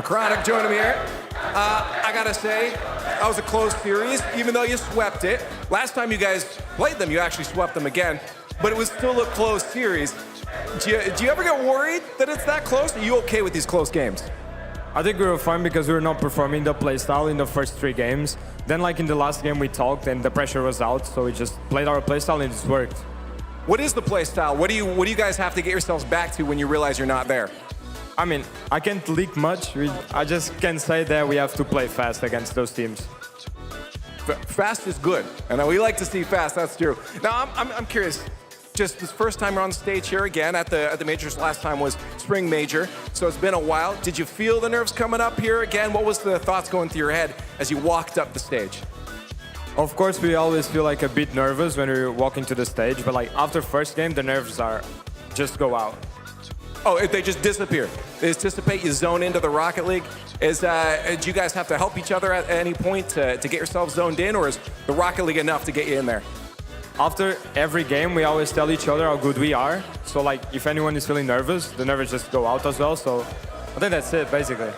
Chronic joining me here. I gotta say, that was a close series, even though you swept it. Last time you guys played them, you actually swept them again, but it was still a close series. Do you ever get worried that it's that close? Are you okay with these close games? I think we were fine because we were not performing the playstyle in the first 3 games. Then like in the last game we talked and the pressure was out, so we just played our playstyle and it worked. What is the playstyle? What do you guys have to get yourselves back to when you realize you're not there? I mean, I can't leak much. I just can say that we have to play fast against those teams. Fast is good, and we like to see fast, that's true. Now, I'm curious, just this first time we're on stage here again at the majors. Last time was Spring Major, so it's been a while. Did you feel the nerves coming up here again? What was the thoughts going through your head as you walked up the stage? Of course, we always feel like a bit nervous when we walk into the stage, but like after first game, the nerves are just go out. Oh, they just disappear. They just dissipate. You zone into the Rocket League. Do you guys have to help each other at any point to get yourselves zoned in, or is the Rocket League enough to get you in there? After every game, we always tell each other how good we are. So like, if anyone is feeling nervous, the nerves just go out as well. So I think that's it, basically.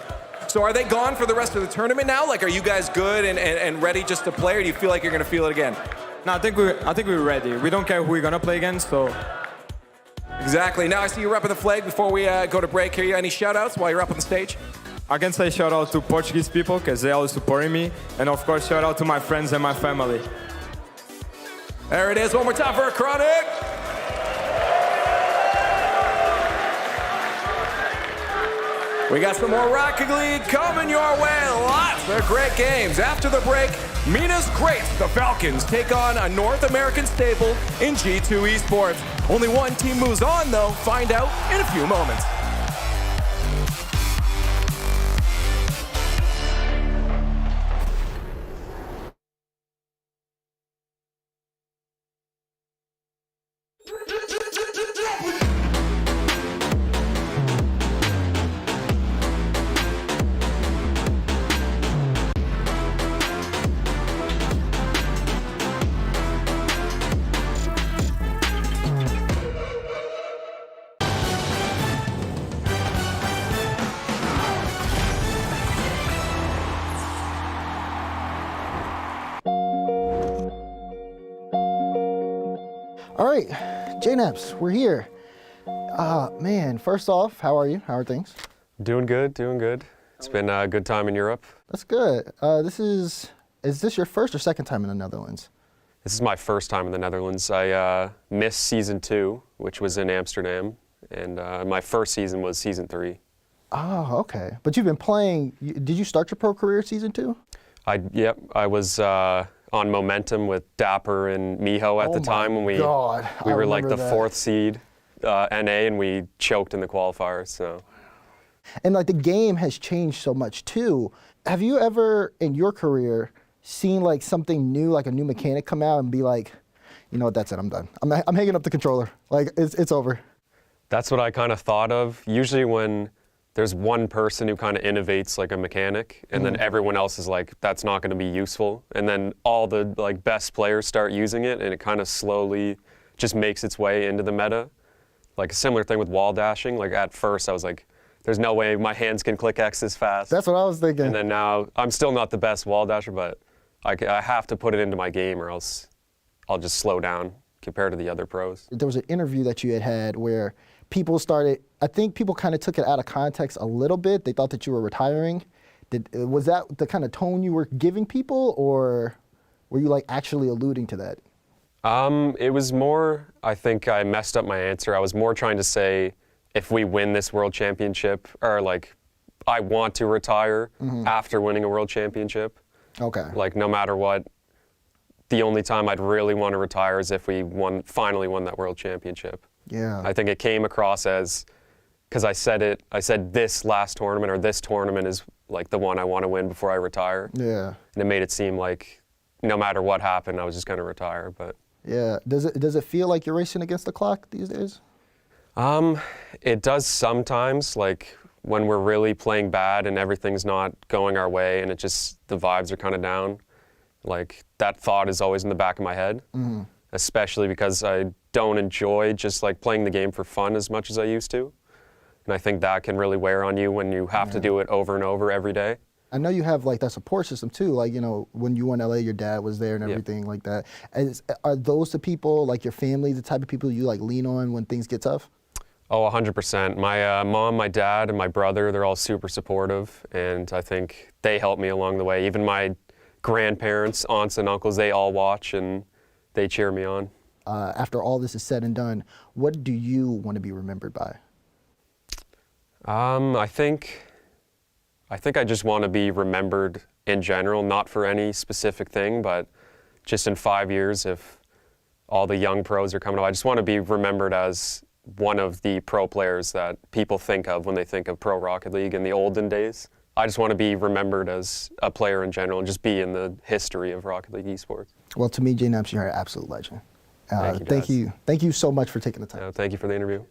So are they gone for the rest of the tournament now? Like, are you guys good and ready just to play, or do you feel like you're going to feel it again? No, I think we're ready. We don't care who we're going to play against, so. Exactly. Now I see you're repping the flag. Before we go to break here, any shout-outs while you're up on the stage? I can say shout out to Portuguese people because they always supporting me. And of course, shout out to my friends and my family. There it is. One more time for Chronic. We got some more Rocket League coming your way. Lots of great games. After the break, Mina's Greats, the Falcons, take on a North American staple in G2 Esports. Only one team moves on, though. Find out in a few moments. All right, JNaps, we're here. Man, first off, how are you? How are things? Doing good, doing good. It's been a good time in Europe. That's good. Is this your first or second time in the Netherlands? This is my first time in the Netherlands. I missed season 2, which was in Amsterdam, and my first season was season 3. Oh, okay. But you've been playing, did you start your pro career season 2? Yep, I was on Momentum with Dapper and Miho at the time when we were like the 4th seed NA, and we choked in the qualifiers. So. And like the game has changed so much too. Have you ever in your career seen like something new, like a new mechanic come out and be like, you know what, that's it, I'm done. I'm hanging up the controller. Like it's over. That's what I kind of thought of. Usually when there's one person who kind of innovates like a mechanic, and then everyone else is like, that's not going to be useful. And then all the like best players start using it, and it kind of slowly just makes its way into the meta. Like a similar thing with wall dashing. Like at first I was like, there's no way my hands can click X this fast. That's what I was thinking. And then now I'm still not the best wall dasher, but I have to put it into my game or else I'll just slow down compared to the other pros. There was an interview that you had where people started, I think people kind of took it out of context a little bit. They thought that you were retiring. Was that the kind of tone you were giving people, or were you like actually alluding to that? It was more, I think I messed up my answer. I was more trying to say, if we win this world championship, or like, I want to retire after winning a world championship. Okay. Like no matter what, the only time I'd really want to retire is if we finally won that world championship. Yeah. I think it came across as, because I said this last tournament, or this tournament is like the one I want to win before I retire. Yeah. And it made it seem like no matter what happened, I was just going to retire. But yeah. Does it feel like you're racing against the clock these days? It does sometimes, like when we're really playing bad and everything's not going our way and the vibes are kind of down. Like that thought is always in the back of my head, especially because I don't enjoy just like playing the game for fun as much as I used to. And I think that can really wear on you when you have to do it over and over every day. I know you have like that support system too. Like, you know, when you won LA, your dad was there and everything like that. Are those the people, like your family, the type of people you like lean on when things get tough? Oh, 100%. My mom, my dad, and my brother, they're all super supportive. And I think they help me along the way. Even my grandparents, aunts and uncles, they all watch and they cheer me on. After all this is said and done, what do you want to be remembered by? I think I just want to be remembered in general, not for any specific thing, but just in 5 years, if all the young pros are coming up, I just want to be remembered as one of the pro players that people think of when they think of Pro Rocket League in the olden days. I just want to be remembered as a player in general and just be in the history of Rocket League Esports. Well, to me, JNaps, you're an absolute legend. Thank you Thank you so much for taking the time. Thank you for the interview.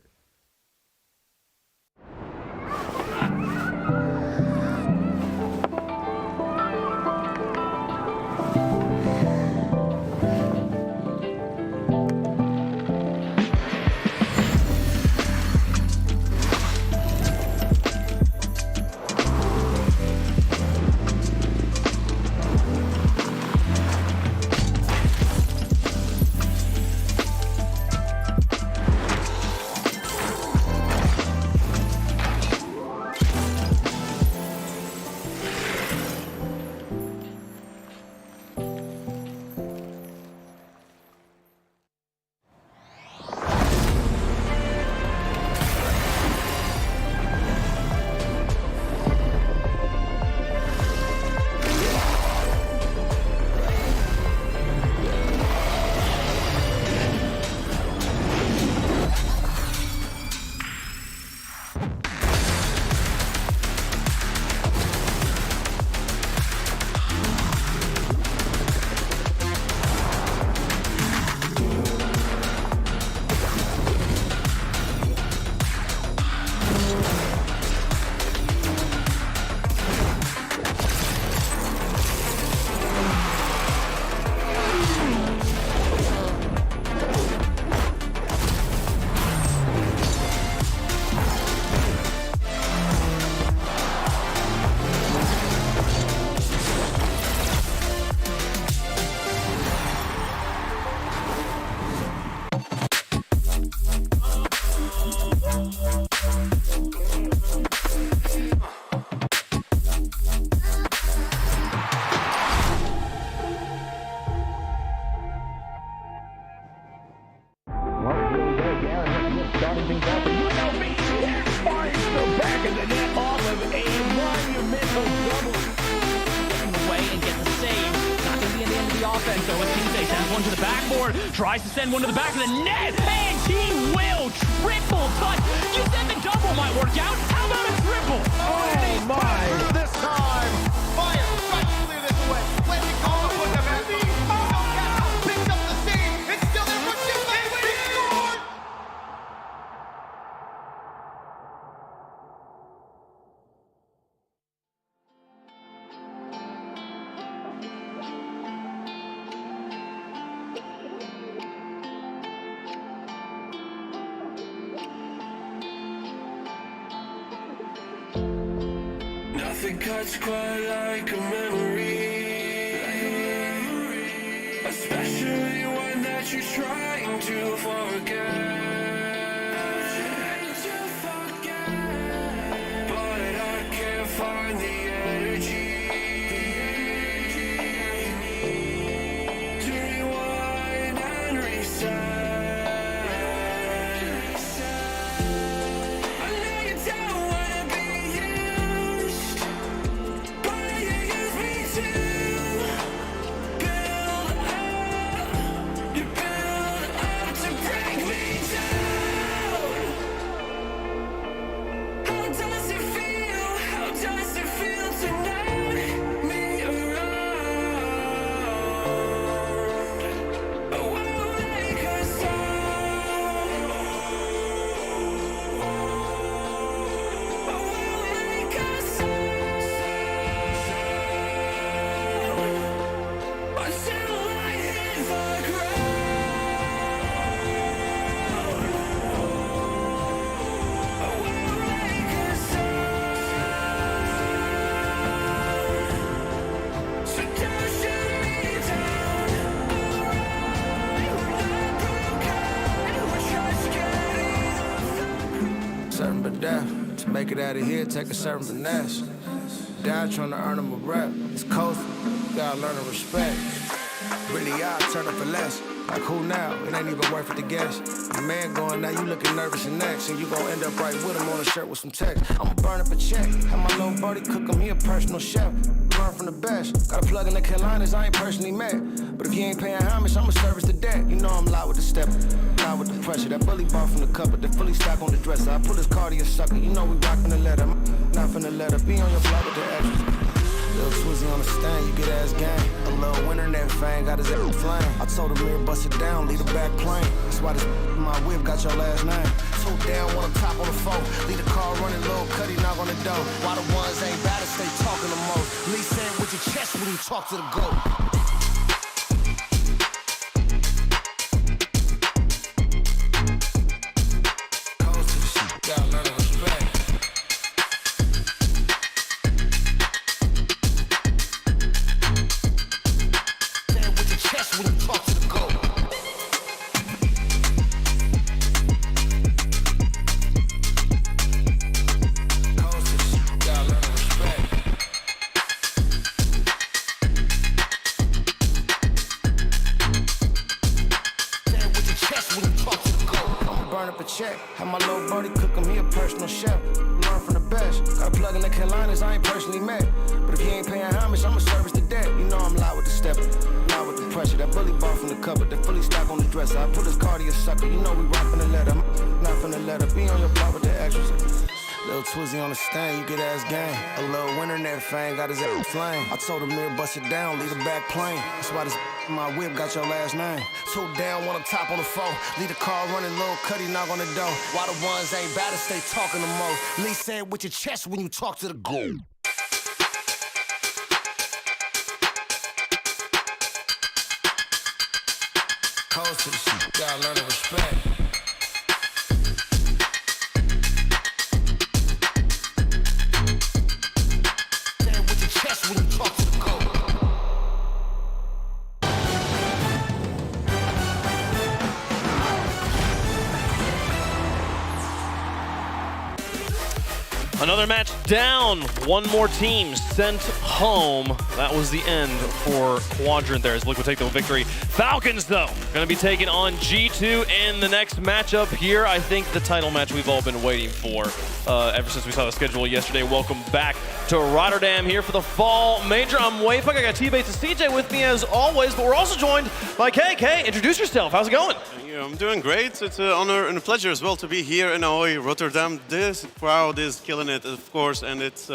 Tries to send one to the back of the net, and he will triple touch. You said the double might work out. How about a triple? Oh my! This time, fire, try to clear this away. Let it go. Put the back. Picked up the save. It's still there for two. They scored. Nothing cuts quite like a memory, especially one that you're trying to forget. But I can't find the energy to rewind and reset. Make it out of here, take a certain finesse. Down trying to earn them a rep. It's coast, gotta learn to respect. Really, I turn up for less. Like who now? It ain't even worth it to guess. The man going now, you looking nervous and next. And you gon' end up right with him on a shirt with some text. I'ma burn up a check. Have my little buddy cook him, he a personal chef. Learn from the best. Got a plug in the Carolinas I ain't personally met. But if you ain't paying homage, I'ma service the debt. You know I'm loud with the step, loud with the pressure. That bully ball from the cupboard, the fully stock on the dresser. I put his cardio sucker, you know we rockin' the letter. Not finna let her be on your block with the extras. Little Twizzy on the stand, you get ass gang. A little winter that fang, got his air flame. I told him mirror bust it down, leave the back plane. That's why this in my whip got your last name. Two down, one on top on the phone. Leave the car running, little cutty knock on the door. Why the ones ain't bad, stay talking the most. Lee saying with your chest when you talk to the goat. Have my little buddy cook him, he a personal chef. Learn from the best. Got a plug in the Carolinas I ain't personally met. But if you ain't paying homage, I'ma service the debt. You know I'm loud with the step, loud with the pressure. That bully ball from the cupboard, the fully stock on the dresser. I put his cardio sucker, you know we rockin' the letter. Not finna let her be on your block with the extras. Little Twizzy on the stand, you get ass gang. A little winter net fang, got his ass flame. I told him mirror bust it down, leave the back plane. That's why this in my whip got your last name. Two down, one on top on the four. Leave the car running, little cutty knock on the door. Why the ones ain't bad, stay talking the most. Lee said with your chest when you talk to the goal. Coast to the shit, gotta learn to respect. Another match down. One more team sent home. That was the end for Quadrant there as Liquid take the victory. Falcons, though, going to be taking on G2 in the next matchup here. I think the title match we've all been waiting for ever since we saw the schedule yesterday. Welcome back to Rotterdam here for the Fall Major. I'm Wayfuck. I got T-Bates and CJ with me as always, but we're also joined by KK. Introduce yourself. How's it going? I'm doing great. It's an honor and a pleasure as well to be here in Ahoy, Rotterdam. This crowd is killing it, of course, and it's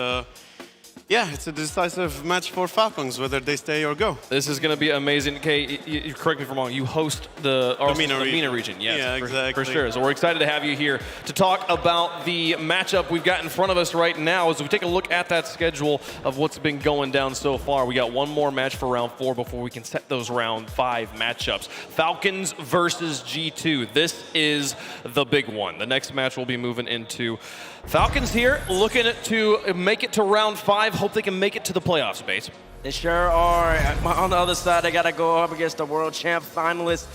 it's a decisive match for Falcons, whether they stay or go. This is going to be amazing. Okay, you correct me if I'm wrong. You host the MENA region. Yes, yeah, exactly. For sure. So we're excited to have you here to talk about the matchup we've got in front of us right now. As we take a look at that schedule of what's been going down so far, we got one more match for round 4 before we can set those round 5 matchups. Falcons versus G2. This is the big one. The next match we'll be moving into. Falcons here looking to make it to round 5. Hope they can make it to the playoffs, Bates. They sure are. On the other side, they got to go up against the world champ finalists.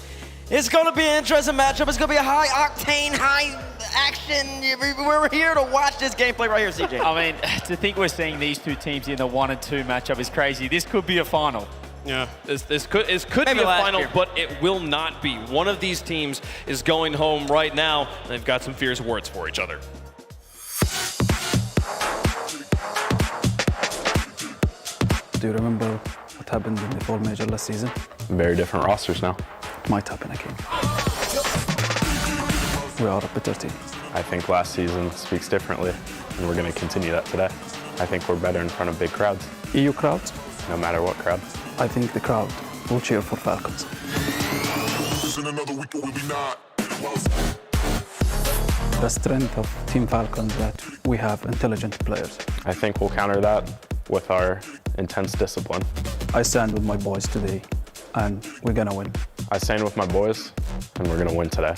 It's going to be an interesting matchup. It's going to be a high-octane, high-action. We're here to watch this gameplay right here, CJ. I mean, to think we're seeing these two teams in the 1 and 2 matchup is crazy. This could be a final. Yeah, this could be a final, but it will not be. One of these teams is going home right now, and they've got some fierce words for each other. Do you remember what happened in the Fall Major last season? Very different rosters now. It might happen again. We are a better team. I think last season speaks differently, and we're going to continue that today. I think we're better in front of big crowds. EU crowds? No matter what crowd. I think the crowd will cheer for Falcons. The strength of Team Falcons that we have intelligent players. I think we'll counter that with our intense discipline. I stand with my boys today, and we're gonna win. I stand with my boys, and we're gonna win today.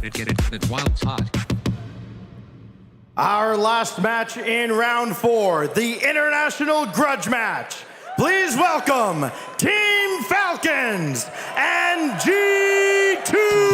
Get it, it's wild hot. Our last match in round 4, the International Grudge Match. Please welcome Team Falcons and G2!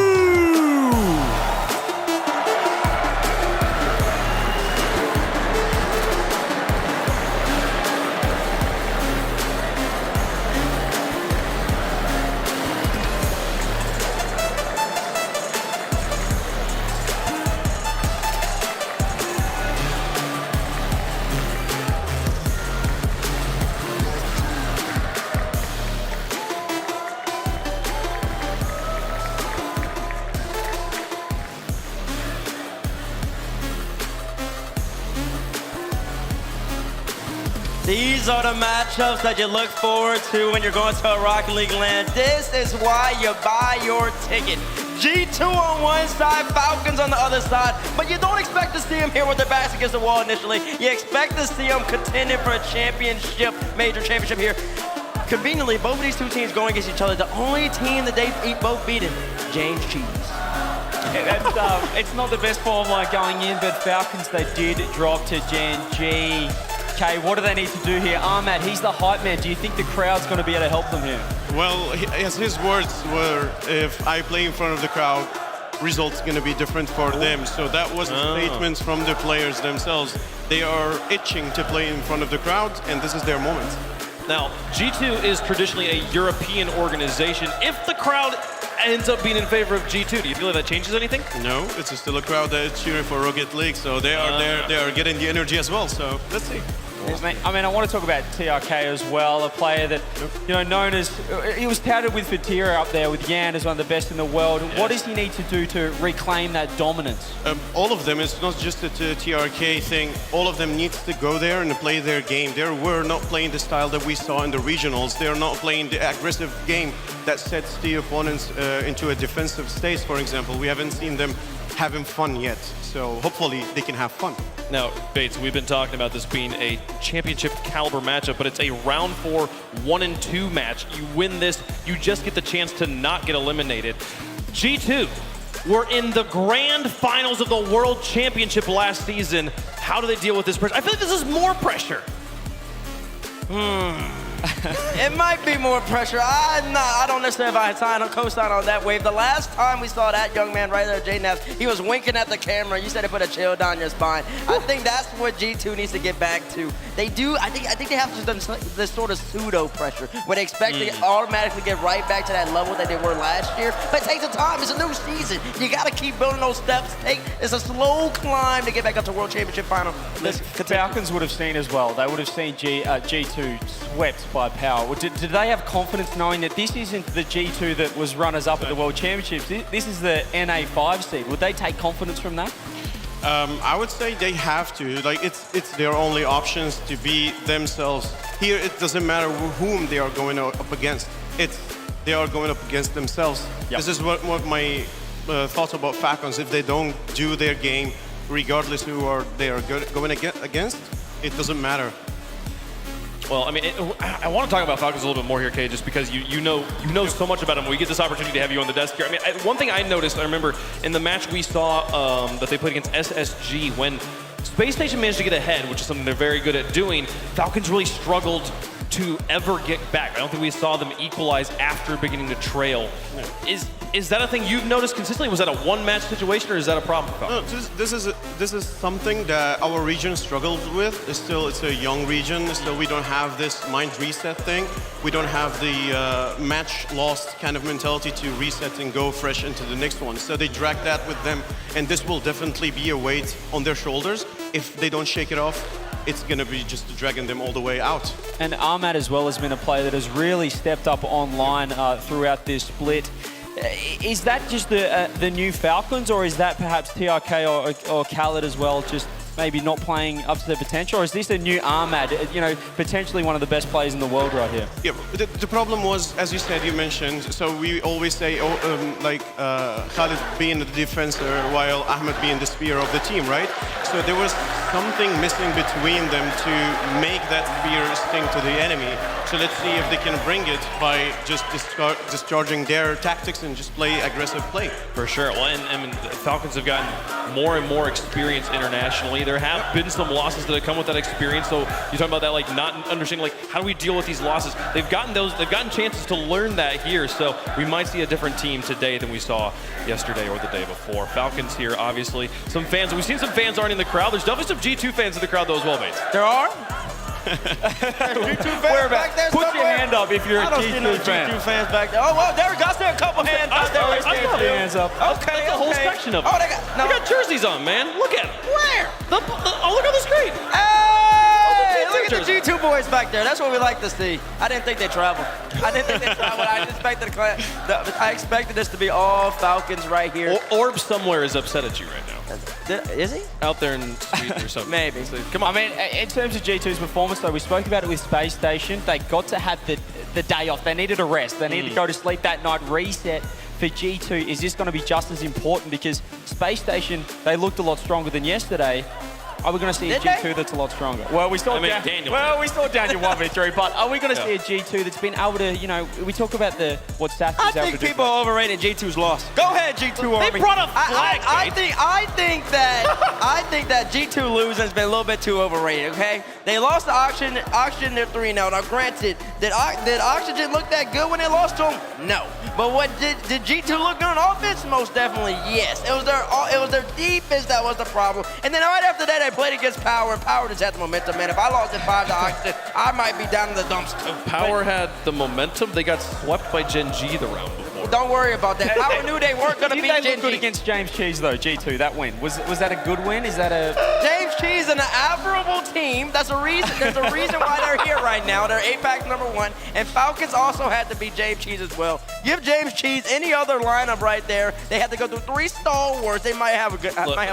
These are the matchups that you look forward to when you're going to a Rocket League land. This is why you buy your ticket. G2 on one side, Falcons on the other side, but you don't expect to see them here with their backs against the wall initially. You expect to see them contending for a championship, major championship here. Conveniently, both of these two teams going against each other. The only team that they've both beaten, James Cheese. It's not the best formula going in, but Falcons, they did drop to Gen G. Okay, what do they need to do here? Ahmad, he's the hype man. Do you think the crowd's going to be able to help them here? Well, his words were, if I play in front of the crowd, results going to be different for them. So that was a statement from the players themselves. They are itching to play in front of the crowd, and this is their moment. Now, G2 is traditionally a European organization. If the crowd ends up being in favor of G2, do you feel like that changes anything? No, it's still a crowd that is cheering for Rocket League, so they are there. They are getting the energy as well. So let's see. I mean, I want to talk about TRK as well, a player that, known as, he was touted with Fatira up there with Yan as one of the best in the world. Yes. What does he need to do to reclaim that dominance? All of them, it's not just a TRK thing. All of them needs to go there and play their game. They were not playing the style that we saw in the regionals. They are not playing the aggressive game that sets the opponents into a defensive state, for example. We haven't seen them having fun yet. So hopefully they can have fun. Now, Bates, we've been talking about this being a championship caliber matchup, but it's a round 4, 1 and 2 match. You win this, you just get the chance to not get eliminated. G2 were in the grand finals of the World Championship last season. How do they deal with this pressure? I feel like this is more pressure. It might be more pressure. I don't necessarily have a co-sign on that wave. The last time we saw that young man right there, Jay Neff, he was winking at the camera. You said it put a chill down your spine. I think that's what G2 needs to get back to. They do. I think they have this sort of pseudo pressure where they expect to automatically get right back to that level that they were last year. But it takes some time. It's a new season. You got to keep building those steps. It's a slow climb to get back up to World Championship final. Falcons would have seen as well. They would have seen G2 swept by Power. Did they have confidence knowing that this isn't the G2 that was runners-up at the World Championships? This is the NA5 seed. Would they take confidence from that? I would say they have to. Like it's their only options to be themselves. Here, it doesn't matter whom they are going up against. They are going up against themselves. Yep. This is what my thoughts about Falcons. If they don't do their game, regardless who they are going against, it doesn't matter. Well, I mean, I want to talk about Falcons a little bit more here, Kay, just because you know so much about them. We get this opportunity to have you on the desk here. I mean, one thing I noticed, I remember in the match we saw that they played against SSG, when Space Station managed to get ahead, which is something they're very good at doing, Falcons really struggled to ever get back. I don't think we saw them equalize after beginning to trail. Is that a thing you've noticed consistently? Was that a one-match situation, or is that a problem for Falcons? No, this is something that our region struggles with. It's a young region. Still, we don't have this mind reset thing. We don't have the match lost kind of mentality to reset and go fresh into the next one. So they drag that with them, and this will definitely be a weight on their shoulders. If they don't shake it off, it's going to be just dragging them all the way out. And Ahmad as well has been a player that has really stepped up online throughout this split. Is that just the new Falcons, or is that perhaps TRK or Khaled as well, just maybe not playing up to their potential? Or is this a new Ahmad, potentially one of the best players in the world right here? Yeah, the problem was, as you said, you mentioned, so we always say, Khaled being the defender while Ahmed being the spear of the team, right? So there was something missing between them to make that spear sting to the enemy. So let's see if they can bring it by just discharging their tactics and just play aggressive play. For sure. Well, and I mean, the Falcons have gotten more and more experience internationally. There have been some losses that have come with that experience. So you talk about that, like not understanding, like how do we deal with these losses? They've gotten chances to learn that here. So we might see a different team today than we saw yesterday or the day before. Falcons here, obviously. Some fans. We've seen some fans already in the crowd. There's definitely some G2 fans in the crowd though as well, mates. There are? G2 fans back there. Put your hand up if you're a G2 fan. G2 fans back there. Oh, well, there we go. I see a couple hands out there. I saw the hands up. Okay, that's a whole section of them. Oh, they got jerseys on, man. Look at them. Where? Oh, look on the screen. Hey, look at the G2 boys back there. That's what we like to see. I didn't think they traveled. I expected this to be all Falcons right here. Orb somewhere is upset at you right now. Is he? Out there in Sweden or something. Maybe. Come on. I mean, in terms of G2's performance, though, we spoke about it with Space Station. They got to have the day off. They needed a rest. They needed to go to sleep that night, reset. For G2, is this going to be just as important? Because Space Station, they looked a lot stronger than yesterday. Are we going to see a G2 that's a lot stronger? Well, we saw Daniel one victory, but are we going to see a G2 that's been able to, we talk about what Saf is able to do. I think people overrated G2's loss. Go ahead, G2 Army. They brought a flag, I think that G2 losing has been a little bit too overrated, okay? They lost the Oxygen, they're 3-0. Now, granted, did Oxygen look that good when they lost to them? No. But did G2 look good on offense? Most definitely, yes. It was their defense that was the problem. And then right after that, they played against Power, and Power just had the momentum, man. If I lost at 5 to Oxygen, I might be down in the dumps too. Power had the momentum. They got swept by Gen G the round before. Don't worry about that. Power knew they weren't going to beat Gen G. They look good against James Cheese, though, G2, that win. Was that a good win? Is that a... James Cheese and an admirable team. There's a reason why they're here right now. They're APAC #1, and Falcons also had to beat James Cheese as well. Give James Cheese any other lineup right there. They had to go through 3 stalwarts. They might have a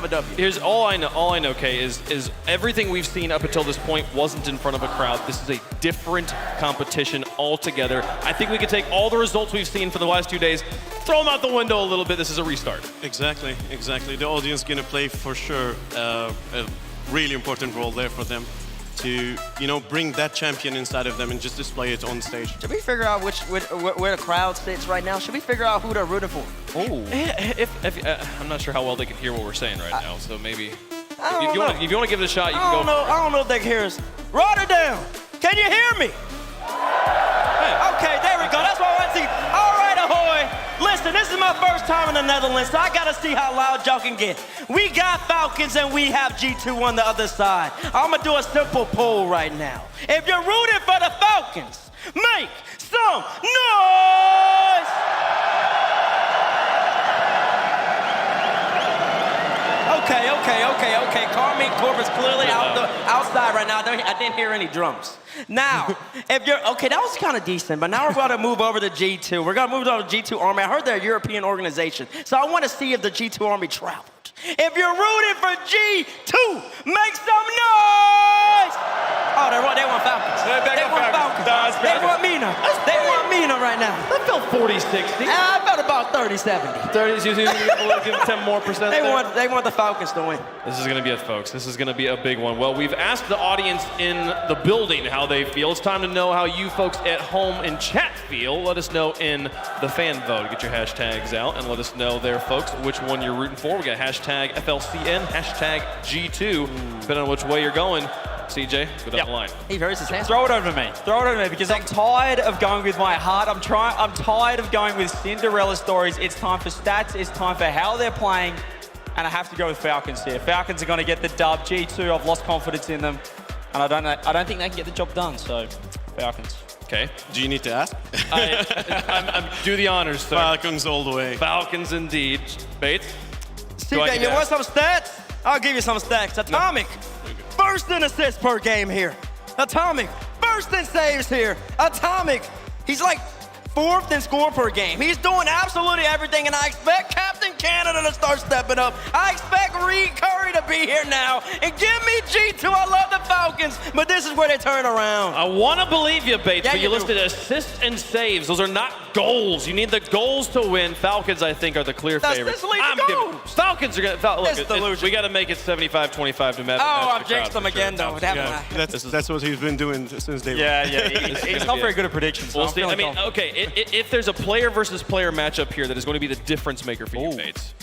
W. Here's all I know, Kay, is everything we've seen up until this point wasn't in front of a crowd. This is a different competition altogether. I think we could take all the results we've seen for the last 2 days, throw them out the window a little bit. This is a restart. Exactly. The audience is going to play for sure a really important role there for them to, bring that champion inside of them and just display it on stage. Should we figure out where the crowd sits right now? Should we figure out who they're rooting for? Oh. I'm not sure how well they can hear what we're saying right now, so maybe if you want to give it a shot, you can go. I don't know if they can hear us. Rotterdam, can you hear me? right. Okay, there we go. That's what I want to see. All right, ahoy. Listen, this is my first time in the Netherlands, so I got to see how loud y'all can get. We got Falcons and we have G2 on the other side. I'm going to do a simple poll right now. If you're rooting for the Falcons, make some noise! Okay. Carmine Corpus clearly outside right now. I didn't hear any drums. Now, if you're, okay, that was kind of decent, but now we're going to move over to G2. We're going to move over to G2 Army. I heard they're a European organization, so I want to see if the G2 Army traveled. If you're rooting for G2, make some noise! Oh, they want Falcons. They want Falcons. They want Mina. They want Mina right now. I felt 40-60. I felt about 30-70. 30s, you give 10 more percent They want the Falcons to win. This is going to be it, folks. This is going to be a big one. Well, we've asked the audience in the building how they feel. It's time to know how you folks at home in chat feel. Let us know in the fan vote. Get your hashtags out and let us know there, folks, which one you're rooting for. We got hashtag FLCN, hashtag G2, depending on which way you're going. CJ, go down the line. He raises his hand. Throw it over to me. Throw it over to me because I'm tired of going with my heart. I'm tired of going with Cinderella stories. It's time for stats. It's time for how they're playing. And I have to go with Falcons here. Falcons are going to get the dub. G2, I've lost confidence in them. And I don't think they can get the job done. So, Falcons. Okay. Do you need to ask? I'm do the honors, sir. Falcons all the way. Falcons indeed. Bates? CJ, you want some stats? I'll give you some stats. Atomic, first in assists per game here. Atomic, first in saves here. Atomic, he's like fourth in score per game. He's doing absolutely everything, and I expect Captain Canada to start stepping up. I expect Reed Curry to be here now. And give me G2. I love the Falcons, but this is where they turn around. I want to believe you, Bates, Yeah, but you listed assists and saves. Those are not goals. You need the goals to win. Falcons, I think, are the clear favorites. Falcons are going to... Look, we got to make it 75-25 to match. Oh, I've jinxed them again, though. That's what he's been doing since day one. Yeah. He's not very good at predictions. We'll see. I mean, okay, if there's a player versus player matchup here that is going to be the difference maker for you, Bates.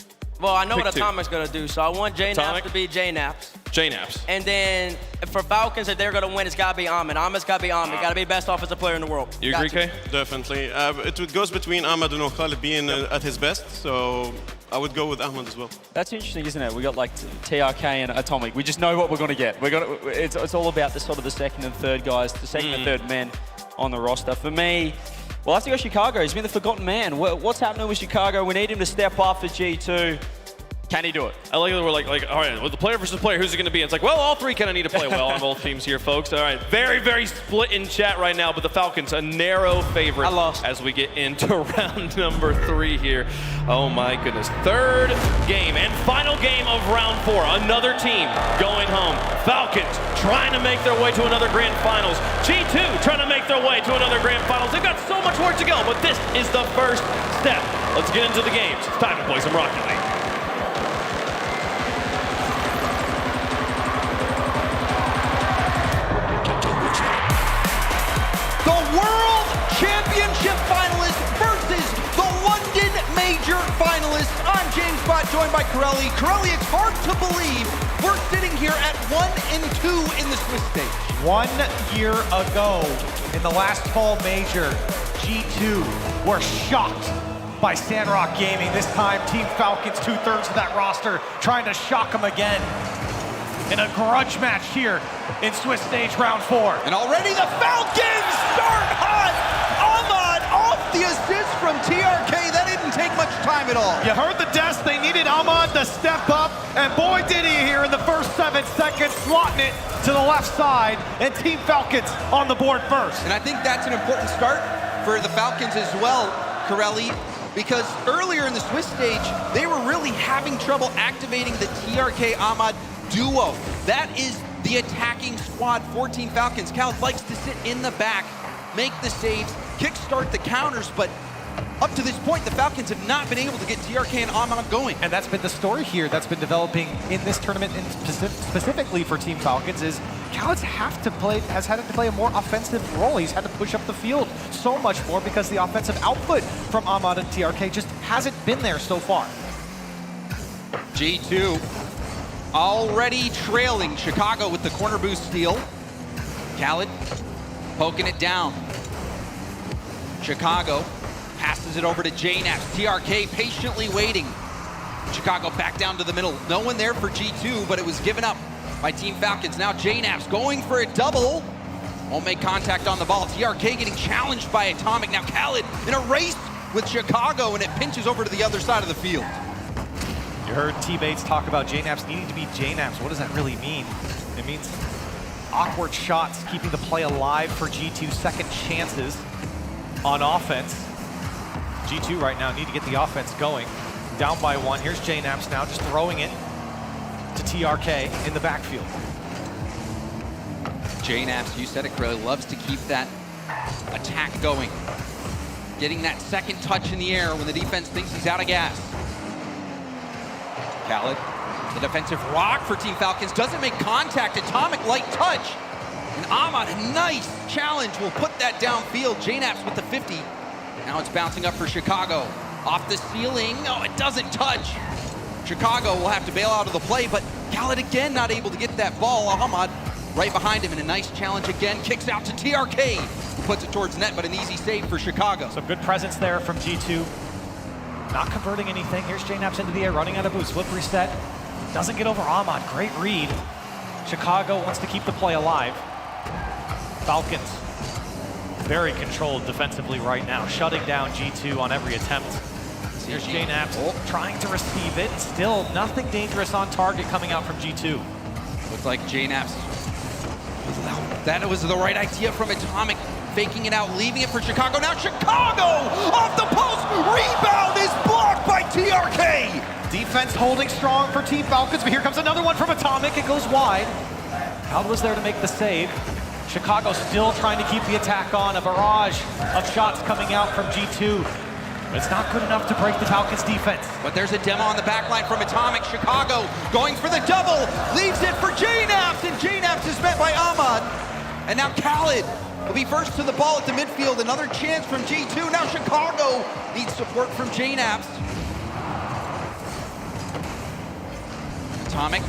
Well, I know Pick what Atomic's going to do, so I want J-Naps to be J-Naps. J-Naps. And then for Falcons, if they're going to win, it's got to be Ahmed. Ahmed's got to be Ahmed. Got to be the best offensive player in the world. You agree, Kay? Definitely. It goes between Ahmed and Khalid being at his best, so I would go with Ahmed as well. That's interesting, isn't it? We got like TRK and Atomic. We just know what we're going to get. It's all about the sort of the second and third guys, the second and third men on the roster. For me, well, I have to go Chicago. He's been the forgotten man. What's happening with Chicago? We need him to step up for G2. Can he do it? I like that we're like, all right, with the player versus player, who's it going to be? It's like, well, all three kind of need to play well on both teams here, folks. All right, very, very split in chat right now, but the Falcons, a narrow favorite as we get into round number 3 here. Oh, my goodness. Third game and final game of round 4. Another team going home. Falcons trying to make their way to another grand finals. G2 trying to make their way to another grand finals. They've got so much work to go, but this is the first step. Let's get into the games. It's time to play some Rocket League. World Championship finalists versus the London Major finalists. I'm James Bott, joined by Corelli. Corelli, it's hard to believe we're sitting here at 1-2 in the Swiss stage. 1 year ago, in the last fall major, G2 were shocked by Sandrock Gaming. This time, Team Falcons, 2/3 of that roster, trying to shock them again in a grudge match here in Swiss stage round 4. And already the Falcons start hot. Ahmad off the assist from TRK. That didn't take much time at all. You heard the desk. They needed Ahmad to step up, and boy did he here in the first 7 seconds, slotting it to the left side, and Team Falcons on the board first. And I think that's an important start for the Falcons as well, Corelli, because earlier in the Swiss stage, they were really having trouble activating the TRK Ahmad duo. That is the attacking squad for Team Falcons. Cal likes to sit in the back, make the saves, kickstart the counters, but up to this point, the Falcons have not been able to get TRK and Ahmad going. And that's been the story here that's been developing in this tournament, and specifically for Team Falcons, is Khaled's has had to play a more offensive role. He's had to push up the field so much more because the offensive output from Ahmad and TRK just hasn't been there so far. G2 already trailing Chicago with the corner boost steal. Khaled poking it down. Chicago passes it over to JNaps. TRK patiently waiting. Chicago back down to the middle. No one there for G2, but it was given up by Team Falcons. Now JNaps going for a double. Won't make contact on the ball. TRK getting challenged by Atomic. Now Khaled in a race with Chicago, and it pinches over to the other side of the field. You heard teammates talk about JNaps needing to be JNaps. What does that really mean? It means awkward shots, keeping the play alive for G2, second chances on offense. G2 right now need to get the offense going. Down by one. Here's JNaps now, just throwing it to TRK in the backfield. JNaps, you said it, Corelli, loves to keep that attack going. Getting that second touch in the air when the defense thinks he's out of gas. Khaled, the defensive rock for Team Falcons, doesn't make contact. Atomic light touch. And Ahmad, a nice challenge, will put that downfield. JNaps with the 50. Now it's bouncing up for Chicago. Off the ceiling, no, it doesn't touch. Chicago will have to bail out of the play, but Khaled again not able to get that ball. Ahmad right behind him, and a nice challenge again. Kicks out to TRK, who puts it towards net, but an easy save for Chicago. Some good presence there from G2. Not converting anything. Here's JNaps into the air, running out of boost. Flip reset. Doesn't get over Ahmad. Great read. Chicago wants to keep the play alive. Falcons, very controlled defensively right now, shutting down G2 on every attempt. Here's JNaps trying to receive it. Still nothing dangerous on target coming out from G2. Looks like JNaps, that was the right idea from Atomic. Faking it out, leaving it for Chicago. Now Chicago off the post. Rebound is blocked by TRK. Defense holding strong for Team Falcons, but here comes another one from Atomic. It goes wide. Khaled was there to make the save. Chicago still trying to keep the attack on. A barrage of shots coming out from G2. It's not good enough to break the Falcons defense. But there's a demo on the back line from Atomic. Chicago going for the double. Leaves it for JNaps, and JNaps is met by Ahmad. And now Khaled will be first to the ball at the midfield. Another chance from G2. Now Chicago needs support from JNaps. Atomic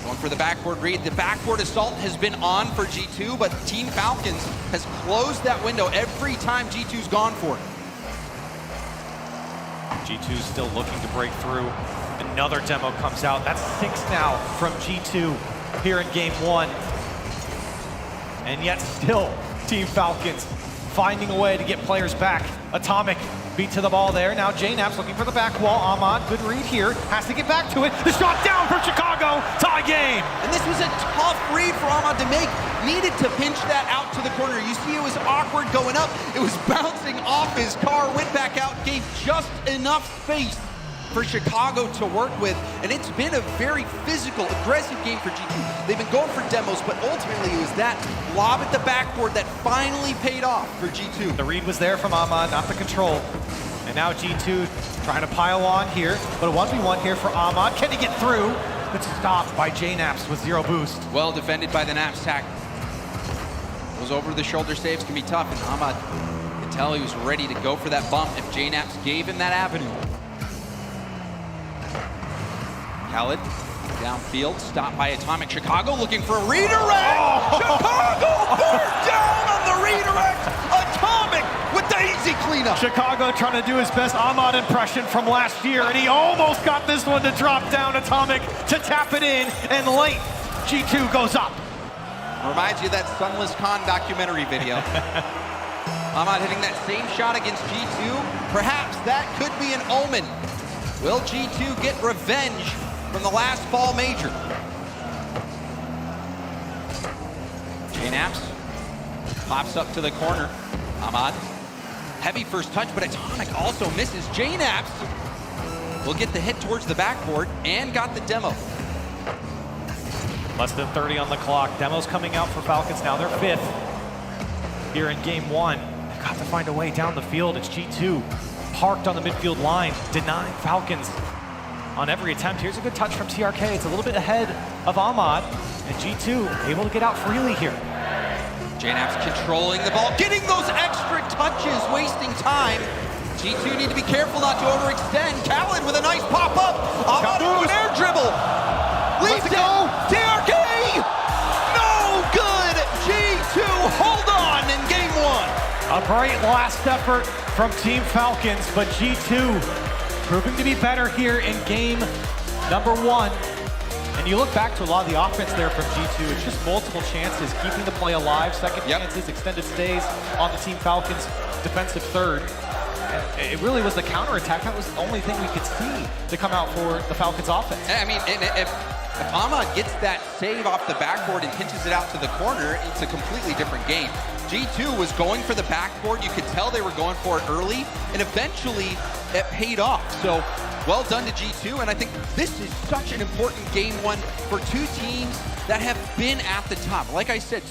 going for the backboard read. The backboard assault has been on for G2, but Team Falcons has closed that window every time G2's gone for it. G2's still looking to break through. Another demo comes out. That's 6 now from G2 here in game 1. And yet still, Team Falcons finding a way to get players back. Atomic beat to the ball there. Now JNaps looking for the back wall. Ahmad, good read here. Has to get back to it. The shot down for Chicago. Tie game. And this was a tough read for Ahmad to make. Needed to pinch that out to the corner. You see it was awkward going up. It was bouncing off his car, went back out, gave just enough space for Chicago to work with. And it's been a very physical, aggressive game for G2. They've been going for demos, but ultimately it was that lob at the backboard that finally paid off for G2. The read was there from Ahmad, not the control. And now G2 trying to pile on here, but a 1v1 here for Ahmad. Can he get through? Good stop by JNaps with 0 boost. Well defended by the knapsack. Those over-the-shoulder saves can be tough, and Ahmad could tell he was ready to go for that bump if JNaps gave him that avenue. Khaled downfield, stopped by Atomic. Chicago looking for a redirect. Oh! Chicago burnt down on the redirect. Atomic with the easy cleanup. Chicago trying to do his best Ahmad impression from last year, and he almost got this one to drop down. Atomic to tap it in, and late, G2 goes up. Reminds you of that Sunless Khan documentary video. Ahmad hitting that same shot against G2. Perhaps that could be an omen. Will G2 get revenge from the last fall major? JNaps pops up to the corner. Ahmad, heavy first touch, but Atomic also misses. JNaps will get the hit towards the backboard and got the demo. Less than 30 on the clock. Demos coming out for Falcons now. They're 5th here in game 1. They've got to find a way down the field. It's G2 parked on the midfield line, denying Falcons on every attempt. Here's a good touch from TRK. It's a little bit ahead of Ahmad, and G2 able to get out freely here. JNaps controlling the ball, getting those extra touches, wasting time. G2 need to be careful not to overextend. Khaled with a nice pop-up. Ahmad with an air dribble. Leads it. TRK! No good! G2 hold on in game 1. A bright last effort from Team Falcons, but G2 proving to be better here in game number 1. And you look back to a lot of the offense there from G2, it's just multiple chances, keeping the play alive, second chances, extended stays on the Team Falcons defensive third. And it really was the counterattack. That was the only thing we could see to come out for the Falcons offense. I mean, if Ahmad gets that save off the backboard and pinches it out to the corner, it's a completely different game. G2 was going for the backboard. You could tell they were going for it early, and eventually it paid off. So well done to G2, and I think this is such an important game 1 for 2 teams that have been at the top. Like I said,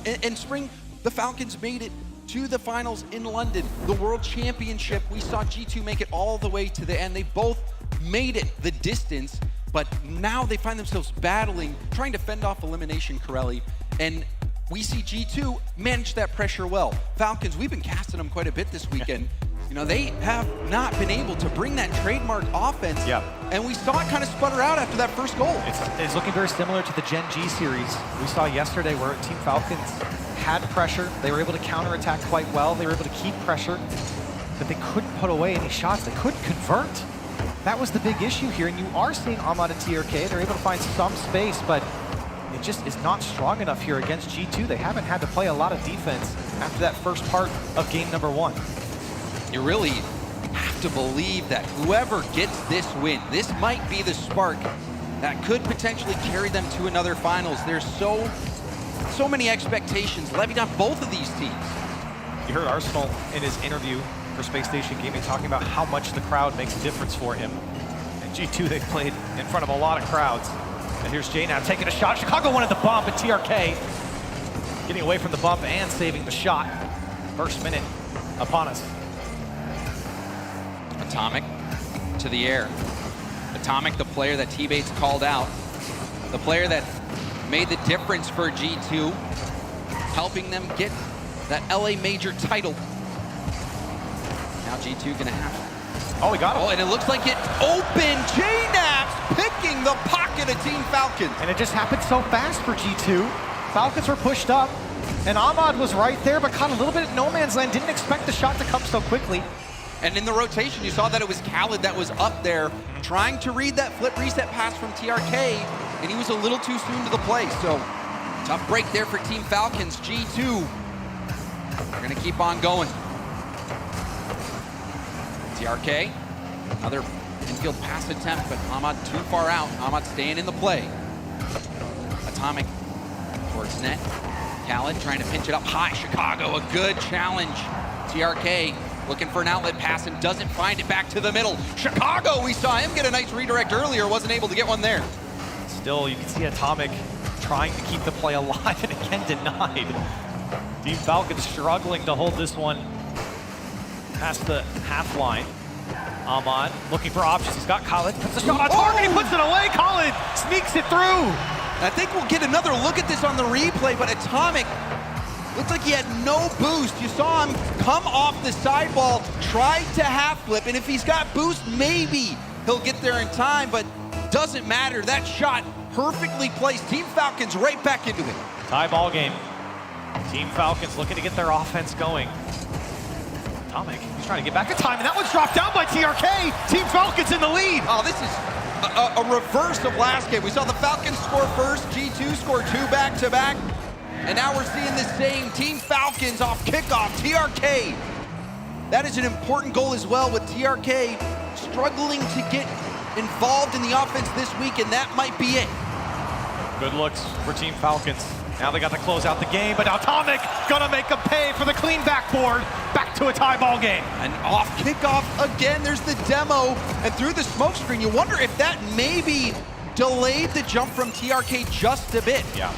in spring, the Falcons made it to the finals in London. The World Championship, we saw G2 make it all the way to the end. They both made it the distance, but now they find themselves battling, trying to fend off elimination, Corelli, and we see G2 manage that pressure well. Falcons, we've been casting them quite a bit this weekend. You know, they have not been able to bring that trademark offense, and we saw it kind of sputter out after that first goal. It's looking very similar to the Gen G series we saw yesterday, where Team Falcons had pressure. They were able to counterattack quite well. They were able to keep pressure, but they couldn't put away any shots. They couldn't convert. That was the big issue here, and you are seeing Ahmad and TRK. They're able to find some space, but it just is not strong enough here against G2. They haven't had to play a lot of defense after that first part of game number 1. You really have to believe that whoever gets this win, this might be the spark that could potentially carry them to another finals. There's so many expectations levied on both of these teams. You heard Arsenal in his interview for Space Station Gaming talking about how much the crowd makes a difference for him. And G2, they've played in front of a lot of crowds. And here's Jay now taking a shot. Chicago wanted the bump, and TRK getting away from the bump and saving the shot. First minute upon us. Atomic to the air. Atomic, the player that T-Bates called out. The player that made the difference for G2, helping them get that LA Major title. Now G2 gonna have... Oh, we got it. Oh, and it looks like it opened. J-Naps picking the pocket of Team Falcons. And it just happened so fast for G2. Falcons were pushed up, and Ahmad was right there, but caught a little bit at no man's land. Didn't expect the shot to come so quickly. And in the rotation, you saw that it was Khaled that was up there trying to read that flip reset pass from TRK, and he was a little too soon to the play. So tough break there for Team Falcons. G2 are gonna keep on going. TRK, another infield pass attempt, but Ahmad too far out. Ahmad staying in the play. Atomic towards net. Khaled trying to pinch it up high. Chicago, a good challenge. TRK looking for an outlet pass and doesn't find it. Back to the middle. Chicago, we saw him get a nice redirect earlier, wasn't able to get one there. Still, you can see Atomic trying to keep the play alive and again denied. Team Falcons struggling to hold this one past the half line. Ahmad looking for options. He's got Khaled. Puts the shot on target. He puts it away. Khaled sneaks it through. I think we'll get another look at this on the replay, but Atomic looked like he had no boost. You saw him come off the sideball, tried to half flip, and if he's got boost, maybe he'll get there in time, but doesn't matter. That shot perfectly placed. Team Falcons right back into it. Tie ball game. Team Falcons looking to get their offense going. Atomic, he's trying to get back in time, and that one's dropped down by TRK. Team Falcons in the lead. Oh, this is a reverse of last game. We saw the Falcons score first, G2 score 2 back-to-back, and now we're seeing the same. Team Falcons off kickoff, TRK. That is an important goal as well, with TRK struggling to get involved in the offense this week, and that might be it. Good looks for Team Falcons. Now they got to close out the game, but Atomic gonna make them pay for the clean backboard. Back to a tie ball game. And off kickoff again, there's the demo, and through the smoke screen, you wonder if that maybe delayed the jump from TRK just a bit. Yeah,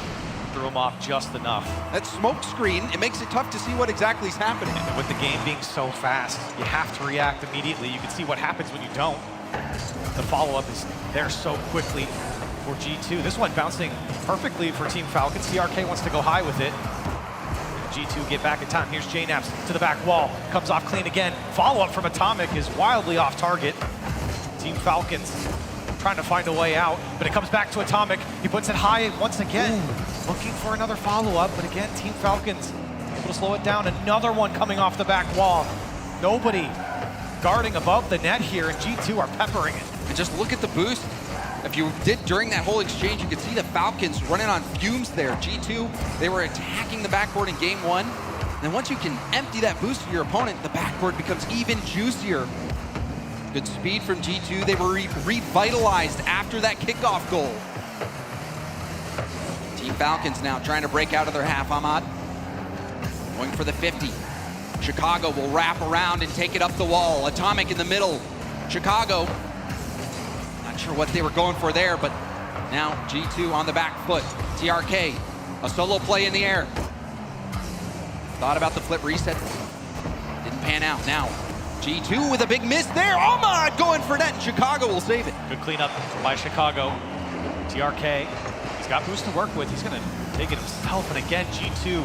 threw him off just enough. That smoke screen, it makes it tough to see what exactly is happening. And with the game being so fast, you have to react immediately. You can see what happens when you don't. The follow-up is there so quickly for G2. This one bouncing perfectly for Team Falcons. TRK wants to go high with it. G2 get back in time. Here's J-Naps to the back wall. Comes off clean again. Follow-up from Atomic is wildly off target. Team Falcons trying to find a way out, but it comes back to Atomic. He puts it high once again, looking for another follow-up, but again, Team Falcons able to slow it down. Another one coming off the back wall. Nobody guarding above the net here, and G2 are peppering it. And just look at the boost. If you did during that whole exchange, you could see the Falcons running on fumes there. G2, they were attacking the backboard in game one. And once you can empty that boost to your opponent, the backboard becomes even juicier. Good speed from G2. They were revitalized after that kickoff goal. Team Falcons now trying to break out of their half. Ahmad going for the 50. Chicago will wrap around and take it up the wall. Atomic in the middle. Chicago, not sure what they were going for there, but now G2 on the back foot. TRK, a solo play in the air. Thought about the flip reset. Didn't pan out. Now G2 with a big miss there. Ahmad going for net, and Chicago will save it. Good cleanup by Chicago. TRK, he's got boost to work with. He's going to take it himself, and again, G2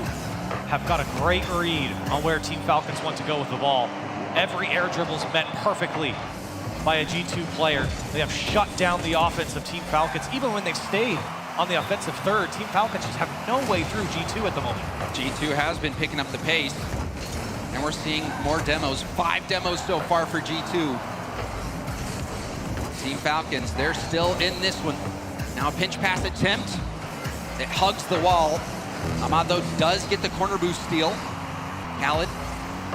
have got a great read on where Team Falcons want to go with the ball. Every air dribble is met perfectly by a G2 player. They have shut down the offense of Team Falcons. Even when they've stayed on the offensive third, Team Falcons just have no way through G2 at the moment. G2 has been picking up the pace, and we're seeing more demos. 5 demos so far for G2. Team Falcons, they're still in this one. Now a pinch pass attempt. It hugs the wall. Ahmad, though, does get the corner boost steal. Khaled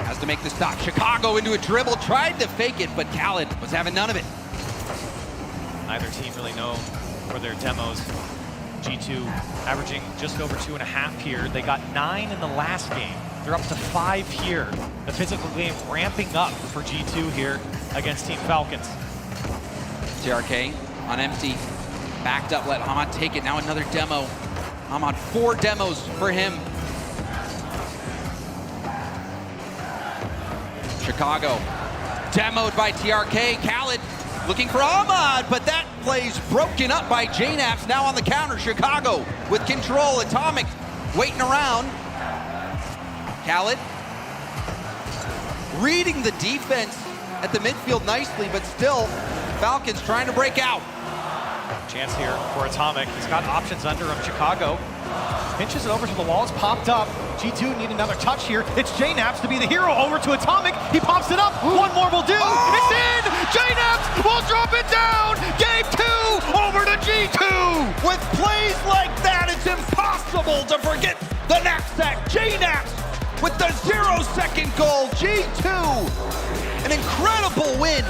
has to make the stop. Chicago into a dribble, tried to fake it, but Khaled was having none of it. Neither team really know for their demos. G2 averaging just over 2.5 here. They got 9 in the last game. They're up to 5 here. The physical game ramping up for G2 here against Team Falcons. TRK on empty. Backed up, let Ahmad take it. Now another demo. Ahmad, 4 demos for him. Chicago, demoed by TRK. Khaled looking for Ahmad, but that play's broken up by JNaps. Now on the counter, Chicago with control. Atomic waiting around. Khaled reading the defense at the midfield nicely, but still, Falcons trying to break out. Chance here for Atomic. He's got options under him. Chicago pinches it over to the wall. It's popped up. G2 need another touch here. It's JNaps to be the hero. Over to Atomic. He pops it up. One more will do. Oh! It's in! JNaps will drop it down! Game 2 over to G2! With plays like that, it's impossible to forget the knapsack. JNaps with the 0-second goal. G2, an incredible win.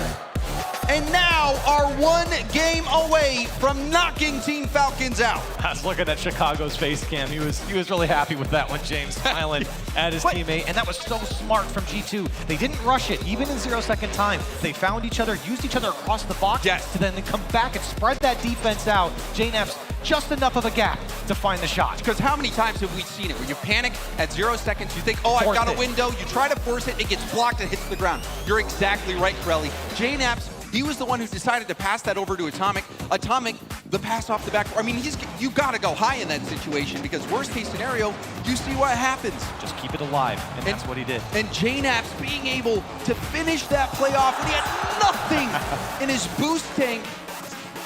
And now are 1 game away from knocking Team Falcons out. I was looking at Chicago's face cam. He was really happy with that one, James, smiling at his teammate. And that was so smart from G2. They didn't rush it, even in 0-second time. They found each other, used each other across the box, to then come back and spread that defense out. JNaps just enough of a gap to find the shot. Because how many times have we seen it? Where you panic at 0 seconds, you think, oh, I've got a window. You try to force it, it gets blocked, it hits the ground. You're exactly right, Corelli. JNaps, he was the one who decided to pass that over to Atomic. Atomic, the pass off the back. I mean, you got to go high in that situation because worst case scenario, you see what happens. Just keep it alive, and that's what he did. And JNaps being able to finish that play off when he had nothing in his boost tank.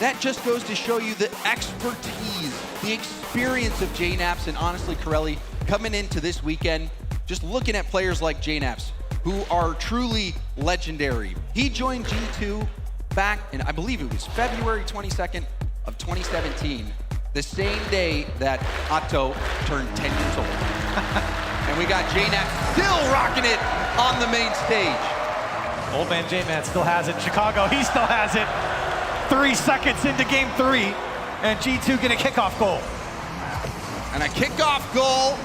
That just goes to show you the expertise, the experience of JNaps, and honestly, Corelli, coming into this weekend, just looking at players like JNaps, who are truly legendary. He joined G2 back in, I believe it was February 22nd of 2017, the same day that Otto turned 10 years old. And we got JNaps still rocking it on the main stage. Old man JNaps still has it. Chicago, he still has it. 3 seconds into game 3, and G2 get a kickoff goal. And a kickoff goal.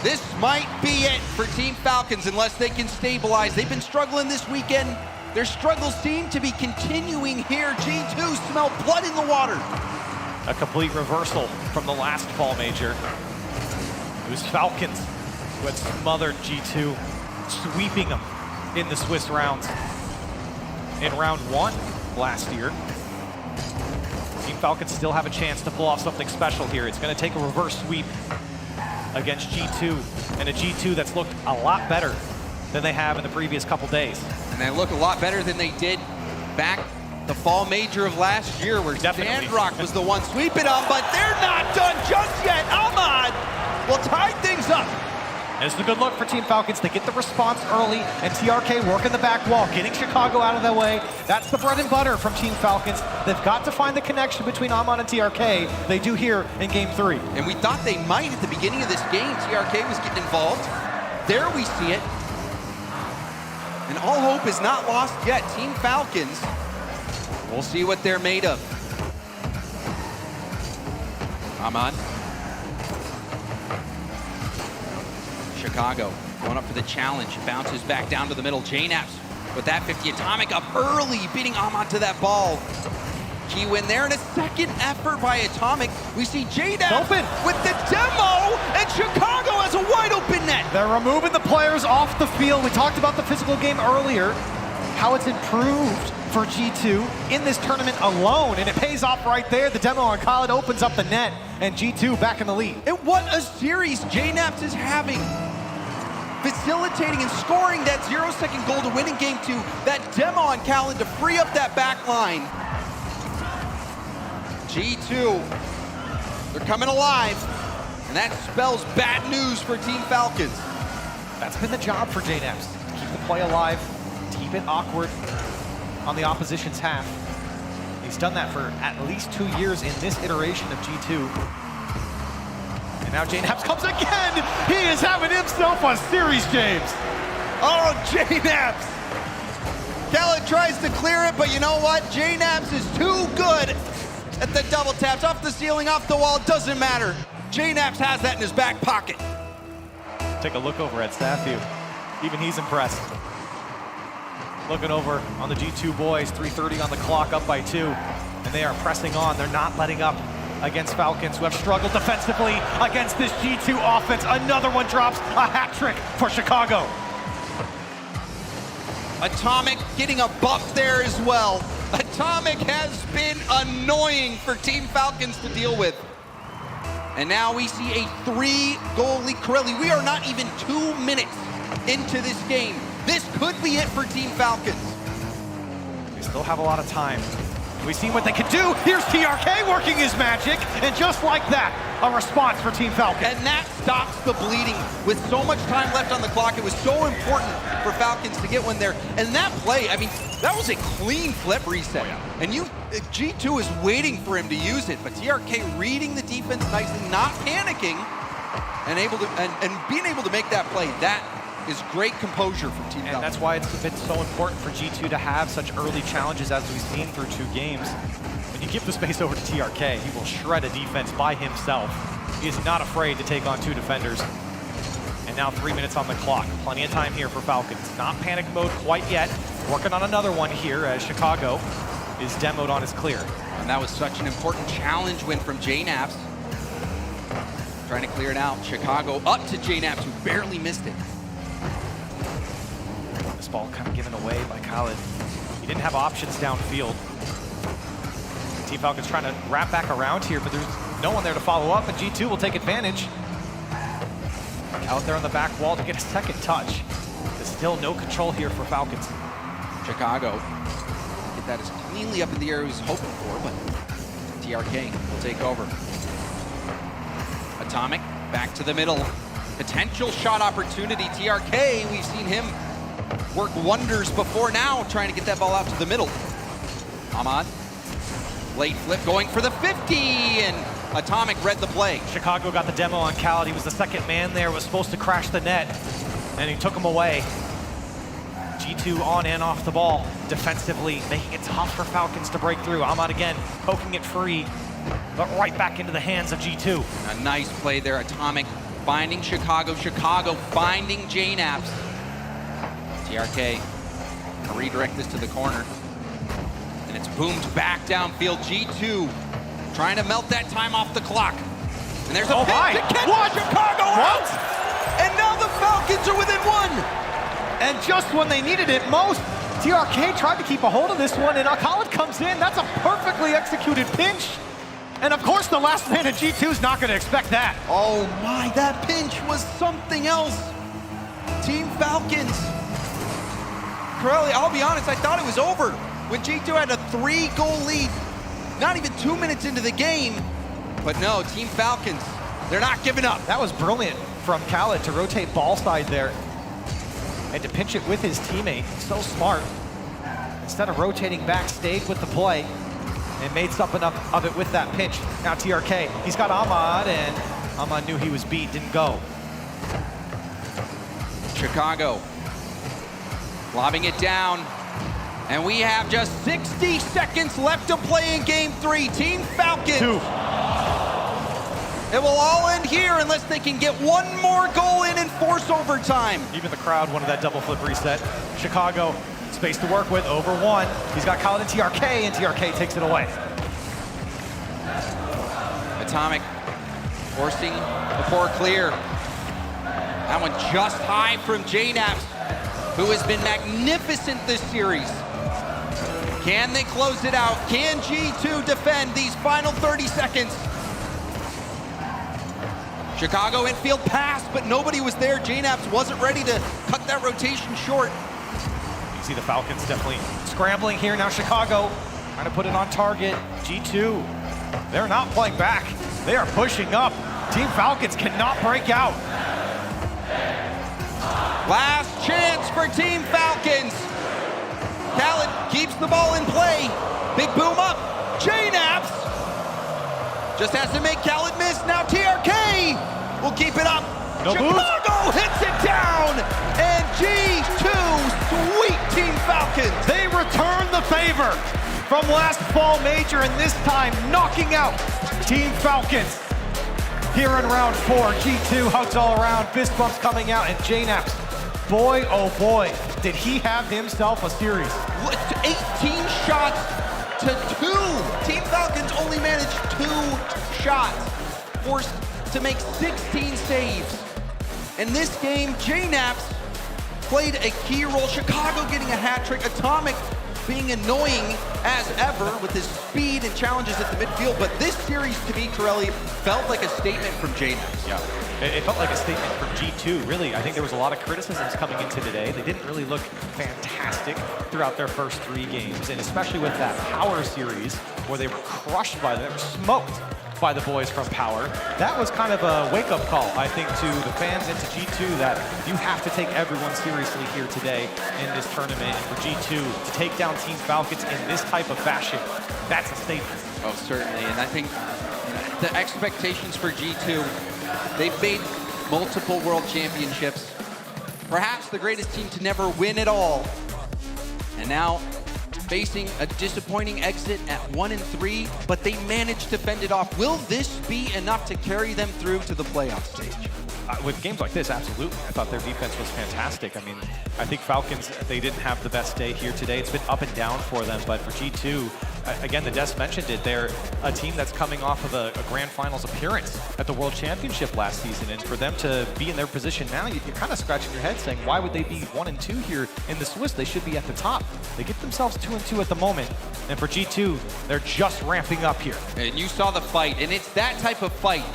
This might be it for Team Falcons unless they can stabilize. They've been struggling this weekend. Their struggles seem to be continuing here. G2 smell blood in the water. A complete reversal from the last fall major. It was Falcons who had smothered G2, sweeping them in the Swiss rounds. In round 1 last year, Team Falcons still have a chance to pull off something special here. It's going to take a reverse sweep against G2, and a G2 that's looked a lot better than they have in the previous couple days. And they look a lot better than they did back the fall major of last year, where Sandrock was the one sweeping them, but they're not done just yet. Ahmad will tie things up And it's a good look for Team Falcons. They get the response early, and TRK working the back wall, getting Chicago out of their way. That's the bread and butter from Team Falcons. They've got to find the connection between Amon and TRK. They do here in Game 3. And we thought they might at the beginning of this game. TRK was getting involved. There we see it. And all hope is not lost yet. Team Falcons, we'll see what they're made of. Amon. Chicago going up for the challenge. Bounces back down to the middle. JNaps with that 50. Atomic up early, beating Amon to that ball. Key win there, and a second effort by Atomic. We see JNaps with the demo, and Chicago has a wide open net. They're removing the players off the field. We talked about the physical game earlier, how it's improved for G2 in this tournament alone, and it pays off right there. The demo on Khaled opens up the net, and G2 back in the lead. And what a series JNaps is having. Facilitating and scoring that 0-second goal to win in Game 2. That demo on Khaled to free up that back line. G2, they're coming alive, and that spells bad news for Team Falcons. That's been the job for JNaps. Keep the play alive, keep it awkward on the opposition's half. He's done that for at least 2 years in this iteration of G2. And now JNaps comes again. He is having himself a series, James. Oh, JNaps. Khaled tries to clear it, but you know what? JNaps is too good at the double taps. Off the ceiling, off the wall, doesn't matter. JNaps has that in his back pocket. Take a look over at Staffview. Even he's impressed. Looking over on the G2 boys, 3:30 on the clock, up by 2. And they are pressing on. They're not letting up against Falcons, who have struggled defensively against this G2 offense. Another one drops, a hat trick for Chicago. Atomic getting a buff there as well. Atomic has been annoying for Team Falcons to deal with. And now we see a 3-goal lead. Corelli, we are not even 2 minutes into this game. This could be it for Team Falcons. We still have a lot of time. We've seen what they can do. Here's TRK working his magic, and just like that, a response for Team Falcons. And that stops the bleeding. With so much time left on the clock, it was so important for Falcons to get one there. And that play, I mean, that was a clean flip reset. And G2 is waiting for him to use it, but TRK reading the defense nicely, not panicking, and being able to make that play. That is great composure from Team Falcons. And that's why it's been so important for G2 to have such early challenges as we've seen through 2 games. When you give the space over to TRK, he will shred a defense by himself. He is not afraid to take on 2 defenders. And now 3 minutes on the clock. Plenty of time here for Falcons. Not panic mode quite yet. Working on another one here as Chicago is demoed on his clear. And that was such an important challenge win from JNaps. Trying to clear it out. Chicago up to JNaps, who barely missed it. This ball kind of given away by Khaled. He didn't have options downfield. Team Falcons trying to wrap back around here, but there's no one there to follow up, and G2 will take advantage. Out there on the back wall to get a second touch. There's still no control here for Falcons. Chicago get that as cleanly up in the air as he was hoping for, but TRK will take over. Atomic back to the middle. Potential shot opportunity. TRK, we've seen him work wonders before now, trying to get that ball out to the middle. Ahmad, late flip going for the 50, and Atomic read the play. Chicago got the demo on Khaled. He was the second man there, was supposed to crash the net, and he took him away. G2 on and off the ball defensively, making it tough for Falcons to break through. Ahmad again poking it free, but right back into the hands of G2. A nice play there. Atomic finding Chicago. Chicago finding JNaps. TRK redirect this to the corner, and it's boomed back downfield. G2 trying to melt that time off the clock. And there's a pitch to catch Chicago out. And now the Falcons are within 1. And just when they needed it most, TRK tried to keep a hold of this one, and Khaled comes in. That's a perfectly executed pinch. And of course, the last man at G2 is not going to expect that. Oh my, that pinch was something else. Team Falcons. Corelli, I'll be honest, I thought it was over when G2 had a 3-goal lead. Not even 2 minutes into the game. But no, Team Falcons, they're not giving up. That was brilliant from Khaled to rotate ball side there and to pinch it with his teammate. So smart. Instead of rotating back, stayed with the play and made something of it with that pinch. Now TRK, he's got Ahmad, and Ahmad knew he was beat, didn't go. Chicago lobbing it down. And we have just 60 seconds left to play in game 3. Team Falcons. 2. It will all end here unless they can get one more goal in and force overtime. Even the crowd wanted that double flip reset. Chicago, space to work with, over 1. He's got Khaled and TRK, and TRK takes it away. Atomic forcing the pour clear. That one just high from JNaps, who has been magnificent this series. Can they close it out? Can G2 defend these final 30 seconds? Chicago infield pass, but nobody was there. JNaps wasn't ready to cut that rotation short. You see the Falcons definitely scrambling here. Now Chicago trying to put it on target. G2, they're not playing back. They are pushing up. Team Falcons cannot break out. Last chance for Team Falcons. Khaled keeps the ball in play. Big boom up. JNaps just has to make Khaled miss. Now TRK will keep it up. No Chicago boost. hits it down. And G2, sweet Team Falcons. They return the favor from last fall major, and this time knocking out Team Falcons. Here in round 4, G2 hugs all around, fist bumps coming out, and JNaps, boy, oh boy, did he have himself a series. 18 shots to 2. Team Falcons only managed 2 shots, forced to make 16 saves. In this game, JNaps played a key role. Chicago getting a hat trick. Atomic being annoying as ever with his speed and challenges at the midfield. But this series, to me, Corelli, felt like a statement from JNaps. Yeah, it felt like a statement from G2, really. I think there was a lot of criticisms coming into today. They didn't really look fantastic throughout their first 3 games, and especially with that Power series where they were crushed by them, they were smoked by the boys from Power. That was kind of a wake-up call, I think, to the fans and to G2 that you have to take everyone seriously here today in this tournament. And for G2 to take down Team Falcons in this type of fashion, that's a statement. Oh, certainly. And I think the expectations for G2, they've made multiple world championships. Perhaps the greatest team to never win it all. And now facing a disappointing exit at 1-3, but they managed to fend it off. Will this be enough to carry them through to the playoff stage? With games like this, absolutely. I thought their defense was fantastic. I mean, I think Falcons, they didn't have the best day here today. It's been up and down for them, but for G2, again, the Des mentioned it, they're a team that's coming off of a grand finals appearance at the World Championship last season, and for them to be in their position now, you're kind of scratching your head saying, why would they be 1-2 here in the Swiss? They should be at the top. They get themselves 2-2 at the moment, and for G2, they're just ramping up here. And you saw the fight, and it's that type of fight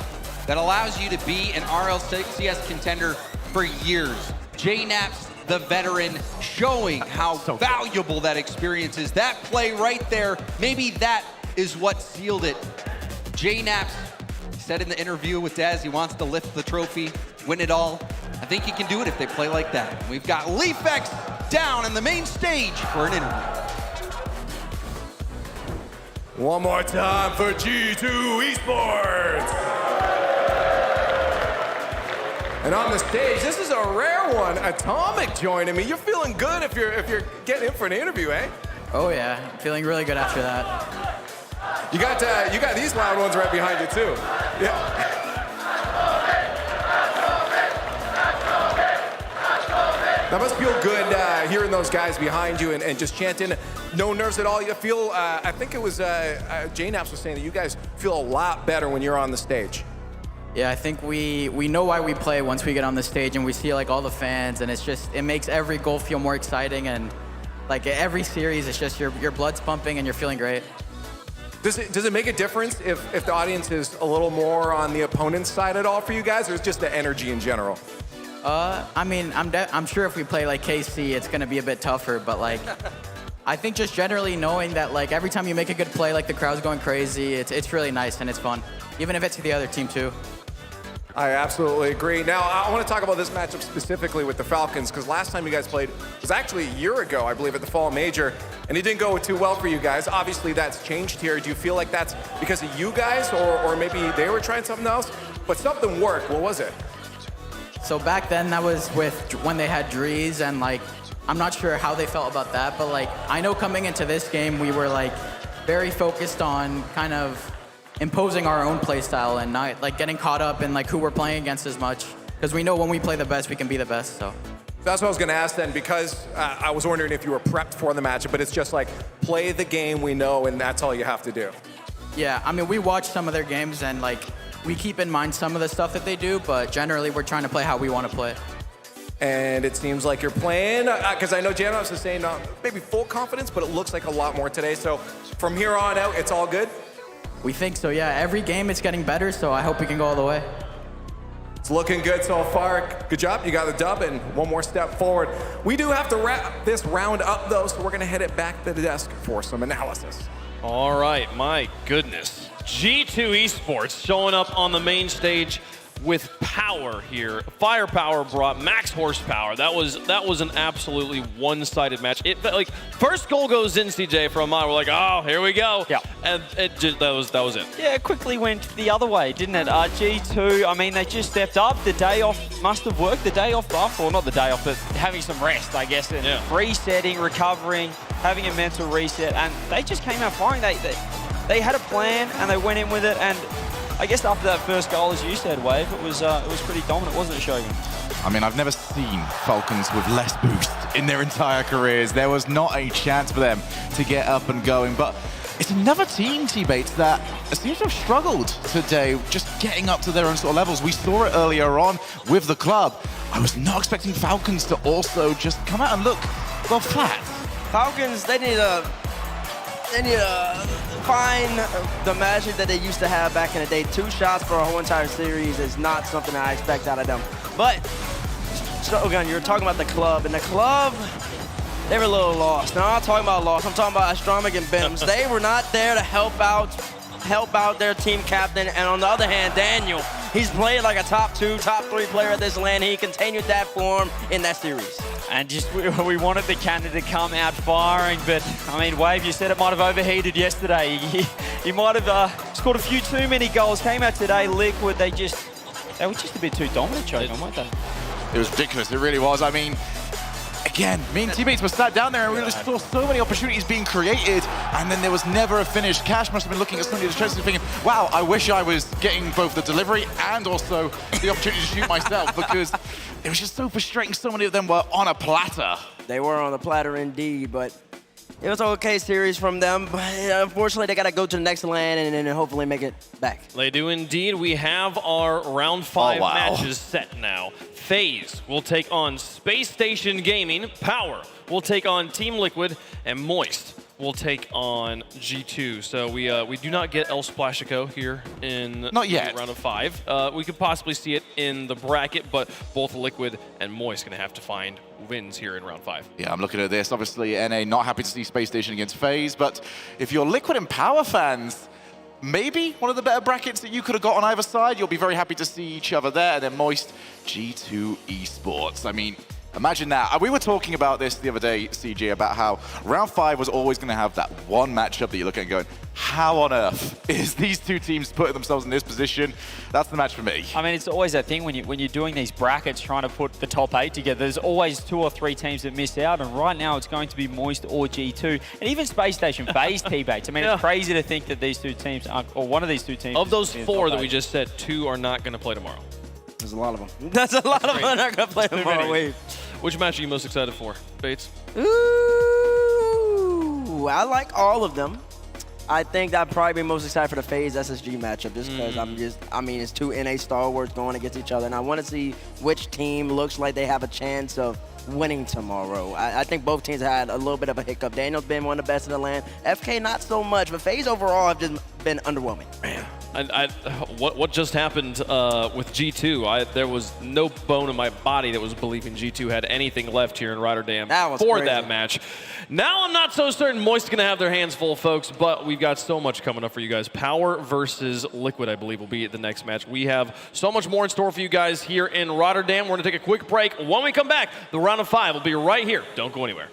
that allows you to be an RLCS contender for years. JNaps, the veteran, showing how valuable that experience is. That play right there, maybe that is what sealed it. JNaps said in the interview with Daz, he wants to lift the trophy, win it all. I think he can do it if they play like that. We've got Leafex down in the main stage for an interview. One more time for G2 Esports. And on the stage, this is a rare one. Atomic joining me. You're feeling good if you're getting in for an interview, eh? Oh yeah, feeling really good after that. You got these loud ones right behind you too. Yeah. That must feel good hearing those guys behind you and just chanting. No nerves at all. You feel, I think it was JNaps was saying that you guys feel a lot better when you're on the stage. Yeah, I think we know why we play once we get on the stage and we see like all the fans, and it makes every goal feel more exciting, and like every series, it's just your blood's pumping and you're feeling great. Does it make a difference if the audience is a little more on the opponent's side at all for you guys, or is it just the energy in general? I mean, I'm sure if we play like KC, it's gonna be a bit tougher, but like, I think just generally knowing that like every time you make a good play, like the crowd's going crazy, it's really nice and it's fun, even if it's to the other team too. I absolutely agree. Now, I want to talk about this matchup specifically with the Falcons, because last time you guys played was actually a year ago, I believe, at the Fall Major, and it didn't go too well for you guys. Obviously, that's changed here. Do you feel like that's because of you guys, or maybe they were trying something else? But something worked. What was it? So back then, that was with when they had Drees, and like, I'm not sure how they felt about that, but like, I know coming into this game, we were like very focused on kind of imposing our own play style and not like getting caught up in like who we're playing against as much, because we know when we play the best, we can be the best. So that's what I was going to ask then, because I was wondering if you were prepped for the matchup, but it's just like play the game we know, and that's all you have to do. Yeah, I mean, we watch some of their games and like we keep in mind some of the stuff that they do, but generally we're trying to play how we want to play. And it seems like you're playing, because I know Janos is saying maybe full confidence, but it looks like a lot more today. So from here on out, it's all good? We think so, yeah. Every game it's getting better, so I hope we can go all the way. It's looking good so far. Good job, you got the dub, and one more step forward. We do have to wrap this round up, though, so we're going to head it back to the desk for some analysis. All right, my goodness. G2 Esports showing up on the main stage with power here. Firepower brought max horsepower. That was an absolutely one-sided match. It like first goal goes in, CJ, from Ahmad. We're like, oh, here we go. Yeah. And it just that was it. Yeah, it quickly went the other way, didn't it? G2, I mean, they just stepped up. The day off must have worked. The day off buff, or not the day off, but having some rest, I guess, and resetting, recovering, having a mental reset, and they just came out firing. They had a plan and they went in with it, and I guess after that first goal, as you said, Wave, it was pretty dominant, wasn't it, Shogun? I mean, I've never seen Falcons with less boost in their entire careers. There was not a chance for them to get up and going, but it's another team, T-Bates, that seems to have struggled today, just getting up to their own sort of levels. We saw it earlier on with the club. I was not expecting Falcons to also just come out and look, well, flat. Falcons, they need to find the magic that they used to have back in the day. 2 shots for a whole entire series is not something I expect out of them. But, Shogun, you're talking about the club, and the club, they were a little lost. Now, I'm not talking about lost. I'm talking about Astromic and Bims. They were not there to help out their team captain. And on the other hand, Daniel, he's played like a top 2, top 3 player at this LAN. He continued that form in that series. And just we wanted the Canada to come out firing, but I mean, Wave, you said it might have overheated yesterday. He might have scored a few too many goals. Came out today, Liquid. They were just a bit too dominant, Chogan, weren't they? It was ridiculous. It really was. I mean, again, me and teammates were sat down there and we just saw so many opportunities being created, and then there was never a finish. Cash must have been looking at somebody in the trenches thinking, wow, I wish I was getting both the delivery and also the opportunity to shoot myself, because it was just so frustrating. So many of them were on a platter. They were on a platter indeed, but it was an okay series from them. But unfortunately, they got to go to the next LAN and then hopefully make it back. They do indeed. We have our round 5 matches set now. FaZe will take on Space Station Gaming. Power will take on Team Liquid, and Moist will take on G2. So we do not get El Splashico here in the round of 5. We could possibly see it in the bracket, but both Liquid and Moist going to have to find wins here in round 5. Yeah, I'm looking at this. Obviously, NA not happy to see Space Station against FaZe, but if you're Liquid and Power fans, maybe one of the better brackets that you could have got on either side. You'll be very happy to see each other there. And then Moist, G2 Esports. I mean, imagine that. We were talking about this the other day, CJ, about how round 5 was always going to have that one matchup that you're looking at going, how on earth is these two teams putting themselves in this position? That's the match for me. I mean, it's always that thing when you're doing these brackets, trying to put the top 8 together. There's always 2 or 3 teams that miss out, and right now it's going to be Moist or G2, and even Space Station, FaZe, T-Bates. I mean, it's crazy to think that these 2 teams, or one of these 2 teams. Of those 4 that we just said, 2 are not going to play tomorrow. There's a lot of them. That's a lot of them that are going to play tomorrow. Wait. Which match are you most excited for, Bates? Ooh, I like all of them. I think I'd probably be most excited for the FaZe SSG matchup, just because it's 2 NA stalwarts going against each other, and I want to see which team looks like they have a chance of winning tomorrow. I think both teams had a little bit of a hiccup. Daniel's been one of the best in the LAN. FK not so much, but FaZe overall have just been underwhelming. Man, What just happened with G2? There was no bone in my body that was believing G2 had anything left here in Rotterdam for crazy. that match. Now I'm not so certain Moist's going to have their hands full, folks, but we've got so much coming up for you guys. Power versus Liquid, I believe, will be the next match. We have so much more in store for you guys here in Rotterdam. We're going to take a quick break. When we come back, the round of 5 will be right here. Don't go anywhere.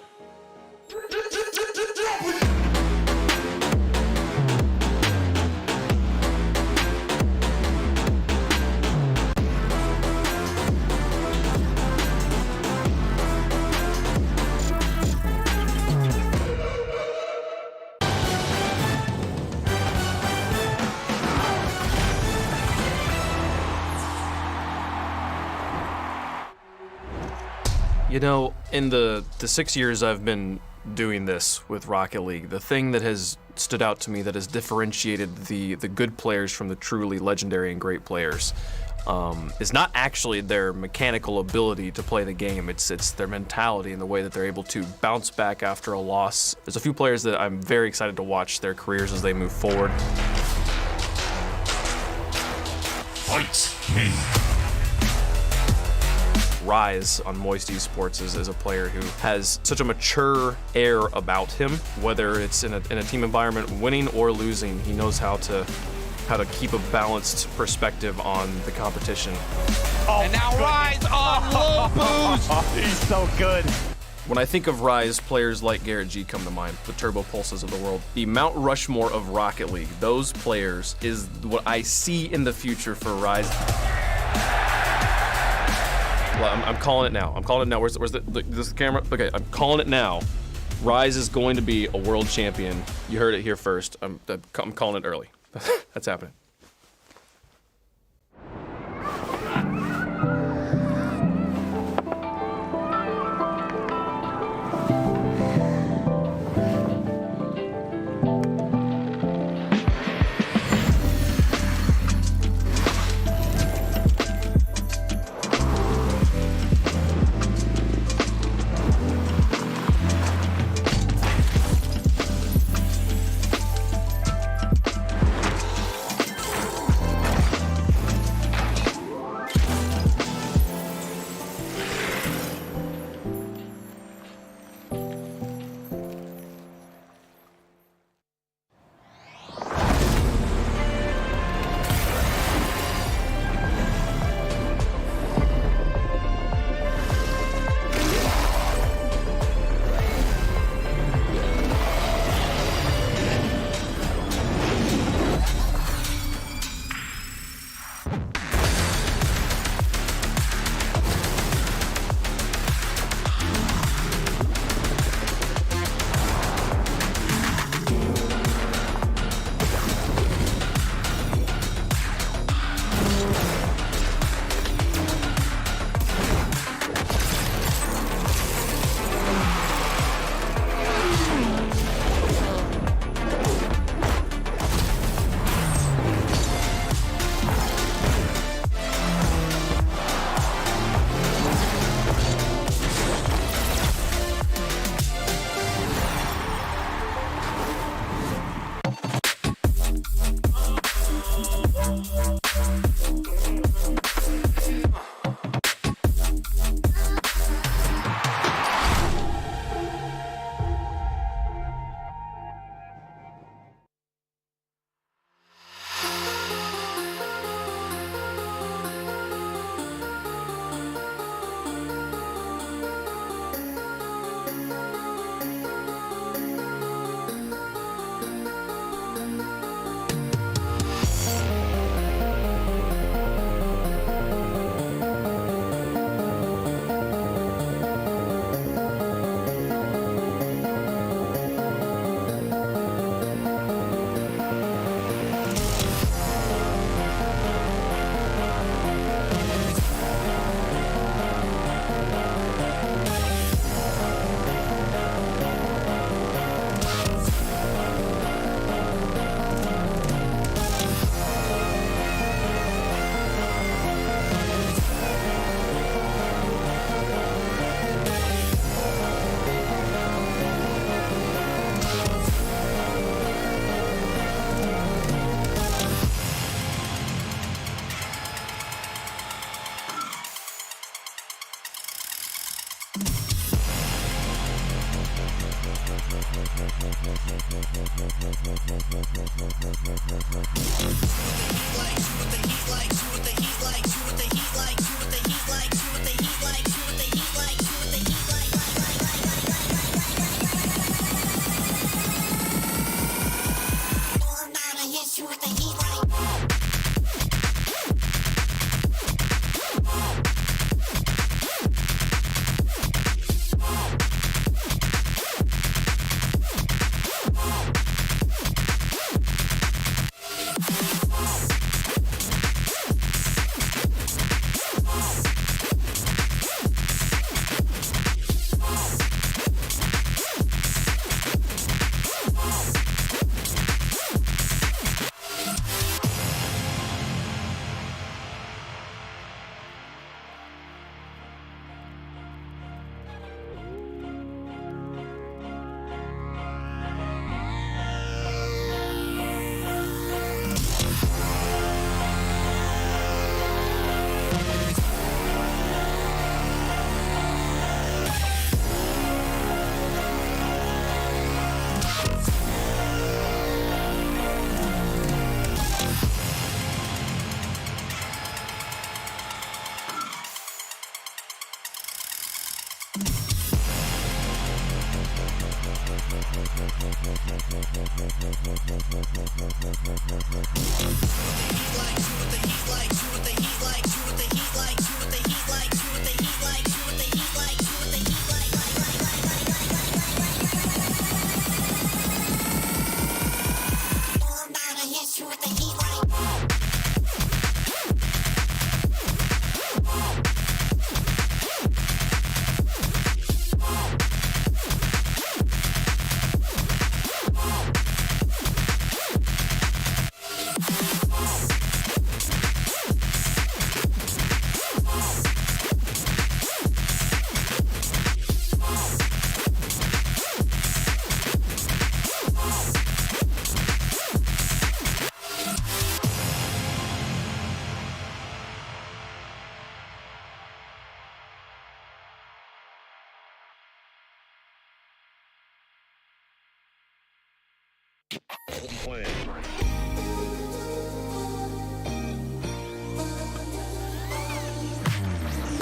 You know, in the 6 years I've been doing this with Rocket League, the thing that has stood out to me that has differentiated the good players from the truly legendary and great players is not actually their mechanical ability to play the game. It's their mentality and the way that they're able to bounce back after a loss. There's a few players that I'm very excited to watch their careers as they move forward. Fight me. Rise on Moist Esports is a player who has such a mature air about him, whether it's in a team environment, winning or losing. He knows how to keep a balanced perspective on the competition. And now Rise on low boost. He's so good. When I think of Rise, players like Garrett G come to mind, the Turbo Pulses of the world. The Mount Rushmore of Rocket League, those players is what I see in the future for Rise. Well, I'm calling it now. I'm calling it now. Where's this camera? Okay, I'm calling it now. Rise is going to be a world champion. You heard it here first. I'm calling it early. That's happening.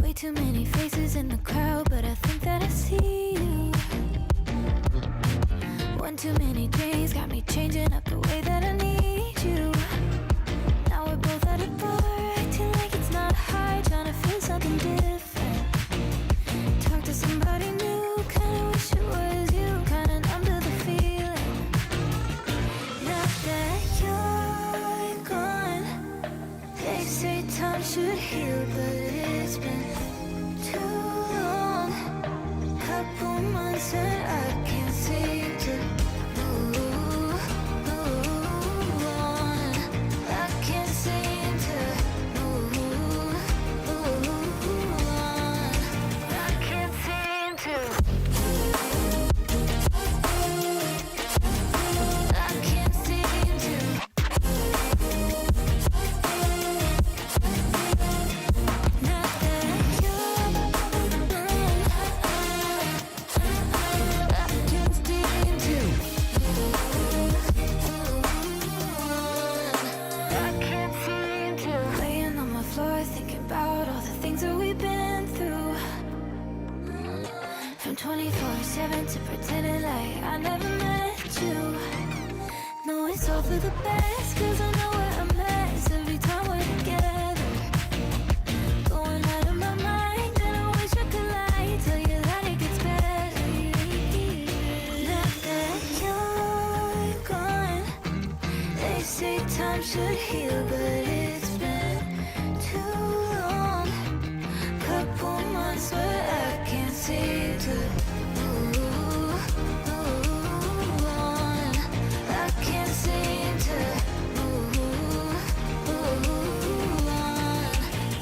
Way too many faces in the crowd, but I think that I see you. One too many days got me changing up the way that I need you. Now we're both at a bar, acting like it's not hard, trying to feel something different. Talk to somebody new, kinda wish it was you, kinda numb to the feeling. Now that you're gone, they say time should heal, but it's been too long. Couple months and I can't seem to move on. I can't seem to move on. I can't seem to. I can't seem to. Not that you're I can't seem to. I can't seem to. Laying on my floor, thinking about all the things that we've been through. From 24/7 to pretending like I never met you. No, it's all for the best, cause I know we're a mess every time we're together. Going out of my mind, and I wish I could lie, tell you that it gets better. Now that you're gone, they say time should heal, but it's been too long. Couple months where I can't seem to move on. I can't seem to move on.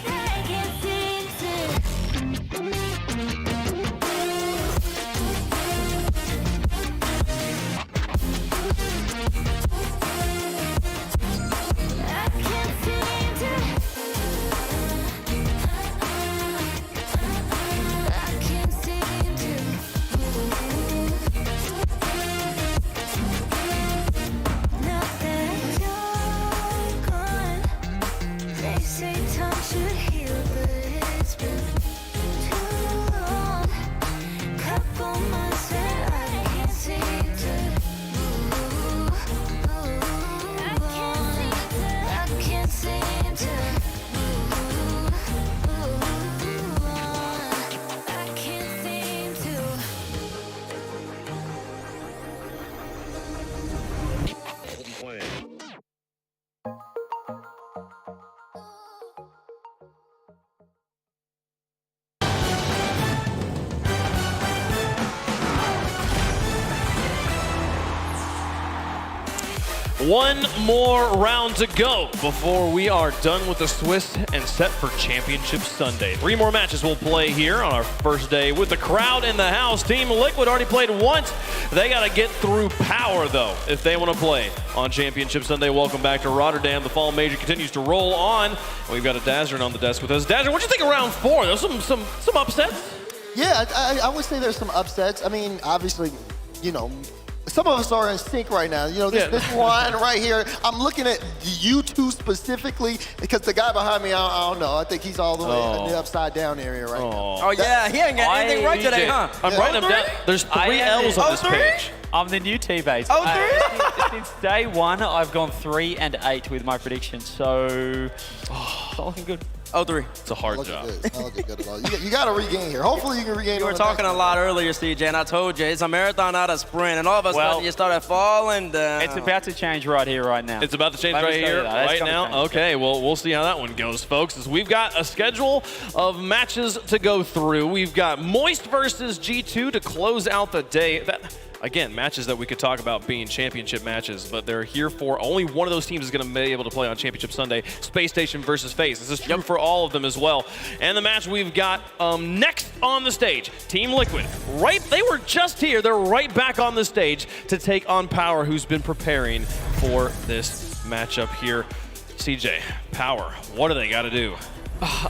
I can't seem to. I can't seem One more round to go before we are done with the Swiss and set for Championship Sunday. 3 more matches we'll play here on our first day with the crowd in the house. Team Liquid already played once. They got to get through Power, though, if they want to play on Championship Sunday. Welcome back to Rotterdam. The Fall Major continues to roll on. We've got a Dazzler on the desk with us. Dazzler, what'd you think of round 4? There's some upsets? Yeah, I would say there's some upsets. I mean, obviously, you know, some of us are in sync right now. You know, this one right here, I'm looking at you two specifically because the guy behind me, I don't know. I think he's all the way in the upside down area right now. Oh, yeah, he ain't got anything right today, huh? I'm writing them down. There's 3 L's on this page. I'm the new T-base. Since day 1, I've gone 3 and 8 with my predictions, so it's all looking good. 0-3. It's a hard job. It's not looking good at all. You got to regain here. Hopefully you can regain. You were talking a lot earlier, CJ, and I told you, it's a marathon, not a sprint, and all of a sudden you started falling down. It's about to change right here, right now. It's about to change right here, right now? Okay, well, we'll see how that one goes, folks. As we've got a schedule of matches to go through. We've got Moist versus G2 to close out the day. Again, matches that we could talk about being championship matches, but they're here for only one of those teams is going to be able to play on Championship Sunday. Space Station versus FaZe. This is true for all of them as well. And the match we've got next on the stage, Team Liquid. They were just here. They're right back on the stage to take on Power, who's been preparing for this matchup here. CJ, Power, what do they got to do?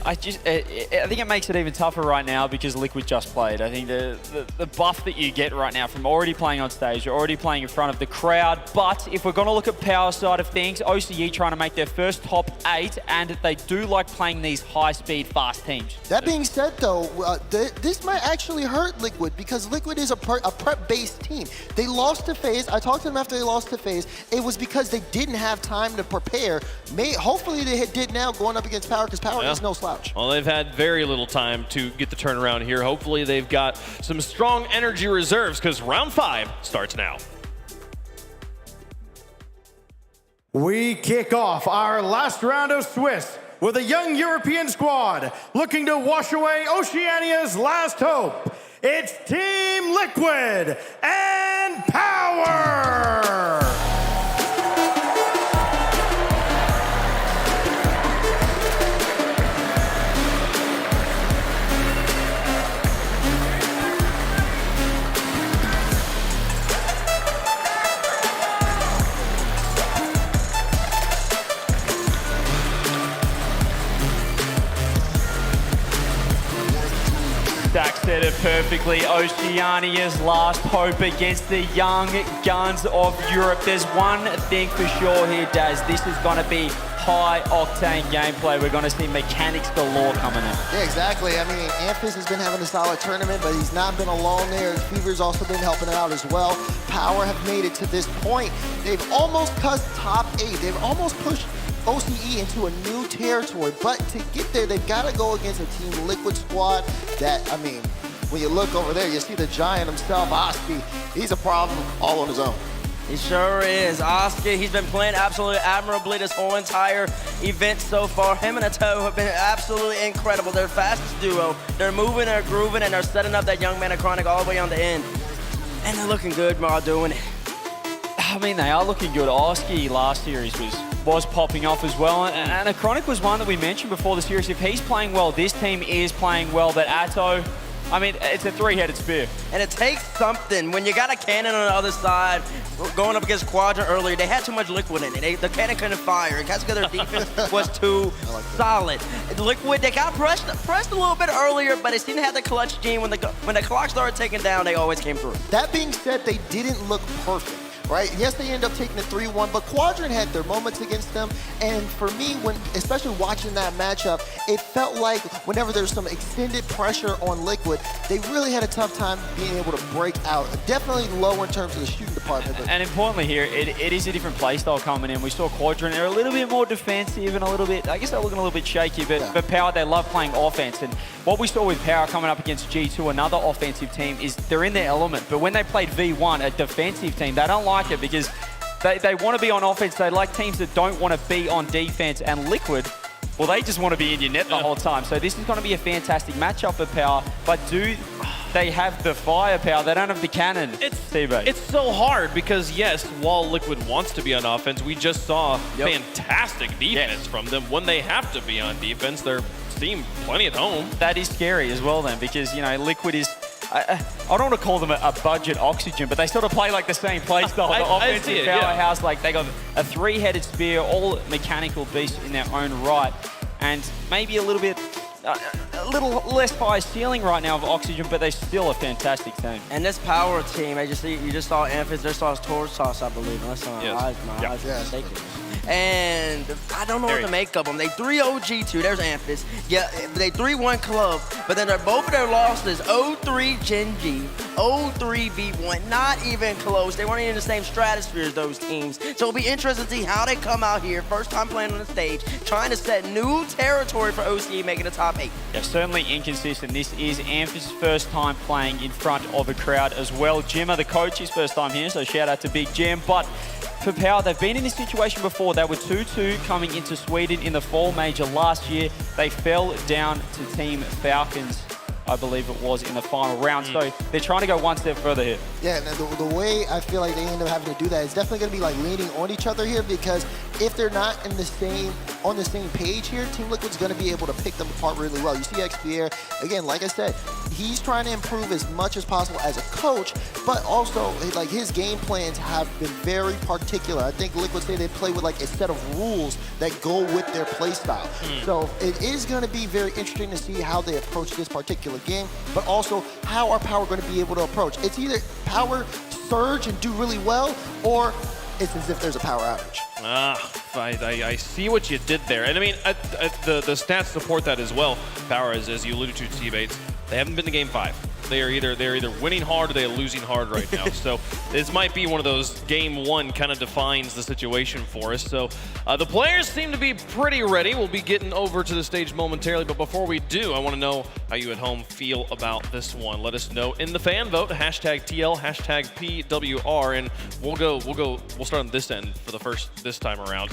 I think it makes it even tougher right now because Liquid just played. I think the buff that you get right now from already playing on stage, you're already playing in front of the crowd. But if we're going to look at Power side of things, OCE trying to make their first top 8, and they do like playing these high-speed, fast teams. That being said, though, this might actually hurt Liquid because Liquid is a prep-based team. They lost to FaZe. I talked to them after they lost to FaZe. It was because they didn't have time to prepare. Hopefully they did now going up against Power because Power is no slouch. Well, they've had very little time to get the turnaround here. Hopefully they've got some strong energy reserves because round 5 starts now. We kick off our last round of Swiss with a young European squad looking to wash away Oceania's last hope. It's Team Liquid and Power! Dak said it perfectly. Oceania's last hope against the young guns of Europe. There's one thing for sure here, Daz. This is going to be high-octane gameplay. We're going to see mechanics galore coming in. Yeah, exactly. I mean, Amphis has been having a solid tournament, but he's not been alone there. Fever's also been helping out as well. Power have made it to this point. They've almost cut top 8. They've almost pushed OCE into a new territory, but to get there, they've got to go against a Team Liquid squad that, I mean, when you look over there, you see the giant himself, Oski. He's a problem all on his own. He sure is. Oski, he's been playing absolutely admirably this whole entire event so far. Him and Ato have been absolutely incredible. They're fastest duo. They're moving, they're grooving, and they're setting up that young man Chronic all the way on the end. And they're looking good while doing it. I mean, they are looking good. Oski last series was popping off as well. And a Chronic was one that we mentioned before the series. If he's playing well, this team is playing well. But Atto, I mean, it's a 3-headed spear. And it takes something. When you got a cannon on the other side, going up against Quadrant earlier, they had too much liquid in it. The cannon couldn't fire. And that's because their defense was too solid. Liquid, they got pressed a little bit earlier, but it seemed to have the clutch gene. When the clock started ticking down, they always came through. That being said, they didn't look perfect. Right? Yes, they end up taking the 3-1, but Quadrant had their moments against them. And for me, especially watching that matchup, it felt like whenever there's some extended pressure on Liquid, they really had a tough time being able to break out. Definitely low in terms of the shooting department. And importantly here, it is a different play style coming in. We saw Quadrant, they're a little bit more defensive and a little bit, I guess they're looking a little bit shaky, but Power, they love playing offense. And what we saw with Power coming up against G2, another offensive team, is they're in their element. But when they played V1, a defensive team, they don't like it because they want to be on offense. They like teams that don't want to be on defense. And Liquid, well, they just want to be in your net the whole time. So this is going to be a fantastic matchup for Power. But they have the firepower. They don't have the cannon. It's so hard because, yes, while Liquid wants to be on offense, we just saw fantastic defense from them. When they have to be on defense, they're seem plenty at home. That is scary as well then, because, you know, Liquid is, I don't want to call them a budget Oxygen, but they sort of play like the same play style. The offensive powerhouse, like they got a three-headed spear, all mechanical beasts in their own right, and maybe a little less high ceiling right now of Oxygen, but they're still a fantastic team. And this power team, you just saw Amphis, just saw Torch Sauce, I believe, unless my eyes are mistaken. And I don't know what to make of them. They 3-0 G2, there's Amphis. Yeah, they 3-1 Club, but then both of their losses, 0-3 Gen G, 0-3 V1, not even close. They weren't even in the same stratosphere as those teams. So it'll be interesting to see how they come out here, first time playing on the stage, trying to set new territory for OCE, making the top 8. Yeah, certainly inconsistent. This is Amphis' first time playing in front of a crowd as well. Jimmer, the coach, his first time here, so shout out to Big Jim. But for Power, they've been in this situation before. They were 2-2 coming into Sweden in the fall major last year. They fell down to Team Falcons, I believe it was, in the final round. So they're trying to go one step further here. Yeah, the way I feel like they end up having to do that is definitely going to be like leaning on each other here, because if they're not on the same page here, Team Liquid's going to be able to pick them apart really well. You see XPR, again, like I said, he's trying to improve as much as possible as a coach, but also like his game plans have been very particular. I think Liquid say they play with like a set of rules that go with their play style. So it is going to be very interesting to see how they approach this particular game, but also how are Power going to be able to approach. It's either Power surge and do really well, or it's as if there's a power outage. I see what you did there. And I mean, the stats support that as well. Power, as you alluded to, T-Bates, they haven't been to game 5. They're either winning hard or they're losing hard right now. So this might be one of those game 1 kind of defines the situation for us. So the players seem to be pretty ready. We'll be getting over to the stage momentarily, but before we do, I want to know how you at home feel about this one. Let us know in the fan vote, #TL, #PWR, and we'll start on this end for this time around.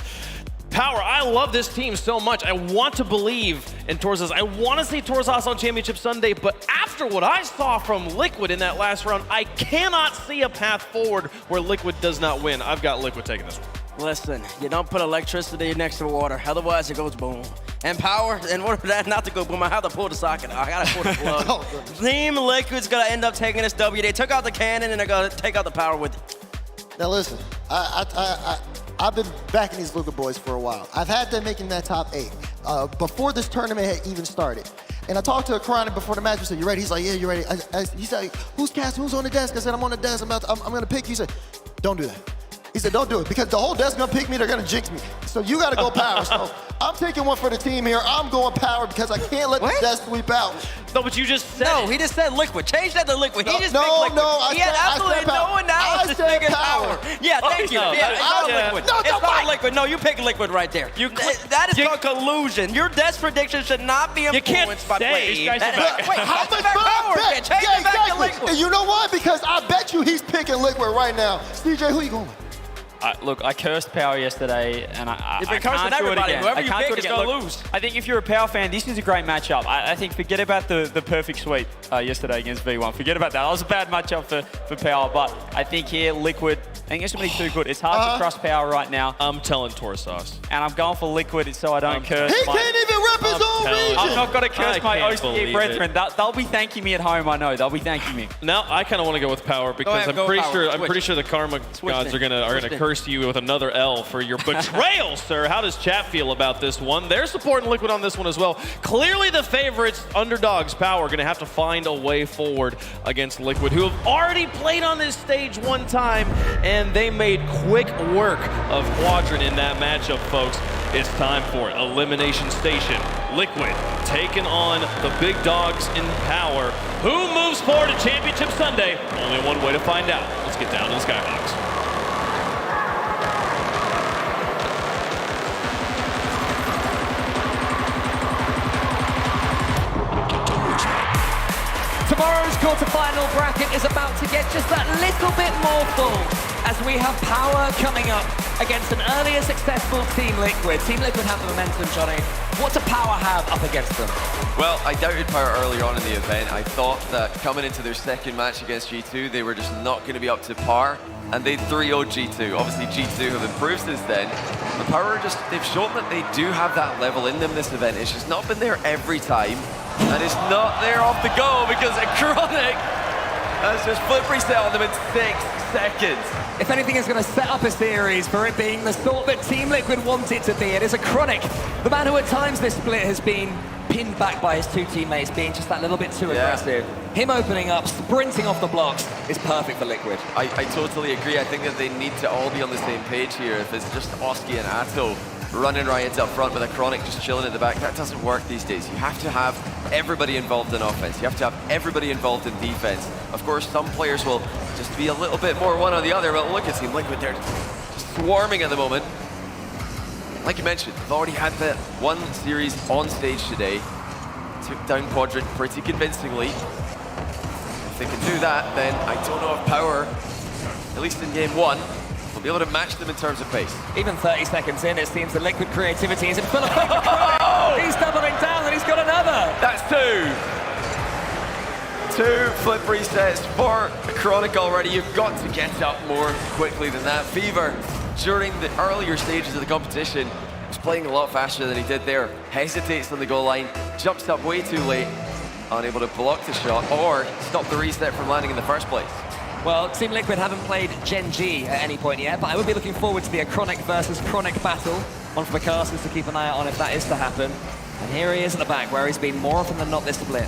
Power, I love this team so much. I want to believe in Torzas. I want to see Torzas on Championship Sunday, but after what I saw from Liquid in that last round, I cannot see a path forward where Liquid does not win. I've got Liquid taking this one. Listen, you don't put electricity next to water, otherwise it goes boom. And Power, in order for that not to go boom, I have to pull the socket. I gotta pull the plug. Team Liquid's gonna end up taking this W. They took out the cannon and they're gonna take out the Power with it. Now listen, I've been backing these Liquid boys for a while. I've had them making that top 8 before this tournament had even started. And I talked to Karana before the match. I said, "You ready?" He's like, "Yeah, you ready?" He said, "Who's casting? Who's on the desk?" I said, "I'm on the desk. I'm gonna pick you." He said, "Don't do that." He said, "Don't do it, because the whole desk gonna pick me. They're gonna jinx me. So you gotta go Power." So I'm taking one for the team here. I'm going Power because I can't let the desk sweep out. No, but you just said he just said Liquid. Change that to Liquid. He just picked Liquid. No, he had absolutely no analysis to pick Power. Yeah, thank you. Yeah, it's not Liquid. It's not Liquid. No, you picked Liquid right there. That is called collusion. Your desk prediction should not be influenced by play. Wait, how much Power? Change it back to Liquid. And you know why? Because I bet you he's picking Liquid right now. CJ, who you going with? Look, I cursed Power yesterday, and I can't do it again. Whoever you pick is going to lose. I think if you're a Power fan, this is a great matchup. I think forget about the perfect sweep yesterday against V1. Forget about that. That was a bad matchup for Power, but I think here, Liquid, I think it's going to be too good. It's hard to trust Power right now. I'm telling Torzas. And I'm going for Liquid so I don't curse. He can't even rep his own region. I'm not going to curse my OCE brethren. They'll be thanking me at home, I know. They'll be thanking me. Now, I kind of want to go with Power because I'm pretty sure the Karma gods are gonna curse you with another L for your betrayal, sir. How does chat feel about this one? They're supporting Liquid on this one as well. Clearly the favorites, underdogs, Power, going to have to find a way forward against Liquid, who have already played on this stage one time, and they made quick work of Quadrant in that matchup, folks. It's time for it. Elimination Station. Liquid taking on the big dogs in Power. Who moves forward to Championship Sunday? Only one way to find out. Let's get down to the Skyhawks. Tomorrow's quarterfinal bracket is about to get just that little bit more full as we have Power coming up against an earlier successful Team Liquid. Team Liquid have the momentum, Johnny. What does Power have up against them? Well, I doubted Power earlier on in the event. I thought that coming into their second match against G2, they were just not going to be up to par, and they 3-0'd G2. Obviously, G2 have improved since then, but Power they've shown that they do have that level in them this event. It's just not been there every time, and it's not there off the go because Chronic has just flip reset on them in 6 seconds. If anything is going to set up a series for it being the sort that Team Liquid want it to be, it is a Chronic. The man who at times this split has been pinned back by his two teammates being just that little bit too aggressive. Him opening up, sprinting off the blocks is perfect for Liquid. I totally agree. I think that they need to all be on the same page here. If it's just Oski and Atto running riots up front with a Chronic just chilling at the back, that doesn't work these days. You have to have everybody involved in offense. You have to have everybody involved in defense. Of course, some players will just be a little bit more one or the other, but look at Team Liquid, they're just swarming at the moment. Like you mentioned, they've already had that one series on stage today. Took down Quadrant pretty convincingly. If they can do that, then I don't know if Power, at least in game 1, will be able to match them in terms of pace. Even 30 seconds in, it seems the Liquid creativity is in full effect. He's doubling down and he's got another. That's 2 flip resets for Chronic already. You've got to get up more quickly than that. Fever, during the earlier stages of the competition, was playing a lot faster than he did there. Hesitates on the goal line, jumps up way too late, unable to block the shot or stop the reset from landing in the first place. Well, Team Liquid haven't played Gen G at any point yet, but I would be looking forward to the Chronic versus Chronic battle. One for the casters to keep an eye out on if that is to happen. And here he is at the back, where he's been more often than not this split.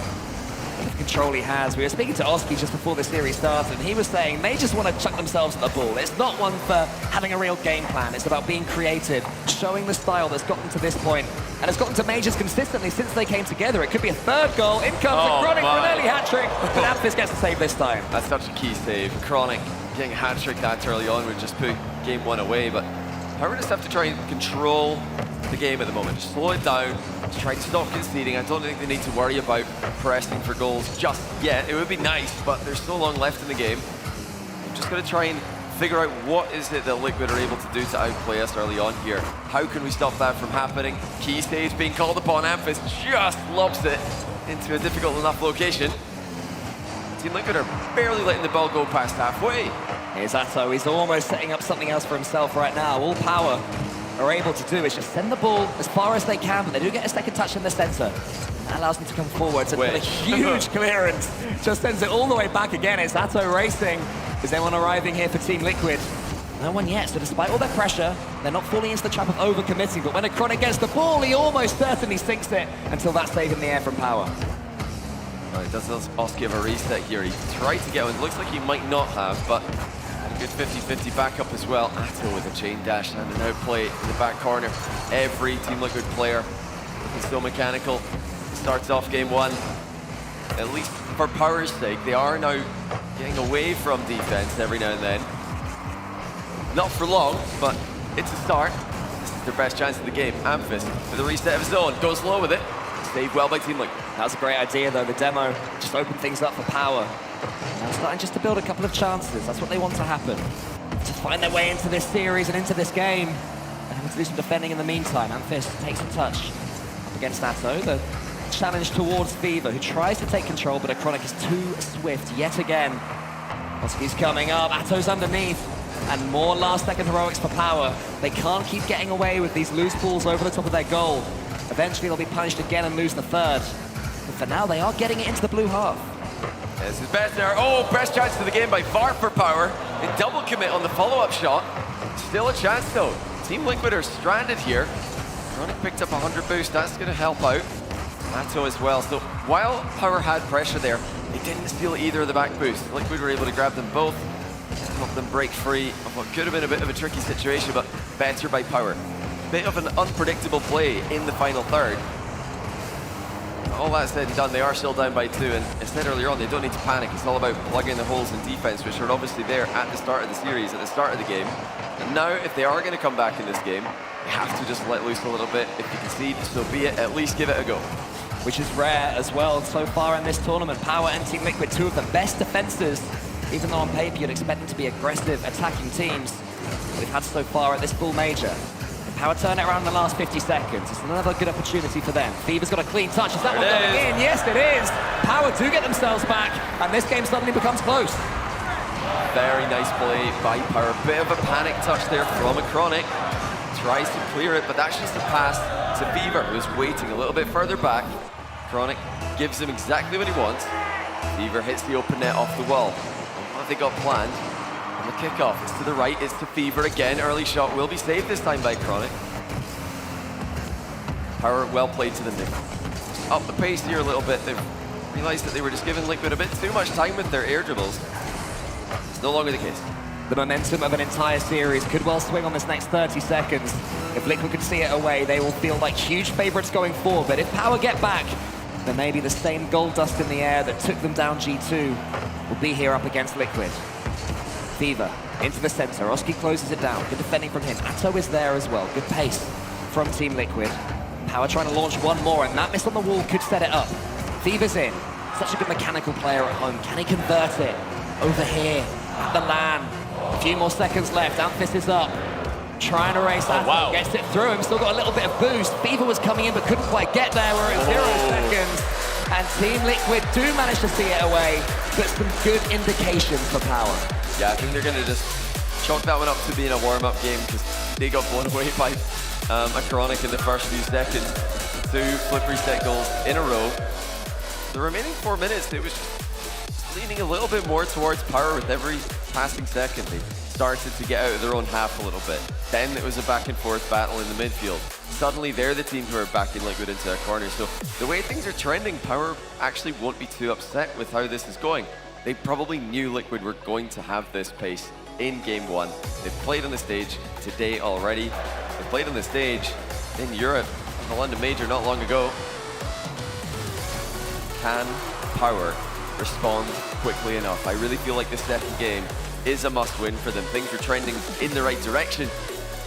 The control he has. We were speaking to Oski just before the series started, and he was saying they just want to chuck themselves at the ball. It's not one for having a real game plan. It's about being creative, showing the style that's gotten to this point, and it's gotten to majors consistently since they came together. It could be a third goal. In comes the Chronic for an early hat-trick, but Amphis gets to save this time. That's such a key save. Chronic getting a hat-trick that early on would just put game 1 away, but Power just have to try and control the game at the moment. Just slow it down, just try to stop conceding. I don't think they need to worry about pressing for goals just yet. It would be nice, but there's so long left in the game. I'm just going to try and figure out what is it that Liquid are able to do to outplay us early on here. How can we stop that from happening? Key stage being called upon. Amphis just lobs it into a difficult enough location. Team Liquid are barely letting the ball go past halfway. Here's Atto. He's almost setting up something else for himself right now. All Power are able to do is just send the ball as far as they can, but they do get a second touch in the center. That allows them to come forwards and put a huge clearance. Just sends it all the way back again. It's Atto racing. Is anyone arriving here for Team Liquid? No one yet, so despite all their pressure, they're not falling into the trap of overcommitting, but when a Chronic gets the ball, he almost certainly sinks it until that's saved in the air from Power. Well, it does Oski give a reset here. He tried to get one. It looks like he might not have, but a good 50-50 backup as well. Atto with a chain dash and an outplay in the back corner. Every Team Liquid player looking so mechanical. Starts off game 1. At least for Power's sake, they are now getting away from defense every now and then. Not for long, but it's a start. This is their best chance of the game. Amphis with a reset of his own, goes low with it. Saved well by Team Liquid. That was a great idea, though. The demo just opened things up for Power. Now starting just to build a couple of chances. That's what they want to happen. To find their way into this series and into this game. And having to do some defending in the meantime. Amphis takes a touch up against Atto. The challenge towards Fever, who tries to take control, but a Chronic is too swift yet again. Oski's coming up. Atto's underneath. And more last-second heroics for Power. They can't keep getting away with these loose balls over the top of their goal. Eventually, they'll be punished again and lose the third. But for now, they are getting it into the blue half. This is better. Oh, best chance of the game by far for Power. A double commit on the follow-up shot. Still a chance, though. Team Liquid are stranded here. Chronic picked up 100 boost. That's going to help out. Atto as well. So while Power had pressure there, they didn't steal either of the back boosts. Liquid were able to grab them both, help them break free of what could have been a bit of a tricky situation, but better by Power. Bit of an unpredictable play in the final third. All that said and done, they are still down by 2, and I said earlier on, they don't need to panic. It's all about plugging the holes in defense, which are obviously there at the start of the series, at the start of the game. And now, if they are going to come back in this game, they have to just let loose a little bit. If you concede, so be it. At least give it a go. Which is rare as well so far in this tournament. Power and Team Liquid, two of the best defenses. Even though on paper you'd expect them to be aggressive, attacking teams. we've had so far at this full major. Power turn it around in the last 50 seconds. It's another good opportunity for them. Fever's got a clean touch. Is that one going in? Yes, it is. Power do get themselves back, and this game suddenly becomes close. Very nice play by Power. Bit of a panic touch there from a Chronic. Tries to clear it, but that's just a pass to Fever, who's waiting a little bit further back. Chronic gives him exactly what he wants. Fever hits the open net off the wall. What have they got planned? On the kickoff, it's to the right, it's to Fever again. Early shot will be saved this time by Chronic. Power well played to the nick. Up the pace here a little bit. They've realized that they were just giving Liquid a bit too much time with their air dribbles. It's no longer the case. The momentum of an entire series could well swing on this next 30 seconds. If Liquid can see it away, they will feel like huge favorites going forward. But if Power get back, then maybe the same gold dust in the air that took them down G2 will be here up against Liquid. Fever into the center. Oski closes it down. Good defending from him. Atto is there as well. Good pace from Team Liquid. Power trying to launch one more, and that miss on the wall could set it up. Fever's in. Such a good mechanical player at home. Can he convert it? Over here at the LAN. A few more seconds left. Amphis is up. Trying to race Atto. Wow. Gets it through him. Still got a little bit of boost. Fever was coming in but couldn't quite get there. We're at 0 seconds. And Team Liquid do manage to see it away, but some good indications for Power. Yeah, I think they're going to just chalk that one up to being a warm-up game because they got blown away by a Chronic in the first few seconds. 2 flip reset goals in a row. The remaining 4 minutes, it was just leaning a little bit more towards Power with every passing second. They started to get out of their own half a little bit. Then it was a back-and-forth battle in the midfield. Suddenly, they're the team who are backing Liquid into a corner. So the way things are trending, Power actually won't be too upset with how this is going. They probably knew Liquid were going to have this pace in Game 1. They've played on the stage today already. They played on the stage in Europe, the London Major not long ago. Can Power respond quickly enough? I really feel like this second game is a must-win for them. Things are trending in the right direction,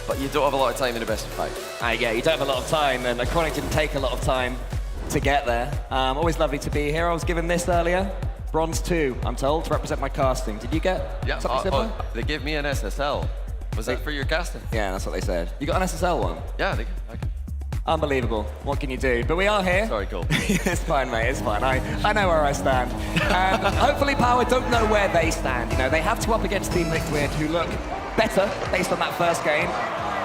but you don't have a lot of time in a best of 5. Yeah, you don't have a lot of time, and Chronic didn't take a lot of time to get there. Always lovely to be here. I was given this earlier. Bronze 2, I'm told, to represent my casting. Did you get something similar? They gave me an SSL. Was that for your casting? Yeah, that's what they said. You got an SSL one? Yeah, Unbelievable. What can you do? But we are here. Sorry, Cole. It's fine, mate. It's fine. I know where I stand. And hopefully Power don't know where they stand. You know, they have to up against Team Liquid, who look better based on that first game,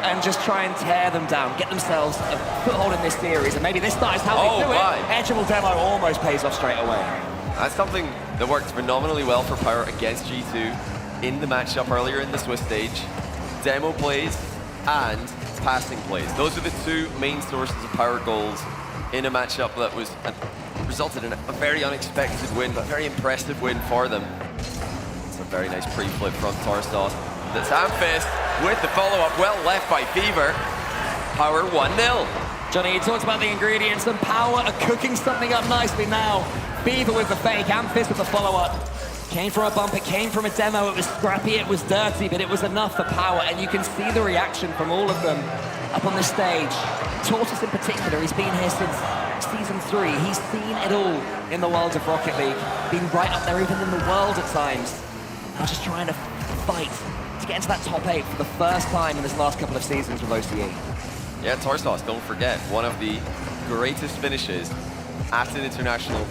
and just try and tear them down, get themselves a foothold in this series. And maybe this night is how they do it. Edgeable demo almost pays off straight away. That's something that worked phenomenally well for Power against G2 in the matchup earlier in the Swiss stage. Demo plays and passing plays. Those are the 2 main sources of Power goals in a matchup that was resulted in a very unexpected win, but very impressive win for them. It's a very nice pre-flip from Tarsos. That's Amphis with the follow-up, well left by Fever. Power 1-0. Johnny, you talked about the ingredients, and Power are cooking something up nicely now. Fever with the fake, Amphis with the follow-up. Came from a bump, it came from a demo, it was scrappy, it was dirty, but it was enough for Power, and you can see the reaction from all of them up on the stage. Tortoise in particular, he's been here since Season 3. He's seen it all in the world of Rocket League, been right up there even in the world at times. Now just trying to fight to get into that top 8 for the first time in this last couple of seasons with OCE. Yeah, Tarsos, don't forget, one of the greatest finishes at an international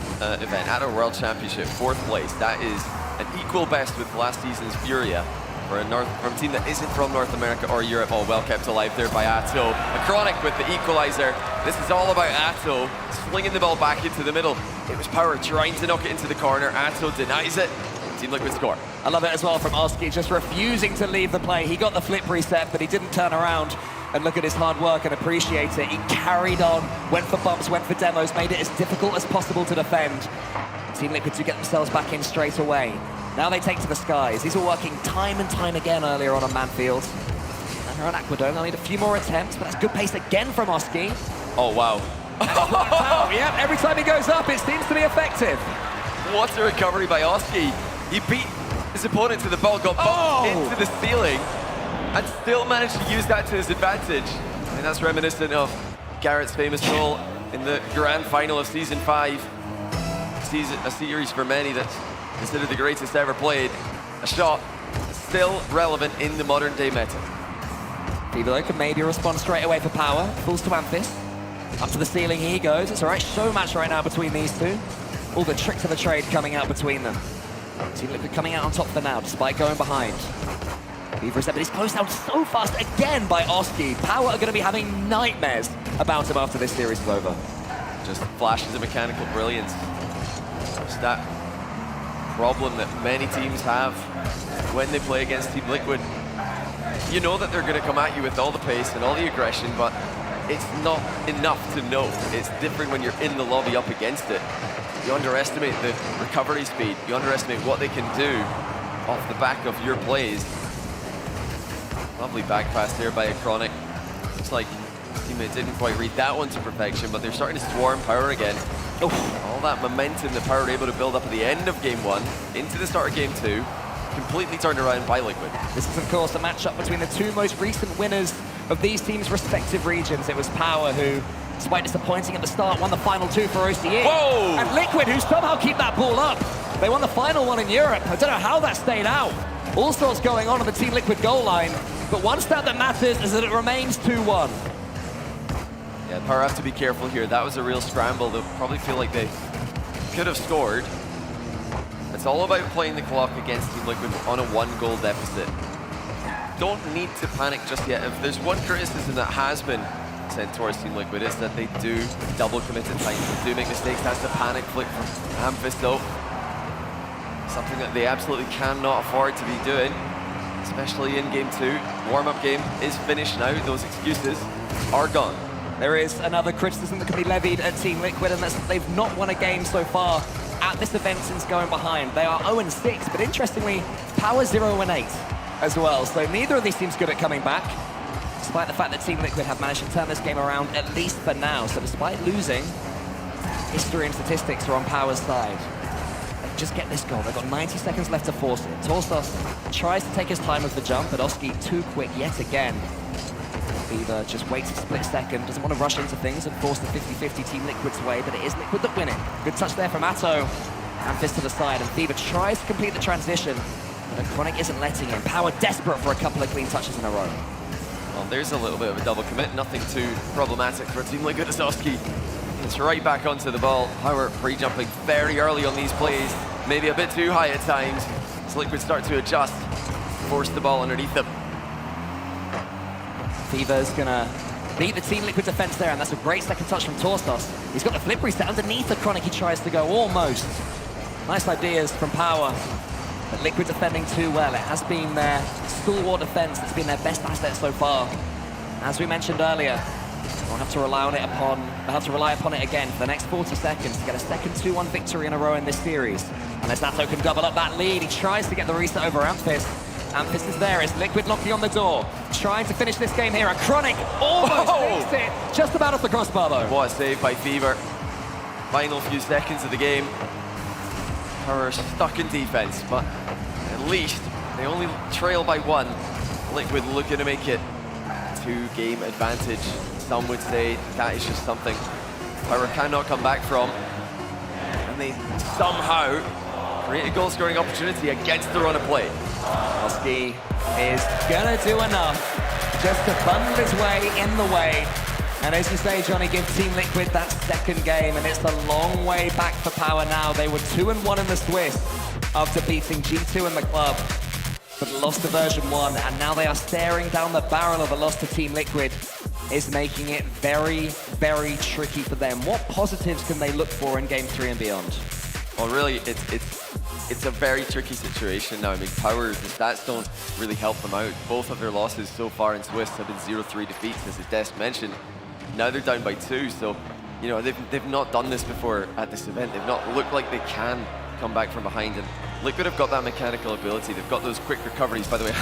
event, at a World Championship, 4th place. That is an equal best with last season's Furia for a team that isn't from North America or Europe. Oh, well kept alive there by Atto. A Chronic with the equalizer. This is all about Atto slinging the ball back into the middle. It was Power trying to knock it into the corner. Atto denies it. Team Liquid score. I love it as well from Oski, just refusing to leave the play. He got the flip reset, but he didn't turn around and look at his hard work and appreciate it. He carried on, went for bumps, went for demos, made it as difficult as possible to defend. Team Liquid to get themselves back in straight away. Now they take to the skies. These were working time and time again earlier on Manfield. And they're on Aquadome. They'll need a few more attempts, but that's good pace again from Oski. Oh, wow. Yeah, every time he goes up, it seems to be effective. What a recovery by Oski. He beat his opponent to the ball, got bumped into the ceiling, and still managed to use that to his advantage. And that's reminiscent of Garrett's famous goal in the grand final of Season 5. A series for many that's considered the greatest ever played. A shot still relevant in the modern day meta. Fever can maybe respond straight away for power. Falls to Amphis. Up to the ceiling he goes. It's a right show match right now between these two. All the tricks of the trade coming out between them. Team Liquid coming out on top for now, despite going behind. Fever is there, but he's closed down so fast again by Oski. Power are going to be having nightmares about him after this series is over. Just flashes of mechanical brilliance. Just that problem that many teams have when they play against Team Liquid. You know that they're going to come at you with all the pace and all the aggression, but it's not enough to know. It's different when you're in the lobby up against it. You underestimate the recovery speed. You underestimate what they can do off the back of your plays. Lovely back pass there by Chronic. Looks like his teammate didn't quite read that one to perfection, but they're starting to swarm Power again. All that momentum that Power were able to build up at the end of Game 1 into the start of Game 2, completely turned around by Liquid. This is, of course, a matchup between the two most recent winners of these teams' respective regions. It was Power who, despite disappointing at the start, won the final two for OCE. Whoa! And Liquid, who somehow keep that ball up. They won the final one in Europe. I don't know how that stayed out. All sorts going on the Team Liquid goal line. But one stat that matters is that it remains 2-1. Yeah, Power have to be careful here. That was a real scramble. They'll probably feel like they could have scored. It's all about playing the clock against Team Liquid on a 1-goal deficit. Don't need to panic just yet. If there's one criticism that has been sent towards Team Liquid, is that they do double commit at times. They do make mistakes. That's the panic flick from Amphis though. Something that they absolutely cannot afford to be doing, especially in Game 2. Warm-up game is finished now. Those excuses are gone. There is another criticism that can be levied at Team Liquid, and that's that they've not won a game so far at this event since going behind. They are 0-6, but interestingly, Power 0-8 as well. So neither of these teams good at coming back, despite the fact that Team Liquid have managed to turn this game around, at least for now. So despite losing, history and statistics are on Power's side. They can just get this goal. They've got 90 seconds left to force it. Torsos tries to take his time with the jump, but Oski too quick yet again. Fever just waits a split second, doesn't want to rush into things and force the 50-50 Team Liquid's way, but it is Liquid that win it. Good touch there from Atto, and fist to the side, and Fever tries to complete the transition, but Chronic isn't letting him. Power desperate for a couple of clean touches in a row. Well, there's a little bit of a double commit, nothing too problematic for a team like Oski. It's right back onto the ball. Power pre-jumping very early on these plays, maybe a bit too high at times, as Liquid start to adjust, force the ball underneath them. Fever's gonna beat the Team Liquid defense there, and that's a great second touch from Torsos. He's got the flip reset underneath the Chronic. He tries to go almost. Nice ideas from Power, but Liquid defending too well. It has been their stalwart defense that's been their best asset so far. As we mentioned earlier, we'll have to rely upon it again for the next 40 seconds to get a second 2-1 victory in a row in this series. Unless Atto can double up that lead, he tries to get the reset over Amphis. Amphis is there, is Liquid knocking on the door, trying to finish this game here. A Chronic almost takes it, just about off the crossbar though. What a save by Fever. Final few seconds of the game. Power stuck in defense, but at least they only trail by 1. Liquid looking to make it a 2-game advantage. Some would say that is just something Power cannot come back from. And they somehow create a goal-scoring opportunity against the run of play. Oski is gonna do enough just to bundle his way in the way. And as you say, Johnny, give Team Liquid that second game, and it's a long way back for Power now. They were 2-1 in the Swiss after beating G2 in the club, but lost to version 1, and now they are staring down the barrel of a loss to Team Liquid. Is making it very, very tricky for them. What positives can they look for in Game 3 and beyond? Well, really, it's a very tricky situation now. I mean, Power, the stats don't really help them out. Both of their losses so far in Swiss have been 0-3 defeats, as Des mentioned. Now they're down by 2, so, you know, they've not done this before at this event. They've not looked like they can come back from behind, and Liquid have got that mechanical ability. They've got those quick recoveries. By the way,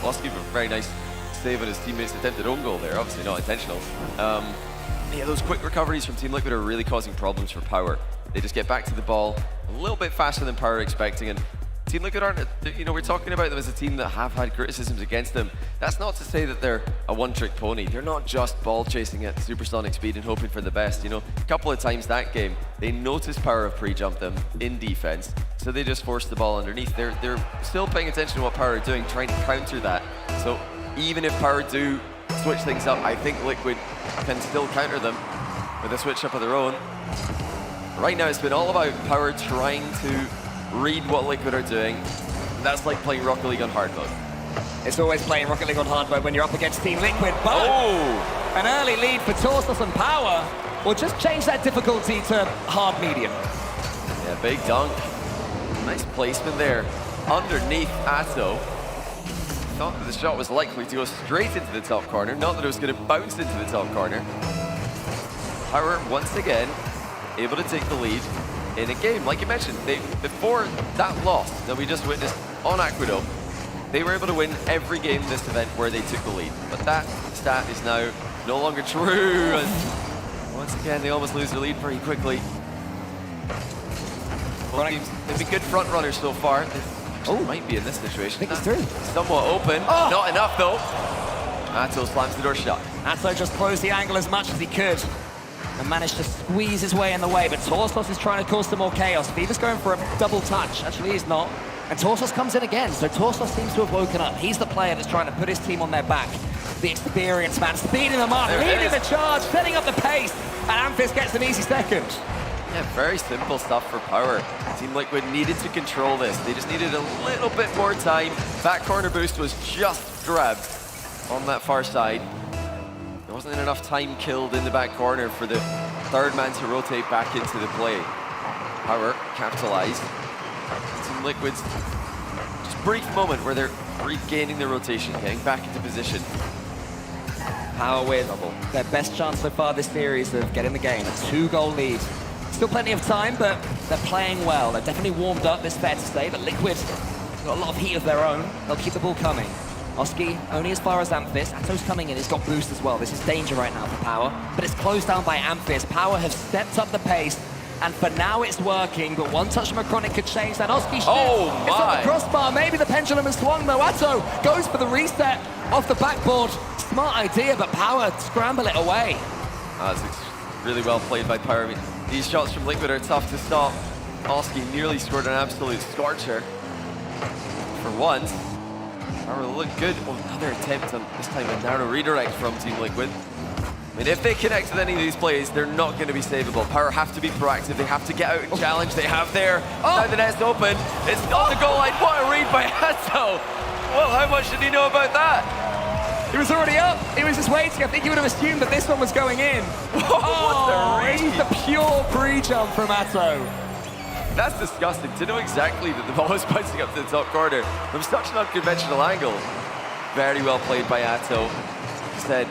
Oski with a very nice save on his teammate's attempted own goal there, obviously not intentional. Yeah, those quick recoveries from Team Liquid are really causing problems for Power. They just get back to the ball a little bit faster than Power are expecting, and Team Liquid aren't, you know, we're talking about them as a team that have had criticisms against them. That's not to say that they're a one-trick pony. They're not just ball chasing at supersonic speed and hoping for the best. You know, a couple of times that game, They notice Power have pre-jumped them in defense, so they just force the ball underneath. They're still paying attention to what Power are doing, trying to counter that. So even if Power do switch things up, I think Liquid can still counter them with a switch up of their own. Right now, it's been all about Power trying to read what Liquid are doing. And that's like playing Rocket League on hard mode. It's always playing Rocket League on hard mode when you're up against Team Liquid, but an early lead for Torsos and Power will just change that difficulty to hard medium. Yeah, big dunk. Nice placement there. Underneath Atto. Thought that the shot was likely to go straight into the top corner, not that it was going to bounce into the top corner. Power, once again, able to take the lead in a game. Like you mentioned, before that loss that we just witnessed on Aqueduct, they were able to win every game in this event where they took the lead. But that stat is now no longer true. And once again, they almost lose their lead pretty quickly. Both teams, they've been good front runners so far. They might be in this situation. I think it's through. Somewhat open, not enough though. Atto slams the door shut. Atto just closed the angle as much as he could and managed to squeeze his way in the way, but Torsos is trying to cause some more chaos. Fever's going for a double touch. Actually, he's not. And Torsos comes in again, so Torsos seems to have woken up. He's the player that's trying to put his team on their back. The experienced man, speeding them up, leading the charge, setting up the pace, and Amphis gets an easy second. Yeah, very simple stuff for Power. Team Liquid needed to control this. They just needed a little bit more time. That corner boost was just grabbed on that far side. There wasn't enough time killed in the back corner for the third man to rotate back into the play. Power capitalized. Team Liquid's just brief moment where they're regaining their rotation, getting back into position. Power with their best chance so far this series of getting the game. A 2-goal lead. Still plenty of time, but they're playing well. They've definitely warmed up, it's fair to say, but Liquid got a lot of heat of their own. They'll keep the ball coming. Oski only as far as Amphis. Atto's coming in, he's got boost as well. This is danger right now for Power, but it's closed down by Amphis. Power have stepped up the pace, and for now it's working, but one touch from Macronic could change that. Oski shoots. It's on the crossbar. Maybe the pendulum has swung though. Atto goes for the reset off the backboard. Smart idea, but Power scramble it away. That's really well played by Power. I mean, these shots from Liquid are tough to stop. Oski nearly scored an absolute scorcher. For once, Power look good. Oh, another attempt on this time a narrow redirect from Team Liquid. I mean, if they connect with any of these plays, they're not going to be savable. Power have to be proactive. They have to get out and challenge. They have there. Now the net's open. It's on the goal line. What a read by Atto. Well, how much did he know about that? He was already up. He was just waiting. I think he would have assumed that this one was going in. It's the pure pre-jump from Atto. That's disgusting. To know exactly that the ball was bouncing up to the top corner from such an unconventional angle. Very well played by Atto. Said,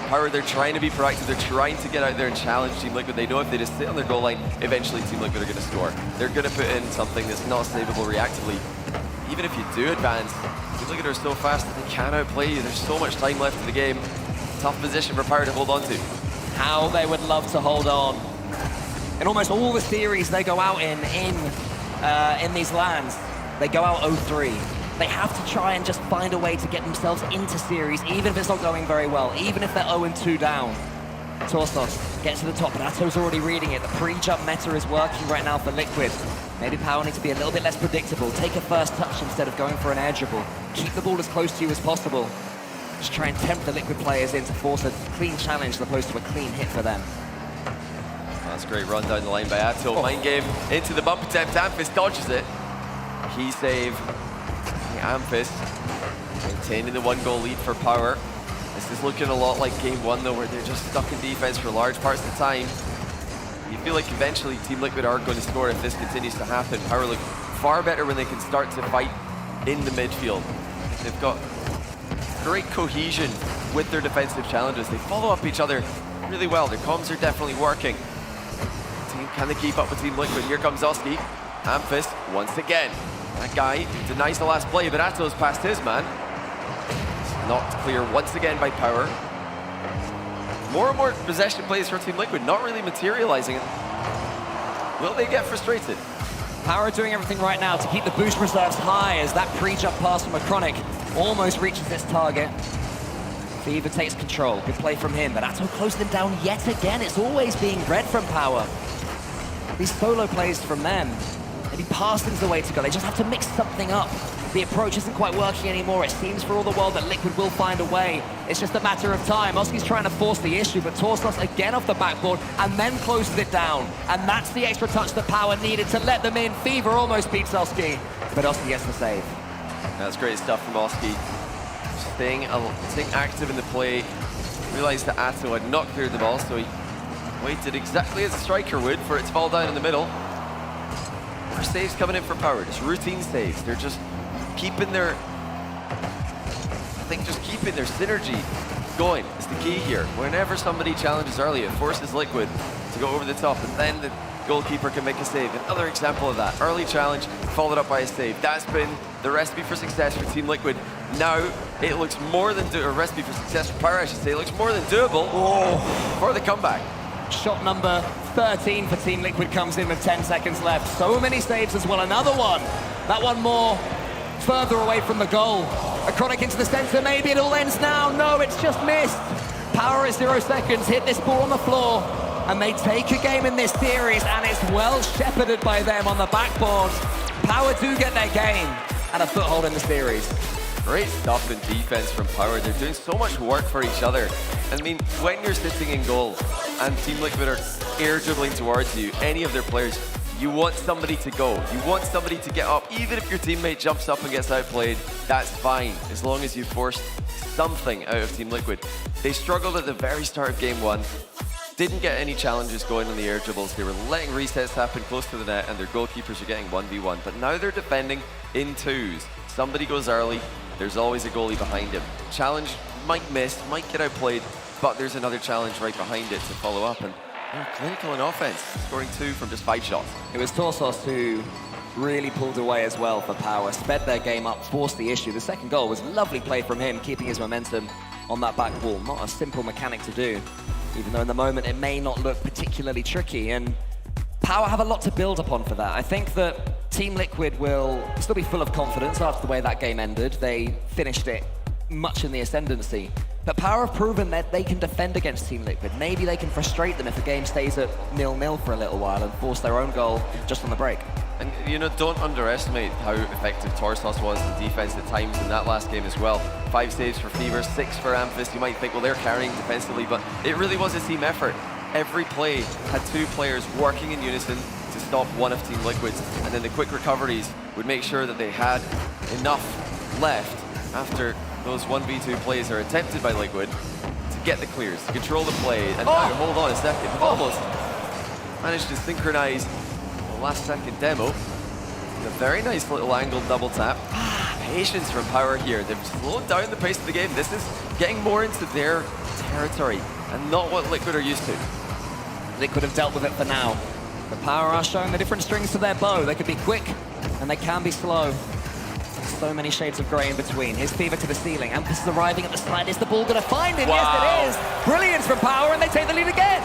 Power, they're trying to be proactive. They're trying to get out there and challenge Team Liquid. They know if they just sit on their goal line, eventually Team Liquid are going to score. They're going to put in something that's not savable reactively. Even if you do advance, Team Liquid are so fast that they can outplay you. There's so much time left in the game. Tough position for Power to hold on to. How they would love to hold on. In almost all the series they go out in these lands, they go out 0-3. They have to try and just find a way to get themselves into series, even if it's not going very well, even if they're 0-2 down. Torsos gets to the top, but Atto's already reading it. The pre-jump meta is working right now for Liquid. Maybe Power needs to be a little bit less predictable. Take a first touch instead of going for an air dribble. Keep the ball as close to you as possible. Just try and tempt the Liquid players in to force a clean challenge as opposed to a clean hit for them. That's a great run down the line by Atto. Mind game into the bump attempt. Amphis dodges it. Key save. Amphis maintaining the 1-goal lead for Power. This is looking a lot like game 1 though, where they're just stuck in defense for large parts of the time. You feel like eventually Team Liquid are going to score if this continues to happen. Power look far better when they can start to fight in the midfield. They've got great cohesion with their defensive challenges. They follow up each other really well. Their comms are definitely working. Can they keep up with Team Liquid? Here comes Oski. Amphis once again. That guy denies the last play, but Atto's past his man. Knocked clear once again by Power. More and more possession plays for Team Liquid, not really materializing. Will they get frustrated? Power doing everything right now to keep the boost reserves high as that pre-jump pass from Macronic almost reaches its target. Fever takes control. Good play from him, but Atto closed him down yet again. It's always being read from Power. these solo plays from them, maybe passing's the way to go. They just have to mix something up. The approach isn't quite working anymore. It seems for all the world that Liquid will find a way. It's just a matter of time. Oski's trying to force the issue, but Torsos again off the backboard and then closes it down. And that's the extra touch that Power needed to let them in. Fever almost beats Oski, but Oski gets the save. That's great stuff from Oski. Staying active in the play. Realized that Atto had not cleared the ball, so he waited exactly as a striker would for it to fall down in the middle. More saves coming in for Power, just routine saves. They're just keeping their, just keeping their synergy going is the key here. Whenever somebody challenges early, it forces Liquid to go over the top, and then the goalkeeper can make a save. Another example of that, early challenge followed up by a save. That's been the recipe for success for Team Liquid. Now it looks more than a recipe for success for Power, I should say. It looks more than doable for the comeback. Shot number 13 for Team Liquid comes in with 10 seconds left. So many saves as well. Another one. That one more further away from the goal. A Chronic into the center. Maybe it all ends now. No, it's just missed. Power is 0 seconds. Hit this ball on the floor. And they take a game in this series, and it's well shepherded by them on the backboard. Power do get their game and a foothold in the series. Great stuff in defense from Power. They're doing so much work for each other. I mean, when you're sitting in goal and Team Liquid are air dribbling towards you, any of their players, you want somebody to go. You want somebody to get up. Even if your teammate jumps up and gets outplayed, that's fine, as long as you force something out of Team Liquid. They struggled at the very start of game one. Didn't get any challenges going on the air dribbles. They were letting resets happen close to the net, and their goalkeepers are getting 1v1. But now they're defending in twos. Somebody goes early, there's always a goalie behind him. Challenge might miss, might get outplayed, but there's another challenge right behind it to follow up. And they're clinical in offense, scoring 2 from just 5 shots. It was Torsos who really pulled away as well for Power, sped their game up, forced the issue. The second goal was lovely play from him, keeping his momentum on that back wall. Not a simple mechanic to do, even though in the moment it may not look particularly tricky. And Power have a lot to build upon for that. I think that Team Liquid will still be full of confidence after the way that game ended. They finished it much in the ascendancy. But Power have proven that they can defend against Team Liquid. Maybe they can frustrate them if the game stays at 0-0 for a little while and force their own goal just on the break. And, you know, don't underestimate how effective Torsos was in defense at times in that last game as well. 5 saves for Fever, 6 for Amphis. You might think, well, they're carrying defensively, but it really was a team effort. Every play had 2 players working in unison to stop one of Team Liquid's, and then the quick recoveries would make sure that they had enough left after those 1v2 plays are attempted by Liquid to get the clears, to control the play, and hold on a second, almost managed to synchronize the last second demo. A very nice little angled double tap. Patience from Power here. They've slowed down the pace of the game. This is getting more into their territory and not what Liquid are used to. Liquid have dealt with it for now. The Power are showing the different strings to their bow. They could be quick and they can be slow. So many shades of grey in between. Here's Fever to the ceiling. Amphis is arriving at the side. Is the ball going to find him? Wow. Yes, it is. Brilliance from Power, and they take the lead again.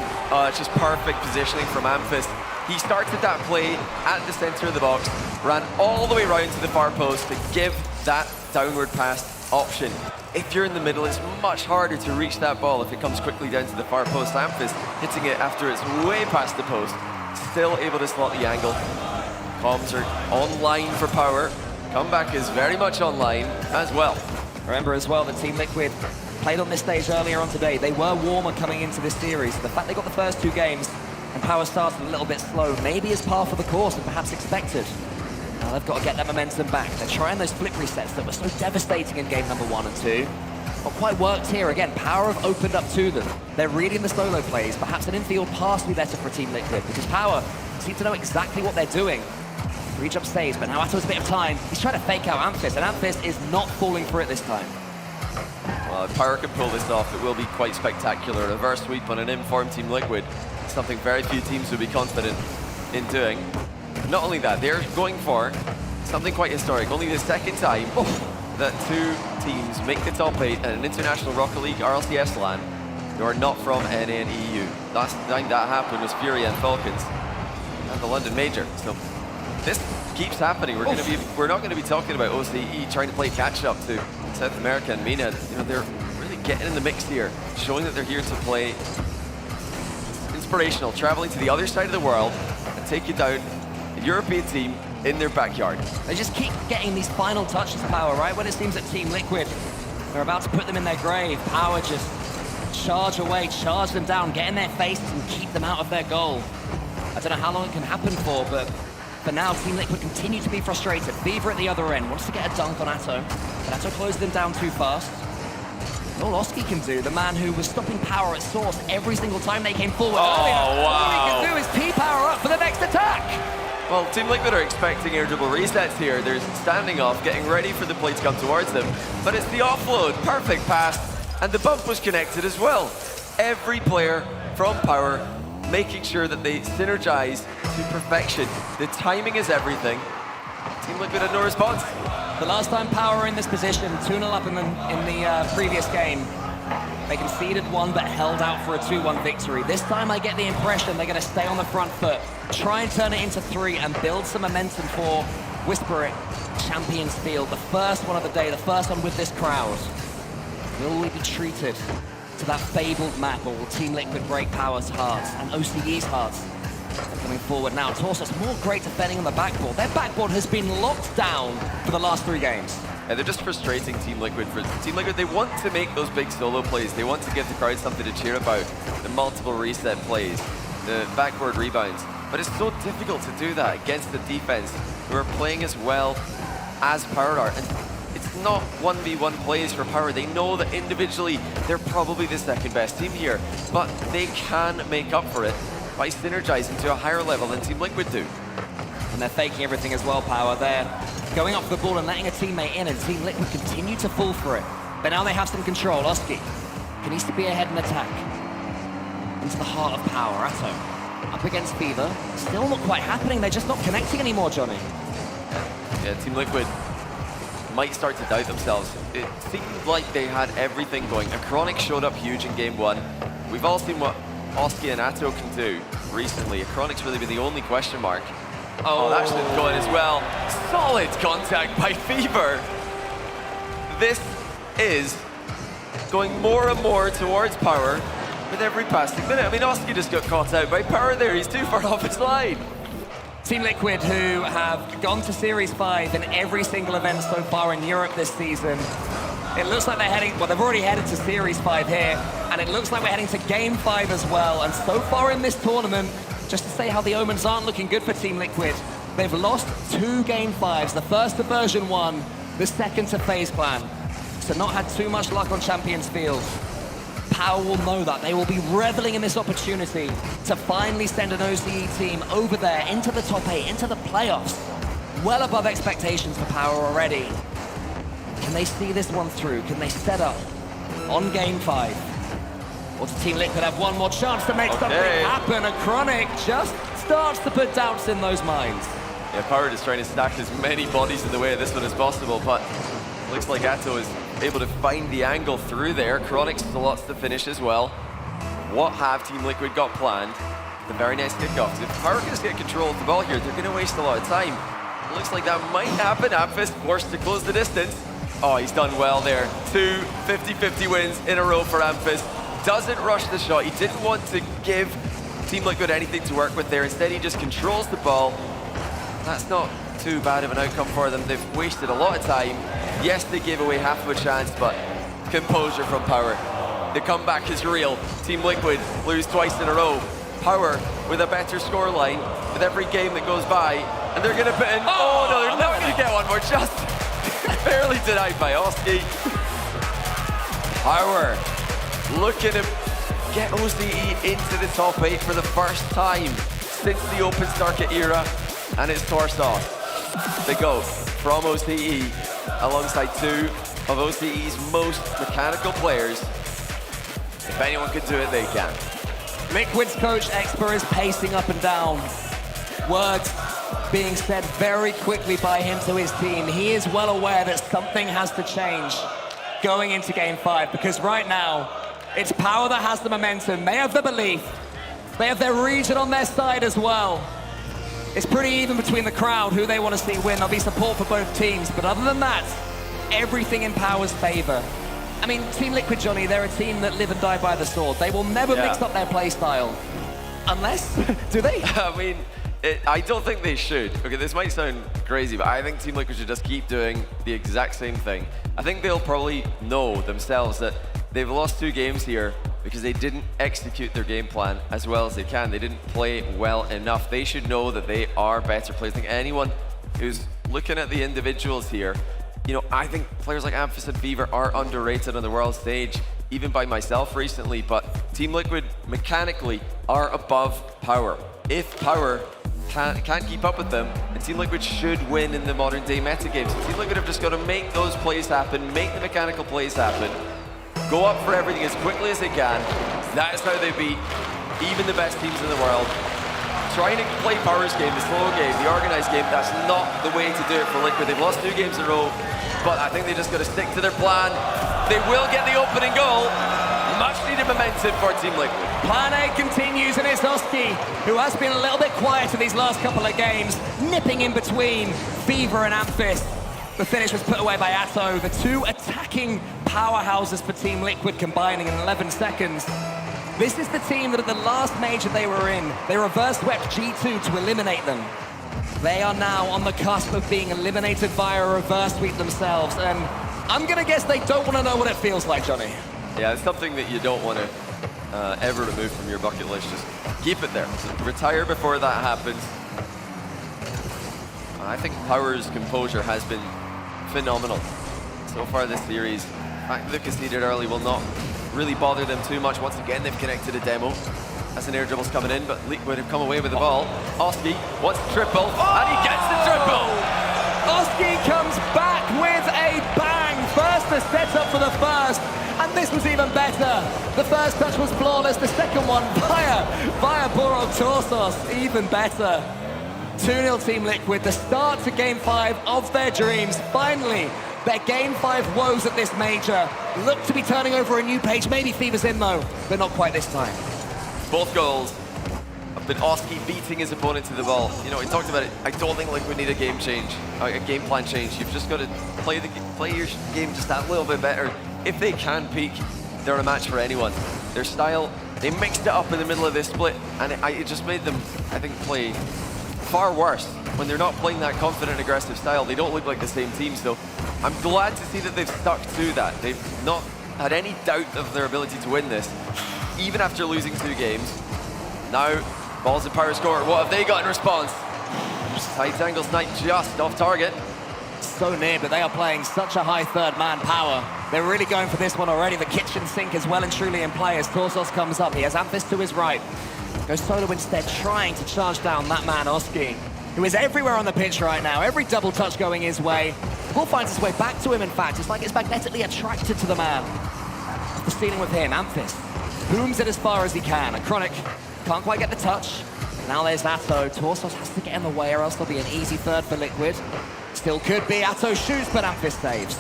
It's just perfect positioning from Amphis. He started that play at the center of the box, ran all the way around to the far post to give that downward pass option. If you're in the middle, it's much harder to reach that ball if it comes quickly down to the far post. Amphis hitting it after it's way past the post, still able to slot the angle. Comms are online for Power. Comeback is very much online as well. Remember as well that Team Liquid played on this stage earlier on today. They were warmer coming into this series. The fact they got the first 2 games and Power started a little bit slow maybe is par for the course and perhaps expected. Now they've got to get that momentum back. They're trying those flip resets that were so devastating in game number 1 and 2. Not quite worked here. Again, Power have opened up to them. They're reading the solo plays. Perhaps an infield pass would be better for Team Liquid because Power seem to know exactly what they're doing. 3 jump saves, but now Atto has a bit of time. He's trying to fake out Amphis, and Amphis is not falling for it this time. Well, if Power can pull this off, it will be quite spectacular. A reverse sweep on an informed Team Liquid, something very few teams would be confident in doing. Not only that, they're going for something quite historic. Only the second time that 2 teams make the top 8 at an International Rocket League RLCS LAN who are not from NA and EU. Last time that happened was Fury and Falcons and the London Major. So this keeps happening. We're not going to be talking about OCE trying to play catch up to South America and MENA. You know, they're really getting in the mix here, showing that they're here to play. It's inspirational, traveling to the other side of the world and take you down a European team in their backyard. They just keep getting these final touches, Power, right? When it seems that Team Liquid are about to put them in their grave, Power just charge away, charge them down, get in their faces and keep them out of their goal. I don't know how long it can happen for, but for now, Team Liquid continue to be frustrated. Fever at the other end wants to get a dunk on Atto, but Atto closed them down too fast. All Oski can do, the man who was stopping Power at source every single time they came forward earlier, all he can do is tee Power up for the next attack. Well, Team Liquid are expecting air dribble resets here. They're standing off, getting ready for the play to come towards them. But it's the offload, perfect pass, and the bump was connected as well. Every player from Power making sure that they synergize to perfection. The timing is everything. Team Liquid had no response. The last time Power were in this position, 2-0 up in the previous game, they conceded one but held out for a 2-1 victory. This time I get the impression they're going to stay on the front foot, try and turn it into 3 and build some momentum for Whisper It Champions Field, the first one of the day, the first one with this crowd. Will we be treated to that fabled map, or will Team Liquid break Power's hearts and OCE's hearts? They're coming forward now. Torsos more great defending on the backboard. Their backboard has been locked down for the last 3 games. Yeah, they're just frustrating Team Liquid. For Team Liquid, they want to make those big solo plays. They want to give the crowd something to cheer about. The multiple reset plays, the backboard rebounds. But it's so difficult to do that against the defense who are playing as well as Power are. And it's not 1v1 plays for Power. They know that individually they're probably the second best team here, but they can make up for it by synergizing to a higher level than Team Liquid do. And they're faking everything as well, Power. They're going up for the ball and letting a teammate in, and Team Liquid continue to fall for it. But now they have some control. Oski can he be ahead and attack into the heart of Power. Atto up against Fever. Still not quite happening. They're just not connecting anymore, Johnny. Yeah, Team Liquid might start to doubt themselves. It seemed like they had everything going. Acronic showed up huge in game 1. We've all seen what Oski and Atto can do recently. Acronic's really been the only question mark. Oh, that's going as well. Solid contact by Fever. This is going more and more towards Power with every passing minute. I mean, Oski just got caught out by Power there. He's too far off his line. Team Liquid, who have gone to Series 5 in every single event so far in Europe this season. It looks like they're heading, well, they've already headed to Series 5 here, and it looks like we're heading to Game 5 as well. And so far in this tournament, just to say how the omens aren't looking good for Team Liquid, they've lost 2 Game 5s, the first to version 1, the second to FaZe Clan. So not had too much luck on Champions Field. Power will know that. They will be reveling in this opportunity to finally send an OCE team over there into the top 8, into the playoffs. Well above expectations for Power already. Can they see this one through? Can they set up on Game 5? Or does Team Liquid have one more chance to make something happen? And Chronic just starts to put doubts in those minds. Yeah, Power is trying to stack as many bodies in the way of this one as possible, but looks like Atto is able to find the angle through there. Chronic slots the finish as well. What have Team Liquid got planned? The very next kickoff. If Power can just get control of the ball here, they're going to waste a lot of time. It looks like that might happen. Amphasis forced to close the distance. Oh, he's done well there. 2 50-50 wins in a row for Amphasis. Doesn't rush the shot. He didn't want to give Team Liquid anything to work with there. Instead, he just controls the ball. That's not too bad of an outcome for them. They've wasted a lot of time. Yes, they gave away half of a chance, but composure from Power. The comeback is real. Team Liquid lose twice in a row. Power with a better scoreline with every game that goes by, and they're going to put in. Oh no, they're not going to get one more. Just barely denied by Oski. Power looking to get OCE into the top 8 for the first time since the Open Circuit era, and it's Torsos. They go from OCE alongside 2 of OCE's most mechanical players. If anyone can do it, they can. Liquid's coach, Exper, is pacing up and down. Words being said very quickly by him to his team. He is well aware that something has to change going into Game 5, because right now, it's Power that has the momentum. They have the belief. They have their region on their side as well. It's pretty even between the crowd who they want to see win. There'll be support for both teams, but other than that, everything in Power's favor. I mean, Team Liquid, Johnny, they're a team that live and die by the sword. They will never mix up their play style. Unless, do they? I mean, I don't think they should. Okay, this might sound crazy, but I think Team Liquid should just keep doing the exact same thing. I think they'll probably know themselves that they've lost 2 games here because they didn't execute their game plan as well as they can. They didn't play well enough. They should know that they are better players. I think anyone who's looking at the individuals here, you know, I think players like Amphis and Fever are underrated on the world stage, even by myself recently, but Team Liquid mechanically are above Power. If Power can't keep up with them, and Team Liquid should win in the modern day metagames. So Team Liquid have just got to make those plays happen, make the mechanical plays happen, go up for everything as quickly as they can. That is how they beat even the best teams in the world. Trying to play Power's game, the slow game, the organized game, that's not the way to do it for Liquid. They've lost 2 games in a row, but I think they just got to stick to their plan. They will get the opening goal. Much needed momentum for Team Liquid. Plan A continues, and it's Oski, who has been a little bit quieter these last couple of games, nipping in between Fever and Amphis. The finish was put away by Atto. The 2 attacking powerhouses for Team Liquid combining in 11 seconds. This is the team that at the last major they were in, they reverse swept G2 to eliminate them. They are now on the cusp of being eliminated via a reverse sweep themselves, and I'm gonna guess they don't want to know what it feels like, Johnny. Yeah, it's something that you don't want to ever remove from your bucket list. Just keep it there. So retire before that happens. I think Power's composure has been phenomenal so far this series. The fact that they've conceded early will not really bother them too much. Once again, they've connected a demo. As an air dribble's coming in, but Liquid have come away with the ball. Oski wants the triple, and he gets the triple! Oski comes back with a bang. First the setup for the first, and this was even better. The first touch was flawless, the second one via Borog Torsos, even better. 2-0 Team Liquid, the start to Game 5 of their dreams. Finally, their Game 5 woes at this major look to be turning over a new page. Maybe Fever's in though, but not quite this time. Both goals have been Oski beating his opponent to the ball. You know, we talked about it. I don't think Liquid need a game change, a game plan change. You've just got to play your game just that little bit better. If they can peak, they're a match for anyone. Their style, they mixed it up in the middle of this split, and it just made them, I think, play far worse. When they're not playing that confident, aggressive style, they don't look like the same team. So I'm glad to see that they've stuck to that. They've not had any doubt of their ability to win this, even after losing 2 games. Now, balls in Power's court. What have they got in response? Tight angle snipe just off target. So near, but they are playing such a high third man Power. They're really going for this one already. The kitchen sink is well and truly in play as Torsos comes up. He has Amphis to his right. Goes solo instead, trying to charge down that man Oski, who is everywhere on the pitch right now. Every double touch going his way. The ball finds its way back to him, in fact. It's like it's magnetically attracted to the man. The ceiling with him, Amphis booms it as far as he can. And Chronic can't quite get the touch. Now there's Atto. Torsos has to get in the way or else there'll be an easy third for Liquid. Still could be. Atto shoots, but Amphis saves.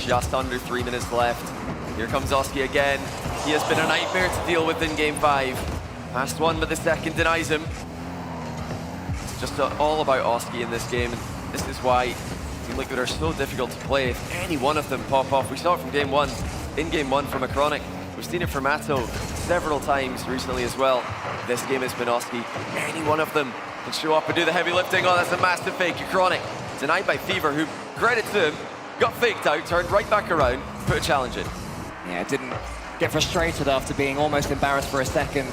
Just under 3 minutes left. Here comes Oski again. He has been a nightmare to deal with in Game 5. Past one, but the second denies him. It's just all about Oski in this game, and this is why Team Liquid are so difficult to play. If any one of them pop off, we saw it from Game 1, in Game 1 from a Chronic. We've seen it from Atto several times recently as well. This game has been Oski. Any one of them can show up and do the heavy lifting. Oh, that's a massive fake. Chronic denied by Fever, who, credit to him, got faked out, turned right back around, put a challenge in. Yeah, didn't get frustrated after being almost embarrassed for a second.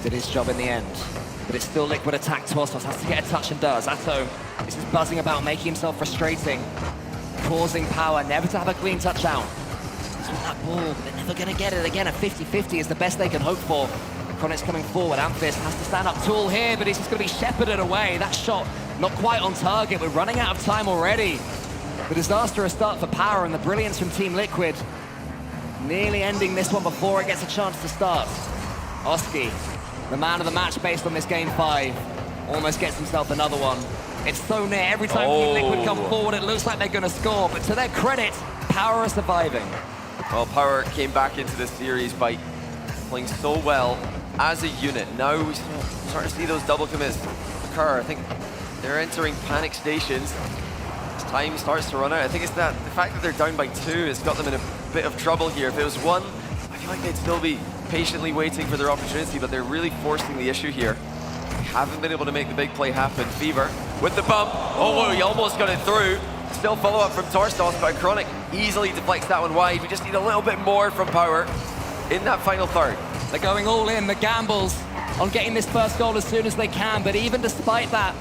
Did his job in the end. But it's still Liquid attack. Torsos has to get a touch and does. Atto is just buzzing about, making himself frustrating, causing Power never to have a clean touch out. Just want that ball, but they're never going to get it again. A 50-50 is the best they can hope for. Chronic's coming forward. Amphis has to stand up tall here, but he's just going to be shepherded away. That shot not quite on target. We're running out of time already. The disastrous start for Power and the brilliance from Team Liquid. Nearly ending this one before it gets a chance to start. Oski, the man of the match based on this Game 5, almost gets himself another one. It's so near. Every time Team Liquid come forward, it looks like they're going to score. But to their credit, Power are surviving. Well, Power came back into this series by playing so well as a unit. Now we're starting to see those double commits occur. I think they're entering panic stations. As time starts to run out, I think it's that the fact that they're down by 2 has got them in a bit of trouble here. If it was 1, I feel like they'd still be patiently waiting for their opportunity, but they're really forcing the issue here. They haven't been able to make the big play happen. Fever with the bump. Oh, he almost got it through. Still follow up from Torstos, but Chronic easily deflects that one wide. We just need a little bit more from Power in that final third. They're going all in, the gambles on getting this first goal as soon as they can, but even despite that,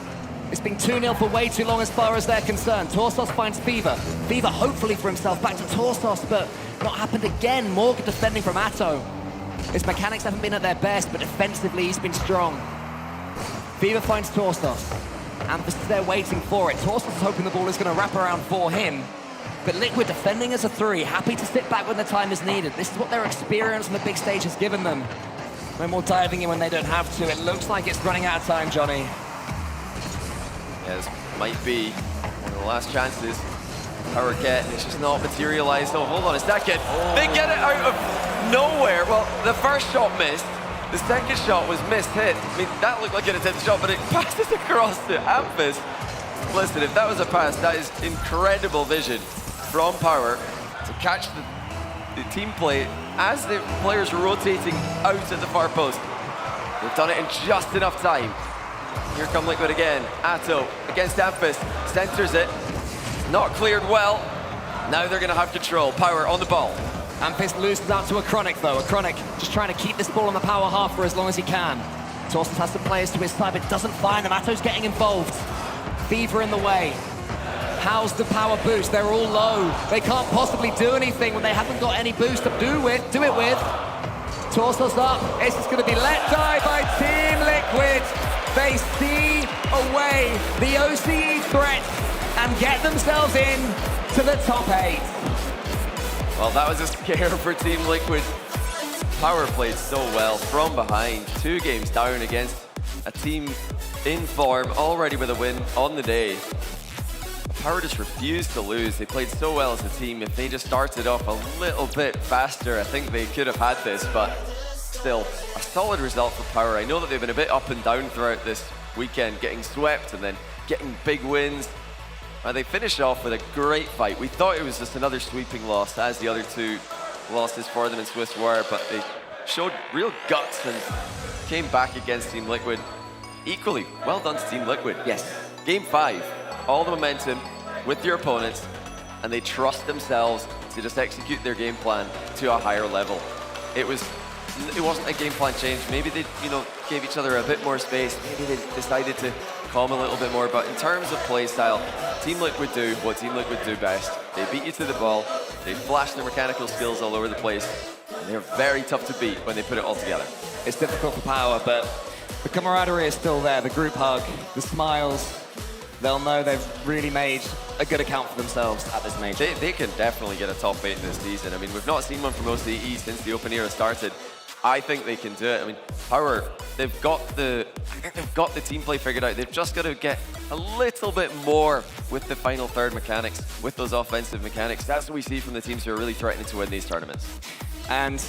it's been 2-0 for way too long as far as they're concerned. Torstos finds Fever. Fever hopefully for himself, back to Torstos, but not happened again. More good defending from Atto. His mechanics haven't been at their best, but defensively he's been strong. Fever finds Torstos. Amphis is there waiting for it. Torstos is hoping the ball is going to wrap around for him. But Liquid defending as a 3, happy to sit back when the time is needed. This is what their experience on the big stage has given them. No more diving in when they don't have to. It looks like it's running out of time, Johnny. Yeah, this might be one of the last chances Power get, and it's just not materialized. Oh, hold on a second. They get it out of nowhere. Well, the first shot missed. The second shot was missed hit. I mean, that looked like an attempted shot, but it passes across to Amphis. Listen, if that was a pass, that is incredible vision from Power to catch the team play as the players were rotating out at the far post. They've done it in just enough time. Here come Liquid again. Atto against Amphis, centers it. Not cleared well. Now they're gonna have control. Power on the ball. Amphis loses out to a Chronic though. A Chronic just trying to keep this ball on the Power half for as long as he can. Torstos has some players to his side, but doesn't find them. Atto's getting involved. Fever in the way. How's the Power boost? They're all low. They can't possibly do anything when they haven't got any boost to do it with. Torstos up. It's just gonna be let die by Team Liquid. They see away the OCE threat and get themselves in to the top 8. Well, that was a scare for Team Liquid. Power played so well from behind. 2 games down against a team in form, already with a win on the day. Power just refused to lose. They played so well as a team. If they just started off a little bit faster, I think they could have had this, but still, a solid result for Power. I know that they've been a bit up and down throughout this weekend, getting swept and then getting big wins. They finished off with a great fight. We thought it was just another sweeping loss, as the other 2 losses for them in Swiss were, but they showed real guts and came back against Team Liquid. Equally, well done to Team Liquid. Yes. Game 5, all the momentum with your opponents, and they trust themselves to just execute their game plan to a higher level. It wasn't a game plan change. Maybe they, gave each other a bit more space. Maybe they decided to calm a little bit more. But in terms of play style, Team Liquid do what Team Liquid do best. They beat you to the ball. They flash their mechanical skills all over the place. And they're very tough to beat when they put it all together. It's difficult for Power, but the camaraderie is still there. The group hug, the smiles. They'll know they've really made a good account for themselves at this major. They can definitely get a top 8 this season. I mean, we've not seen one from OCE since the Open Era started. I think they can do it. I mean, Power, I think they've got the team play figured out. They've just got to get a little bit more with the final third mechanics, with those offensive mechanics. That's what we see from the teams who are really threatening to win these tournaments. And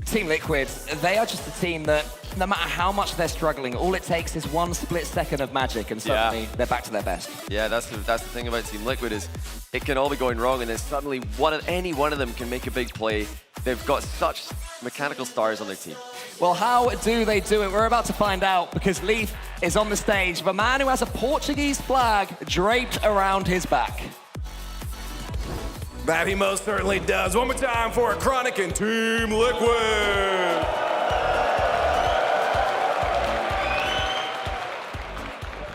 Team Liquid, they are just a team that, no matter how much they're struggling, all it takes is 1 split second of magic and suddenly they're back to their best. Yeah, that's the thing about Team Liquid is it can all be going wrong and then suddenly any one of them can make a big play. They've got such mechanical stars on their team. Well, how do they do it? We're about to find out because Leaf is on the stage with a man who has a Portuguese flag draped around his back. That he most certainly does. One more time for Chronic and Team Liquid.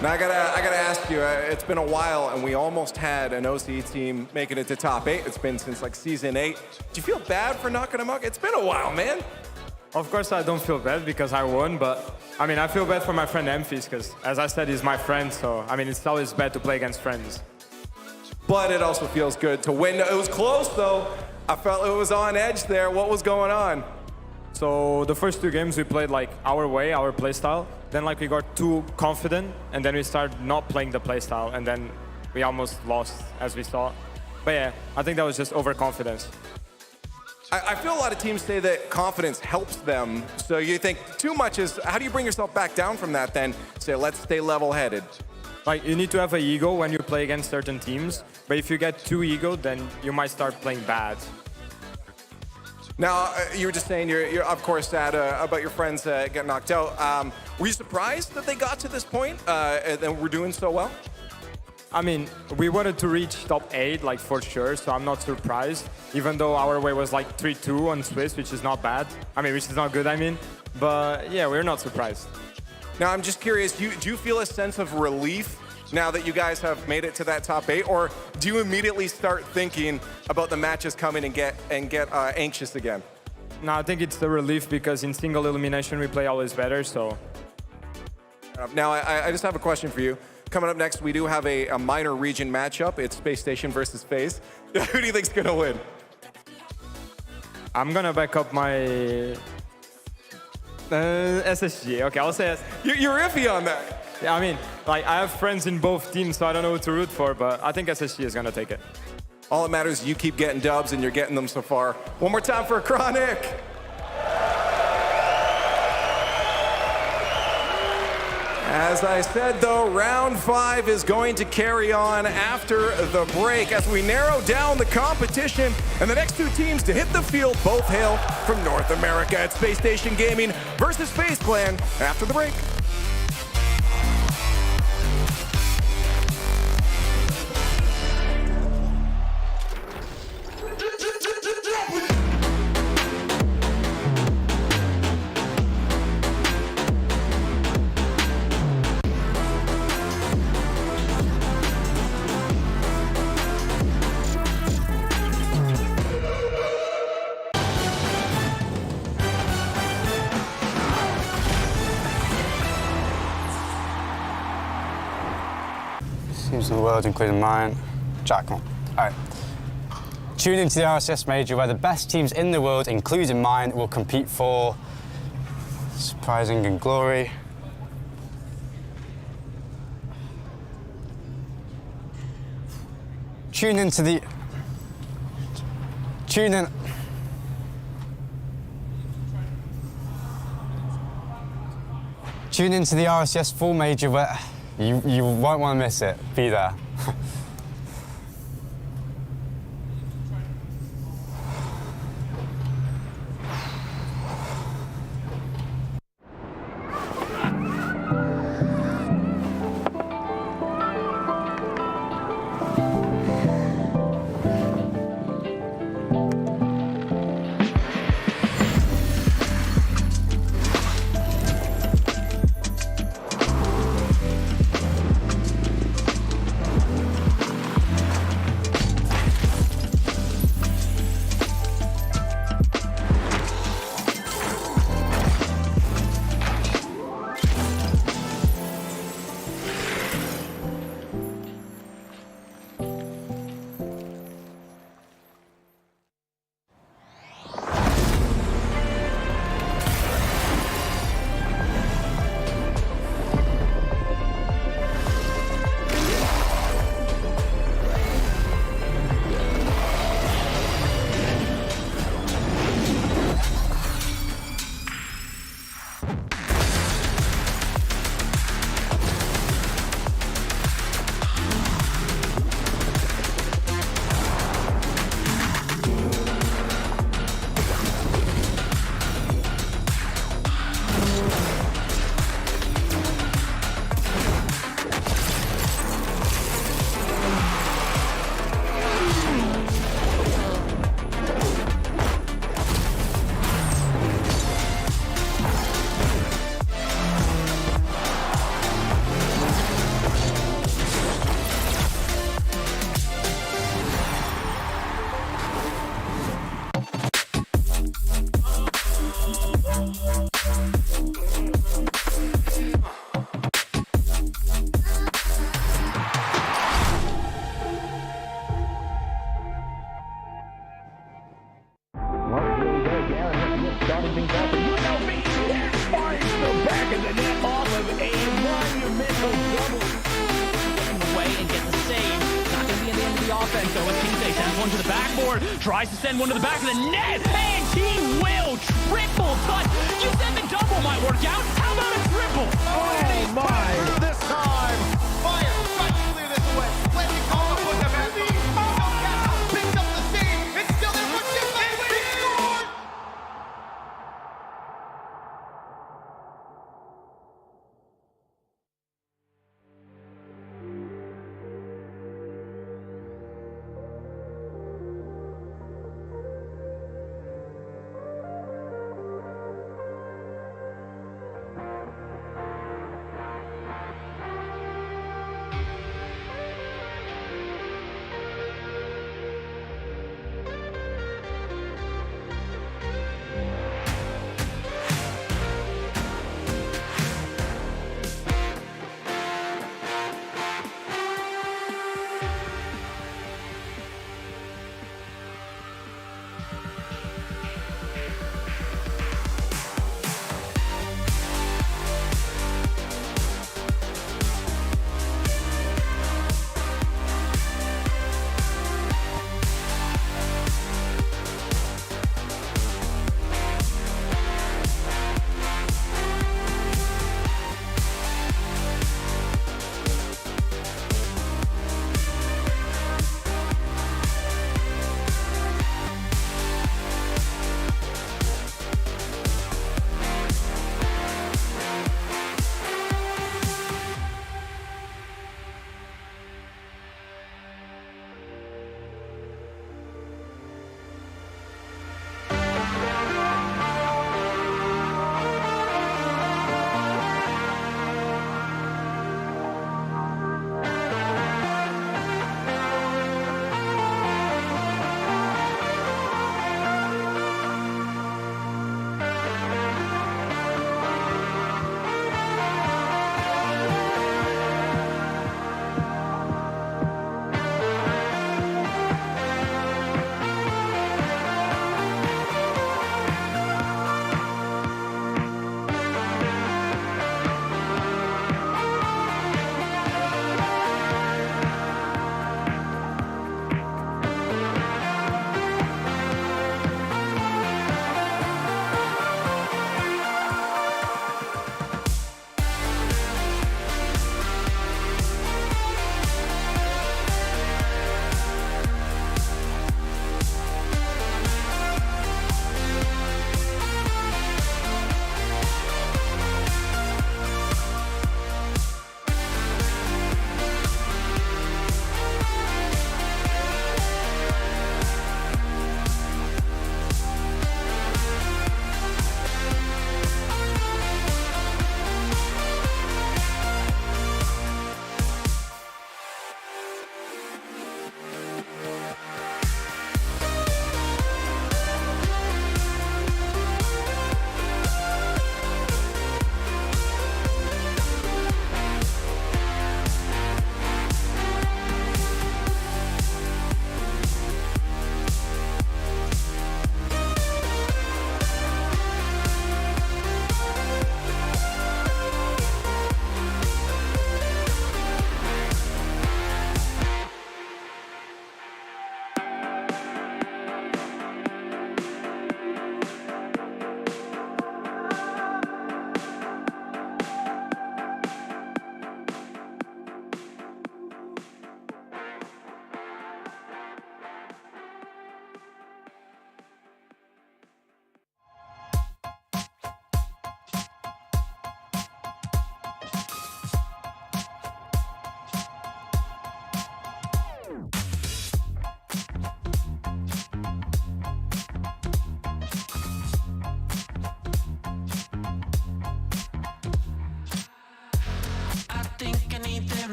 Now I gotta ask you, it's been a while and we almost had an OCE team making it to top 8. It's been since like season 8. Do you feel bad for knocking them out? It's been a while, man. Of course I don't feel bad because I won, but I mean, I feel bad for my friend Amphis because as I said, he's my friend, so I mean, it's always bad to play against friends. But it also feels good to win. It was close though. I felt it was on edge there. What was going on? So the first 2 games we played like our way, our play style. Then like we got too confident and then we started not playing the play style and then we almost lost as we saw. But yeah, I think that was just overconfidence. I feel a lot of teams say that confidence helps them. So you think too much is, how do you bring yourself back down from that then? Say, let's stay level-headed. Like you need to have an ego when you play against certain teams. But if you get too ego, then you might start playing bad. Now, you were just saying you're of course sad about your friends getting knocked out. Were you surprised that they got to this point and were doing so well? I mean, we wanted to reach top 8, like for sure, so I'm not surprised. Even though our way was like 3-2 on Swiss, which is not bad. I mean, which is not good, I mean. But yeah, we're not surprised. Now, I'm just curious, do you feel a sense of relief now that you guys have made it to that top 8, or do you immediately start thinking about the matches coming and get anxious again? No, I think it's the relief because in single elimination we play always better, so. Now, I just have a question for you. Coming up next, we do have a minor region matchup. It's Space Station versus FaZe. Who do you think's gonna win? I'm gonna back up my SSG. Okay, I'll say You're iffy on that. Yeah, I mean, like I have friends in both teams, so I don't know who to root for, but I think SSG is gonna take it. All that matters is you keep getting dubs, and you're getting them so far. One more time for Chronic. As I said, though, round 5 is going to carry on after the break as we narrow down the competition, and the next 2 teams to hit the field both hail from North America at Space Station Gaming versus FaZe Clan after the break. Teams in the world, including mine. Jack, come on. All right. Tune into the RLCS Major, where the best teams in the world, including mine, will compete for surprising and glory. Tune into the RLCS Full Major, where you won't want to miss it. Be there. One to the backboard, tries to send one to the back of the net, and he will triple touch. You said the double might work out. How about a triple? Oh my! This time, fire! Try to clear this away. Let me go. Put them at me. Picks up the steam. It's still there for Jim. He scored.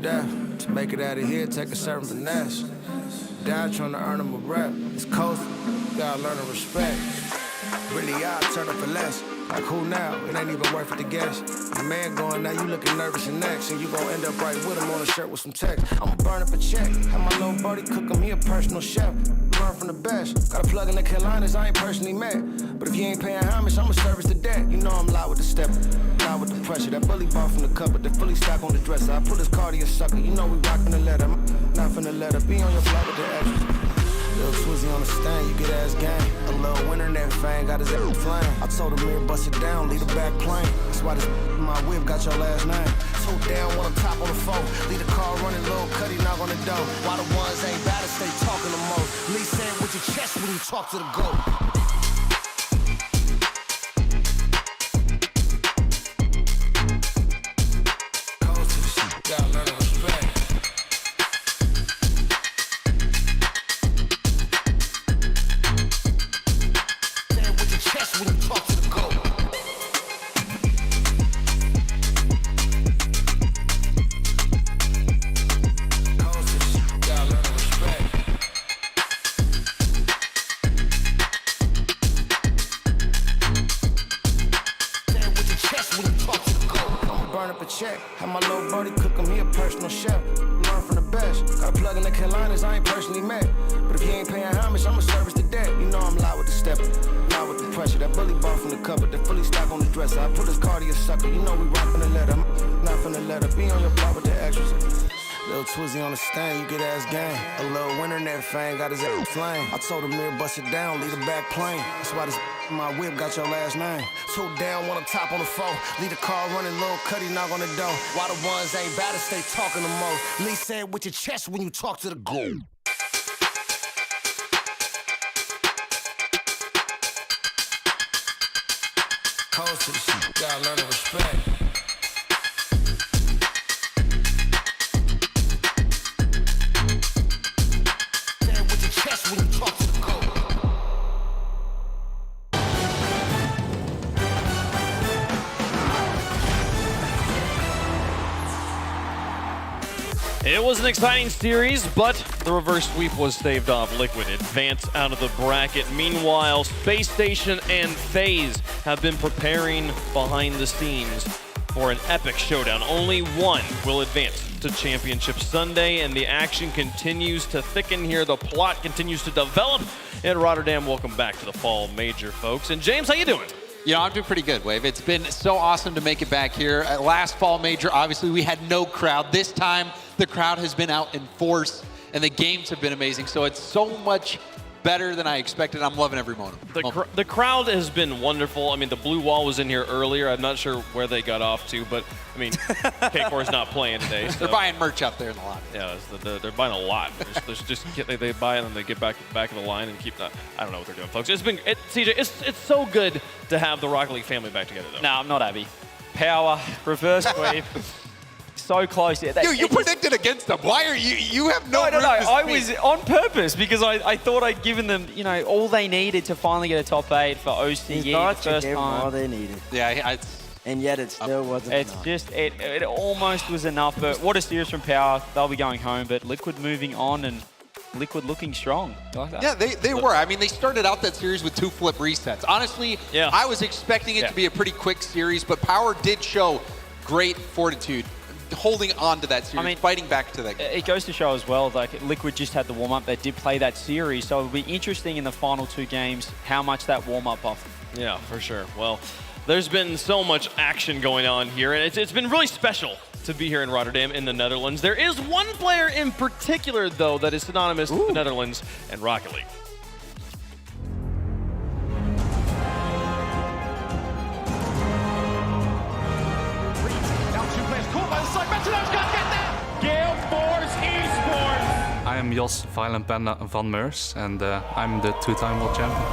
death. To make it out of here, take a certain finesse. Die trying to earn him a rep. It's coast, gotta learn to respect. Really, I turn up for less. Like who now? It ain't even worth it to guess. The man going now, you looking nervous and next. And you gon' end up right with him on a shirt with some text. I'ma burn up a check. Have my little buddy cook him, he a personal chef. Learn from the best. Got a plug in the Carolinas I ain't personally met. But if you ain't paying homage, I'ma service the debt. You know I'm loud with the step, loud with the pressure. That bully ball from the cupboard, the fully stock on the dresser. I put his cardio sucker, you know we rockin' the letter. Not finna let her be on your block with the extras. Little Twizzy on the stand, you get ass gang. A little winner in that fang, got his ass flame. I told him mirror bust it down, lead the back plane. That's why this in my whip got your last name. So down when I'm top on the phone. Lead the car running, little cutty knock on the door. Why the ones ain't bad to stay talking the most. Lee saying with your chest when you talk to the goat. Gotta learn to respect. When you talk to the goat. Gotta learn to respect. Stand with your chest when you talk to the goat. I'ma burn up a check. Have my little buddy cook him, he a personal chef. Learn from the best. Got a plug in the Carolinas I ain't personally met. But if you ain't paying homage, I'ma service the debt. You know I'm loud with the step. With the pressure, that bully ball from the cupboard, the fully stock on the dresser. I put his cardio sucker, you know we rockin' the letter. Not finna let her be on your block with the extras. Little Twizzy on the stand, you get ass gang. A little winner in that fang, got his ass flame. I told him mirror bust it down, lead the back plane. That's why this in my whip got your last name. So down when I'm top on the phone. Lead the car running, little cutty knock on the door. Why the ones ain't bad to stay talking the most. Lee said with your chest when you talk to the goal. Coast to the shit, gotta learn to respect. Stand with your chest when you talk to the goat. It was an exciting series, but the reverse sweep was staved off. Liquid advance out of the bracket. Meanwhile, Space Station and FaZe have been preparing behind the scenes for an epic showdown. Only one will advance to Championship Sunday, and the action continues to thicken here. The plot continues to develop in Rotterdam. Welcome back to the Fall Major, folks. And James, how you doing? You know, I'm doing pretty good, Wave. It's been so awesome to make it back here. At last Fall Major, obviously, we had no crowd. This time, the crowd has been out in force, and the games have been amazing. So it's so much better than I expected. I'm loving every moment. The crowd has been wonderful. I mean, the Blue Wall was in here earlier. I'm not sure where they got off to, but, I mean, K4's not playing today. So. They're buying merch out there in the lot. Yeah, they're buying a lot. There's just they buy it and they get back of the line and keep that. I don't know what they're doing, folks. CJ, it's so good to have the Rocket League family back together, though. No, I'm not happy. Power, reverse wave. So close. You predicted against them. Why are you have no No. I was on purpose because I thought I'd given them, all they needed to finally get a top 8 for OCE the first time. All they needed. Yeah, and yet it still wasn't enough. It almost was enough, but what a series from Power. They'll be going home, but Liquid moving on and Liquid looking strong. I like that. Yeah, they were. I mean, they started out that series with 2 flip resets. Honestly, yeah. I was expecting it to be a pretty quick series, but Power did show great fortitude, holding on to that series, fighting back to that game. It goes to show as well, like Liquid just had the warm-up. They did play that series, so it'll be interesting in the final 2 games how much that warm-up offered. Yeah, for sure. Well, there's been so much action going on here, and it's been really special to be here in Rotterdam in the Netherlands. There is one player in particular, though, that is synonymous with the Netherlands and Rocket League. I am Jos Violent Panda van Meurs, and I'm the 2-time world champion.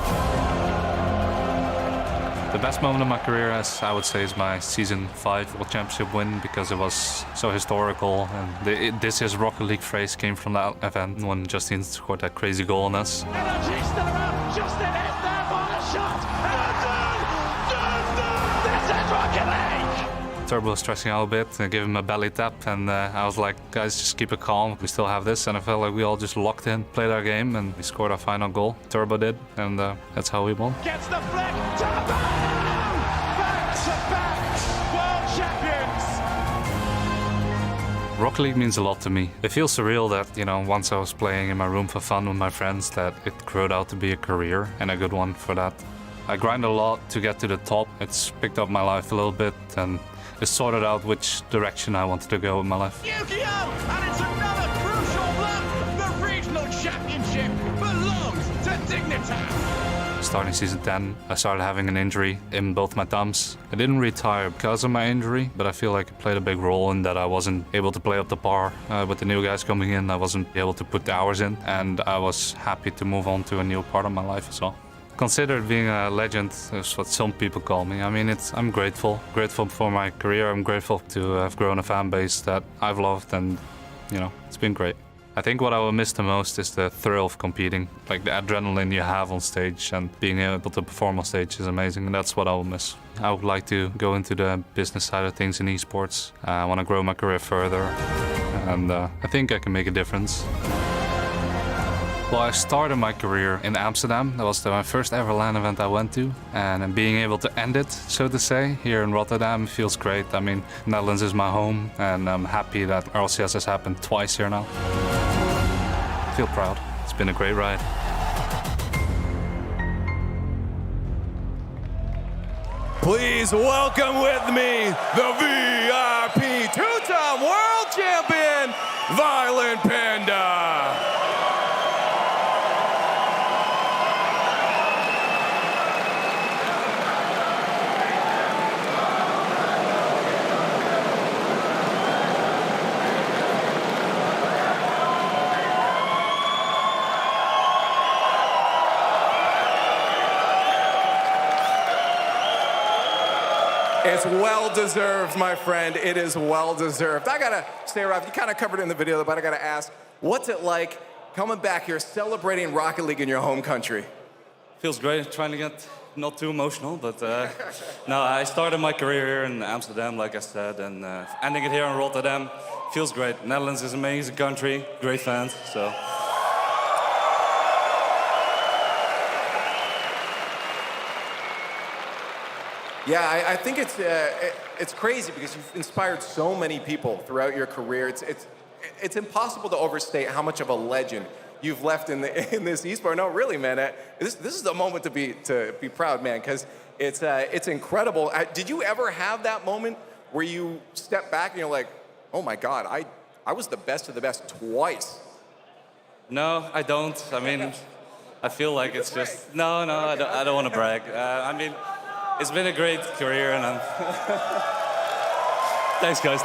The best moment of my career, as I would say, is my Season 5 World Championship win, because it was so historical. And this year's Rocket League phrase came from that event when Justine scored that crazy goal on us. Energy still around. Justin hit there, final shot. And a done! This is Rocket League! Turbo was stressing out a bit, I gave him a belly tap, and I was like, guys, just keep it calm. We still have this, and I felt like we all just locked in, played our game, and we scored our final goal. Turbo did, and that's how we won. Gets the flick. Turbo! Back-to-back world champions. Rocket League means a lot to me. It feels surreal that, once I was playing in my room for fun with my friends, that it grew out to be a career, and a good one for that. I grind a lot to get to the top. It's picked up my life a little bit, and it's sorted out which direction I wanted to go with my life. Yu-Gi-Oh! And it's another crucial block. The regional championship belongs to Dignitas. Starting season 10, I started having an injury in both my thumbs. I didn't retire because of my injury, but I feel like it played a big role in that I wasn't able to play up to par with the new guys coming in. I wasn't able to put the hours in, and I was happy to move on to a new part of my life as well. Considered being a legend is what some people call me. I mean, I'm grateful for my career. I'm grateful to have grown a fan base that I've loved, and it's been great. I think what I will miss the most is the thrill of competing, like the adrenaline you have on stage, and being able to perform on stage is amazing, and that's what I will miss. I would like to go into the business side of things in esports. I want to grow my career further, and I think I can make a difference. Well, I started my career in Amsterdam. That was my first ever LAN event I went to. And being able to end it, so to say, here in Rotterdam feels great. I mean, Netherlands is my home, and I'm happy that RLCS has happened twice here now. I feel proud. It's been a great ride. Please welcome with me the VIP two-time world champion, Violent Panda. It's well-deserved, my friend. It is well-deserved. I gotta say, Ralph, you kind of covered it in the video, but I gotta ask, what's it like coming back here, celebrating Rocket League in your home country? Feels great. Trying to get not too emotional, but no, I started my career here in Amsterdam, like I said, and ending it here in Rotterdam feels great. Netherlands is an amazing country, great fans, so. Yeah, I think it's crazy because you've inspired so many people throughout your career. It's impossible to overstate how much of a legend you've left in this esport. No, really, man. This is the moment to be proud, man, because it's incredible. Did you ever have that moment where you step back and you're like, oh my God, I was the best of the best twice? No, I don't. I mean, I feel like it's just no. I don't want to brag. I mean. It's been a great career, and I'm... Thanks, guys.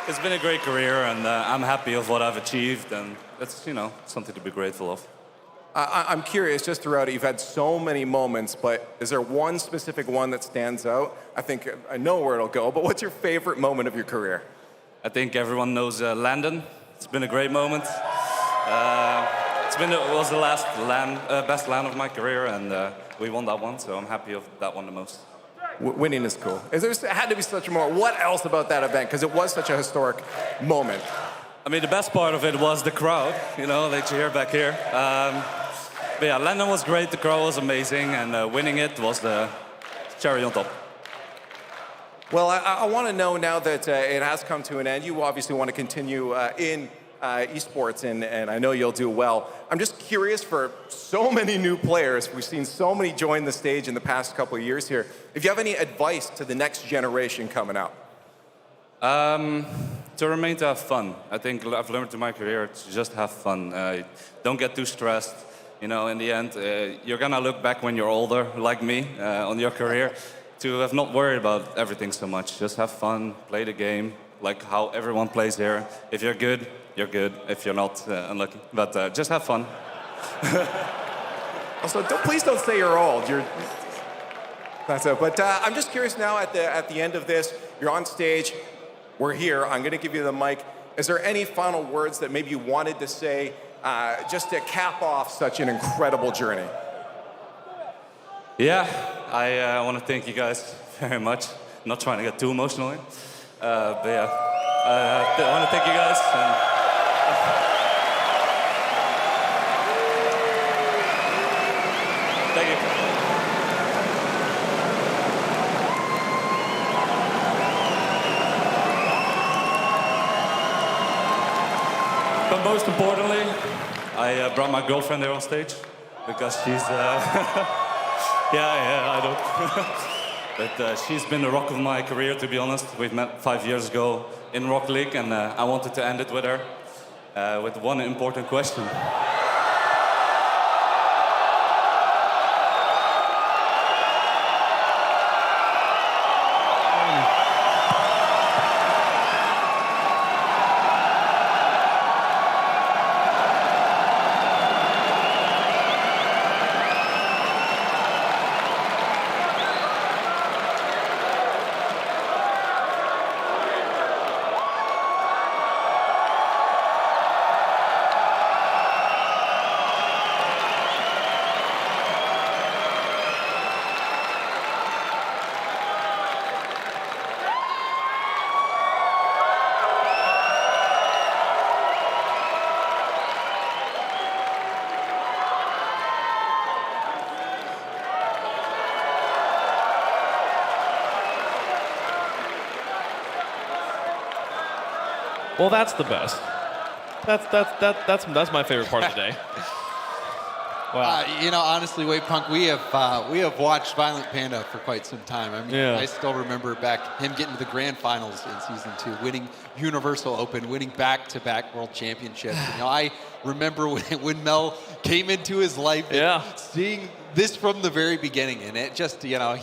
It's been a great career, and I'm happy of what I've achieved, and that's, something to be grateful of. I'm curious, just throughout it, you've had so many moments, but is there one specific one that stands out? I know where it'll go, but what's your favorite moment of your career? I think everyone knows Landon. It's been a great moment. It was the last best LAN of my career, and we won that one, so I'm happy of that one the most. Winning is cool. It had to be such a moment. What else about that event? Because it was such a historic moment. I mean, the best part of it was the crowd, they cheer back here. But yeah, Landon was great, the crowd was amazing, and winning it was the cherry on top. Well, I want to know now that it has come to an end, you obviously want to continue in esports, and I know you'll do well. I'm just curious, for so many new players, we've seen so many join the stage in the past couple of years here, if you have any advice to the next generation coming out? To remain to have fun. I think I've learned in my career to just have fun. Don't get too stressed. In the end, you're gonna look back when you're older, like me, on your career, to have not worried about everything so much. Just have fun, play the game, like how everyone plays here. If you're good, you're good. If you're not, unlucky. But just have fun. Also, please don't say you're old. That's it. But I'm just curious now, at the end of this, you're on stage, we're here, I'm gonna give you the mic. Is there any final words that maybe you wanted to say just to cap off such an incredible journey? Yeah, I want to thank you guys very much. Not trying to get too emotional here. But yeah, I want to thank you guys. And, thank you. But most importantly, I brought my girlfriend there on stage because she's, yeah, I know. But she's been the rock of my career, to be honest. We've met 5 years ago in Rocket League, and I wanted to end it with her with one important question. Well, that's the best. That's my favorite part of the day. Wow. You know, honestly, Wavepunk, we have watched Violent Panda for quite some time. I mean, Yeah. I still remember back him getting to the grand finals in season 2, winning Universal Open, winning back-to-back world championships. You know, I remember when Mel came into his life, and seeing this from the very beginning, and it just, you know,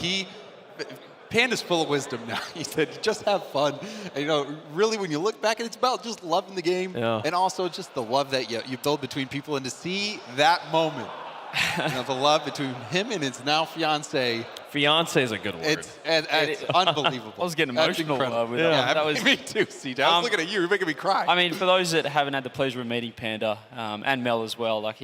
Panda's full of wisdom now. He said, just have fun. And, you know, really, when you look back, it's about just loving the game and also just the love that you build between people. And to see that moment, you know, the love between him and his now fiance. Fiance is a good word. It's unbelievable. I was getting emotional with that. that. Was, me too, CJ. I was looking at you. You're making me cry. I mean, for those that haven't had the pleasure of meeting Panda and Mel as well, like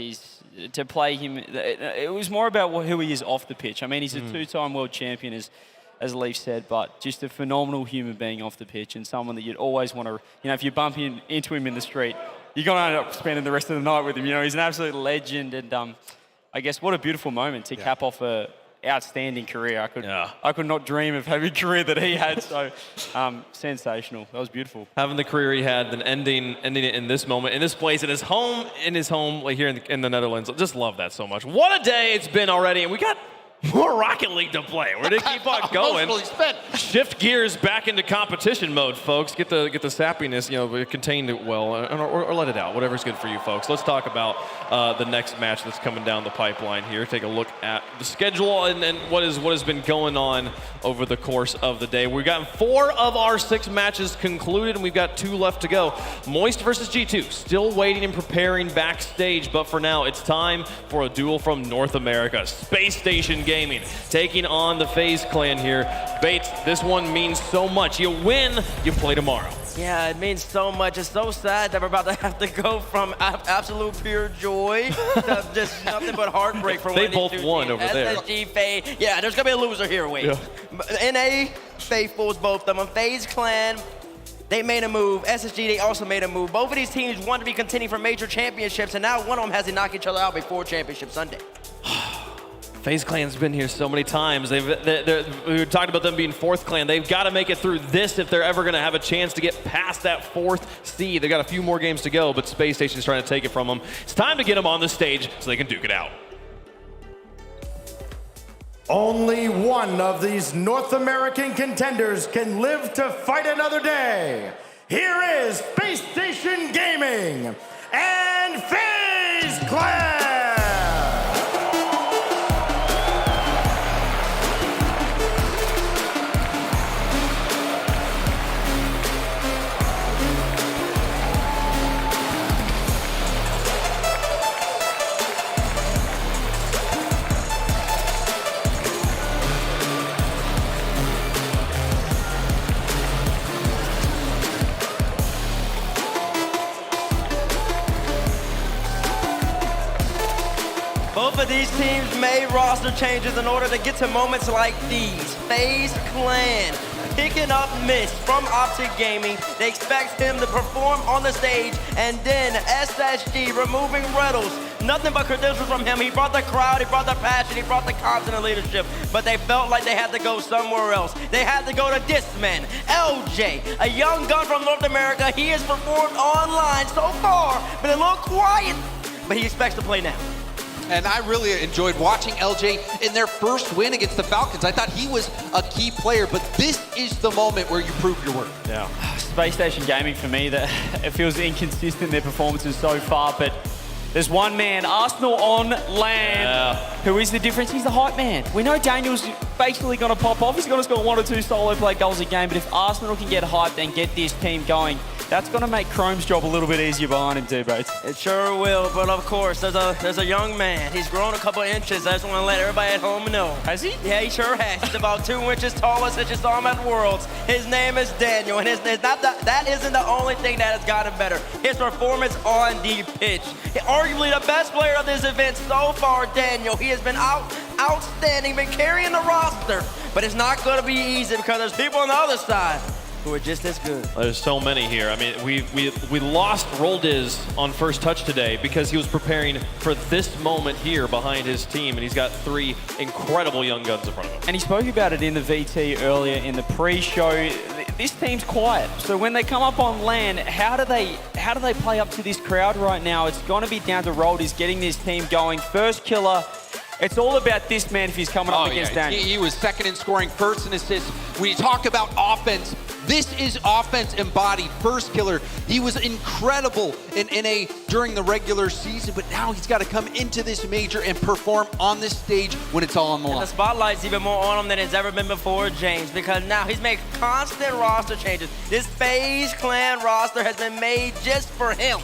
to play him, it was more about who he is off the pitch. I mean, he's a two-time world champion, as Leaf said, but just a phenomenal human being off the pitch and someone that you'd always want to, you know, if you bump into him in the street, you're going to end up spending the rest of the night with him. You know, he's an absolute legend, and I guess what a beautiful moment to cap off a outstanding career. I could not dream of having a career that he had, so sensational. That was beautiful. Having the career he had, then ending it in this moment, in this place, in his home like here in the Netherlands. Just love that so much. What a day it's been already, and we got more Rocket League to play. We're gonna keep on going. Shift gears back into competition mode, folks. Get the sappiness, you know, contained it well, or let it out. Whatever's good for you, folks. Let's talk about the next match that's coming down the pipeline here. Take a look at the schedule and what has been going on over the course of the day. We've gotten 4 of our 6 matches concluded, and we've got 2 left to go. Moist versus G2, still waiting and preparing backstage, but for now, it's time for a duel from North America. Space Station Gaming taking on the FaZe clan here. Bates, this one means so much. You win, you play tomorrow. Yeah, it means so much. It's so sad that we're about to have to go from absolute pure joy to just nothing but heartbreak for they one of both won over there. SSG, FaZe. Yeah, there's going to be a loser here, wait. Yeah. NA, Faithfuls, both of them. FaZe clan, they made a move. SSG, they also made a move. Both of these teams want to be contending for major championships, and now one of them has to knock each other out before Championship Sunday. FaZe clan's been here so many times. We talked about them being 4th clan. They've got to make it through this if they're ever going to have a chance to get past that 4th seed. They've got a few more games to go, but Space Station's trying to take it from them. It's time to get them on the stage so they can duke it out. Only one of these North American contenders can live to fight another day. Here is Space Station Gaming and FaZe Clan! teams made roster changes in order to get to moments like these. FaZe Clan picking up Mist from Optic Gaming. They expect him to perform on the stage, and then SSG removing Riddles. Nothing but credentials from him. He brought the crowd, he brought the passion, he brought the confidence and leadership, but they felt like they had to go somewhere else. They had to go to this man, LJ, a young gun from North America. He has performed online so far, been a little quiet, but he expects to play now. And I really enjoyed watching LJ in their first win against the Falcons. I thought he was a key player, but this is the moment where you prove your worth. Yeah. Space Station Gaming, for me, that it feels inconsistent, their performances so far, but there's one man, Arsenal on land, who is the difference. He's the hype man. We know Daniel's basically going to pop off. He's going to score 1 or 2 solo play goals a game, but if Arsenal can get hyped and get this team going, that's going to make Chrome's job a little bit easier behind him too, Bates. It sure will, but of course, there's a young man. He's grown a couple inches. I just want to let everybody at home know. Has he? Yeah, he sure has. He's about 2 inches taller since you saw him at Worlds. His name is Daniel, and that isn't the only thing that has gotten better. His performance on the pitch. Arguably the best player of this event so far, Daniel. He has been outstanding, been carrying the roster, but it's not going to be easy because there's people on the other side who are just as good. There's so many here. I mean, we lost Roldiz on first touch today because he was preparing for this moment here behind his team, and he's got 3 incredible young guns in front of him. And he spoke about it in the VT earlier in the pre-show. This team's quiet, so when they come up on LAN, how do they play up to this crowd right now? It's going to be down to Roldiz getting this team going. First killer. It's all about this man if he's coming up against Daniel. He was second in scoring, first in assists. When you talk about offense, this is offense embodied. First killer. He was incredible during the regular season, but now he's got to come into this major and perform on this stage when it's all on the line. And the spotlight's even more on him than it's ever been before, James, because now he's made constant roster changes. This FaZe Clan roster has been made just for him.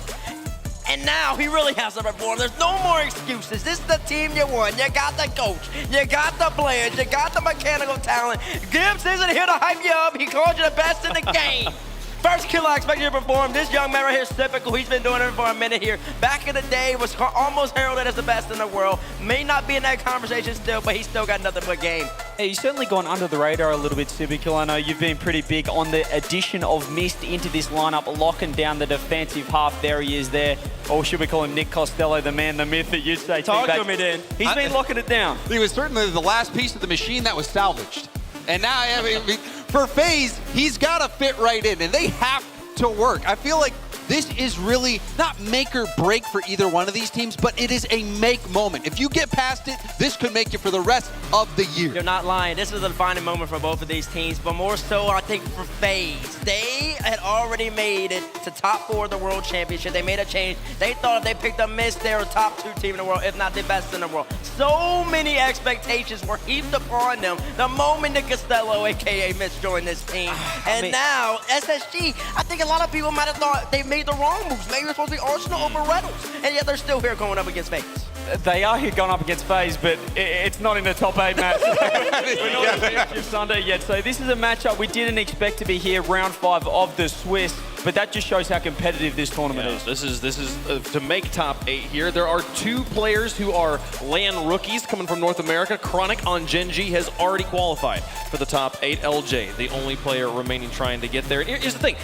And now he really has to perform. There's no more excuses. This is the team you won. You got the coach. You got the players. You got the mechanical talent. Gibbs isn't here to hype you up. He called you the best in the game. First killer I expect you to perform. This young man right here is typical. He's been doing it for a minute here. Back in the day, was almost heralded as the best in the world. May not be in that conversation still, but he's still got nothing but game. Hey, he's certainly gone under the radar a little bit, typical. I know you've been pretty big on the addition of Mist into this lineup, locking down the defensive half. There he is there. Or should we call him Nick Costello, the man, the myth that you'd say? Talk to me then. He's been locking it down. He was certainly the last piece of the machine that was salvaged. And now, I mean, for FaZe, he's got to fit right in, and they have to work. I feel like this is really not make or break for either one of these teams, but it is a make moment. If you get past it, this could make you for the rest of the year. You're not lying. This is a defining moment for both of these teams, but more so, I think, for FaZe. They had already made it to top 4 of the World Championship. They made a change. They thought if they picked up Mist, they were a top 2 team in the world, if not the best in the world. So many expectations were heaped upon them the moment Nick Costello, a.k.a. Mist, joined this team. And now, SSG, I think a lot of people might have thought they made the wrong moves. Maybe it's supposed to be Arsenal over Reynolds, and yet they're still here going up against FaZe. They are here going up against FaZe, but it's not in the top 8 match. We're not in the championship Sunday yet, so this is a matchup we didn't expect to be here, round 5 of the Swiss, but that just shows how competitive this tournament is. This is to make top 8 here. There are 2 players who are LAN rookies coming from North America. Chronic on Gen G has already qualified for the top 8. LJ, the only player remaining trying to get there. And here's the thing.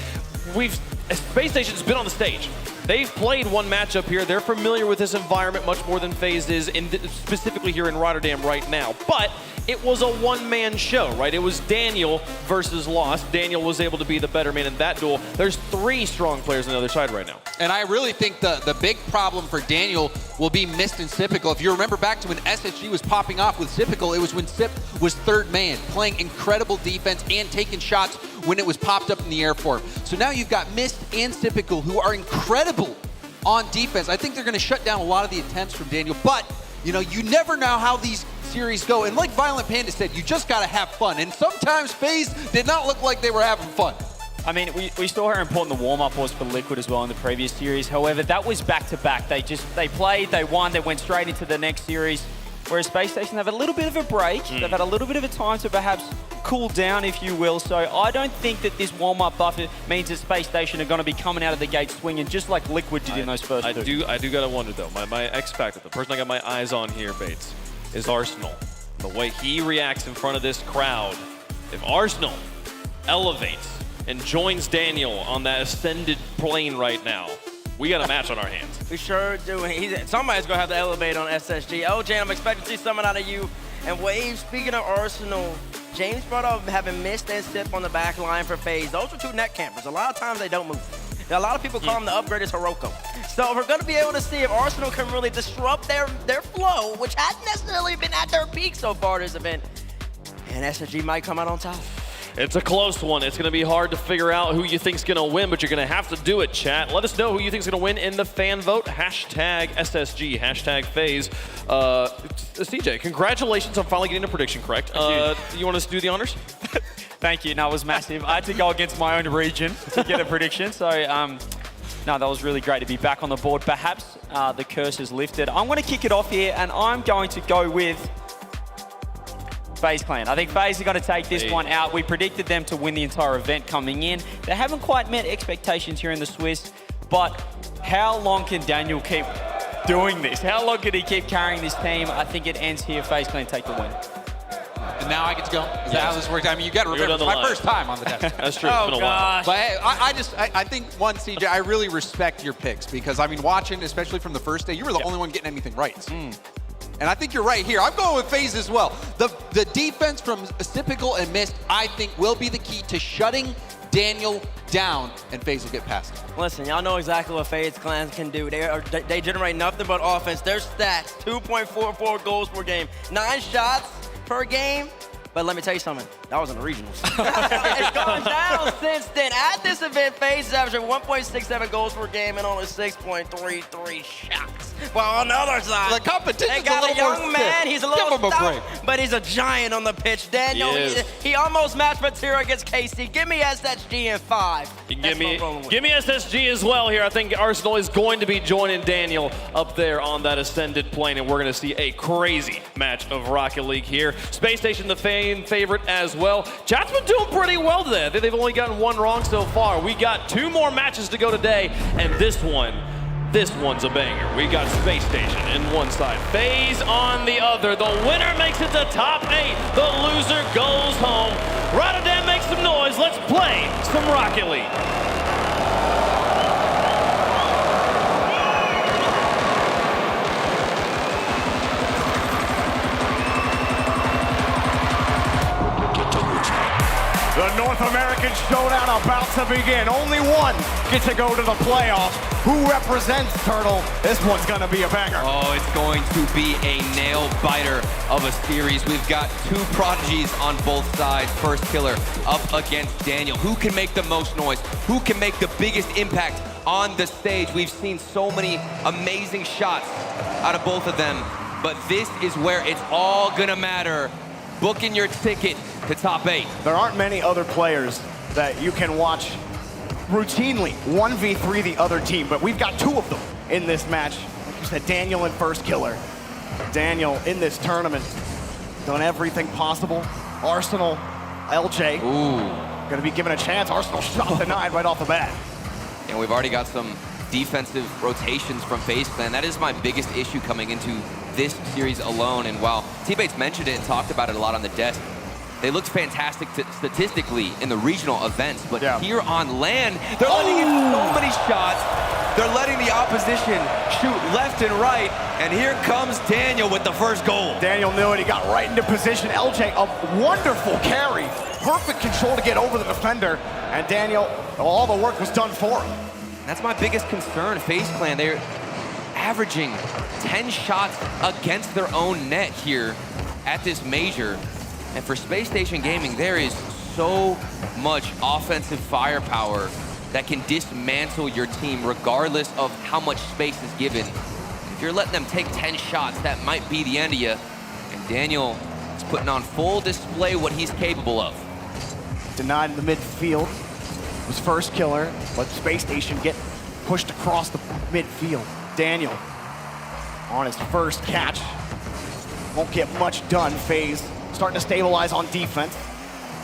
Space Station's been on the stage. They've played one matchup here. They're familiar with this environment much more than FaZe is, specifically here in Rotterdam right now. But it was a one-man show, right? It was Daniel versus Lost. Daniel was able to be the better man in that duel. There's 3 strong players on the other side right now. And I really think the big problem for Daniel will be Mist and Sypical. If you remember back to when SSG was popping off with Sypical, it was when Sip was 3rd man, playing incredible defense and taking shots when it was popped up in the air for him. So now you've got Mist and Sypical, who are incredible on defense. I think they're going to shut down a lot of the attempts from Daniel, but you never know how these series go. And like Violent Panda said, you just got to have fun. And sometimes FaZe did not look like they were having fun. I mean, we saw how important the warm-up was for Liquid as well in the previous series. However, that was back-to-back. They played, they won, they went straight into the next series. Whereas Space Station, they've had a little bit of a break. They've had a little bit of a time to perhaps cool down, if you will. So I don't think that this warm-up buffer means that Space Station are going to be coming out of the gate swinging just like Liquid did in those first two. I do gotta wonder though. My X factor, the person I got my eyes on here, Bates, is Arsenal. The way he reacts in front of this crowd. If Arsenal elevates and joins Daniel on that ascended plane right now, we got a match on our hands. We sure do. Somebody's going to have to elevate on SSG. LJ, I'm expecting to see something out of you. And Wave, speaking of Arsenal, James brought up having missed and sip on the back line for FaZe. Those are 2 net campers. A lot of times they don't move. A lot of people call them the upgraded Hiroko. So we're going to be able to see if Arsenal can really disrupt their flow, which hasn't necessarily been at their peak so far this event. And SSG might come out on top. It's a close one. It's going to be hard to figure out who you think's going to win, but you're going to have to do it, chat. Let us know who you think's going to win in the fan vote. Hashtag SSG, hashtag FaZe. CJ, congratulations on finally getting a prediction correct. You want us to do the honors? Thank you. No, it was massive. I had to go against my own region to get a prediction. So, no, that was really great to be back on the board. Perhaps the curse is lifted. I'm going to kick it off here, and I'm going to go with FaZe Clan. I think FaZe are going to take this one out. We predicted them to win the entire event coming in. They haven't quite met expectations here in the Swiss, but how long can Daniel keep doing this? How long can he keep carrying this team? I think it ends here. FaZe Clan take the win. And now I get to go? Is that how this works? I mean, you got to remember, it's my first time on the test. That's true. It's been a while. But hey, I think, one, CJ, I really respect your picks because, I mean, watching, especially from the first day, you were the only one getting anything right. And I think you're right here. I'm going with FaZe as well. The defense from Typical and Mist, I think, will be the key to shutting Daniel down, and FaZe will get past him. Listen, y'all know exactly what FaZe Clan can do. They generate nothing but offense. Their stats, 2.44 goals per game, 9 shots per game. But let me tell you something, that was in the regionals. It's gone down since then. At this event, FaZe is averaging 1.67 goals per game and only 6.33 shots. Well, on the other side, the competition's they got a young man. He's a little stout, but he's a giant on the pitch. Daniel, he almost matched Matera against KC. Give me SSG in 5. Give me SSG as well here. I think Arsenal is going to be joining Daniel up there on that ascended plane, and we're going to see a crazy match of Rocket League here. Space Station, the fan favorite as well. Chat's been doing pretty well today. They've only gotten 1 wrong so far. We got 2 more matches to go today, and this one's a banger. We got Space Station in one side, FaZe on the other. The winner makes it to top 8. The loser goes home. Rotterdam, make some noise. Let's play some Rocket League. The North American Showdown about to begin. Only one gets to go to the playoffs. Who represents Turtle? This one's gonna be a banger. Oh, it's going to be a nail-biter of a series. We've got 2 prodigies on both sides. First killer up against Daniel. Who can make the most noise? Who can make the biggest impact on the stage? We've seen so many amazing shots out of both of them, but this is where it's all gonna matter. Booking your ticket to top 8. There aren't many other players that you can watch routinely 1v3 the other team, but we've got 2 of them in this match. Like you said, Daniel and First Killer. Daniel in this tournament, done everything possible. Arsenal, LJ, gonna be given a chance. Arsenal shot denied right off the bat. And we've already got some defensive rotations from FaZe Clan. That is my biggest issue coming into this series alone. And while T-Bates mentioned it and talked about it a lot on the desk, they looked fantastic statistically in the regional events, but here on land, they're letting in so many shots. They're letting the opposition shoot left and right, and here comes Daniel with the first goal. Daniel knew it. He got right into position. LJ, a wonderful carry. Perfect control to get over the defender, and Daniel, all the work was done for him. That's my biggest concern. FaZe Clan, they're averaging 10 shots against their own net here at this major. And for Space Station Gaming, there is so much offensive firepower that can dismantle your team regardless of how much space is given. If you're letting them take 10 shots, that might be the end of you. And Daniel is putting on full display what he's capable of. Denied in the midfield. Was First Killer, let Space Station get pushed across the midfield. Daniel on his first catch. Won't get much done. FaZe starting to stabilize on defense.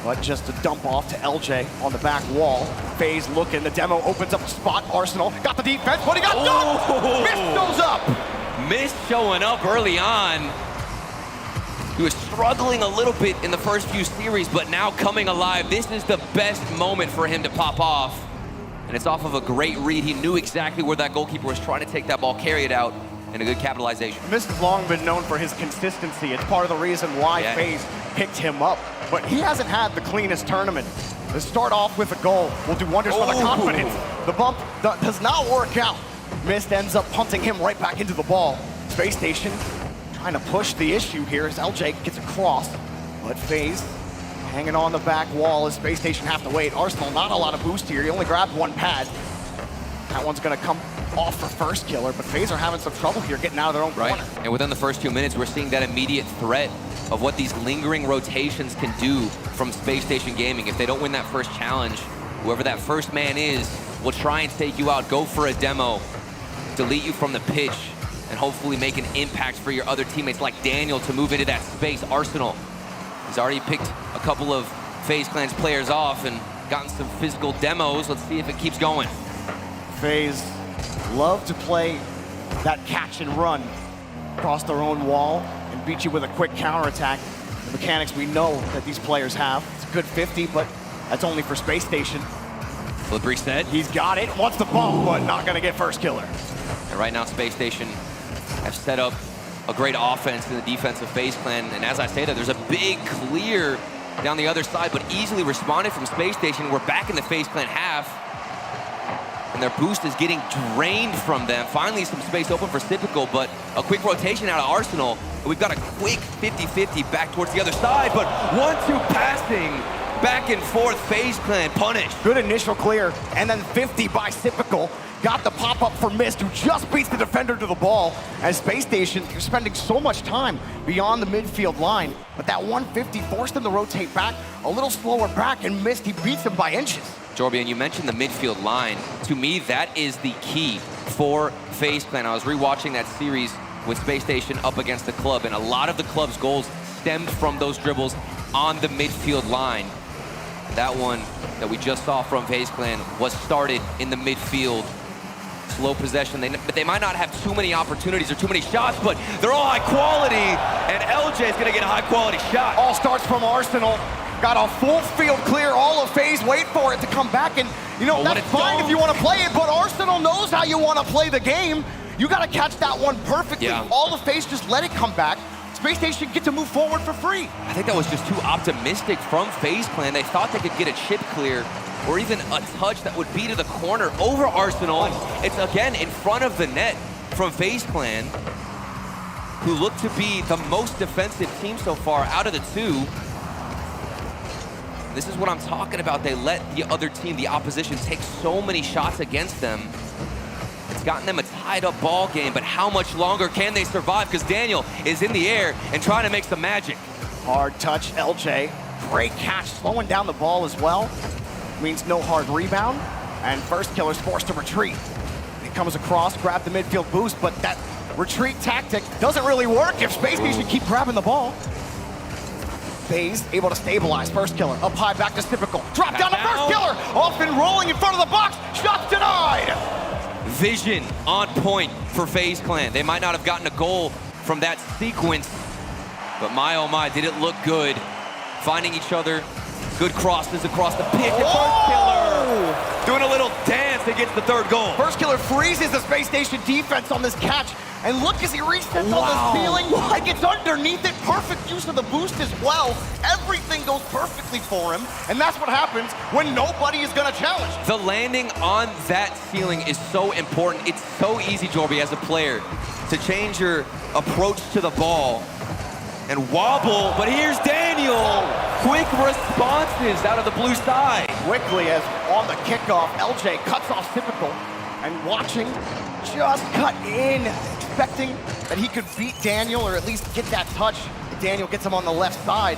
But just a dump off to LJ on the back wall. FaZe looking, the demo opens up a spot. Arsenal got the defense, but he got dumped! Mist goes up! Mist showing up early on. He was struggling a little bit in the first few series, but now coming alive. This is the best moment for him to pop off. And it's off of a great read. He knew exactly where that goalkeeper was trying to take that ball, carry it out, and a good capitalization. Mist has long been known for his consistency. It's part of the reason why FaZe picked him up. But he hasn't had the cleanest tournament. To start off with a goal will do wonders for the confidence. The bump does not work out. Mist ends up punting him right back into the ball. Space Station trying to push the issue here as LJ gets across. But FaZe hanging on the back wall as Space Station have to wait. Arsenal, not a lot of boost here. He only grabbed one pad. That one's gonna come off for first killer, but FaZe are having some trouble here getting out of their own corner. And within the first 2 minutes, we're seeing that immediate threat of what these lingering rotations can do from Space Station Gaming. If they don't win that first challenge, whoever that first man is will try and take you out, go for a demo, delete you from the pitch, and hopefully make an impact for your other teammates like Daniel to move into that space. Arsenal, he's already picked a couple of FaZe Clan's players off and gotten some physical demos. Let's see if it keeps going. FaZe love to play that catch and run across their own wall and beat you with a quick counterattack. The mechanics we know that these players have. It's a good 50, but that's only for Space Station. Flip reset. He's got it, wants the bump, but not gonna get first killer. And right now, Space Station have set up a great offense in the defense of FaZe Clan. And as I say that, there's a big clear down the other side, but easily responded from Space Station. We're back in the FaZe Clan half. And their boost is getting drained from them. Finally, some space open for Typical, but a quick rotation out of Arsenal. And we've got a quick 50-50 back towards the other side, but 1-2 passing back and forth. FaZe Clan punished. Good initial clear, and then 50 by Typical. Got the pop-up for Mist, who just beats the defender to the ball. As Space Station, you're spending so much time beyond the midfield line, but that 150 forced him to rotate back, a little slower back, and Mist, he beats him by inches. Jorbian, you mentioned the midfield line. To me, that is the key for FaZe Clan. I was rewatching that series with Space Station up against the club, and a lot of the club's goals stemmed from those dribbles on the midfield line. That one that we just saw from FaZe Clan was started in the midfield. Slow possession. They might not have too many opportunities or too many shots, but they're all high quality, and LJ is going to get a high quality shot. All starts from Arsenal. Got a full field clear, all of FaZe wait for it to come back, and you know, that's fine if you want to play it, but Arsenal knows how you want to play the game. You got to catch that one perfectly. All of FaZe just let it come back. Space Station get to move forward for free. I think that was just too optimistic from FaZe Clan. They thought they could get a chip clear or even a touch that would be to the corner over Arsenal. And it's again in front of the net from FaZe Clan, who look to be the most defensive team so far out of the two. This is what I'm talking about. They let the other team, the opposition, take so many shots against them. It's gotten them a tied-up ball game, but how much longer can they survive? Because Daniel is in the air and trying to make some magic. Hard touch, LJ. Great catch, slowing down the ball as well. Means no hard rebound, and first killer's forced to retreat. He comes across, grab the midfield boost, but that retreat tactic doesn't really work if Space Station keep grabbing the ball. FaZe able to stabilize. First killer up high, back to Typical. Drop down the first killer, off and rolling in front of the box. Shots denied. Vision on point for FaZe Clan. They might not have gotten a goal from that sequence, but my oh my, did it look good. Finding each other. Good crosses across the pick. The first killer doing a little dance against the third goal. First killer freezes the Space Station defense on this catch. And look as he resets on the ceiling, like it's underneath it. Perfect use of the boost as well. Everything goes perfectly for him. And that's what happens when nobody is gonna challenge. The landing on that ceiling is so important. It's so easy, Jorby, as a player, to change your approach to the ball and wobble, but here's Daniel. Quick responses out of the blue side. Quickly, as on the kickoff, LJ cuts off Typical, and watching, just cut in, expecting that he could beat Daniel or at least get that touch. Daniel gets him on the left side.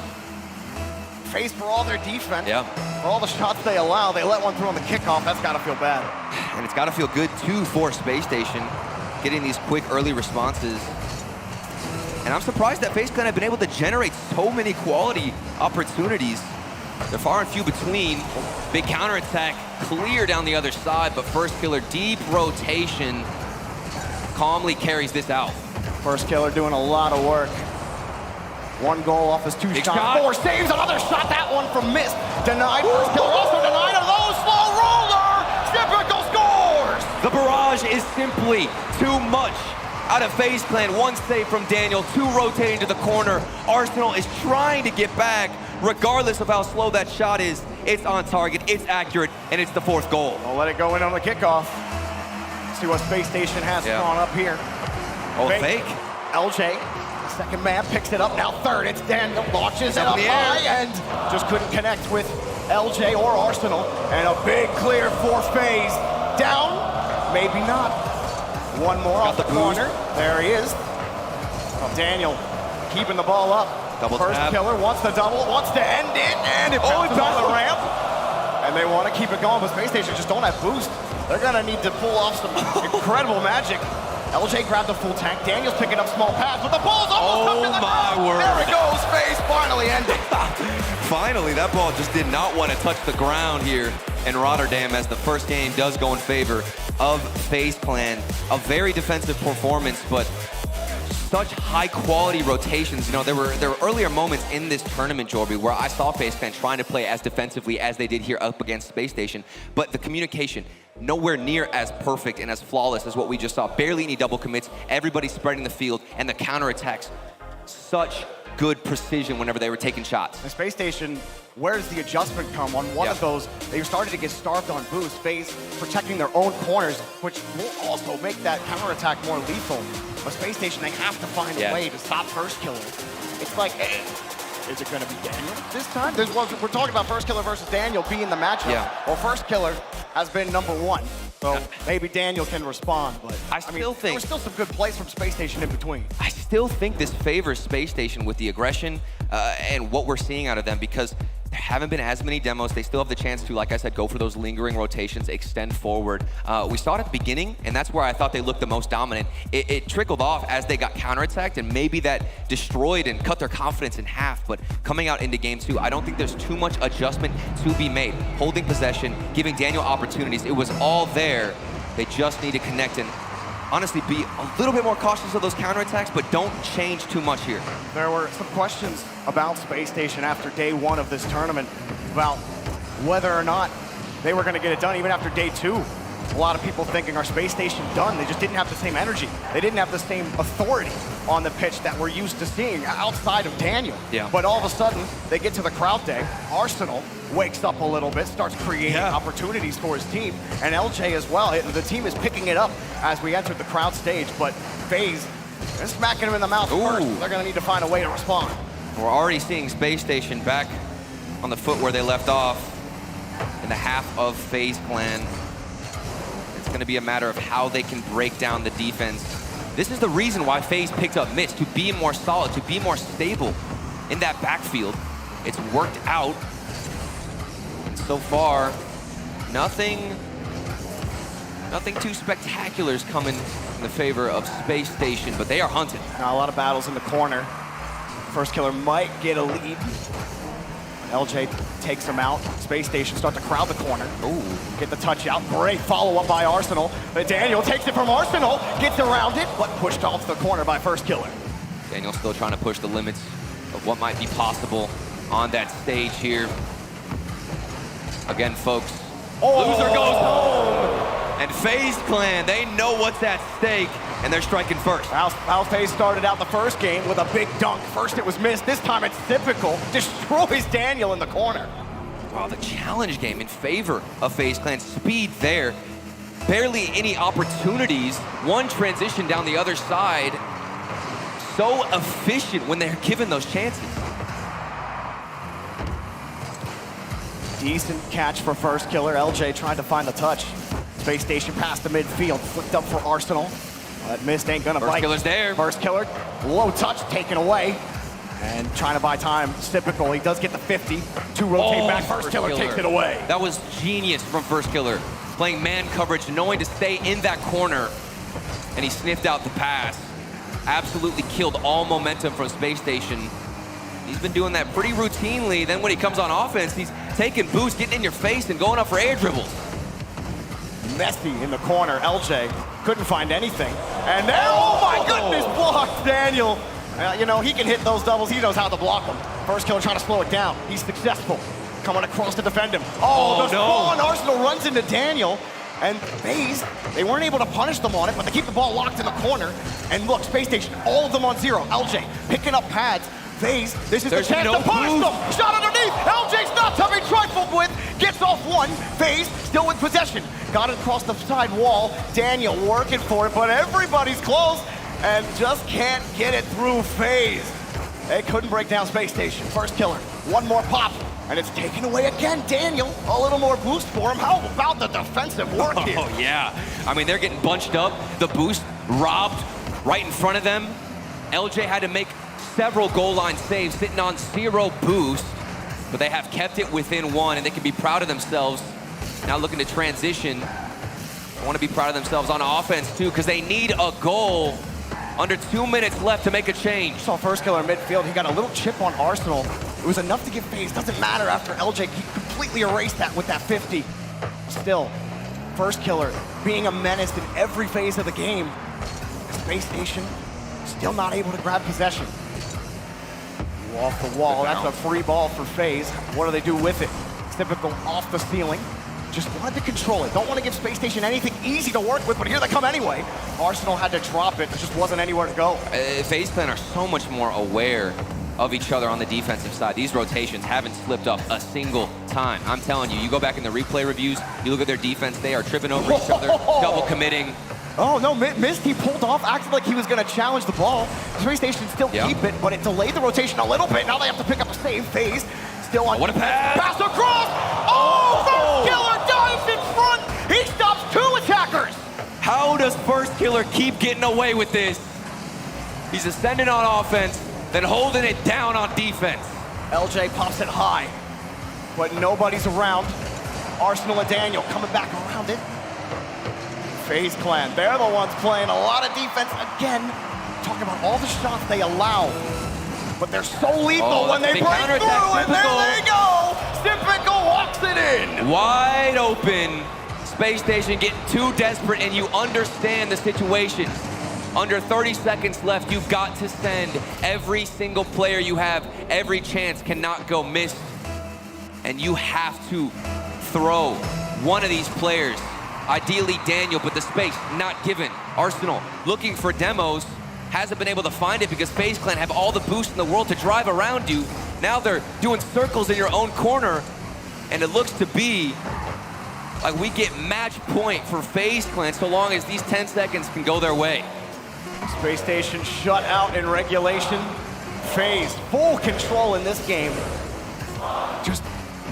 FaZe, for all their defense, for all the shots they allow, they let one through on the kickoff. That's gotta feel bad. And it's gotta feel good too for Space Station, getting these quick early responses. And I'm surprised that FaZe Clan have been able to generate so many quality opportunities. They're far and few between. Big counterattack, clear down the other side, but First Killer, deep rotation, calmly carries this out. First Killer doing a lot of work. 1 goal off his 2 shots. 4 saves, another shot, that one from Mist. Denied, First Killer also denied a low slow roller. Typical scores! The barrage is simply too much out of FaZe Clan. 1 save from Daniel, 2 rotating to the corner. Arsenal is trying to get back. Regardless of how slow that shot is, it's on target, it's accurate, and it's the 4th goal. I'll let it go in on the kickoff. See what Space Station has drawn up here. Oh, fake. LJ, second man, picks it up, now 3rd. It's Daniel, launches it up high, and just couldn't connect with LJ or Arsenal. And a big clear for FaZe. Down, maybe not. 1 more off the corner. There he is. Oh, Daniel keeping the ball up. First Killer wants the double, wants to end it, and it bounces on the ramp. And they want to keep it going, but Space Station just don't have boost. They're going to need to pull off some incredible magic. LJ grabbed the full tank. Daniel's picking up small pads, but the ball's almost up to the ground. Word. There it goes, FaZe finally ending. Finally, that ball just did not want to touch the ground here in Rotterdam as the first game does go in favor of FaZe Clan. A very defensive performance, but such high-quality rotations. You know, there were earlier moments in this tournament, Jorby, where I saw FaZe Clan trying to play as defensively as they did here up against Space Station, but the communication nowhere near as perfect and as flawless as what we just saw. Barely any double commits, everybody spreading the field, and the counterattacks, such good precision whenever they were taking shots. The Space Station, where does the adjustment come? On one of those, they started to get starved on boost. FaZe protecting their own corners, which will also make that counterattack more lethal. But Space Station, they have to find a way to stop First Killer. It's like, is it going to be Daniel this time? We're talking about First Killer versus Daniel being the matchup. Well, First Killer has been #1. So maybe Daniel can respond, but I still think there's still some good plays from Space Station in between. I still think this favors Space Station with the aggression and what we're seeing out of them, because there haven't been as many demos. They still have the chance to, like I said, go for those lingering rotations, extend forward. We saw it at the beginning, and that's where I thought they looked the most dominant. It trickled off as they got counterattacked, and maybe that destroyed and cut their confidence in half. But coming out into game 2, I don't think there's too much adjustment to be made. Holding possession, giving Daniel opportunities, it was all there. They just need to connect and honestly be a little bit more cautious of those counterattacks, but don't change too much here. There were some questions about Space Station after day 1 of this tournament about whether or not they were going to get it done even after day 2. A lot of people thinking, are Space Station done? They just didn't have the same energy. They didn't have the same authority on the pitch that we're used to seeing outside of Daniel. But all of a sudden, they get to the crowd day. Arsenal wakes up a little bit, starts creating opportunities for his team, and LJ as well. The team is picking it up as we enter the crowd stage, but FaZe is smacking him in the mouth first. They're going to need to find a way to respond. We're already seeing Space Station back on the foot where they left off in the half of FaZe Clan. It's going to be a matter of how they can break down the defense. This is the reason why FaZe picked up Mist, to be more solid, to be more stable in that backfield. It's worked out. And so far, nothing too spectacular is coming in the favor of Space Station, but they are hunted. Now a lot of battles in the corner. First Killer might get a lead. LJ takes him out. Space Station start to crowd the corner. Get the touch out. Great follow-up by Arsenal. But Daniel takes it from Arsenal, gets around it, but pushed off the corner by First Killer. Daniel still trying to push the limits of what might be possible on that stage here. Again, folks, loser goes home. And FaZe Clan, they know what's at stake, and they're striking first. FaZe started out the first game with a big dunk. First it was Mist, this time it's typical. Destroys Daniel in the corner. Wow, the challenge game in favor of FaZe Clan. Speed there. Barely any opportunities. One transition down the other side. So efficient when they're given those chances. Decent catch for First Killer. LJ trying to find the touch. Space Station past the midfield, flicked up for Arsenal. That Mist ain't gonna bite. First Killer's there. First Killer, low touch, taken away. And trying to buy time, it's typical. He does get the 50 to rotate back. First Killer takes it away. That was genius from First Killer. Playing man coverage, knowing to stay in that corner. And he sniffed out the pass. Absolutely killed all momentum from Space Station. He's been doing that pretty routinely. Then when he comes on offense, he's taking boosts, getting in your face, and going up for air dribbles. Messy in the corner. LJ couldn't find anything. And there, oh my goodness, blocked Daniel. You know, he can hit those doubles. He knows how to block them. First killer trying to slow it down. He's successful. Coming across to defend him. Oh, the spawn Arsenal runs into Daniel. And FaZe, they weren't able to punish them on it, but they keep the ball locked in the corner. And look, Space Station, all of them on zero. LJ picking up pads. FaZe, this is the chance to punish them. Shot underneath. LJ's not to be trifled with. Gets off one. FaZe still with possession. Got it across the side wall. Daniel working for it, but everybody's close and just can't get it through FaZe. They couldn't break down Space Station. First killer. One more pop. And it's taken away again. Daniel, a little more boost for him. How about the defensive work here? Oh, yeah. I mean, they're getting bunched up. The boost robbed right in front of them. LJ had to make several goal line saves, sitting on 0 boost. But they have kept it within 1, and they can be proud of themselves. Now looking to transition. They want to be proud of themselves on offense, too, because they need a goal. Under 2 minutes left to make a change. Saw first killer in midfield. He got a little chip on Arsenal. It was enough to give FaZe. Doesn't matter after LJ completely erased that with that 50. Still, first killer being a menace in every phase of the game. Space Station still not able to grab possession. Off the wall. That's a free ball for FaZe. What do they do with it? Typical off the ceiling. Just wanted to control it. Don't want to give Space Station anything easy to work with, but here they come anyway. Arsenal had to drop it. There just wasn't anywhere to go. FaZe Clan are so much more aware of each other on the defensive side. These rotations haven't slipped up a single time. I'm telling you, you go back in the replay reviews, you look at their defense, they are tripping over each other, double committing. Oh no, missed. He pulled off, acted like he was going to challenge the ball. Space Station still keep it, but it delayed the rotation a little bit. Now they have to pick up a save. FaZe still on. What a pass! Pass across! Oh, first killer dives in front! He stops 2 attackers! How does first killer keep getting away with this? He's ascending on offense, then holding it down on defense. LJ pops it high, but nobody's around. Arsenal and Daniel coming back around it. FaZe Clan, they're the ones playing a lot of defense again. Talking about all the shots they allow, but they're so lethal when they break through, and there they go! Simpical walks it in! Wide open. Space Station getting too desperate, and you understand the situation. Under 30 seconds left, you've got to send every single player you have. Every chance cannot go missed. And you have to throw one of these players. Ideally Daniel, but the space not given. Arsenal looking for demos, hasn't been able to find it because FaZe Clan have all the boost in the world to drive around you. Now they're doing circles in your own corner, and it looks to be like we get match point for FaZe Clan so long as these 10 seconds can go their way. Space Station shut out in regulation. FaZe full control in this game. Just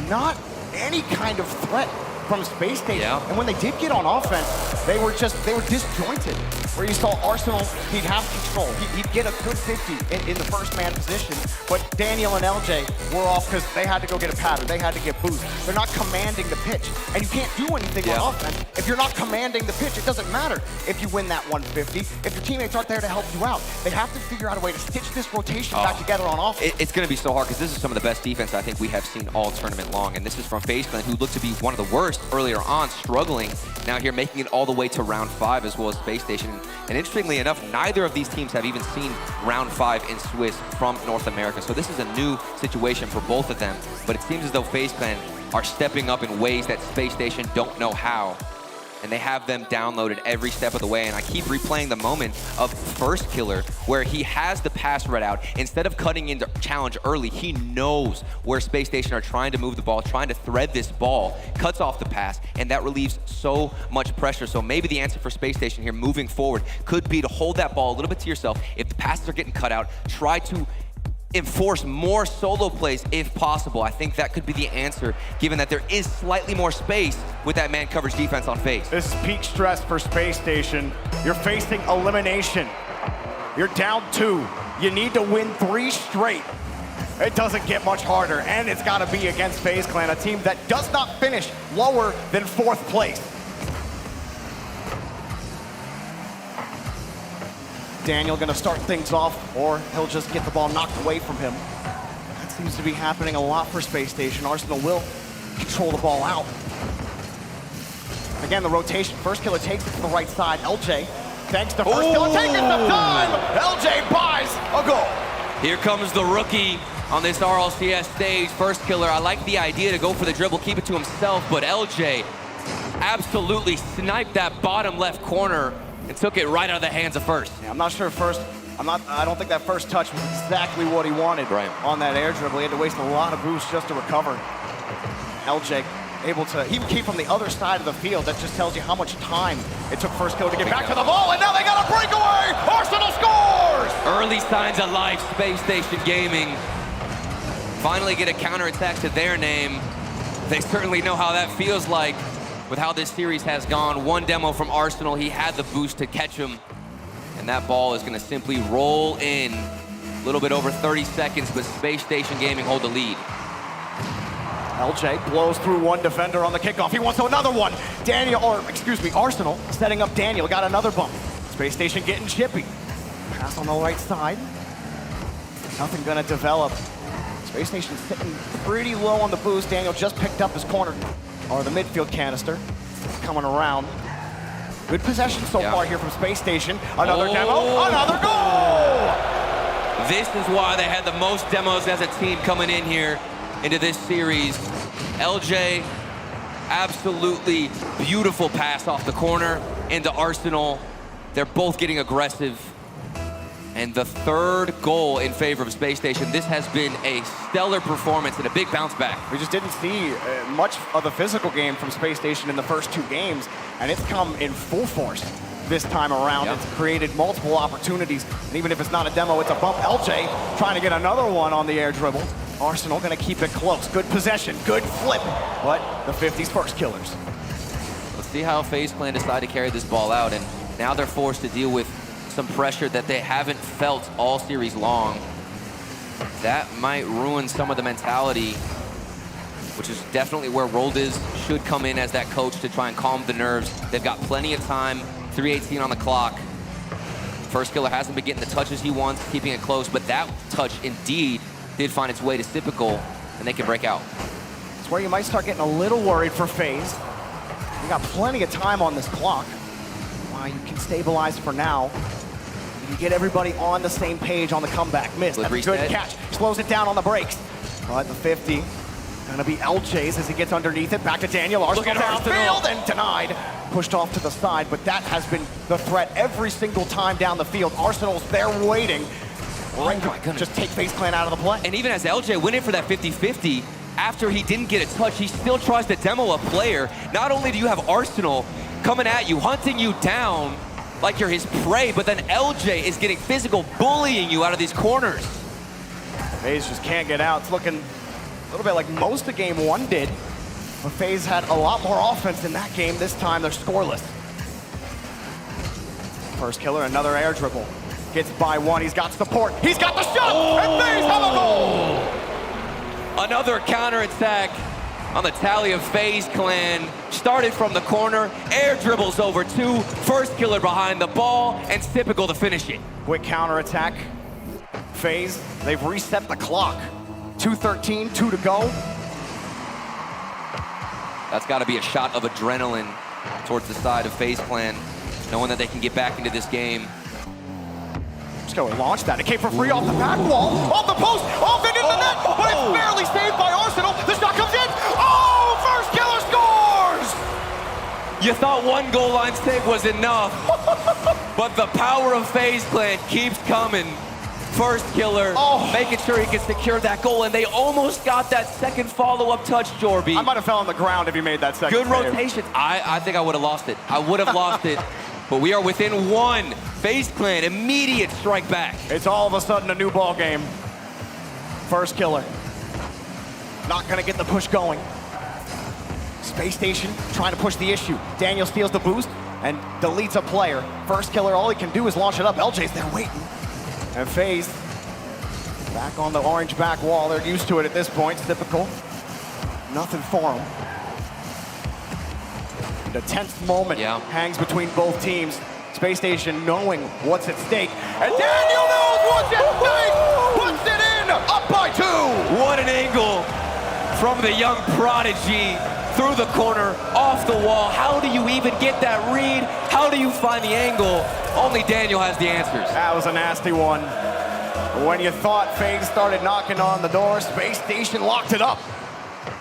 not any kind of threat from Space Station. Yeah. And when they did get on offense, they were disjointed. Where you saw Arsenal, he'd have control. He'd get a good 50 in the first man position, but Daniel and LJ were off because they had to go get a pattern. They had to get boost. They're not commanding the pitch. And you can't do anything on offense if you're not commanding the pitch. It doesn't matter if you win that 150. If your teammates aren't there to help you out, they have to figure out a way to stitch this rotation back together on offense. It's going to be so hard because this is some of the best defense I think we have seen all tournament long. And this is from FaZe Clan, who looked to be one of the worst earlier on, struggling. Now here making it all the way to round 5 as well as Space Station. And interestingly enough, neither of these teams have even seen round 5 in Swiss from North America. So this is a new situation for both of them. But it seems as though FaZe Clan are stepping up in ways that Space Station don't know how. And they have them downloaded every step of the way. And I keep replaying the moment of first killer where he has the pass read out. Instead of cutting into challenge early, he knows where Space Station are trying to move the ball, trying to thread this ball, cuts off the pass, and that relieves so much pressure. So maybe the answer for Space Station here moving forward could be to hold that ball a little bit to yourself. If the passes are getting cut out, try to enforce more solo plays if possible. I think that could be the answer, given that there is slightly more space with that man coverage defense on FaZe. This is peak stress for Space Station. You're facing elimination. You're down 2. You need to win 3 straight. It doesn't get much harder, and it's got to be against FaZe Clan, a team that does not finish lower than 4th place. Daniel gonna start things off, or he'll just get the ball knocked away from him. seems to be happening a lot for Space Station. Arsenal will control the ball out. Again, the rotation. First killer takes it to the right side. LJ, thanks to first killer, taking some time. LJ buys a goal. Here comes the rookie on this RLCS stage. First killer, I like the idea to go for the dribble, keep it to himself, but LJ absolutely sniped that bottom left corner and took it right out of the hands of first. Yeah, I'm not sure first. I don't think that first touch was exactly what he wanted on that air dribble. He had to waste a lot of boost just to recover. LJ able to, he came from the other side of the field. That just tells you how much time it took first killer to get back to the ball, and now they got a breakaway! Arsenal scores! Early signs of life, Space Station Gaming. Finally get a counterattack to their name. They certainly know how that feels like with how this series has gone. One demo from Arsenal, he had the boost to catch him, and that ball is gonna simply roll in. A little bit over 30 seconds, but Space Station Gaming hold the lead. LJ blows through one defender on the kickoff. He wants another one. Arsenal setting up Daniel. Got another bump. Space Station getting chippy. Pass on the right side. Nothing gonna develop. Space Station sitting pretty low on the boost. Daniel just picked up his corner, or the midfield canister. Coming around. Good possession so far here from Space Station. Another demo, another goal! This is why they had the most demos as a team coming in here into this series. LJ, absolutely beautiful pass off the corner into Arsenal. They're both getting aggressive. And the third goal in favor of Space Station. This has been a stellar performance and a big bounce back. We just didn't see much of the physical game from Space Station in the first two games, and it's come in full force this time around. It's created multiple opportunities, and even if it's not a demo, it's a bump. LJ trying to get another one on the air dribble. Arsenal gonna keep it close. Good possession, good flip, but the 50's first killers. Let's see how FaZe Clan decide to carry this ball out, and now they're forced to deal with some pressure that they haven't felt all series long. That might ruin some of the mentality, which is definitely where Roldiz should come in as that coach to try and calm the nerves. They've got plenty of time, 3:18 on the clock. First killer hasn't been getting the touches he wants, keeping it close, but that touch indeed did find its way to Typical, and they can break out. It's where you might start getting a little worried for FaZe. You got plenty of time on this clock. You can stabilize for now. You get everybody on the same page on the comeback. Missed. That's a good catch. Slows it down on the brakes. But the 50 gonna be LJ's as he gets underneath it. Back to Daniel. Arsenal downfield and denied. Pushed off to the side, but that has been the threat every single time down the field. Arsenal's there waiting. Oh my goodness. Just take FaZe Clan out of the play. And even as LJ went in for that 50-50, after he didn't get a touch, he still tries to demo a player. Not only do you have Arsenal coming at you, hunting you down like you're his prey, but then LJ is getting physical, bullying you out of these corners. FaZe just can't get out. It's looking a little bit like most of game one did, but FaZe had a lot more offense in that game. This time they're scoreless. First killer, another air dribble. Gets by one, he's got support, he's got the shot, and FaZe have a goal! Another counterattack on the tally of FaZe Clan. Started from the corner, air dribbles over two, first killer behind the ball, and Typical to finish it. Quick counterattack. FaZe, they've reset the clock. 2:13, 2 to go. That's got to be a shot of adrenaline towards the side of FaZe Clan, knowing that they can get back into this game. Just go and launch that. It came for free off the back wall, off the post, off into the net, but it's barely saved by Arsenal. The shot comes in. Oh, first killer scores! You thought one goal line save was enough, but the power of FaZe Clan keeps coming. First killer, making sure he can secure that goal, and they almost got that second follow-up touch, Jorby. I might have fell on the ground if he made that second. Good rotation. I think I would have lost it. I would have lost it, but we are within one. FaZe Clan, immediate strike back. It's all of a sudden a new ball game. First killer. Not gonna get the push going. Space Station trying to push the issue. Daniel steals the boost and deletes a player. First killer, all he can do is launch it up. LJ's there waiting. And FaZe back on the orange back wall. They're used to it at this point. Typical. Nothing for them. The tense moment hangs between both teams. Space Station knowing what's at stake. And Daniel knows what's at stake! Puts it in! Up by 2! What from the young prodigy through the corner, off the wall. How do you even get that read? How do you find the angle? Only Daniel has the answers. That was a nasty one. When you thought FaZe started knocking on the door, Space Station locked it up.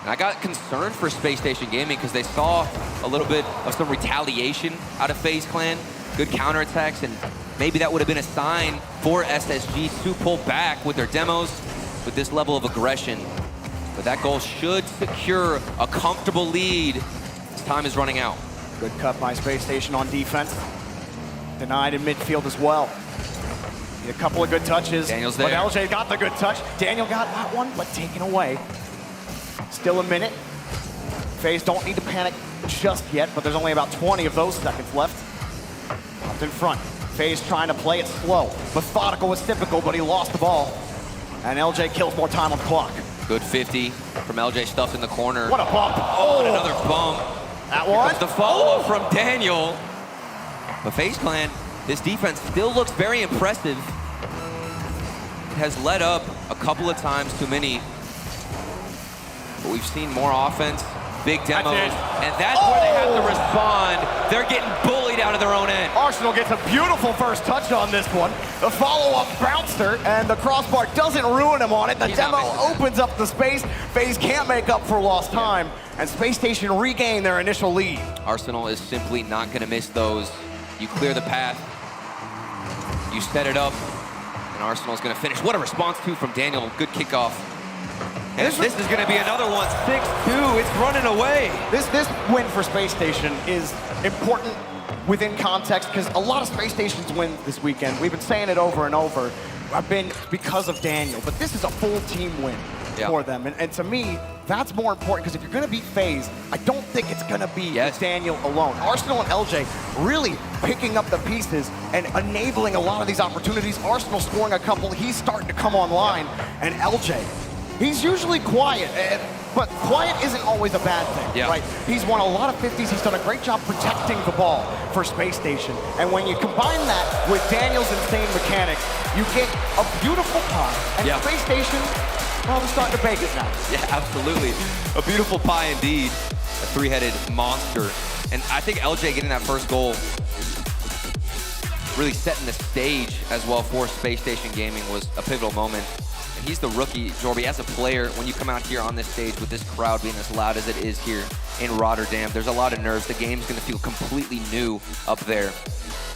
I got concerned for Space Station Gaming because they saw a little bit of some retaliation out of FaZe Clan, good counterattacks, and maybe that would have been a sign for SSG to pull back with their demos with this level of aggression. But that goal should secure a comfortable lead as time is running out. Good cut by Space Station on defense. Denied in midfield as well. Need a couple of good touches. Daniel's there. But LJ got the good touch. Daniel got that one, but taken away. Still a minute. FaZe don't need to panic just yet, but there's only about 20 of those seconds left. Up in front. FaZe trying to play it slow. Methodical was typical, but he lost the ball. And LJ kills more time on the clock. Good 50 from LJ stuffed in the corner. What a bump. Oh, and another bump. That Here one. comes the follow-up from Daniel. But FaZe Clan, this defense still looks very impressive. It has led up a couple of times too many. But we've seen more offense, big demos, and that's where they have to respond. They're getting bullied out of their own end. Arsenal gets a beautiful first touch on this one. The follow-up bounced her, and the crossbar doesn't ruin him on it. The demo opens up the space. FaZe can't make up for lost time, and Space Station regain their initial lead. Arsenal is simply not going to miss those. You clear the path, you set it up, and Arsenal's going to finish. What a response, too, from Daniel. Good kickoff. And this is going to be another one, 6-2. It's running away. This win for Space Station is important within context because a lot of Space Stations win this weekend. We've been saying it over and over. I've been because of Daniel, but this is a full team win for them. And to me, that's more important because if you're going to beat FaZe, I don't think it's going to be with Daniel alone. Arsenal and LJ really picking up the pieces and enabling a lot of these opportunities. Arsenal scoring a couple. He's starting to come online. And LJ, he's usually quiet, but quiet isn't always a bad thing, right? He's won a lot of 50s. He's done a great job protecting the ball for Space Station. And when you combine that with Daniel's insane mechanics, you get a beautiful pie. And Space Station, well, we're starting to bake it now. Yeah, absolutely. A beautiful pie indeed. A three-headed monster. And I think LJ getting that first goal, really setting the stage as well for Space Station Gaming, was a pivotal moment. And he's the rookie, Jorby. As a player, when you come out here on this stage with this crowd being as loud as it is here in Rotterdam, there's a lot of nerves. The game's going to feel completely new up there.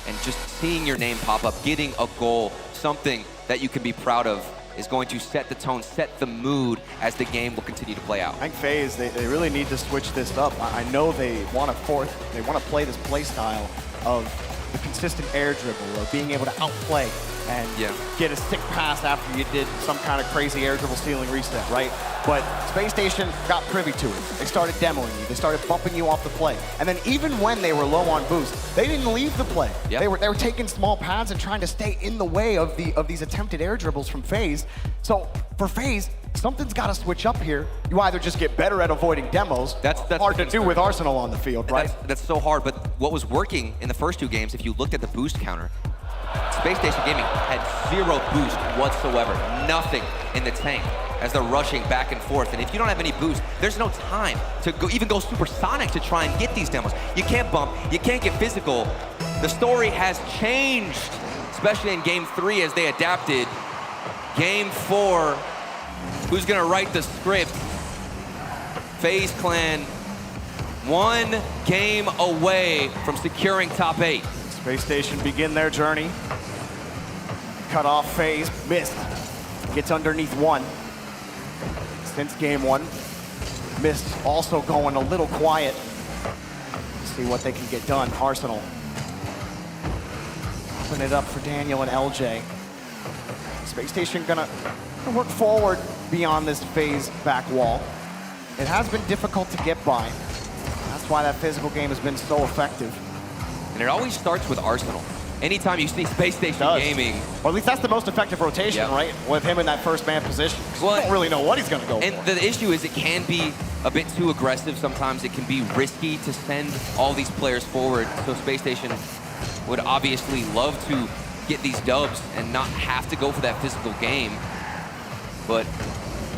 And just seeing your name pop up, getting a goal, something that you can be proud of, is going to set the tone, set the mood as the game will continue to play out. I think FaZe, they really need to switch this up. I know they want to play this play style of the consistent air dribble, of being able to outplay and get a sick pass after you did some kind of crazy air dribble stealing reset, right? But Space Station got privy to it. They started demoing you. They started bumping you off the play. And then even when they were low on boost, they didn't leave the play. They were taking small pads and trying to stay in the way of these attempted air dribbles from FaZe. So for FaZe, something's got to switch up here. You either just get better at avoiding demos. That's hard to do with Arsenal on the field, right? That's so hard, but what was working in the first two games, if you looked at the boost counter, Space Station Gaming had 0 boost whatsoever. Nothing in the tank as they're rushing back and forth. And if you don't have any boost, there's no time to even go supersonic to try and get these demos. You can't bump, you can't get physical. The story has changed, especially in Game 3 as they adapted. Game 4, who's gonna write the script? FaZe Clan, 1 game away from securing top 8. Space Station begin their journey. Cut off FaZe, missed. Gets underneath 1. Since game 1. Missed also going a little quiet. See what they can get done. Arsenal. Open it up for Daniel and LJ. Space Station gonna work forward beyond this FaZe back wall. It has been difficult to get by. That's why that physical game has been so effective. And it always starts with Arsenal. Anytime you see Space Station Gaming. Or at least that's the most effective rotation, right? With him in that first man position. Well, you don't really know what he's going to go for. And the issue is it can be a bit too aggressive. Sometimes it can be risky to send all these players forward. So Space Station would obviously love to get these dubs and not have to go for that physical game. But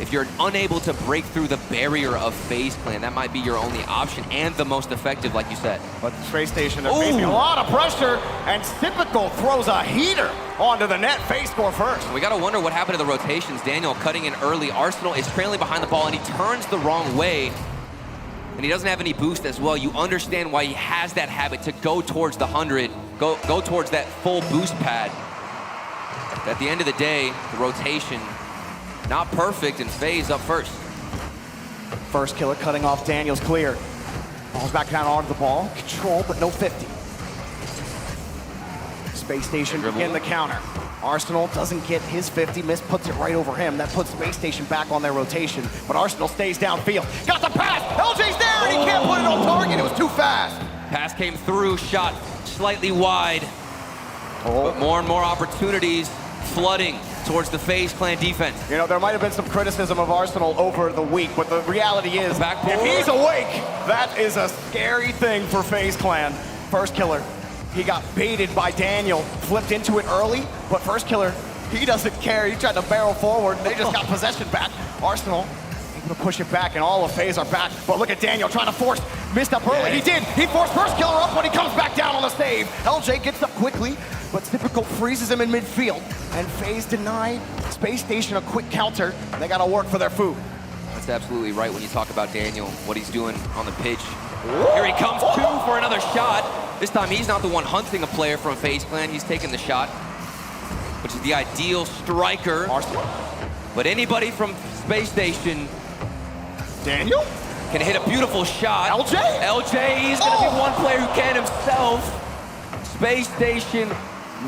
if you're unable to break through the barrier of FaZe Clan, that might be your only option and the most effective, like you said. But Space Station, they're facing a lot of pressure, and Typical throws a heater onto the net. FaZe score first. We gotta wonder what happened to the rotations. Daniel cutting in early. Arsenal is trailing behind the ball, and he turns the wrong way. And he doesn't have any boost as well. You understand why he has that habit to go towards the 100, go towards that full boost pad. But at the end of the day, the rotation, not perfect, and FaZe up first. First killer cutting off Daniel's clear. Ball's back down onto the ball. Control, but no 50. Space Station in the counter. Arsenal doesn't get his 50. Miss puts it right over him. That puts Space Station back on their rotation. But Arsenal stays downfield. Got the pass. LJ's there, and he can't put it on target. It was too fast. Pass came through, shot slightly wide. But more and more opportunities flooding towards the FaZe Clan defense. You know, there might have been some criticism of Arsenal over the week, but the reality is, if he's awake, that is a scary thing for FaZe Clan. First killer, he got baited by Daniel, flipped into it early, but first killer, he doesn't care. He tried to barrel forward, and they just got possession back. Arsenal able to push it back, and all of FaZe are back. But look at Daniel trying to force, missed up early. He did. He forced first killer up when he comes back down on the save. LJ gets up quickly, but Typical freezes him in midfield, and FaZe denied Space Station a quick counter. They got to work for their food. That's absolutely right when you talk about Daniel, what he's doing on the pitch. Here he comes, two for another shot. This time he's not the one hunting a player from FaZe Clan. He's taking the shot, which is the ideal striker. But anybody from Space Station, Daniel, can hit a beautiful shot. LJ? LJ, he's gonna be one player who can himself. Space Station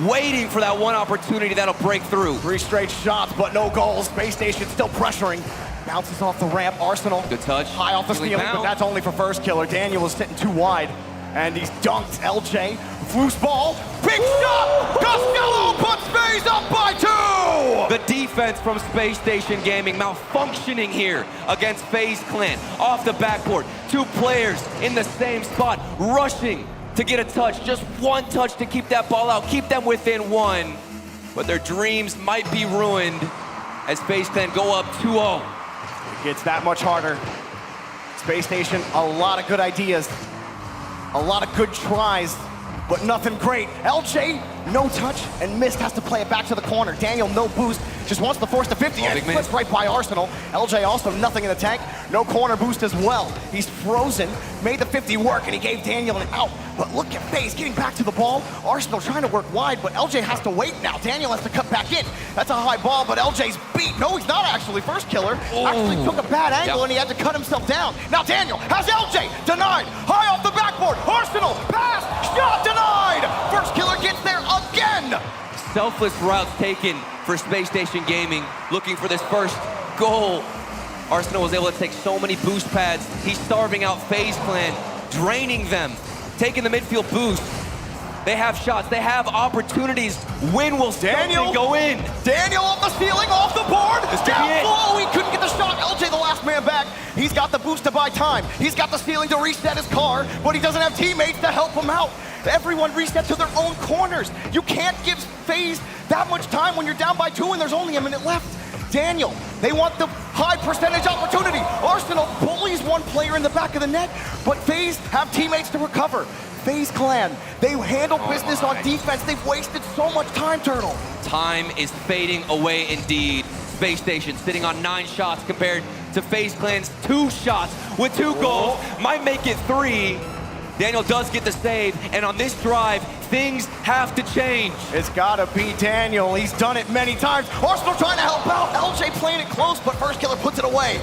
waiting for that one opportunity that'll break through. 3 straight shots, but no goals. Space Station still pressuring. Bounces off the ramp. Arsenal. Good touch. High off the ceiling, but that's only for first killer. Daniel was sitting too wide, and he's dunked. LJ, loose ball, big shot! Costello puts FaZe up by 2! The defense from Space Station Gaming malfunctioning here against FaZe Clan. Off the backboard, 2 players in the same spot, rushing to get a touch. Just one touch to keep that ball out, keep them within 1. But their dreams might be ruined as FaZe Clan go up 2-0. It gets that much harder. Space Station, a lot of good ideas, a lot of good tries, but nothing great. LJ, no touch, and Mist has to play it back to the corner. Daniel, no boost, just wants to force the 50, and flips right by Arsenal. LJ also nothing in the tank, no corner boost as well. He's frozen, made the 50 work, and he gave Daniel an out. But look at FaZe getting back to the ball. Arsenal trying to work wide, but LJ has to wait now. Daniel has to cut back in. That's a high ball, but LJ's beat. No, he's not actually. First killer actually took a bad angle, and he had to cut himself down. Now Daniel has LJ denied. High off the backboard. Arsenal pass, shot denied. First killer gets there again. Selfless routes taken for Space Station Gaming, looking for this first goal. Arsenal was able to take so many boost pads. He's starving out FaZe Clan, draining them, taking the midfield boost. They have shots, they have opportunities. When will Daniel go in? Daniel off the ceiling, off the board. Down low, he couldn't get the shot. LJ, the last man back. He's got the boost to buy time. He's got the ceiling to reset his car, but he doesn't have teammates to help him out. Everyone reset to their own corners. You can't give FaZe that much time when you're down by 2 and there's only a minute left. Daniel, they want the high percentage opportunity. Arsenal bullies one player in the back of the net, but FaZe have teammates to recover. FaZe Clan, they handle business on defense. They've wasted so much time, Turtle. Time is fading away indeed. Space Station sitting on 9 shots compared to FaZe Clan's 2 shots with 2 goals. Might make it 3. Daniel does get the save, and on this drive, things have to change. It's gotta be Daniel. He's done it many times. Arsenal trying to help out. LJ playing it close, but first killer puts it away.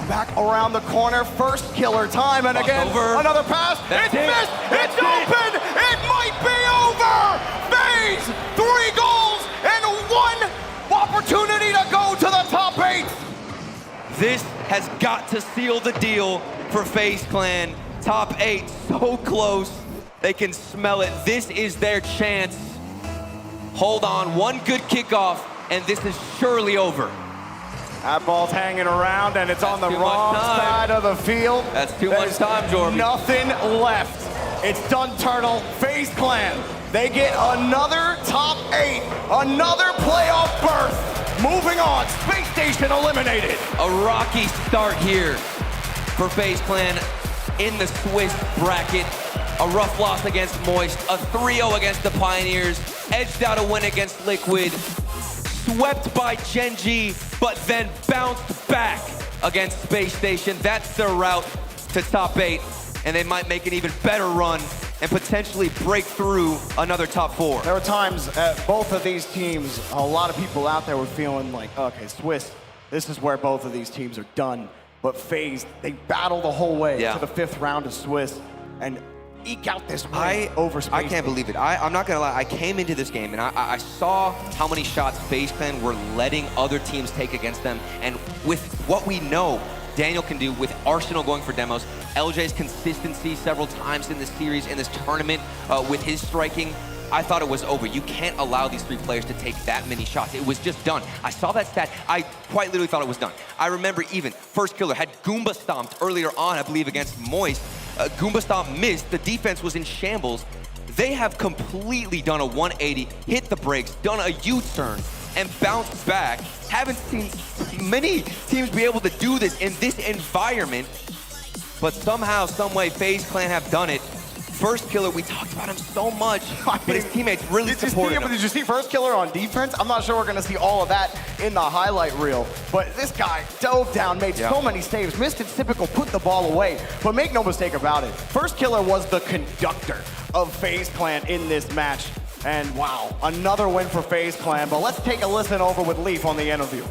Back around the corner, first killer time, and again, another pass. It's missed, it's open, it might be over. FaZe, 3 goals and 1 opportunity to go to the top 8. This has got to seal the deal for FaZe Clan. Top 8, so close. They can smell it. This is their chance. Hold on, 1 good kickoff, and this is surely over. That ball's hanging around, and it's on the wrong side of the field. That's too much time, Jordan. Nothing left. It's done, Turtle. FaZe Clan, they get another top 8, another playoff berth. Moving on, Space Station eliminated. A rocky start here for FaZe Clan in the Swiss bracket. A rough loss against Moist, a 3-0 against the Pioneers, edged out a win against Liquid, swept by Gen G, but then bounced back against Space Station. That's their route to top 8, and they might make an even better run and potentially break through another top 4. There were times at both of these teams, a lot of people out there were feeling like, okay, Swiss, this is where both of these teams are done. But FaZe, they battle the whole way to the 5th round of Swiss and eke out this win over Space. I can't believe it. I'm not gonna lie, I came into this game and I saw how many shots FaZe Clan were letting other teams take against them. And with what we know Daniel can do with Arsenal going for demos, LJ's consistency several times in this series, in this tournament, with his striking, I thought it was over. You can't allow these 3 players to take that many shots. It was just done. I saw that stat. I quite literally thought it was done. I remember even First Killer had Goomba stomped earlier on, I believe, against Moist. Goomba Stomp missed. The defense was in shambles. They have completely done a 180, hit the brakes, done a U-turn, and bounced back. Haven't seen many teams be able to do this in this environment, but somehow, some way, FaZe Clan have done it. First Killer, we talked about him so much, but his teammates really supported him. Did you see First Killer on defense? I'm not sure we're gonna see all of that in the highlight reel, but this guy dove down, made so many saves, missed his typical put the ball away, but make no mistake about it, First Killer was the conductor of FaZe Clan in this match, and wow, another win for FaZe Clan, but let's take a listen over with Leaf on the interview.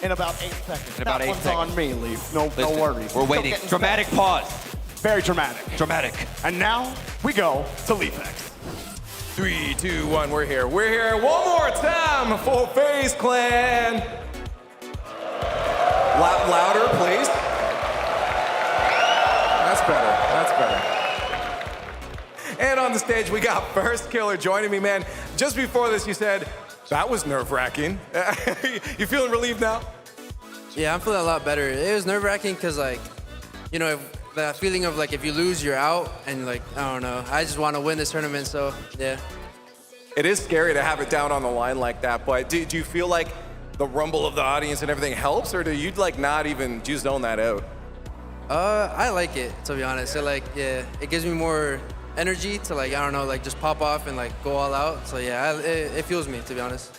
In about 8 seconds. In about 8 one's seconds. on me, Leaf. No worries. We're waiting. Dramatic pause. Very dramatic. Dramatic. And now we go to Leafex. 3, 2, 1, we're here. We're here one more time for FaZe Clan. Louder, please. That's better. That's better. And on the stage, we got First Killer joining me, man. Just before this, you said, that was nerve-wracking. You feeling relieved now? Yeah, I'm feeling a lot better. It was nerve-wracking because, like, you know, that feeling of, like, if you lose, you're out. And, like, I don't know. I just want to win this tournament, so, yeah. It is scary to have it down on the line like that, but do you feel like the rumble of the audience and everything helps, or do you, like, not even just zone that out? I like it, to be honest. So, like, yeah, it gives me more energy to, like, I don't know, like, just pop off and, like, go all out. So, yeah, it fuels me, to be honest.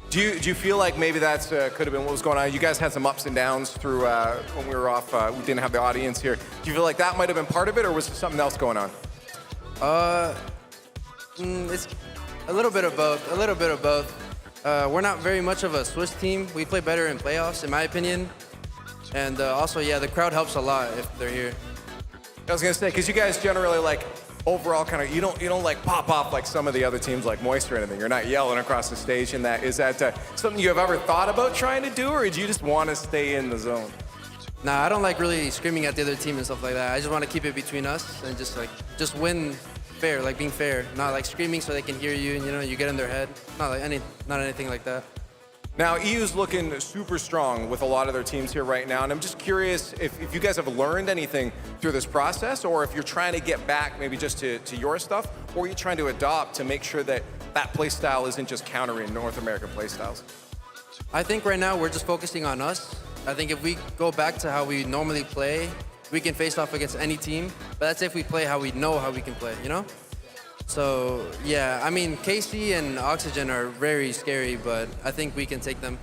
Do you feel like maybe that's could have been what was going on? You guys had some ups and downs through when we were off. We didn't have the audience here. Do you feel like that might have been part of it, or was there something else going on? It's a little bit of both. A little bit of both. We're not very much of a Swiss team. We play better in playoffs, in my opinion. And also, yeah, the crowd helps a lot if they're here. I was gonna say, because you guys generally like overall kind of you don't like pop off like some of the other teams like Moist or anything. You're not yelling across the stage. And that is that something you have ever thought about trying to do, or do you just want to stay in the zone? Nah, I don't like really screaming at the other team and stuff like that. I just want to keep it between us and just win fair, like being fair, not like screaming so they can hear you and you know you get in their head. Not anything like that. Now, EU's looking super strong with a lot of their teams here right now, and I'm just curious if you guys have learned anything through this process, or if you're trying to get back maybe just to your stuff, or you're trying to adopt to make sure that play style isn't just countering North American play styles. I think right now we're just focusing on us. I think if we go back to how we normally play, we can face off against any team, but that's if we play how we know how we can play, you know? So, yeah, I mean, KC and Oxygen are very scary, but I think we can take them.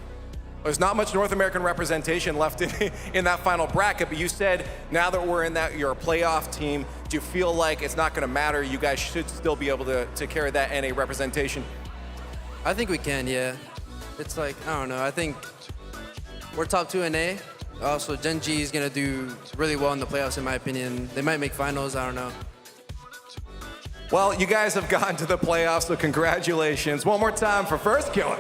There's not much North American representation left in that final bracket, but you said now that we're in that, you're a playoff team, do you feel like it's not gonna matter? You guys should still be able to carry that NA representation? I think we can, yeah. It's like, I don't know, I think we're top 2 NA. Also, Gen G is gonna do really well in the playoffs, in my opinion. They might make finals, I don't know. Well, you guys have gotten to the playoffs, so congratulations. One more time for First Killer.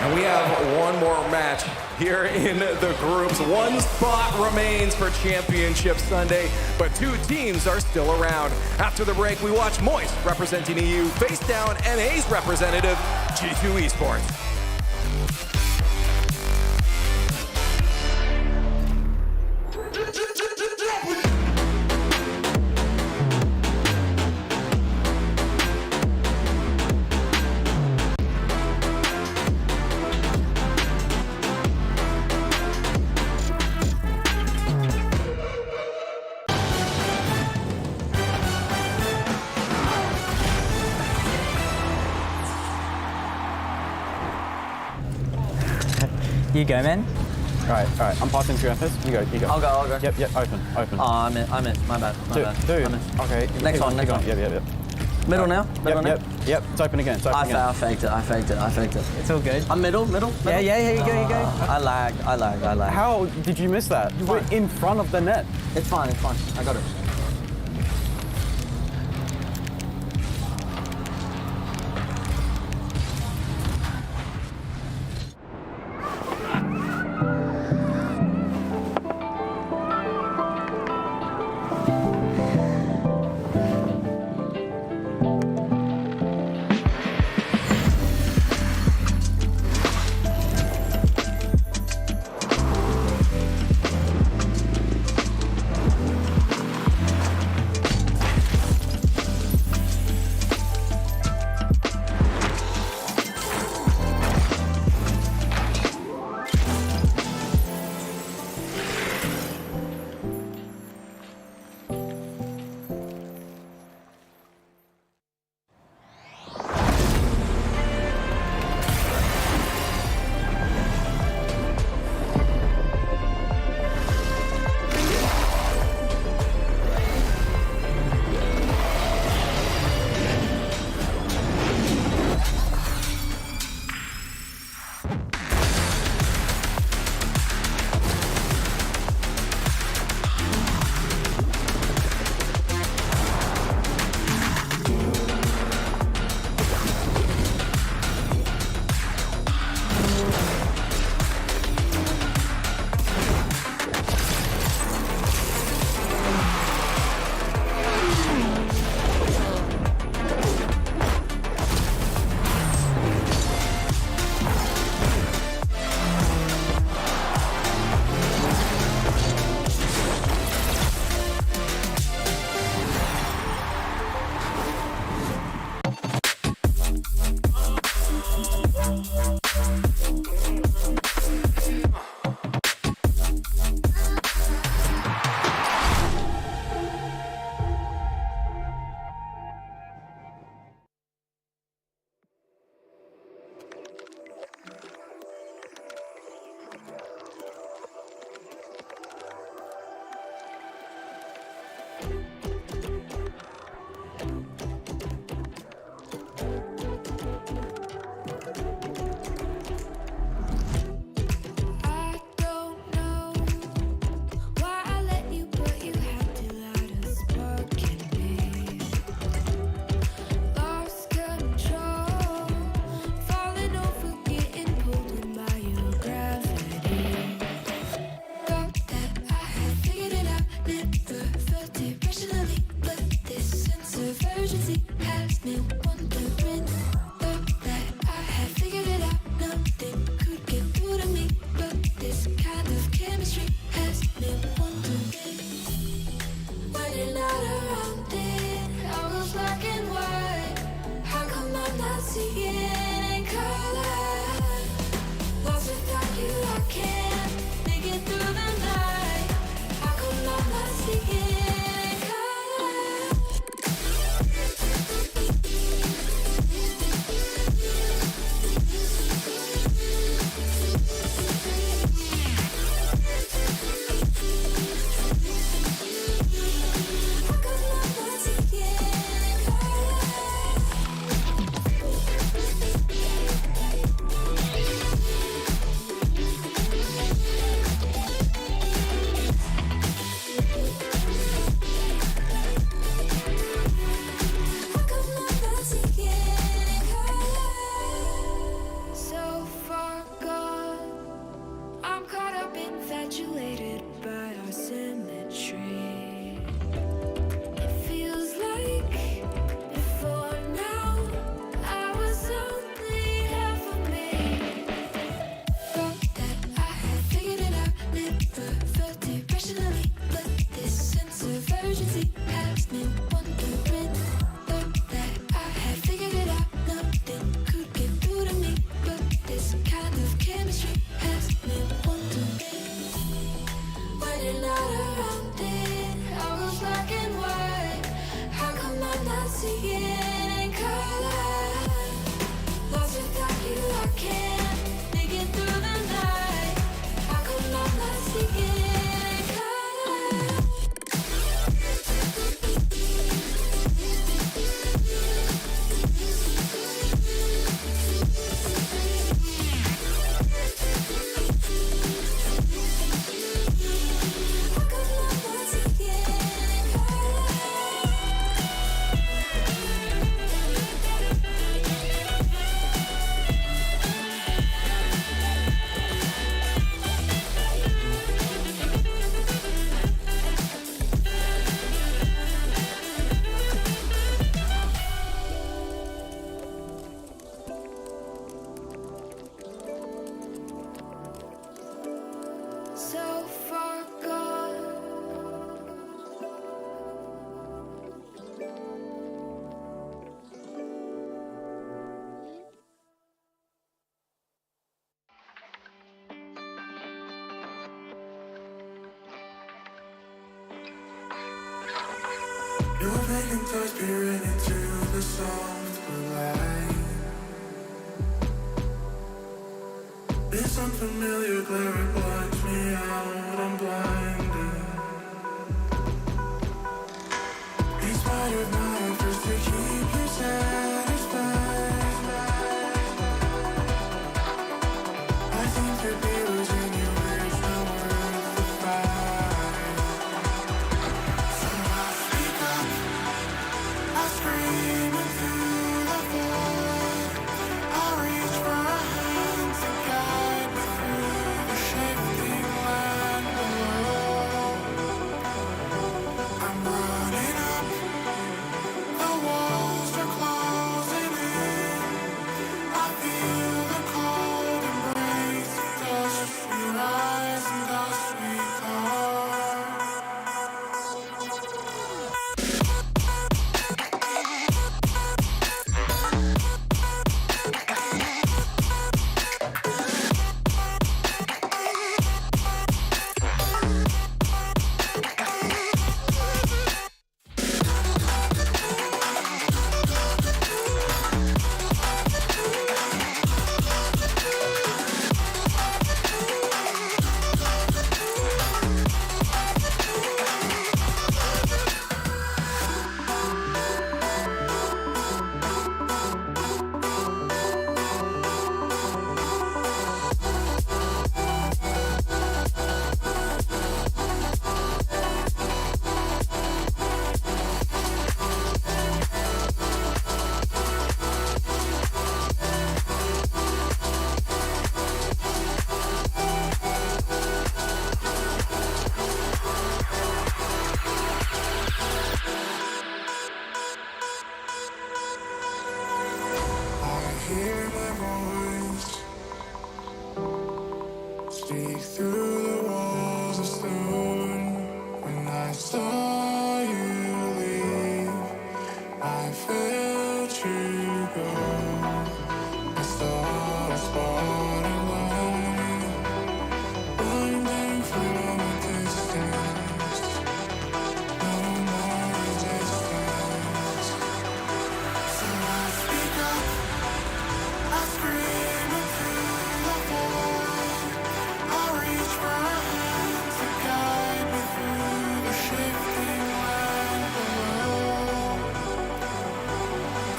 And we have one more match here in the groups. One spot remains for Championship Sunday, but 2 teams are still around. After the break, we watch Moist representing EU face down NA's representative, G2 Esports. You go, man. All right. I'm passing through FS. You go. I'll go. Yep. Open. Oh, I'm in. My bad. Dude. Okay. Next one. Yep. Middle now? Yep. It's open again. I faked it. It's all good. I'm middle. Yeah, you go. I lag. How did you miss that? You were in front of the net. It's fine. I got it. some familiar glare blinds me out, I'm blinded. These mattered my efforts to keep you satisfied. I think to be losing you is not worth the fight. So I speak up, I scream into the void. I reach for a hand to guide me through the shifting land below. I'm running up, the walls are closing in. I feel the cold embrace of dust we rise and dust we fall. Hear my voice speak through the walls of stone. When I saw you leave, I felt you go. I saw a spotted line, blinding from a distance. No more resistance. So I speak up. I scream into the void. I reach for a hand to guide me through the shifting land below.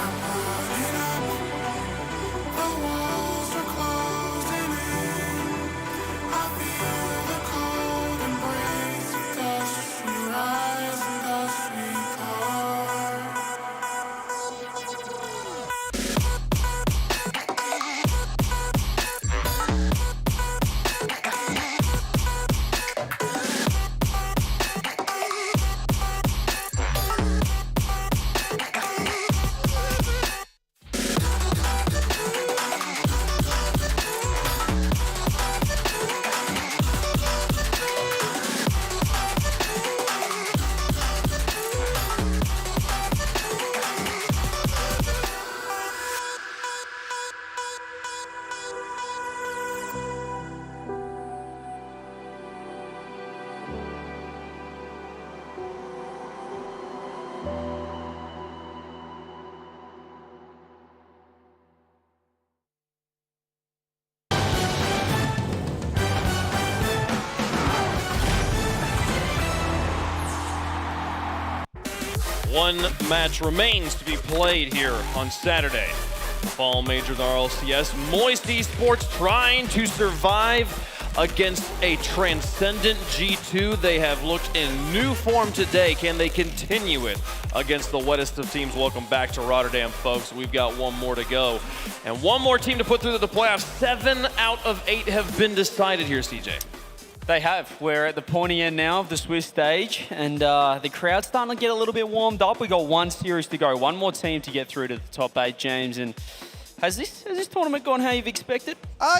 I'm running up, the walls are closing in. I feel the cold embrace of dust we rise and dust we fall. One match remains to be played here on Saturday. Fall Major, the RLCS. Moist Esports trying to survive against a transcendent G2. They have looked in new form today. Can they continue it against the wettest of teams? Welcome back to Rotterdam, folks. We've got one more to go. And one more team to put through the playoffs. 7 out of 8 have been decided here, CJ. They have. We're at the pointy end now of the Swiss stage, and the crowd's starting to get a little bit warmed up. We got one series to go, one more team to get through to the top 8, James. And has this tournament gone how you've expected?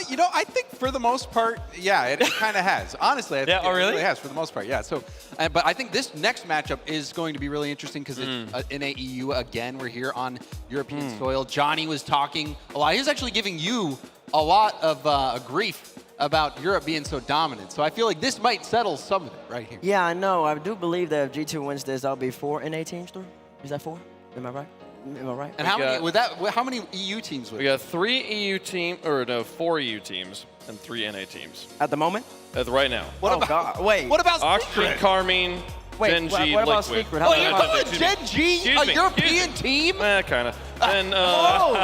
You know, I think for the most part, yeah, it kind of has. Honestly, I think it really has for the most part, yeah. So, but I think this next matchup is going to be really interesting because it's in AEU again. We're here on European soil. Johnny was talking a lot. He was actually giving you a lot of grief about Europe being so dominant. So I feel like this might settle some of it right here. Yeah, I know. I do believe that if G2 wins this, that'll be 4 NA teams through. Is that 4? Am I right? Am I right? And how many EU teams would we got 4 EU teams and 3 NA teams. At the moment? Right now. What about? Wait. What about Oxygen, Carmine, Wait, Gen G, what about Liquid. Secret? Oh, you're calling Gen G a European team? Kind of. And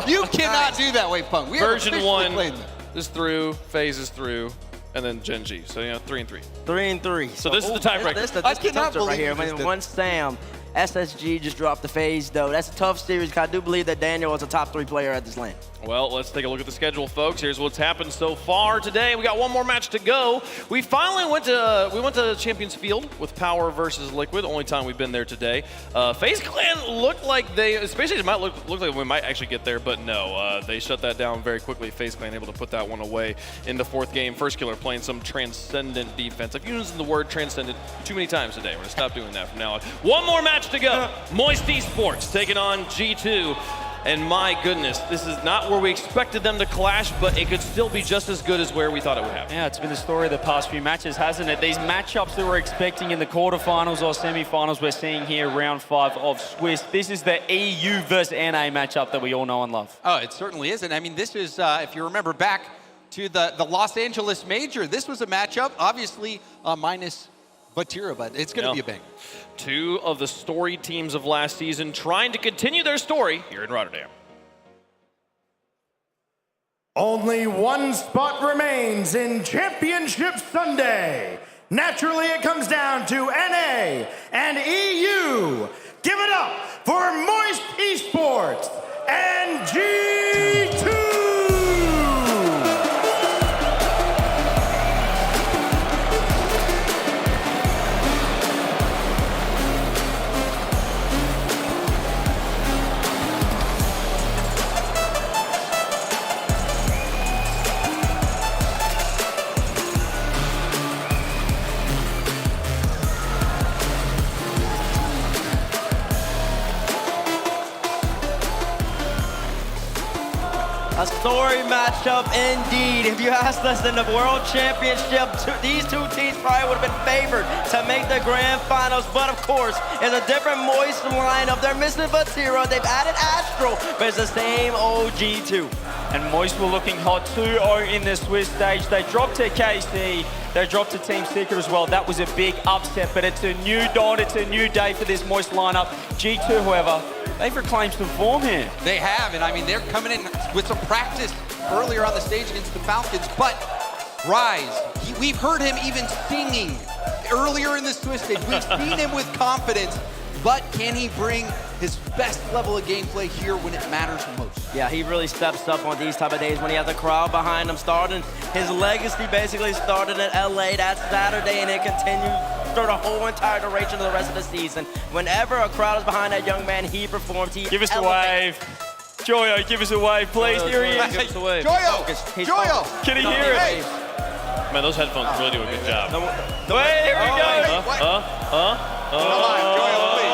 you cannot do that, Wave Punk. We version 1 is through, FaZe is through, and then Gen G. So 3 and 3. 3 and 3. So this is the tiebreaker. This I cannot believe right here. I mean, one Sam. SSG just dropped the FaZe, though. That's a tough series. I do believe that Daniel is a top 3 player at this lane. Well, let's take a look at the schedule, folks. Here's what's happened so far today. We got one more match to go. We finally went to Champions Field with Power versus Liquid. Only time we've been there today. FaZe Clan looked like especially it might look like we might actually get there, but no. They shut that down very quickly. FaZe Clan able to put that one away in the 4th game. First killer playing some transcendent defense. I've used the word transcendent too many times today. We're gonna stop doing that from now on. One more match to go. Moist Esports taking on G2. And my goodness, this is not where we expected them to clash, but it could still be just as good as where we thought it would happen. Yeah, it's been the story of the past few matches, hasn't it? These matchups that we're expecting in the quarterfinals or semifinals, we're seeing here round 5 of Swiss. This is the EU versus NA matchup that we all know and love. Oh, it certainly is. And I mean, this is, if you remember back to the Los Angeles Major, this was a matchup, obviously minus Batira, but it's going to be a bang. 2 of the storied teams of last season trying to continue their story here in Rotterdam. Only one spot remains in Championship Sunday. Naturally, it comes down to NA and EU. Give it up for Moist Esports and G2. A story matchup indeed. If you asked us in the World Championship, these 2 teams probably would have been favored to make the grand finals. But of course, it's a different Moist lineup. They're missing Batira. They've added Astro, but it's the same OG2. And Moist were looking hot 2-0 in the Swiss stage. They dropped to KC. They dropped to Team Secret as well. That was a big upset, but it's a new dawn. It's a new day for this Moist lineup. G2, however, they've reclaimed some form here. They have, and I mean, they're coming in with some practice earlier on the stage against the Falcons, but Rise, we've heard him even singing earlier in the Swiss stage. We've seen him with confidence, but can he bring his best level of gameplay here when it matters most? Yeah, he really steps up on these type of days when he has a crowd behind him starting. His legacy basically started in LA that Saturday, and it continued for the whole entire duration of the rest of the season. Whenever a crowd is behind that young man, he performs. He give us a wave. Joyo, give us a wave, please. Here he is. Give us a wave. Joyo! Joyo! Can he hear it? Man, those headphones really do a good job. Wait, here we go. Come on, Joyo, please.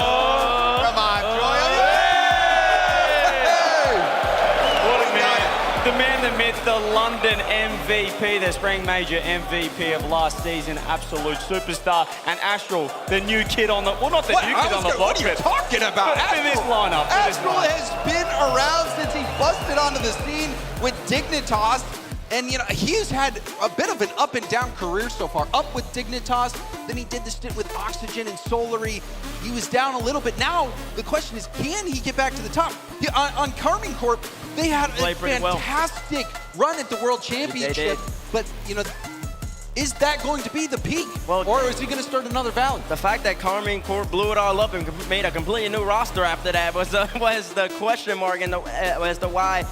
Come on, Joyo. What a man. The man, the myth, the London MVP, the Spring Major MVP of last season, absolute superstar. And Astro, the new kid on the, well, not the new kid on the block. What are you talking about? For this lineup. Astro has been around since he busted onto the scene with Dignitas. And, you know, he's had a bit of an up and down career so far. Up with Dignitas, then he did the stint with Oxygen and Solary. He was down a little bit. Now, the question is, can he get back to the top? On Carmine Corp, they had a fantastic run at the World Championship. But, you know, is that going to be the peak? Or is he going to start another valley? The fact that Carmine Corp blew it all up and made a completely new roster after that was the question mark as to why.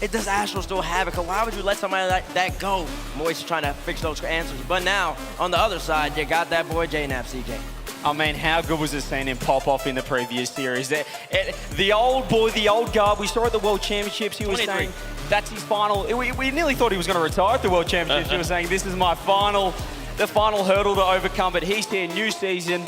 Does Astro still have it? Because why would you let somebody like that go? Moist trying to fix those answers. But now, on the other side, you got that boy JNAP CK. I mean, how good was it seeing him pop off in the previous series? The old boy, the old guard, we saw at the World Championships, he was saying that's his final. We nearly thought he was going to retire at the World Championships. He was saying, this is my the final hurdle to overcome. But he's here, new season.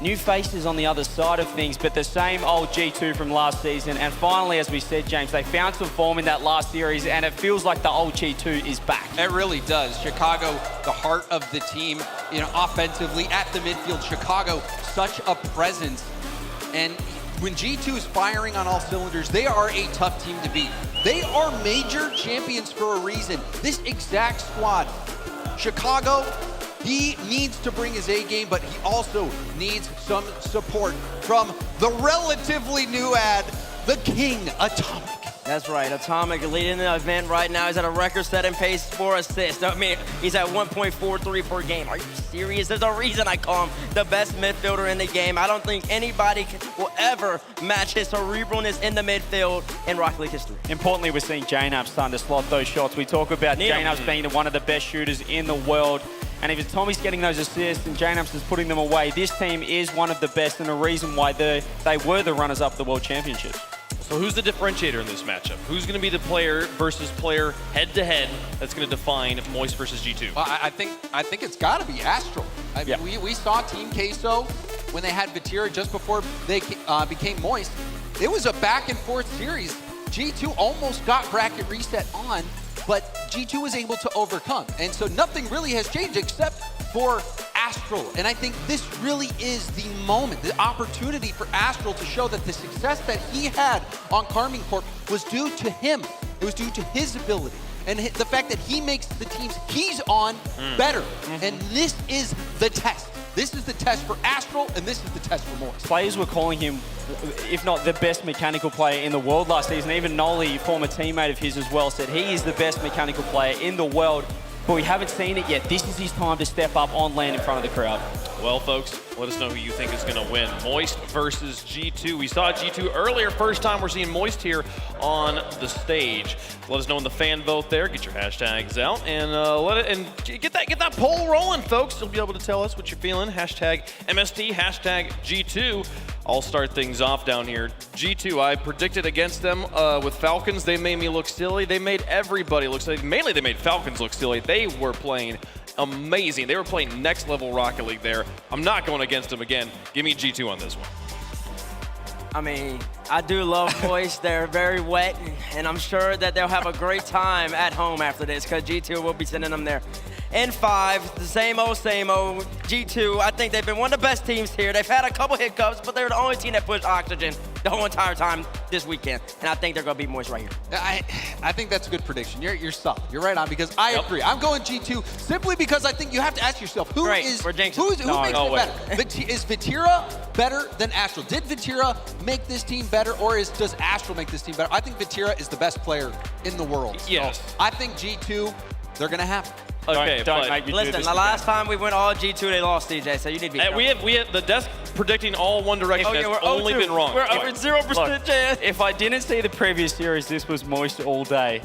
New faces on the other side of things, but the same old G2 from last season. And finally, as we said, James, they found some form in that last series, and it feels like the old G2 is back. It really does. Chicago, the heart of the team, you know, offensively at the midfield. Chicago, such a presence. And when G2 is firing on all cylinders, they are a tough team to beat. They are major champions for a reason. This exact squad, Chicago, he needs to bring his A game, but he also needs some support from the relatively new ad, the King, Atomic. That's right, Atomic leading the event right now. He's at a record-setting pace for assists. I mean, he's at 1.43 per game. Are you serious? There's a reason I call him the best midfielder in the game. I don't think anybody will ever match his cerebralness in the midfield in Rocket League history. Importantly, we're seeing JNAP starting to slot those shots. We talk about JNAP being one of the best shooters in the world. And if Tommy's getting those assists and JNAP is putting them away, this team is one of the best and a reason why they were the runners-up at the World Championships. So who's the differentiator in this matchup? Who's going to be the player versus player head-to-head that's going to define Moist versus G2? Well, I think it's got to be Astro. I mean, we saw Team Queso when they had Vatira just before they became Moist. It was a back-and-forth series. G2 almost got bracket reset on, but G2 was able to overcome. And so nothing really has changed except for Astral. And I think this really is the moment, the opportunity for Astral to show that the success that he had on Carmine Corp was due to him. It was due to his ability and the fact that he makes the teams he's on better. And this is the test. This is the test for Astral, and this is the test for Morris. Players were calling him, if not the best mechanical player in the world last season. Even Noli, former teammate of his as well, said he is the best mechanical player in the world. But we haven't seen it yet. This is his time to step up on land in front of the crowd. Well, folks, let us know who you think is going to win. Moist versus G2. We saw G2 earlier. First time we're seeing Moist here on the stage. Let us know in the fan vote there. Get your hashtags out and get that poll rolling, folks. You'll be able to tell us what you're feeling. Hashtag MST, hashtag G2. I'll start things off down here. G2, I predicted against them with Falcons. They made me look silly. They made everybody look silly. Mainly they made Falcons look silly. They were playing amazing. They were playing next level Rocket League there. I'm not going against them again. Give me G2 on this one. I mean, I do love Moist. They're very wet, and I'm sure that they'll have a great time at home after this because G2 will be sending them there. In 5, the same old, G2, I think they've been one of the best teams here. They've had a couple hiccups, but they're the only team that pushed Oxygen the whole entire time this weekend. And I think they're going to beat Moist right here. I think that's a good prediction. You're solid. You're right on because I agree. I'm going G2 simply because I think you have to ask yourself, who makes it better? Is Vatira better than Astral? Did Vatira make this team better, or does Astral make this team better? I think Vatira is the best player in the world. Yes. So I think G2, they're going to have it. Okay, don't make me listen, do this the last time we went all G2, they lost, DJ, so you need to be we have the desk predicting all one direction has only been wrong. We're over 0% chance. If I didn't see the previous series, this was Moist all day.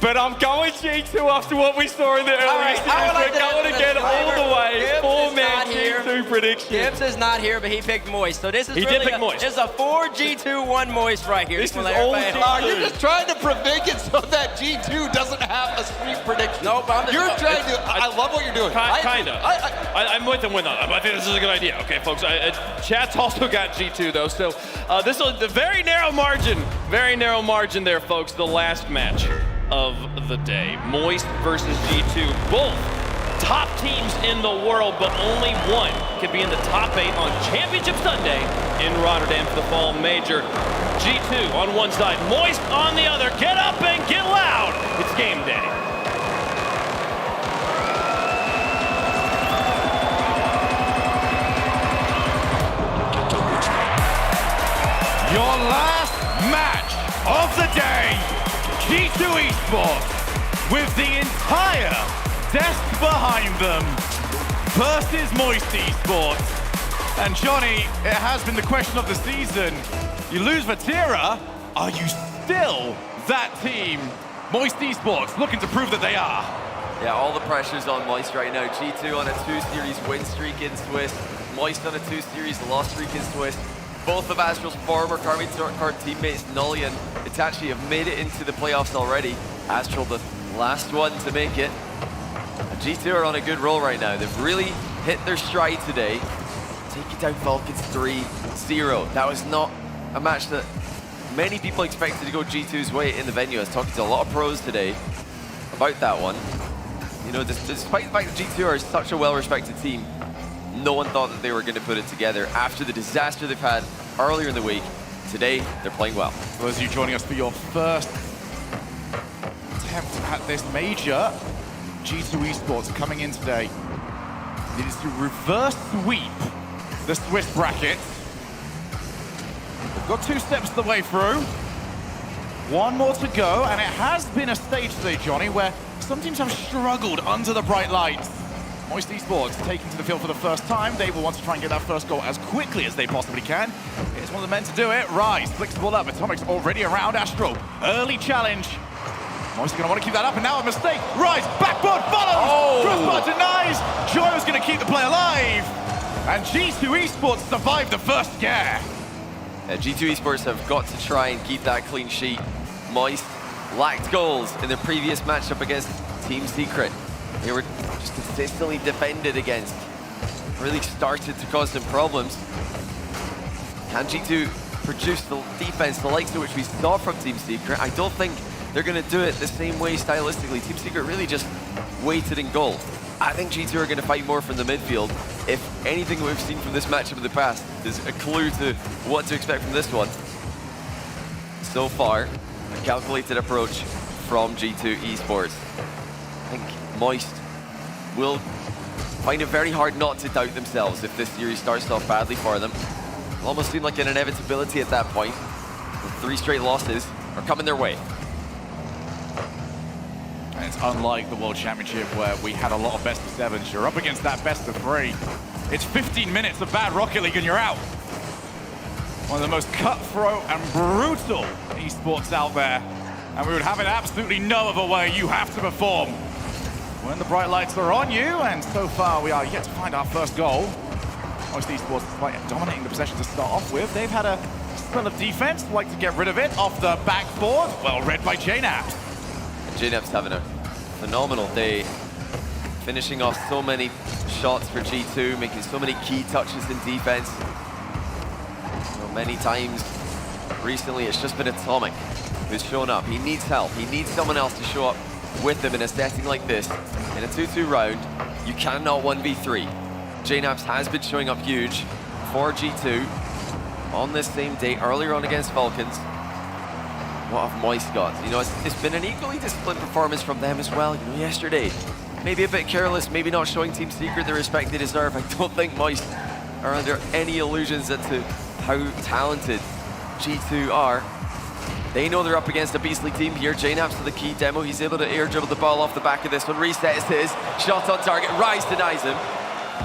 But I'm going G2 after what we saw in the earlier series. We're going again all the way. 4-man G2 prediction. Gibbs is not here, but he picked Moist. So this is did pick Moist. This is a 4 G2 1 Moist right here. This is all G2. You're just trying to prevent it so that G2 doesn't have a sweep prediction. No, but you're trying to. I love what you're doing. Kind of. I'm with them with that. I think this is a good idea. Okay, folks. Chat's also got G2 though, so this was a very narrow margin there, folks. The last match of the day. Moist versus G2. Both top teams in the world, but only one can be in the top 8 on Championship Sunday in Rotterdam for the Fall Major. G2 on one side, Moist on the other. Get up and get loud. It's game day. Your last match of the day. G2 Esports, with the entire desk behind them, versus Moist Esports. And Johnny, it has been the question of the season. You lose Vatira, are you still that team? Moist Esports looking to prove that they are. Yeah, all the pressure's on Moist right now. G2 on a 2-series win streak in Swiss. Moist on a 2-series loss streak in Swiss. Both of Astral's former Carmine Corp teammates, Nolly and Itachi, have made it into the playoffs already. Astral, the last one to make it. And G2 are on a good roll right now. They've really hit their stride today. Taking down Falcons 3-0. That was not a match that many people expected to go G2's way in the venue. I was talking to a lot of pros today about that one. You know, despite the fact that G2 are such a well-respected team, no one thought that they were going to put it together after the disaster they've had earlier in the week. Today, they're playing well. For those of you joining us for your first attempt at this major, G2 Esports coming in today. It is to reverse sweep the Swiss bracket. We've got 2 steps of the way through. 1 more to go, and it has been a stage today, Johnny, where some teams have struggled under the bright lights. Moist Esports taking to the field for the first time. They will want to try and get that first goal as quickly as they possibly can. It's one of the men to do it. Rise flicks the ball up. Atomic's already around Astro. Early challenge. Moist going to want to keep that up, and now a mistake. Rise, backboard follows. Crossbar denies. Joyo's going to keep the play alive. And G2 Esports survived the first scare. G2 Esports have got to try and keep that clean sheet. Moist lacked goals in their previous matchup against Team Secret. They were just consistently defended against. Really started to cause some problems. Can G2 produce the defense, the likes of which we saw from Team Secret? I don't think they're going to do it the same way stylistically. Team Secret really just waited in goal. I think G2 are going to fight more from the midfield. If anything we've seen from this matchup in the past is a clue to what to expect from this one. So far, a calculated approach from G2 Esports. I think Moist will find it very hard not to doubt themselves if this series starts off badly for them. It'll almost seem like an inevitability at that point. The 3 straight losses are coming their way. And it's unlike the World Championship where we had a lot of best of 7s. You're up against that best of 3. It's 15 minutes of bad Rocket League and you're out. One of the most cutthroat and brutal esports out there. And we would have it absolutely no other way. You have to perform when the bright lights are on you. And so far we are yet to find our first goal. Most esports, despite dominating the possession to start off with, they've had a spell of defense, like to get rid of it off the backboard. Well read by JNaps. JNaps having a phenomenal day, finishing off so many shots for G2, making so many key touches in defense. So many times recently it's just been Atomic who's shown up. He needs help. He needs someone else to show up with him in a setting like this. In a 2-2 round, you cannot 1v3. JNaps has been showing up huge for G2 on this same day, earlier on against Falcons. What have Moist got? You know, it's been an equally disciplined performance from them as well. You know, yesterday, maybe a bit careless, maybe not showing Team Secret the respect they deserve. I don't think Moist are under any illusions as to how talented G2 are. They know they're up against a beastly team here. JNaps to the key demo. He's able to air dribble the ball off the back of this one. Reset is his. Shot on target. Rise denies him.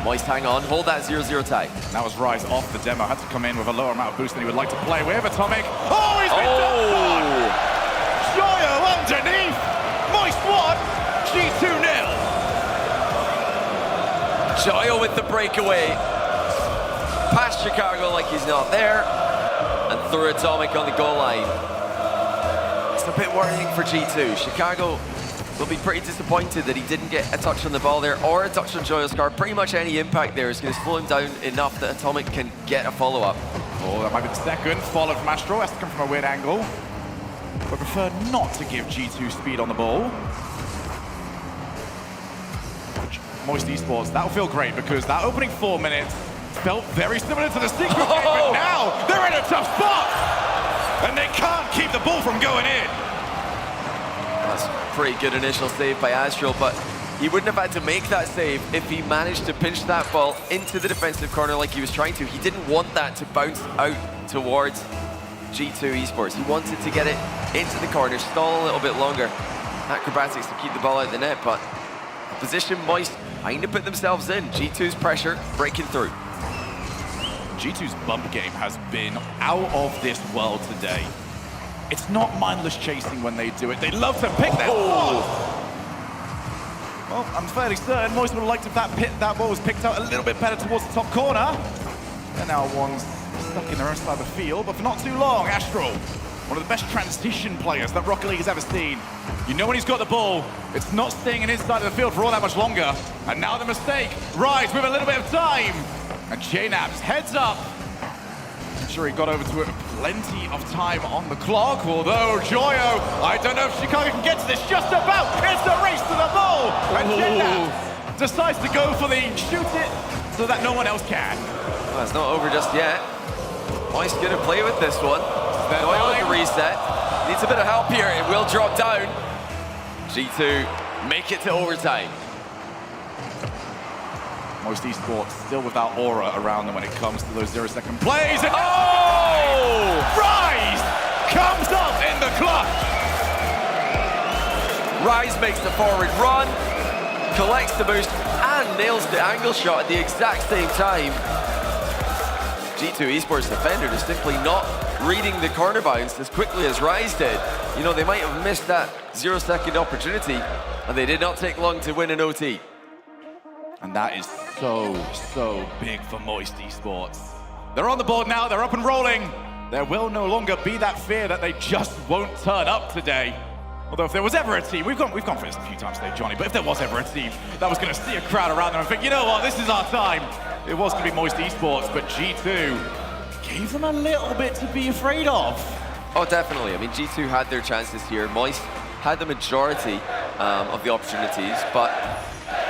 Moist hang on, hold that 0-0 tie. That was Rise off the demo. Had to come in with a lower amount of boost than he would like to play with. Atomic. Oh, he's been done! Joyo underneath. Moist 1, G2 0. Joyo with the breakaway. Past Chicago like he's not there. And through Atomic on the goal line. It's a bit worrying for G2. Chicago will be pretty disappointed that he didn't get a touch on the ball there or a touch on Joyo's car. Pretty much any impact there is going to slow him down enough that Atomic can get a follow-up. Oh, that might be the second. Followed from Astro. Has to come from a weird angle. But prefer not to give G2 speed on the ball. Moist Esports, that'll feel great because that opening 4 minutes felt very similar to the Secret game, but now they're in a tough spot! And they can't keep the ball from going in. That's a pretty good initial save by Astro, but he wouldn't have had to make that save if he managed to pinch that ball into the defensive corner like he was trying to. He didn't want that to bounce out towards G2 Esports. He wanted to get it into the corner, stall a little bit longer. Acrobatics to keep the ball out of the net, but the position Moist trying to put themselves in. G2's pressure breaking through. G2's bump game has been out of this world today. It's not mindless chasing when they do it. They love to pick that ball. Well, I'm fairly certain Moist would have liked if that ball was picked out a little bit better towards the top corner. And now one's stuck in their own side of the field, but for not too long. Astro, one of the best transition players that Rocket League has ever seen. You know when he's got the ball, it's not staying in his side of the field for all that much longer. And now the mistake. Rise with a little bit of time. And JNaps heads up. I'm sure he got over to it. Plenty of time on the clock, although Joyo, I don't know if Chicago can get to this just about. It's a race to the ball. And JNaps decides to go for the shoot it so that no one else can. Well, it's not over just yet. Moist gonna play with this one. Going with the reset. Needs a bit of help here. It will drop down. G2 make it to overtime. Moist Esports still without aura around them when it comes to those 0-second plays. And Rise comes up in the clutch. Rise makes the forward run, collects the boost, and nails the angle shot at the exact same time. G2 Esports defender is simply not reading the corner bounce as quickly as Rise did. You know, they might have missed that 0-second opportunity, and they did not take long to win an OT. And that is so big for Moist Esports. They're on the board now, they're up and rolling. There will no longer be that fear that they just won't turn up today. Although if there was ever a team, we've gone for this a few times today, Johnny, but if there was ever a team that was going to see a crowd around them and think, you know what, this is our time, it was going to be Moist Esports, but G2 gave them a little bit to be afraid of. Oh, definitely. I mean, G2 had their chances here. Moist had the majority of the opportunities, but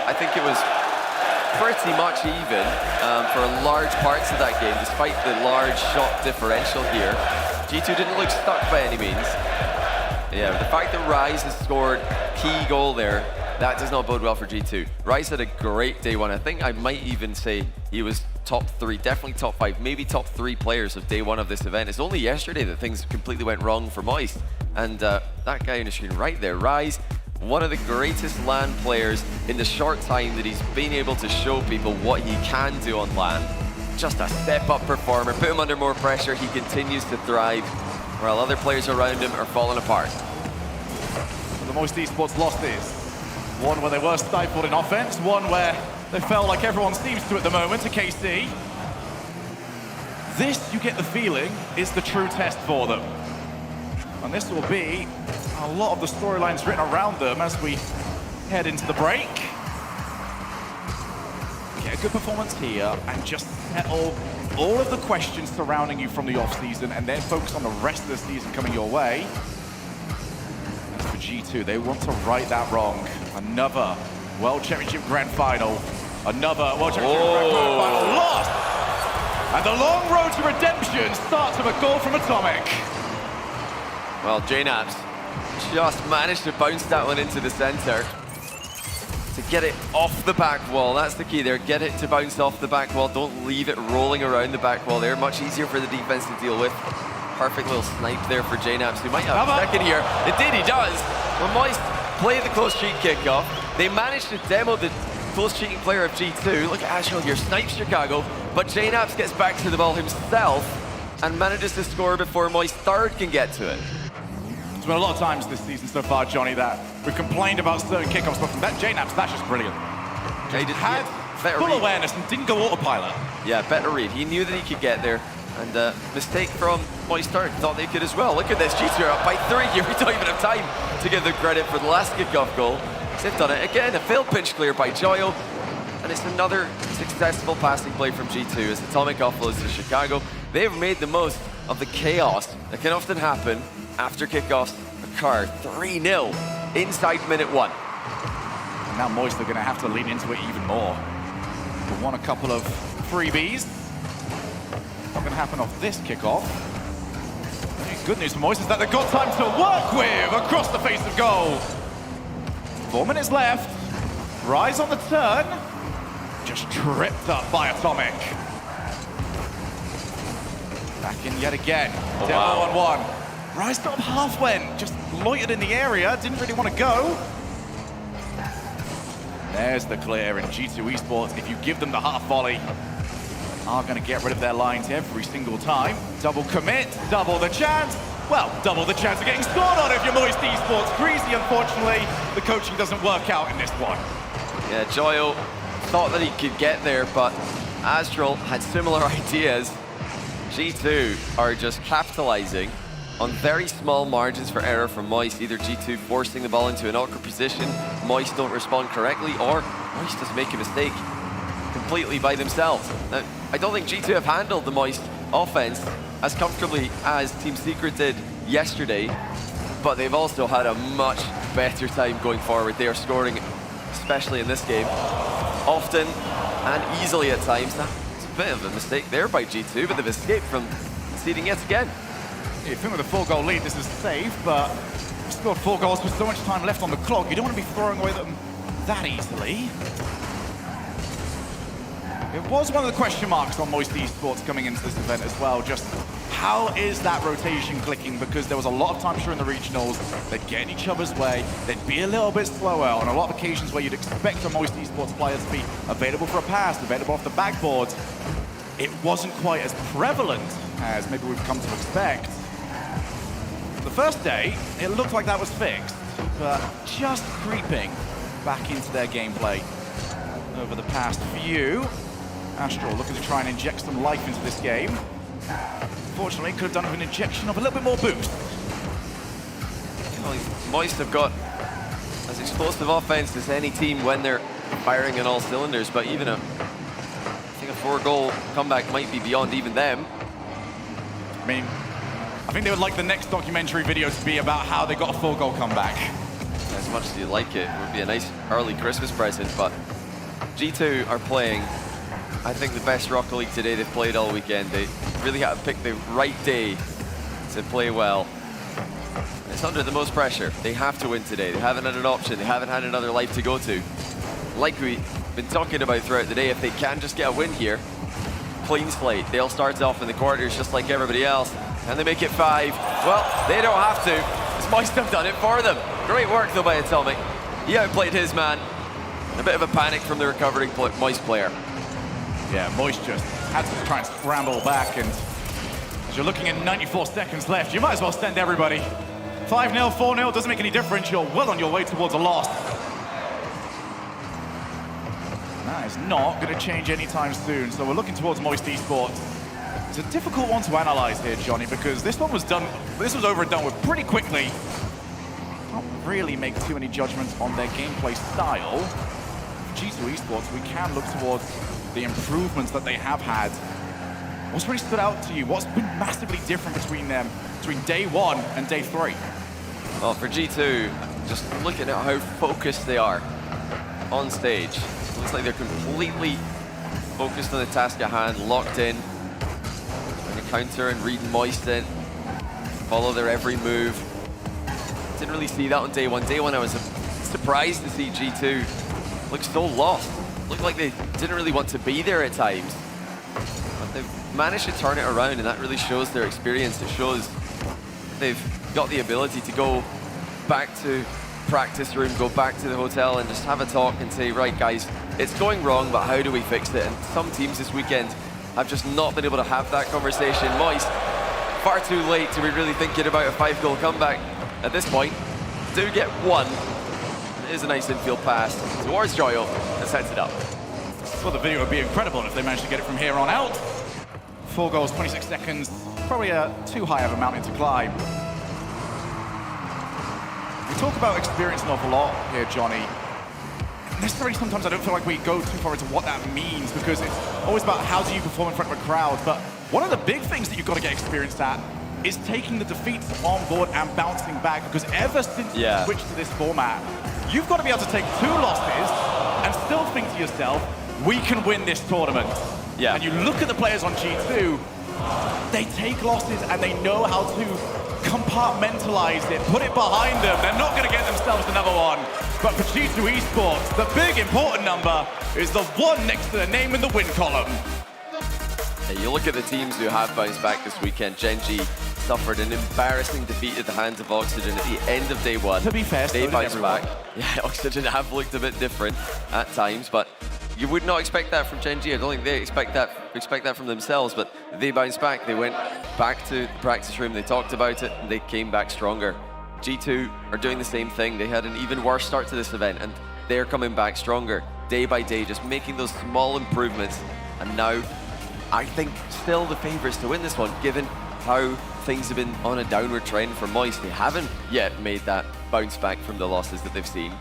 I think it was pretty much even for large parts of that game, despite the large shot differential here. G2 didn't look stuck by any means. Yeah, the fact that Rise has scored key goal there, that does not bode well for G2. Rise had a great day one. I think I might even say he was top 3, definitely top 5, maybe top 3 players of day one of this event. It's only yesterday that things completely went wrong for Moist. And that guy on the screen right there, Rise, one of the greatest LAN players in the short time that he's been able to show people what he can do on LAN. Just a step-up performer, put him under more pressure, he continues to thrive, while other players around him are falling apart. The Moist Esports lost is one where they were stifled in offense, one where they felt like everyone seems to at the moment, to KC. This, you get the feeling, is the true test for them. And this will be a lot of the storylines written around them as we head into the break. Get a good performance here and just settle all of the questions surrounding you from the off-season and then focus on the rest of the season coming your way. As for G2, they want to right that wrong. Another World Championship Grand Final. Another World Championship Grand Final lost. And the long road to redemption starts with a goal from Atomic. Well, JNaps just managed to bounce that one into the center to get it off the back wall. That's the key there. Get it to bounce off the back wall. Don't leave it rolling around the back wall there. Much easier for the defense to deal with. Perfect little snipe there for JNaps, who might have a second here. Indeed, he does. When Moist play the close cheat kickoff, they managed to demo the close cheating player of G2. Look at Astro here, snipes Chicago, but JNaps gets back to the ball himself and manages to score before Moist third can get to it. There's been a lot of times this season so far, Johnny, that we've complained about certain kickoffs, but from that JNaps, that's just brilliant. He had full awareness and didn't go autopilot. Yeah, better read. He knew that he could get there. And mistake from Moist third, thought they could as well. Look at this, G2 are up by 3 here. We don't even have time to give them credit for the last kickoff goal. They've done it again, a failed pinch clear by Joyo. And it's another successful passing play from G2 as Atomic offloads to Chicago. They've made the most of the chaos that can often happen after kickoffs occur. 3-0 inside minute 1. And now Moist are going to have to lean into it even more. They won a couple of freebies. Not going to happen off this kickoff. Good news for Moist is that they've got time to work with across the face of goal. 4 minutes left. Rise on the turn. Just tripped up by Atomic. Back in yet again. Down 1-1. Rise got up halfway, just loitered in the area, didn't really want to go. There's the clear, and G2 Esports, if you give them the half volley, are going to get rid of their lines every single time. Double commit, double the chance. Well, double the chance of getting scored on if you're Moist Esports. Greasy, unfortunately, the coaching doesn't work out in this one. Yeah, Joyo thought that he could get there, but Astral had similar ideas. G2 are just capitalizing on very small margins for error from Moist. Either G2 forcing the ball into an awkward position, Moist don't respond correctly, or Moist just make a mistake completely by themselves. Now, I don't think G2 have handled the Moist offense as comfortably as Team Secret did yesterday, but they've also had a much better time going forward. They are scoring, especially in this game, often and easily at times. Now, it's a bit of a mistake there by G2, but they've escaped from conceding yet again. You think with a 4-goal lead, this is safe, but you scored 4 goals with so much time left on the clock. You don't want to be throwing away them that easily. It was one of the question marks on Moist Esports coming into this event as well. Just how is that rotation clicking? Because there was a lot of times during the regionals, they'd get in each other's way, they'd be a little bit slower on a lot of occasions where you'd expect a Moist Esports player to be available for a pass, available off the backboard. It wasn't quite as prevalent as maybe we've come to expect. The first day, it looked like that was fixed, but just creeping back into their gameplay over the past few. Astro looking to try and inject some life into this game. Fortunately, could have done with an injection of a little bit more boost. Well, Moist have got as explosive offense as any team when they're firing on all cylinders, but even I think a 4-goal comeback might be beyond even them. I mean, I think they would like the next documentary video to be about how they got a 4-goal comeback. As much as you like it, it would be a nice early Christmas present, but G2 are playing, I think, the best Rocket League today they've played all weekend. They really had to pick the right day to play well. It's under the most pressure. They have to win today. They haven't had an option. They haven't had another life to go to. Like we've been talking about throughout the day, if they can just get a win here, clean slate. They'll start off in the quarters just like everybody else, and they make it 5. Well, they don't have to. It's Moist have done it for them. Great work though by Atomic. He outplayed his man. A bit of a panic from the recovering Moist player. Yeah, Moist just had to try and scramble back, and as you're looking at 94 seconds left, you might as well send everybody. 5-0, 4-0, doesn't make any difference. You're well on your way towards a loss. That is not going to change anytime soon, so we're looking towards Moist Esports. It's a difficult one to analyze here, Johnny, because this one was done, this was over and done with pretty quickly. Can't really make too many judgments on their gameplay style. G2 Esports, we can look towards the improvements that they have had. What's really stood out to you? What's been massively different between them, between day 1 and day 3? Well, for G2, just looking at how focused they are on stage. It looks like they're completely focused on the task at hand, locked in. Trying to counter and read Moist in, follow their every move. Didn't really see that on day 1. Day 1, I was surprised to see G2 look so lost. Looked like they didn't really want to be there at times. But they've managed to turn it around, and that really shows their experience. It shows they've got the ability to go back to practice room, go back to the hotel and just have a talk and say, right guys, it's going wrong, but how do we fix it? And some teams this weekend have just not been able to have that conversation. Moist, far too late to be really thinking about a 5-goal comeback at this point. Do get 1. It is a nice infield pass towards Joyo that sets it up. Well, the video would be incredible if they managed to get it from here on out. 4 goals, 26 seconds, probably too high of a mountain to climb. We talk about experience an awful lot here, Johnny. Necessarily, sometimes I don't feel like we go too far into what that means, because it's always about how do you perform in front of a crowd. But one of the big things that you've got to get experienced at is taking the defeats on board and bouncing back, because ever since you switched to this format, you've got to be able to take 2 losses and still think to yourself, we can win this tournament. Yeah. And you look at the players on G2, they take losses and they know how to compartmentalize it, put it behind them. They're not going to get themselves another one. But for G2 Esports, the big important number is the 1 next to the name in the win column. Yeah, you look at the teams who have bounced back this weekend. Gen.G suffered an embarrassing defeat at the hands of Oxygen at the end of day 1. To be fair, they bounced back. Yeah, Oxygen have looked a bit different at times, but you would not expect that from Gen.G. I don't think they expect that from themselves, but they bounced back. They went back to the practice room, they talked about it, and they came back stronger. G2 are doing the same thing. They had an even worse start to this event, and they're coming back stronger, day by day, just making those small improvements. And now, I think, still the favorites to win this one, given how things have been on a downward trend for Moist. They haven't yet made that bounce back from the losses that they've seen.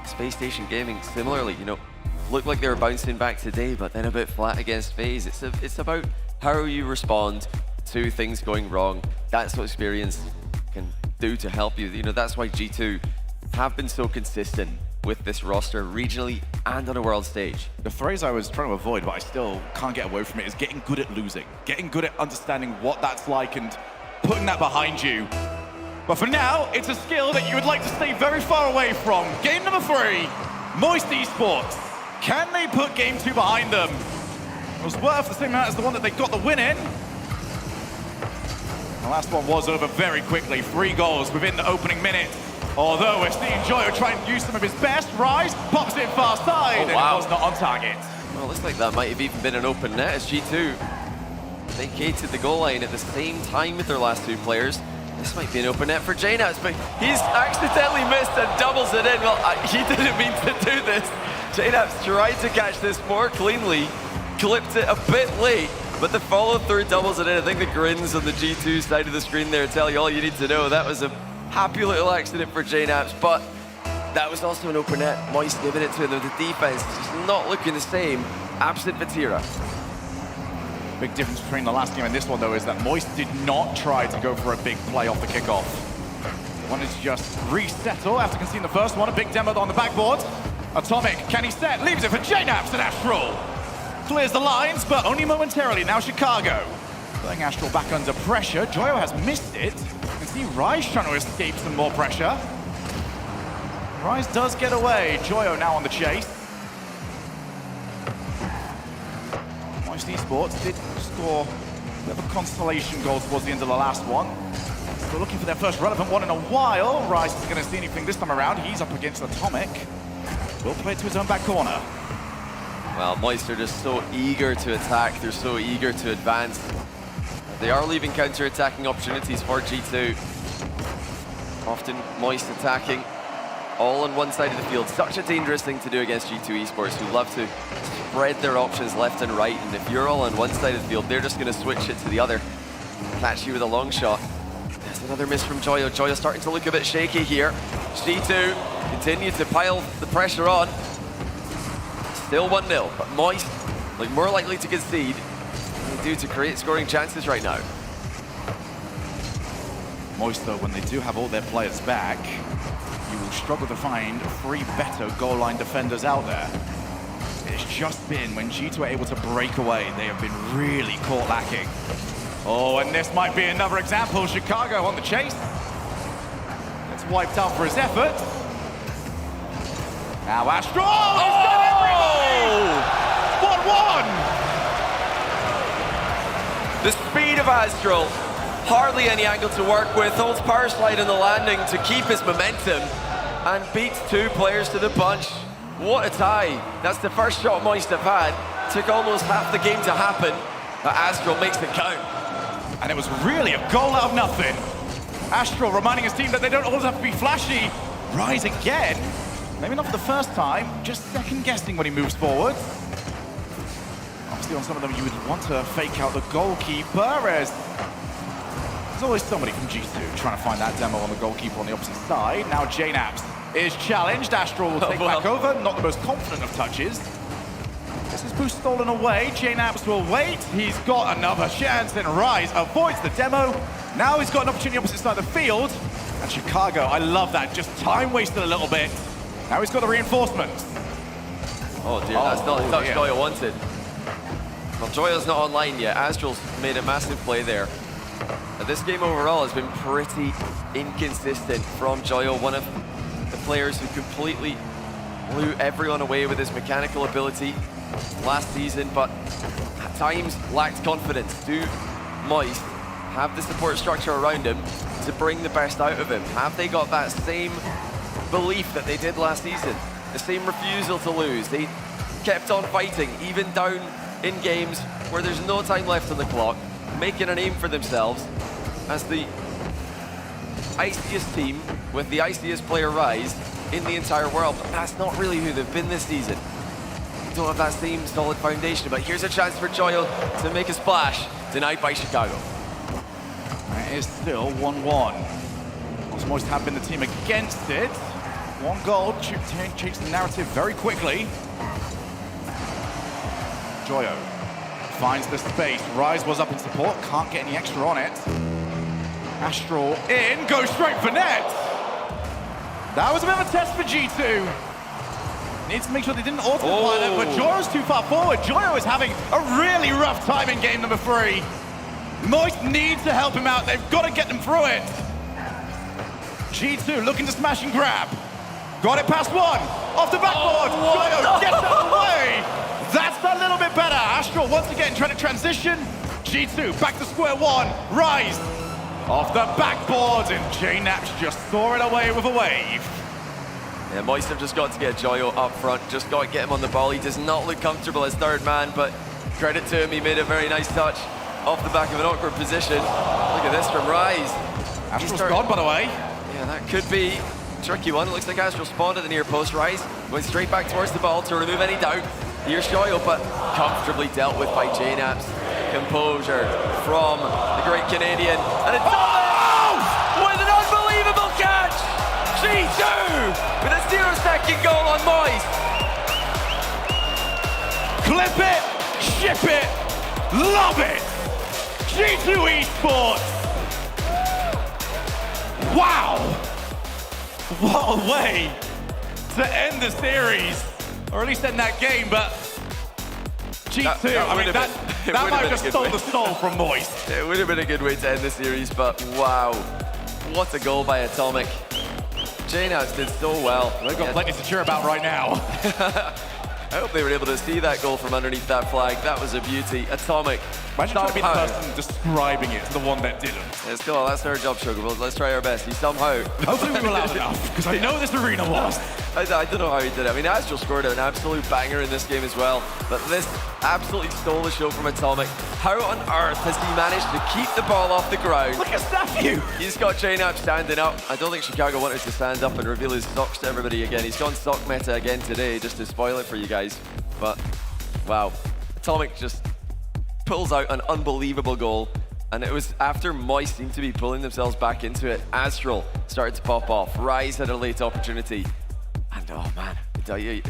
Space Station Gaming, similarly, you know, looked like they were bouncing back today, but then a bit flat against FaZe. It's about how you respond to things going wrong. That's what experience can do to help you. You know, that's why G2 have been so consistent with this roster regionally and on a world stage. The phrase I was trying to avoid, but I still can't get away from it, is getting good at losing. Getting good at understanding what that's like and putting that behind you. But for now, it's a skill that you would like to stay very far away from. Game number 3, Moist Esports. Can they put game 2 behind them? It was worth the same amount as the one that they got the win in. The last one was over very quickly. 3 goals within the opening minute. Although we're seeing Joyo trying to use some of his best. Rise pops it far side, and it was not on target. Well, it looks like that might have even been an open net as G2 vacated the goal line at the same time with their last 2 players. This might be an open net for JNaps, but he's accidentally missed and doubles it in. Well, he didn't mean to do this. JNaps tried to catch this more cleanly, clipped it a bit late, but the follow-through doubles it in. I think the grins on the G2 side of the screen there tell you all you need to know. That was a happy little accident for JNaps, but that was also an open net. Moist giving it to them. The defense is just not looking the same, absent Vatira. Big difference between the last game and this one, though, is that Moist did not try to go for a big play off the kickoff. Wanted to just resettle after conceding the first one. A big demo on the backboard. Atomic, can he set? Leaves it for JNaps and Astro. Clears the lines, but only momentarily. Now Chicago. Putting Astro back under pressure. Joyo has missed it. You can see Rise trying to escape some more pressure. Rise does get away. Joyo now on the chase. Moist Esports did score a bit of a consolation goal towards the end of the last one. They're looking for their first relevant one in a while. Rise isn't going to see anything this time around. He's up against Atomic. Will play it to his own back corner. Well, Moist are just so eager to attack. They're so eager to advance. They are leaving counter-attacking opportunities for G2. Often Moist attacking all on one side of the field. Such a dangerous thing to do against G2 Esports, who love to spread their options left and right. And if you're all on one side of the field, they're just going to switch it to the other. Catch you with a long shot. There's another miss from Joyo. Joyo starting to look a bit shaky here. G2 continue to pile the pressure on. Still 1-0, but Moist look more likely to concede than they do to create scoring chances right now. Moist, though, when they do have all their players back, you will struggle to find 3 better goal line defenders out there. It's just been when G2 are able to break away, they have been really caught lacking. Oh, and this might be another example. Chicago on the chase. It's wiped out for his effort. Now Astro! Oh, he's got everybody! 1-1! The speed of Astro, hardly any angle to work with, holds power slide on the landing to keep his momentum and beats 2 players to the punch. What a tie. That's the first shot Moist have had. Took almost half the game to happen, but Astro makes it count. And it was really a goal out of nothing. Astro reminding his team that they don't always have to be flashy. Rise again. Maybe not for the first time, just second guessing when he moves forward. Obviously on some of them you would want to fake out the goalkeeper as there's always somebody from G2 trying to find that demo on the goalkeeper on the opposite side. Now JNaps is challenged. Astro will take back over, not the most confident of touches. This is boost stolen away. JNaps will wait. He's got another chance, and Rise avoids the demo. Now he's got an opportunity opposite side of the field. And Chicago, I love that. Just time wasted a little bit. Now he's got the reinforcements. Oh dear, that's not the touch Joyo wanted. Well, Joyo's not online yet. Astral's made a massive play there. Now, this game overall has been pretty inconsistent from Joyo, one of the players who completely blew everyone away with his mechanical ability last season, but at times lacked confidence. Do Moist have the support structure around him to bring the best out of him? Have they got that same belief that they did last season? The same refusal to lose? They kept on fighting, even down in games where there's no time left on the clock, making a name for themselves as the iciest team with the iciest player Rise in the entire world. But that's not really who they've been this season. They don't have that same solid foundation, but here's a chance for Joyo to make a splash, denied by Chicago. It is still 1-1. Moist have been the team against it. 1 goal, changed the narrative very quickly. Joyo finds the space. Rise was up in support, can't get any extra on it. Astro in, goes straight for net. That was a bit of a test for G2. Needs to make sure they didn't autopilot, but Joyo's too far forward. Joyo is having a really rough time in game number 3. Moist needs to help him out. They've got to get them through it. G2 looking to smash and grab. Got it past 1. Off the backboard. Joyo gets out of the way. That's a little bit better. Astro once again trying to transition. G2 back to square 1. Rise. Off the backboard, and J-Naps just saw it away with a wave. Yeah, Moist have just got to get Joyo up front, just got to get him on the ball. He does not look comfortable as third man, but credit to him, he made a very nice touch off the back of an awkward position. Look at this from Rise. Astro's gone, by the way. Yeah, that could be a tricky one. It looks like Astro spawned at the near post. Rise going straight back towards the ball to remove any doubt. Here's Joyo, but comfortably dealt with by J-Naps. Composure from the great Canadian. And it's with an unbelievable catch! G2 with a 0-second goal on Moist. Clip it, ship it, love it! G2 Esports! Wow! What a way to end the series, or at least end that game, but G2, that might have just stole the soul from Moist. It would have been a good way to end the series, but wow. What a goal by Atomic. J-Naps did so well. They've got plenty to cheer about right now. I hope they were able to see that goal from underneath that flag. That was a beauty. Atomic. Imagine trying to be the person describing it to the one that didn't. Yeah, still, that's our job, Sugar. Well, let's try our best. He somehow... Hopefully we were loud enough, because I know this arena was. I don't know how he did it. I mean, Astro scored an absolute banger in this game as well, but this absolutely stole the show from Atomic. How on earth has he managed to keep the ball off the ground? Look at Staffy! He's got J-Nap standing up. I don't think Chicago wanted to stand up and reveal his socks to everybody again. He's gone sock meta again today, just to spoil it for you guys. But, wow. Atomic just pulls out an unbelievable goal. And it was after Moist seemed to be pulling themselves back into it. Astral started to pop off. Rise had a late opportunity. And oh man,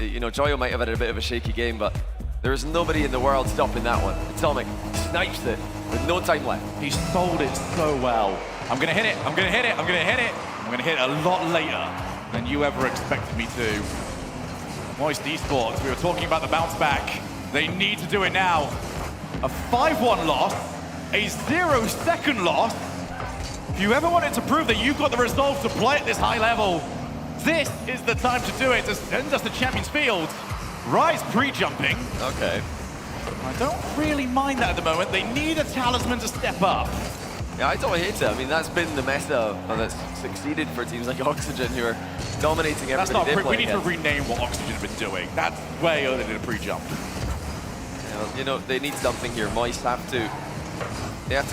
you know, Joyo might have had a bit of a shaky game, but there is nobody in the world stopping that one. Atomic snipes it with no time left. He sold it so well. I'm gonna hit it, I'm gonna hit it, I'm gonna hit it. I'm gonna hit it a lot later than you ever expected me to. Moist Esports, we were talking about the bounce back. They need to do it now. A 5-1 loss, a 0-second loss. If you ever wanted to prove that you've got the resolve to play at this high level, this is the time to do it to send us to Champions Field. Rise pre-jumping. Okay. I don't really mind that at the moment. They need a talisman to step up. Yeah, I don't hate it. I mean, that's been the meta that's succeeded for teams like Oxygen who are dominating everybody. We need to rename what Oxygen have been doing. That's way earlier than a pre-jump. You know, they need something here. Moist have to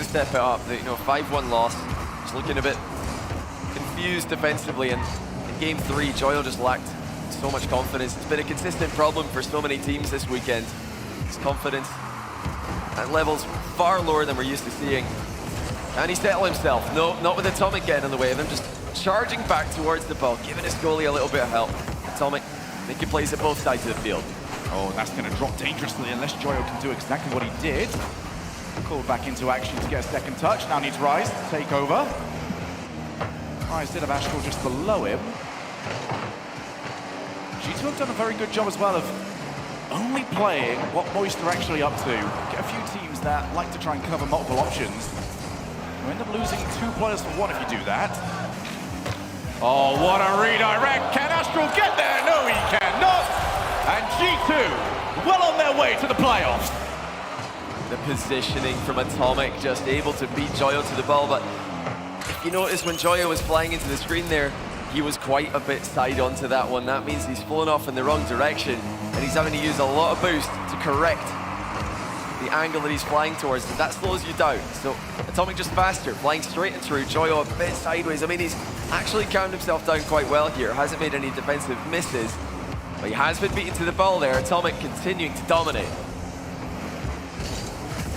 step it up. You know, 5-1 loss. Just looking a bit confused defensively, and in game 3, Joyo just lacked so much confidence. It's been a consistent problem for so many teams this weekend. His confidence at levels far lower than we're used to seeing. And he settled himself. No, not with Atomic getting in the way of him, just charging back towards the ball, giving his goalie a little bit of help. Atomic making plays at both sides of the field. Oh, that's going to drop dangerously unless Joyo can do exactly what he did. Called back into action to get a second touch. Now needs Rise to take over. Rise did have Astro just below him. G2 have done a very good job as well of only playing what Moist are actually up to. Get a few teams that like to try and cover multiple options. You end up losing 2 players for 1 if you do that. Oh, what a redirect. Can Astro get there? No, he cannot. And G2 well on their way to the playoffs. The positioning from Atomic, just able to beat Joyo to the ball, but if you notice when Joyo was flying into the screen there, he was quite a bit side onto that one. That means he's flown off in the wrong direction, and he's having to use a lot of boost to correct the angle that he's flying towards, and that slows you down. So Atomic just faster, flying straight and through. Joyo a bit sideways. I mean, he's actually calmed himself down quite well here. Hasn't made any defensive misses, but he has been beaten to the ball there. Atomic continuing to dominate.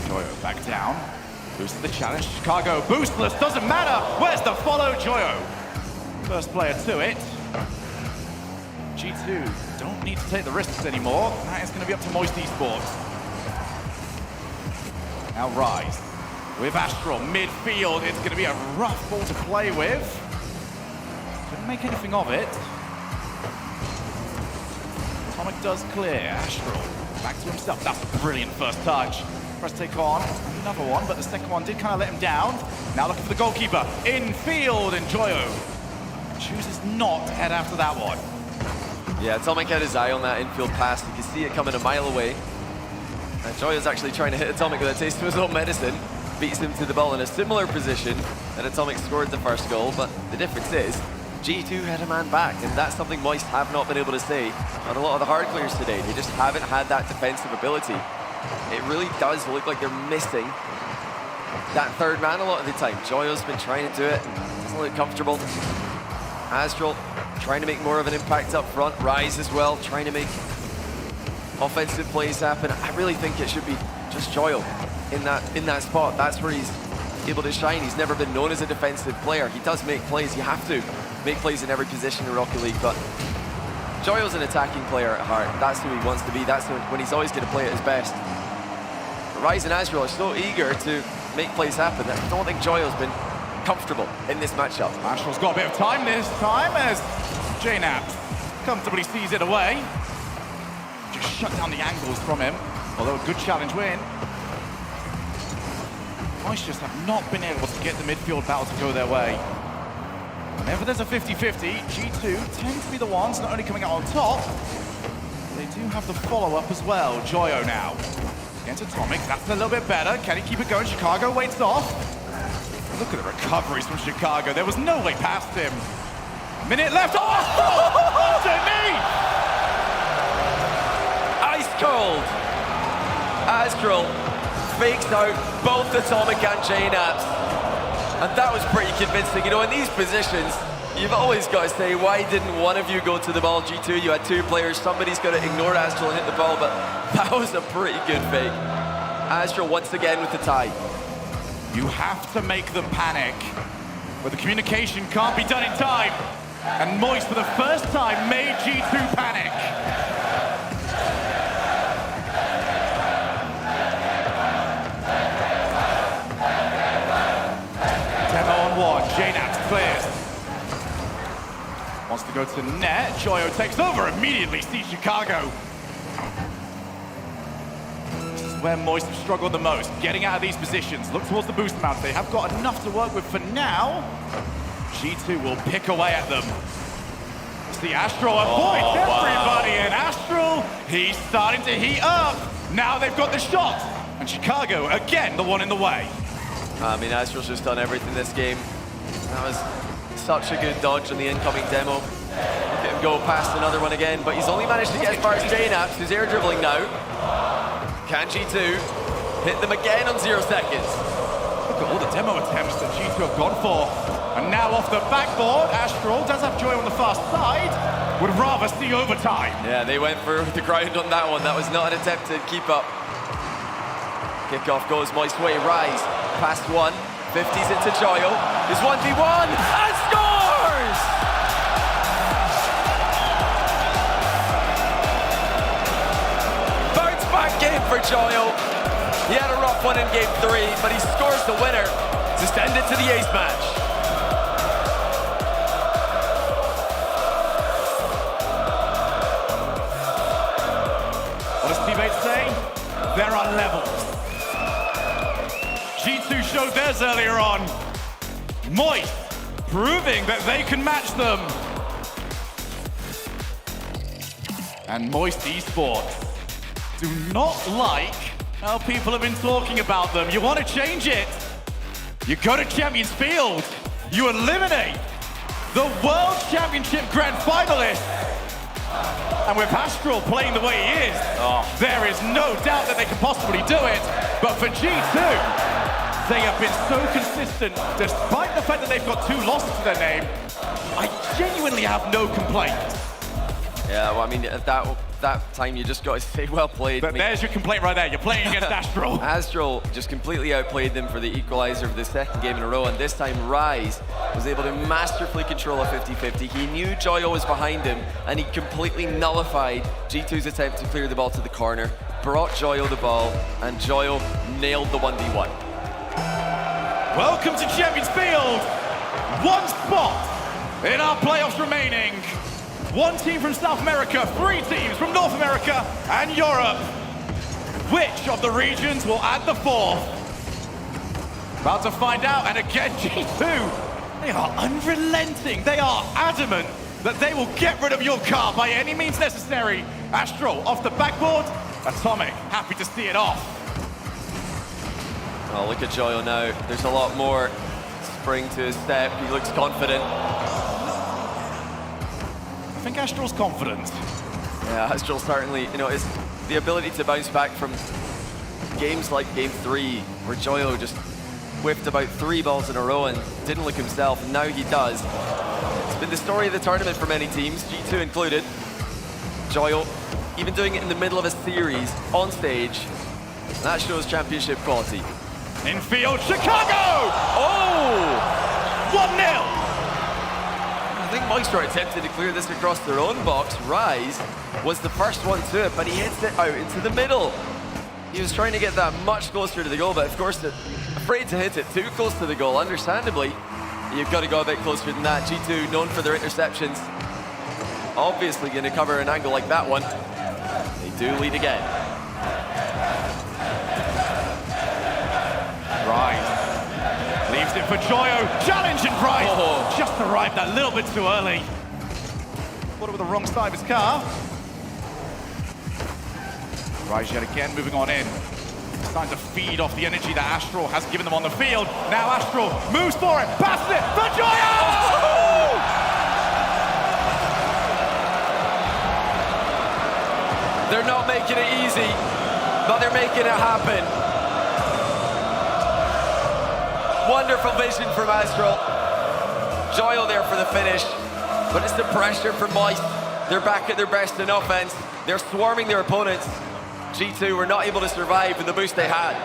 Joyo back down. Boosted the challenge. Chicago boostless. Doesn't matter. Where's the follow? Joyo. First player to it. G2 don't need to take the risks anymore. That is going to be up to Moist Esports. Now Rise with Astral midfield. It's going to be a rough ball to play with. Couldn't make anything of it. Atomic does clear. Astro back to himself. That's a brilliant first touch. Press take on another one, but the second one did kind of let him down. Now looking for the goalkeeper. In field, and Joyo chooses not to head after that one. Yeah, Atomic had his eye on that infield pass. You can see it coming a mile away. And Joyo's actually trying to hit Atomic with a taste of his own medicine. Beats him to the ball in a similar position that Atomic scored the first goal, but the difference is G2 had a man back, and that's something Moist have not been able to say on a lot of the hard players today. They just haven't had that defensive ability. It really does look like they're missing that third man a lot of the time. Joyo's been trying to do it, doesn't look comfortable. Astro trying to make more of an impact up front. Rise as well, trying to make offensive plays happen. I really think it should be just Joyo in that spot. That's where he's able to shine. He's never been known as a defensive player. He does make plays. You have to make plays in every position in Rocket League, but Joyo's an attacking player at heart. That's who he wants to be. That's when he's always going to play at his best. But Rise and Astro are so eager to make plays happen that I don't think Joyo's been comfortable in this matchup. Astro's got a bit of time this time as JNAP comfortably sees it away. Just shut down the angles from him, although a good challenge win. Moist just have not been able to get the midfield battle to go their way. Whenever there's a 50-50, G2 tend to be the ones not only coming out on top, they do have the follow-up as well. Joyo now against Atomic, that's a little bit better. Can he keep it going? Chicago waits off. Look at the recoveries from Chicago. There was no way past him. Minute left. Oh! Underneath! Ice cold. Astro fakes out both Atomic and JNAPs. And that was pretty convincing. You know, in these positions, you've always got to say, why didn't one of you go to the ball? G2, you had two players. Somebody's got to ignore Astro and hit the ball, but that was a pretty good fake. Astro once again with the tie. You have to make them panic, but the communication can't be done in time. And Moist, for the first time, made G2 panic. Demo on one, JNAP clears. Wants to go to net, Joyo takes over, immediately sees Chicago. Where Moist have struggled the most, getting out of these positions. Look towards the boost amounts. They have got enough to work with for now. G2 will pick away at them. It's the Astro avoids everybody, and Astro, he's starting to heat up. Now they've got the shot, and Chicago, again, the one in the way. I mean, Astro's just done everything this game. That was such a good dodge on the incoming demo. Look at him go past another one again, but he's only managed to get as far as JNAPs, who's air dribbling now. Can G2 hit them again on 0 seconds? Look at all the demo attempts that G2 have gone for. And now off the backboard, Astro does have Joy on the far side. Would rather see overtime. Yeah, they went for the ground on that one. That was not an attempt to keep up. Kickoff goes Moist way. Rise past one. 50s into Joyo. Is 1v1 and scores! Game for Joyo. He had a rough one in game 3, but he scores the winner to send it to the ace match. What does teammates say? There are levels. G2 showed theirs earlier on. Moist proving that they can match them. And Moist Esports do not like how people have been talking about them. You want to change it? You go to Champions Field. You eliminate the World Championship Grand Finalist. And with Astro playing the way he is, there is no doubt that they can possibly do it. But for G2, they have been so consistent, despite the fact that they've got 2 losses to their name. I genuinely have no complaints. Yeah, well, I mean, at that time, you just got to say, well played. But there's your complaint right there. You're playing against Astro. Astro just completely outplayed them for the equalizer of the second game in a row, and this time Rise was able to masterfully control a 50-50. He knew Joyo was behind him, and he completely nullified G2's attempt to clear the ball to the corner, brought Joyo the ball, and Joyo nailed the 1v1. Welcome to Champions Field. 1 spot in our playoffs remaining. 1 team from South America, 3 teams from North America and Europe. Which of the regions will add the 4th? About to find out, and again, G2, they are unrelenting. They are adamant that they will get rid of your car by any means necessary. Astro off the backboard, Atomic happy to see it off. Oh, look at Joyo now. There's a lot more spring to his step. He looks confident. I think Astro's confident. Yeah, Astro certainly, you know, it's the ability to bounce back from games like Game 3, where Joyo just whiffed about 3 balls in a row and didn't look himself, and now he does. It's been the story of the tournament for many teams, G2 included. Joyo, even doing it in the middle of a series, on stage, that shows championship quality. Infield, Chicago! Oh! 1-0! I think Moisture attempted to clear this across their own box. Rise was the first one to it, but he hits it out into the middle. He was trying to get that much closer to the goal, but of course, afraid to hit it too close to the goal. Understandably, you've got to go a bit closer than that. G2, known for their interceptions, obviously going to cover an angle like that one. They do lead again. Rise leaves it for Joyo. Challenge and Rise just arrived a little bit too early. Put it with the wrong side of his car. Rise yet again moving on in. Starting to feed off the energy that Astro has given them on the field. Now Astro moves for it, passes it for Joyo! They're not making it easy, but they're making it happen. Wonderful vision from Astro. Joyo there for the finish, but it's the pressure from Moist. They're back at their best in offense. They're swarming their opponents. G2 were not able to survive with the boost they had.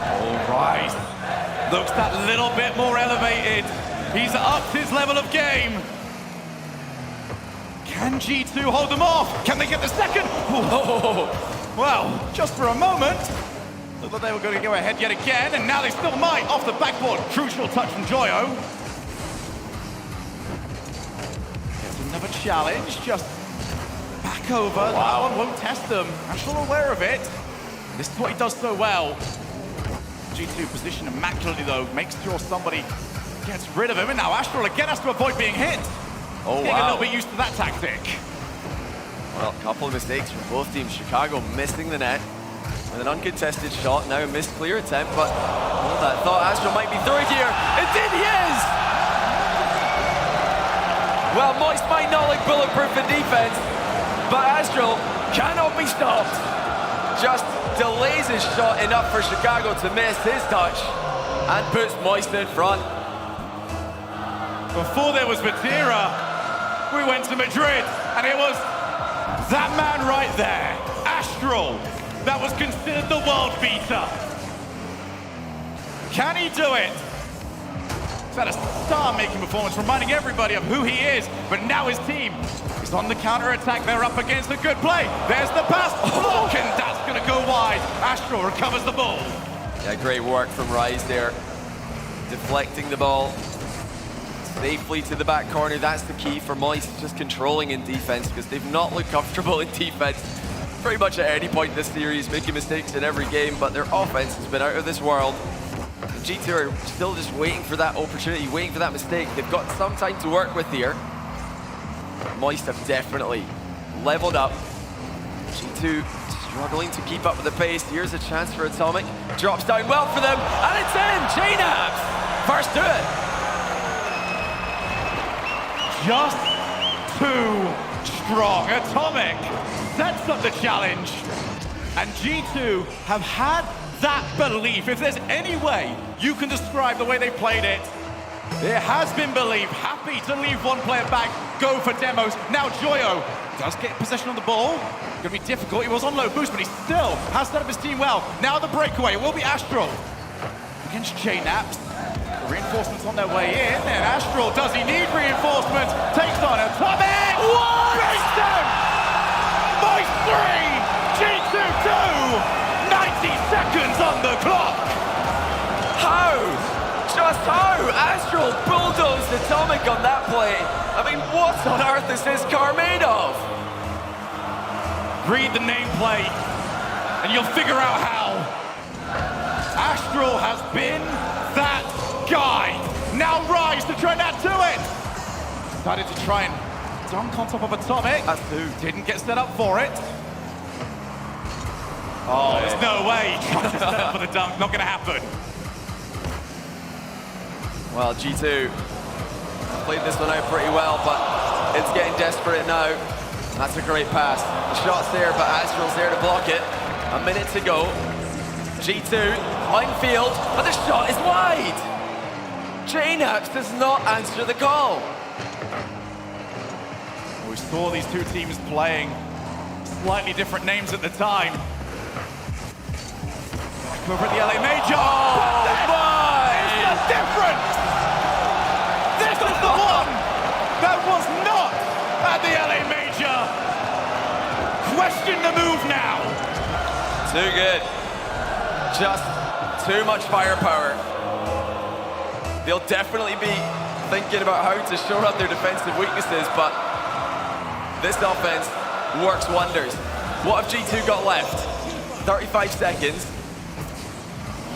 All right. Looks that little bit more elevated. He's upped his level of game. Can G2 hold them off? Can they get the second? Oh. Well, just for a moment, looked like they were going to go ahead yet again, and now they still might. Off the backboard, crucial touch from Joyo. Gets another challenge, just back over. That one won't test them. Astro aware of it. This is what he does so well. G2 positioned immaculately though, makes sure somebody gets rid of him, and now Astro again has to avoid being hit. Oh, Getting a little bit used to that tactic. Well, a couple of mistakes from both teams. Chicago missing the net with an uncontested shot. Now a missed clear attempt, but hold that thought. Astro might be through here. Indeed he is! Well, Moist might not look bulletproof in defense, but Astro cannot be stopped. Just delays his shot enough for Chicago to miss his touch and puts Moist in front. Before there was Vatira, we went to Madrid, and it was that man right there, Astro, that was considered the world beater. Can he do it? He's had a star-making performance, reminding everybody of who he is, but now his team is on the counter-attack. They're up against a good play. There's the pass, block, and that's gonna go wide. Astro recovers the ball. Yeah, great work from Rise there, deflecting the ball safely to the back corner. That's the key for Moist, just controlling in defense, because they've not looked comfortable in defense pretty much at any point in this series, making mistakes in every game, but their offense has been out of this world. And G2 are still just waiting for that opportunity, waiting for that mistake. They've got some time to work with here. Moist have definitely leveled up. G2 struggling to keep up with the pace. Here's a chance for Atomic. Drops down well for them, and it's in! J-Nabs, first to it. Just too strong. Atomic sets up the challenge. And G2 have had that belief. If there's any way you can describe the way they played it, there has been belief. Happy to leave one player back, go for demos. Now Joyo does get possession of the ball. Gonna be difficult. He was on low boost, but he still has set up his team well. Now the breakaway will be Astro against J-Naps. Reinforcements on their way in, and Astro, does he need reinforcements? Takes on Atomic! What? Beaston! Moist 3, G2 2, 90 seconds on the clock! How? just how Astro bulldozed Atomic on that play. I mean, what on earth is this car made of? Read the nameplate, and you'll figure out how. Astro has been that guy. Now Rise to try and add to it. Decided to try and dunk on top of Atomic. That's who. Didn't get set up for it. Oh, there's no way he tried to set up for the dunk. Not going to happen. Well, G2 played this one out pretty well, but it's getting desperate now. That's a great pass. The shot's there, but Astral's there to block it. A minute to go. G2, minefield, and the shot is wide. JNaps does not answer the call. We saw these two teams playing slightly different names at the time. Over at the LA Major. Oh my! It's the difference! This is the one that was not at the LA Major. Question the move now. Too good. Just too much firepower. They'll definitely be thinking about how to shore up their defensive weaknesses, but this offense works wonders. What have G2 got left? 35 seconds.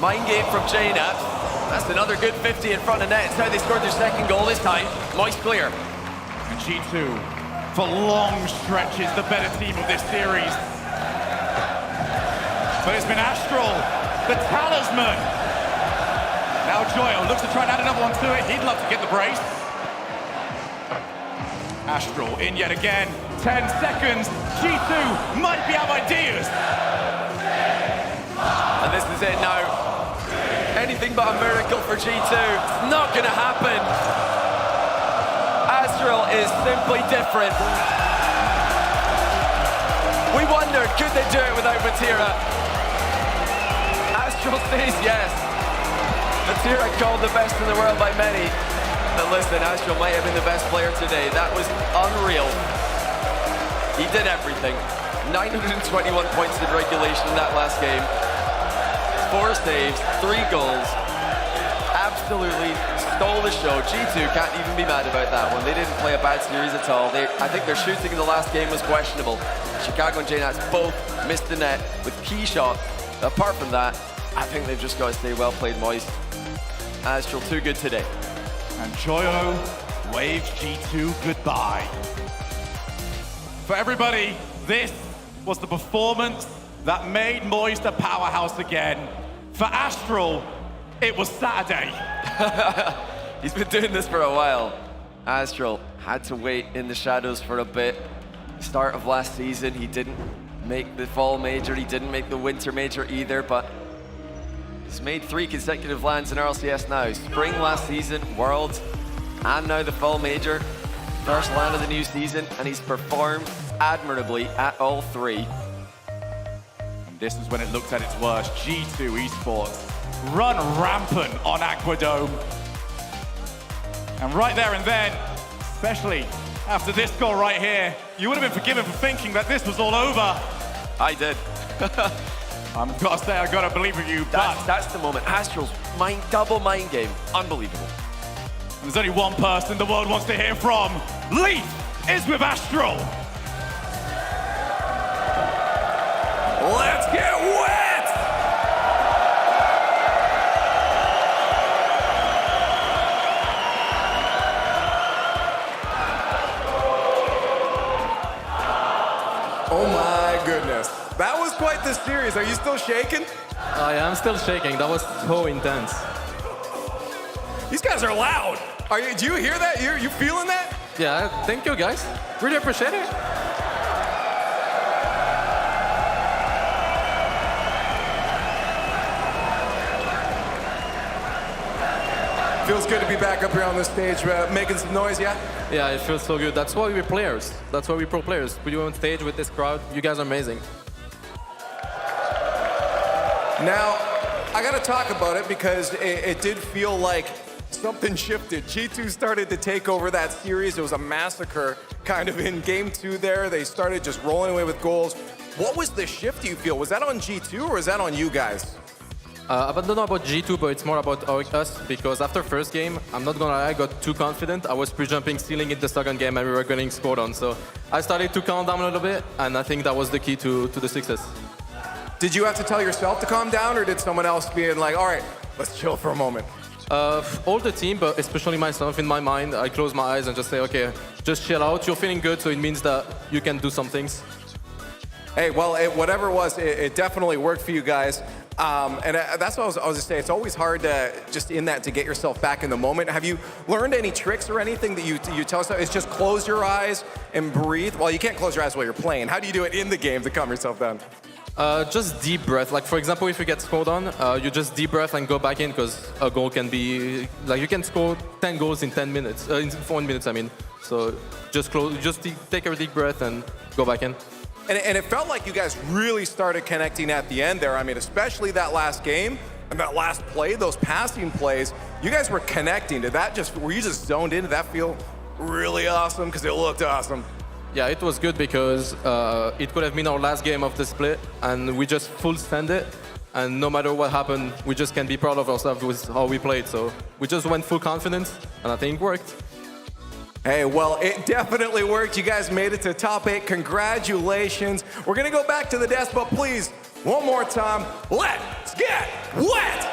Mind game from JNaps. That's another good 50 in front of net. It's how they scored their second goal this time. Moist clear. And G2, for long stretches, the better team of this series. But it's been Astral, the talisman. Now Joyo looks to try and add another one to it. He'd love to get the brace. Astral in yet again. 10 seconds. G2 might be out of ideas. And this is it now. Anything but a miracle for G2. It's not going to happen. Astral is simply different. We wondered, could they do it without Matira? Astral says yes. Matira called the best in the world by many. But listen, Astral might have been the best player today. That was unreal. He did everything. 921 points in regulation in that last game. 4 saves, 3 goals. Absolutely stole the show. G2 can't even be mad about that one. They didn't play a bad series at all. I think their shooting in the last game was questionable. Chicago and JNaps both missed the net with key shots. Apart from that, I think they've just got to stay well played, Moist. Astral too good today. And Joyo waves G2 goodbye. For everybody, this was the performance that made Moist a powerhouse again. For Astral, it was Saturday. He's been doing this for a while. Astral had to wait in the shadows for a bit. Start of last season, he didn't make the fall major, he didn't make the winter major either, but he's made 3 consecutive lands in RLCS now. Spring last season, Worlds, and now the fall major. First land of the new season, and he's performed admirably at all 3. This is when it looked at its worst. G2 Esports run rampant on Aquadome. And right there and then, especially after this goal right here, you would have been forgiven for thinking that this was all over. I did. I've got to say, I've got to believe with you, but that's the moment. Astral's double mind game. Unbelievable. There's only one person the world wants to hear from. Leaf is with Astral. Let's get wet! Oh my goodness. That was quite the series. Are you still shaking? I am still shaking. That was so intense. These guys are loud. Do you hear that? You feeling that? Yeah, thank you guys. Really appreciate it. Feels good to be back up here on the stage, making some noise, yeah? Yeah, it feels so good. That's why we're players. That's why we're pro players. Put you on stage with this crowd. You guys are amazing. Now, I gotta talk about it because it did feel like something shifted. G2 started to take over that series. It was a massacre kind of in game 2 there. They started just rolling away with goals. What was the shift, do you feel? Was that on G2 or was that on you guys? I don't know about G2, but it's more about us, because after first game, I'm not gonna lie, I got too confident. I was pre-jumping, stealing it the second game, and we were getting scored on. So I started to calm down a little bit, and I think that was the key to the success. Did you have to tell yourself to calm down, or did someone else be like, all right, let's chill for a moment? All the team, but especially myself, in my mind, I close my eyes and just say, okay, just chill out. You're feeling good, so it means that you can do some things. Hey, well, whatever it was, it definitely worked for you guys. And that's what I was going to say. It's always hard to just in that to get yourself back in the moment. Have you learned any tricks or anything that you tell us? It's just close your eyes and breathe. Well, you can't close your eyes while you're playing. How do you do it in the game to calm yourself down? Just deep breath. Like, for example, if you get scored on, you just deep breath and go back in, because a goal can be, like, you can score 10 goals in 10 minutes, in 4 minutes, I mean. So just take a deep breath and go back in. And it felt like you guys really started connecting at the end there. I mean, especially that last game and that last play, those passing plays, you guys were connecting. Were you just zoned in? Did that feel really awesome? Because it looked awesome. Yeah, it was good because it could have been our last game of the split, and we just full send it. And no matter what happened, we just can be proud of ourselves with how we played. So we just went full confidence, and I think it worked. Hey, well, it definitely worked. You guys made it to top 8. Congratulations. We're going to go back to the desk, but please, one more time, let's get wet!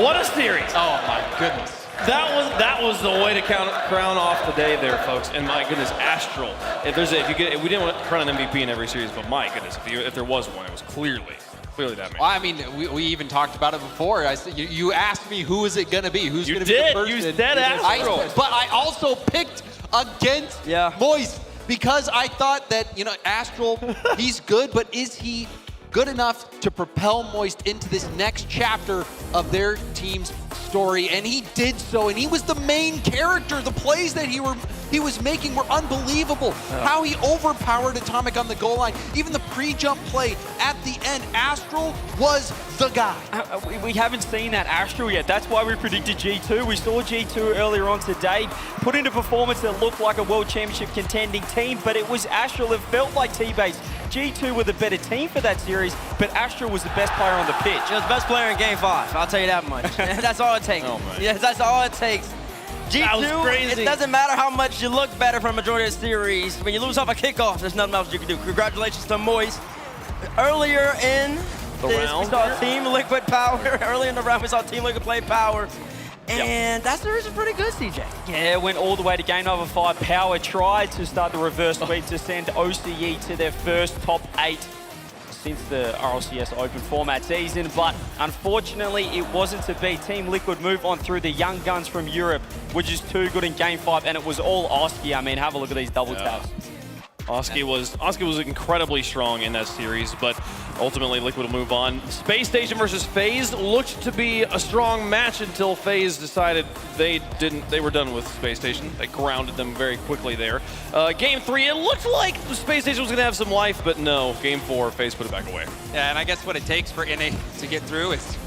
What a series! Oh my goodness. That was the way to crown off the day there, folks. And my goodness, Astro. We didn't want to crown an MVP in every series, but my goodness, if there was one, it was clearly that man. Well, I mean, we even talked about it before. I said you asked me who is it going to be? Who's going to be the first? You said Astro. But I also picked against Moist because I thought that Astro, he's good, but is he good enough to propel Moist into this next chapter of their team's story? And he did so, and he was the main character. The plays that he was making were unbelievable. How he overpowered Atomic on the goal line. Even the pre-jump play at the end, Astro was the guy. We haven't seen that Astro yet. That's why we predicted G2. We saw G2 earlier on today put into performance that looked like a World Championship contending team, but it was Astro that felt like T-Base. G2 were the better team for that series, but Astro was the best player on the pitch. He was the best player in Game 5, I'll tell you that much. That's all it takes. Oh, man. Yes, that's all it takes. G2, it doesn't matter how much you look better for a majority of the series. When you lose off a kickoff, there's nothing else you can do. Congratulations to Moist. Earlier in this, we saw Team Liquid Power. Earlier in the round, we saw Team Liquid play Power. And that series is pretty good, CJ. Yeah, it went all the way to game number 5. Power tried to start the reverse sweep to send OCE to their first top 8 since the RLCS Open format season, but unfortunately it wasn't to be. Team Liquid move on through the young guns from Europe, which is too good in game 5, and it was all Oski. I mean, have a look at these double taps. Oski was incredibly strong in that series, but ultimately Liquid will move on. Space Station versus FaZe looked to be a strong match until FaZe decided they were done with Space Station. They grounded them very quickly there. Game 3, it looked like Space Station was going to have some life, but no. Game 4, FaZe put it back away. Yeah, and I guess what it takes for NA to get through is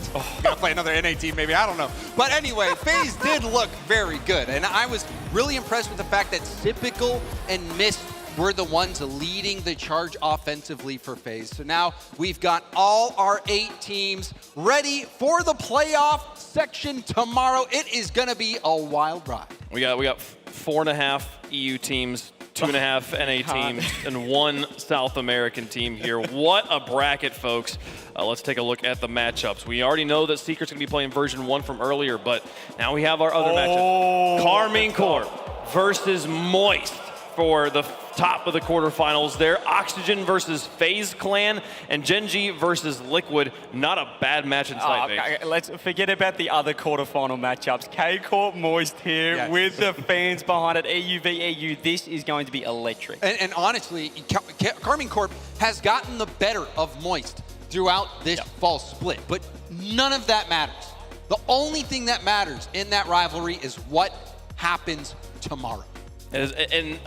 gotta play another NA team, maybe, I don't know. But anyway, FaZe did look very good, and I was really impressed with the fact that Typical and Mist were the ones leading the charge offensively for FaZe. So now we've got all our 8 teams ready for the playoff section tomorrow. It is going to be a wild ride. We got 4.5 EU teams, 2.5 NA teams, and 1 South American team here. What a bracket, folks. Let's take a look at the matchups. We already know that Secret's going to be playing version 1 from earlier, but now we have our other matchup. Carmine Corp versus Moist for the top of the quarterfinals there. Oxygen versus FaZe Clan, and Genji versus Liquid. Not a bad match in sight, okay, let's forget about the other quarterfinal matchups. K-Corp Moist here with the fans behind it. EU. This is going to be electric. And honestly, Carmine Corp has gotten the better of Moist throughout this fall split, but none of that matters. The only thing that matters in that rivalry is what happens tomorrow. And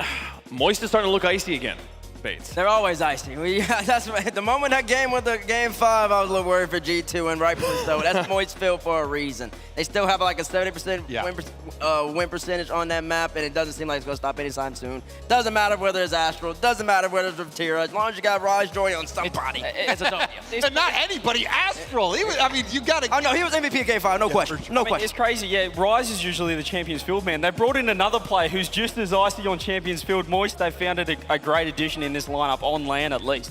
Moist is starting to look icy again. Bates. They're always icy. That's the moment that game with the game 5, I was a little worried for G2, and rightfully so. That's Moist Field for a reason. They still have like a 70% win percentage on that map, and it doesn't seem like it's going to stop anytime soon. Doesn't matter whether it's Astro, doesn't matter whether it's Vatira, as long as you got Rise Joy on somebody. It's a W. And not anybody, Astro. You got to. Oh, no, he was MVP of game 5, no question. Sure. No question. It's crazy, yeah. Rise is usually the Champions Field man. They brought in another player who's just as icy on Champions Field. Moist, they found it a great addition in this lineup, on LAN at least.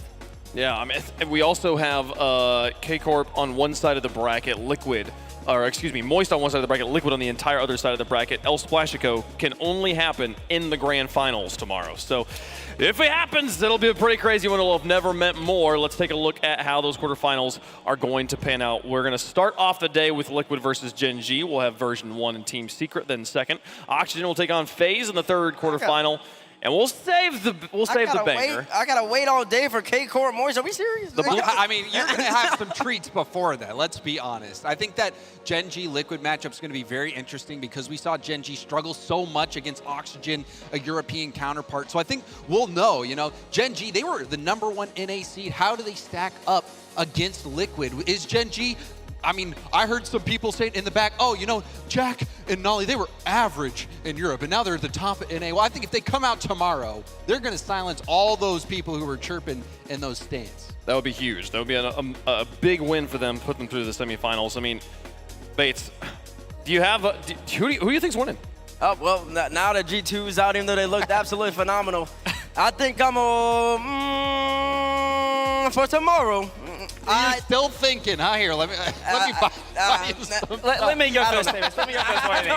Yeah, I mean, we also have K-Corp on one side of the bracket, Liquid, or excuse me, Moist on one side of the bracket, Liquid on the entire other side of the bracket. El Splashico can only happen in the grand finals tomorrow. So if it happens, it'll be a pretty crazy one. It'll have never meant more. Let's take a look at how those quarterfinals are going to pan out. We're going to start off the day with Liquid versus Gen G. We'll have version 1 and Team Secret, then second. Oxygen will take on FaZe in the third quarterfinal. And we'll save the banger. I gotta wait all day for K-Corp Moist. Are we serious? I mean, you're going to have some treats before that. Let's be honest. I think that Gen G Liquid matchup is going to be very interesting because we saw Gen G struggle so much against Oxygen, a European counterpart. So I think we'll know, Gen G, they were the #1 NA seed. How do they stack up against Liquid? Is Gen G... I mean, I heard some people say in the back, oh, Jack and Nolly, they were average in Europe, and now they're at the top of NA. Well, I think if they come out tomorrow, they're going to silence all those people who were chirping in those stands. That would be huge. That would be a big win for them, put them through the semifinals. I mean, Bates, do you have who do you think's winning? Oh, well, now that G2's out, even though they looked absolutely phenomenal, I think I'm for tomorrow. You're still thinking, huh? Here, let me let me go first, Stevens. Let me go first.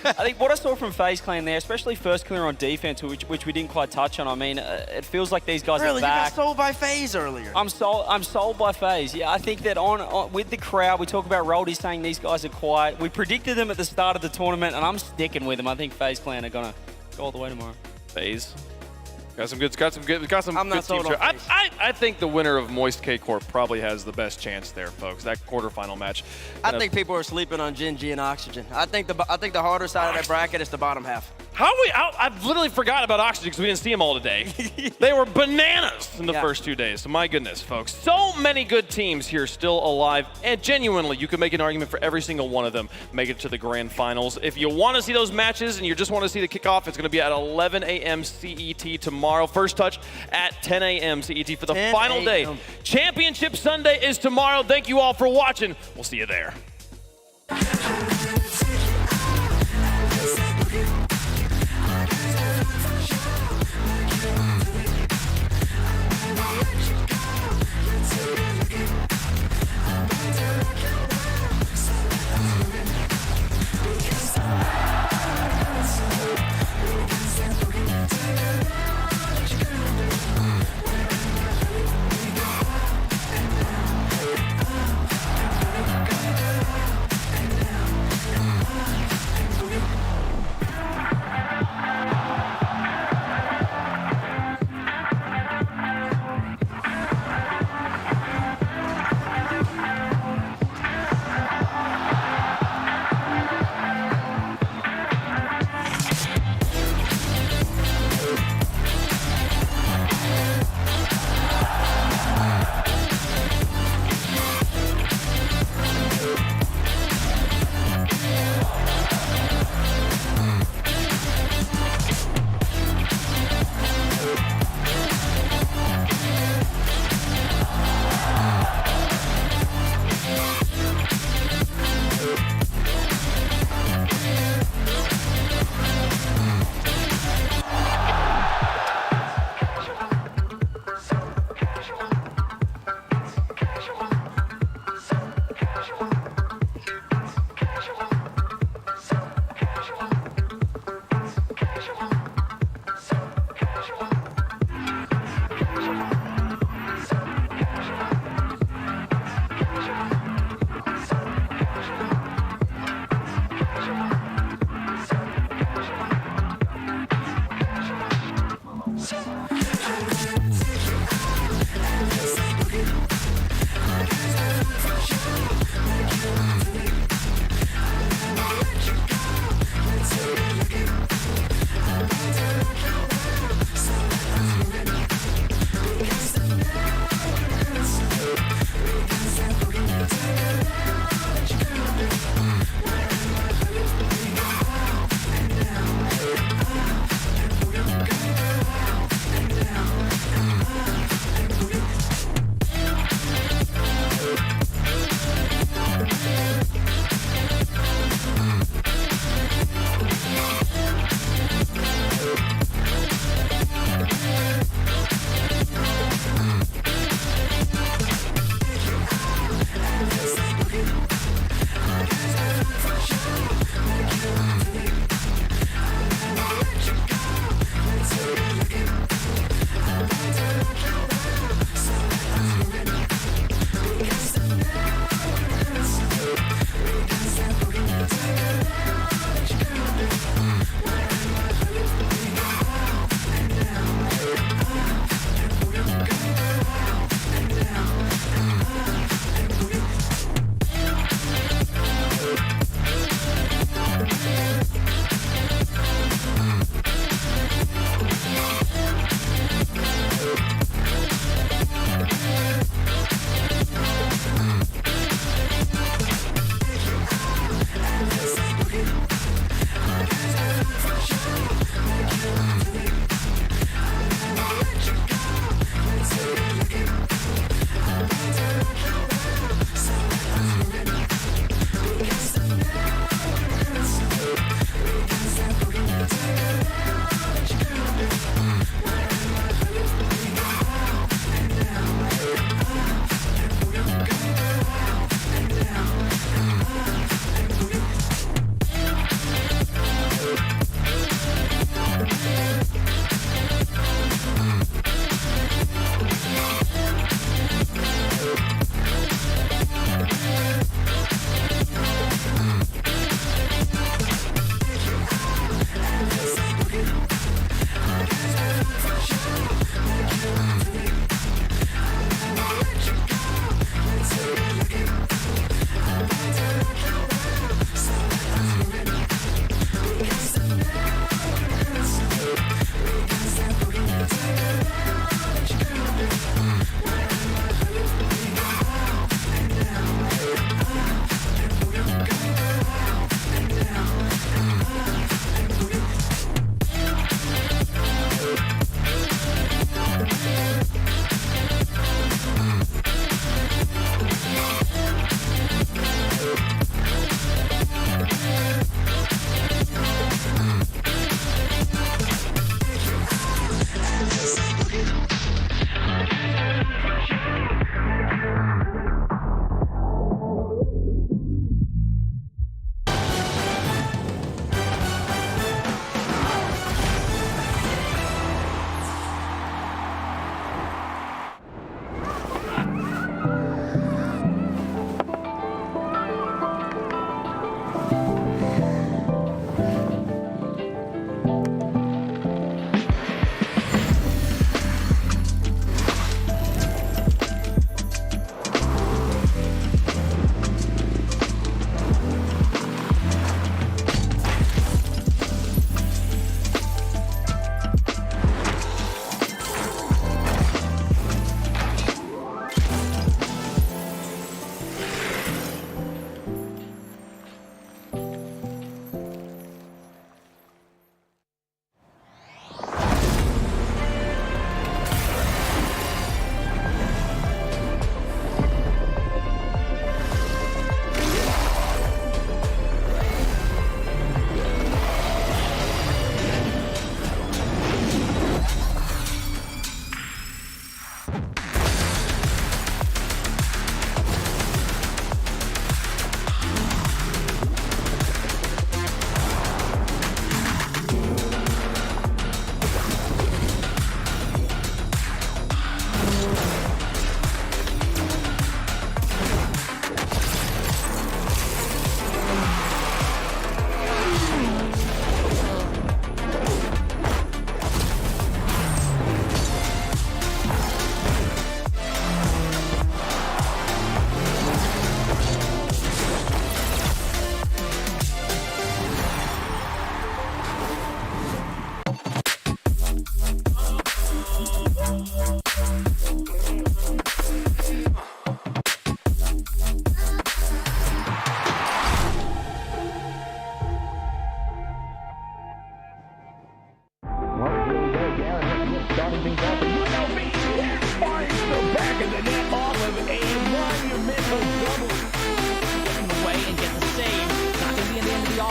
I think what I saw from FaZe Clan there, especially first clear on defense, which we didn't quite touch on. I mean, it feels like these guys are back. Really, you got sold by FaZe earlier. I'm sold by FaZe. Yeah, I think that on with the crowd, we talk about Roldy saying these guys are quiet. We predicted them at the start of the tournament, and I'm sticking with them. I think FaZe Clan are gonna go all the way tomorrow. FaZe. Got some good teams here. I think the winner of Moist K-Corp probably has the best chance there, folks. That quarterfinal match. I think people are sleeping on Gen G and Oxygen. I think the harder side of that bracket is the bottom half. I've literally forgot about Oxygen because we didn't see them all today. They were bananas in the first 2 days. So my goodness, folks. So many good teams here still alive. And genuinely, you can make an argument for every single one of them make it to the grand finals. If you want to see those matches and you just want to see the kickoff, it's going to be at 11 a.m. CET tomorrow. First touch at 10 a.m. CET for the final day. Championship Sunday is tomorrow. Thank you all for watching. We'll see you there.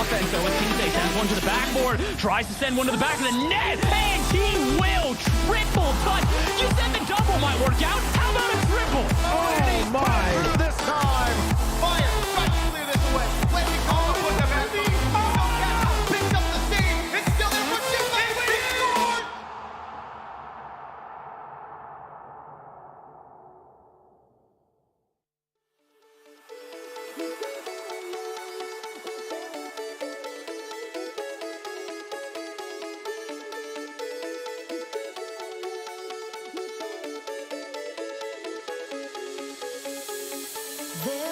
defense though, as Kingsley sends one to the backboard, tries to send one to the back of the net, and he will triple touch. You said the double might work out. How about a triple? Oh my! This time, fire, tries to clear this away. Landing on the foot of Andy. Picks up the steam. It's still there for Jimmy. He scored! There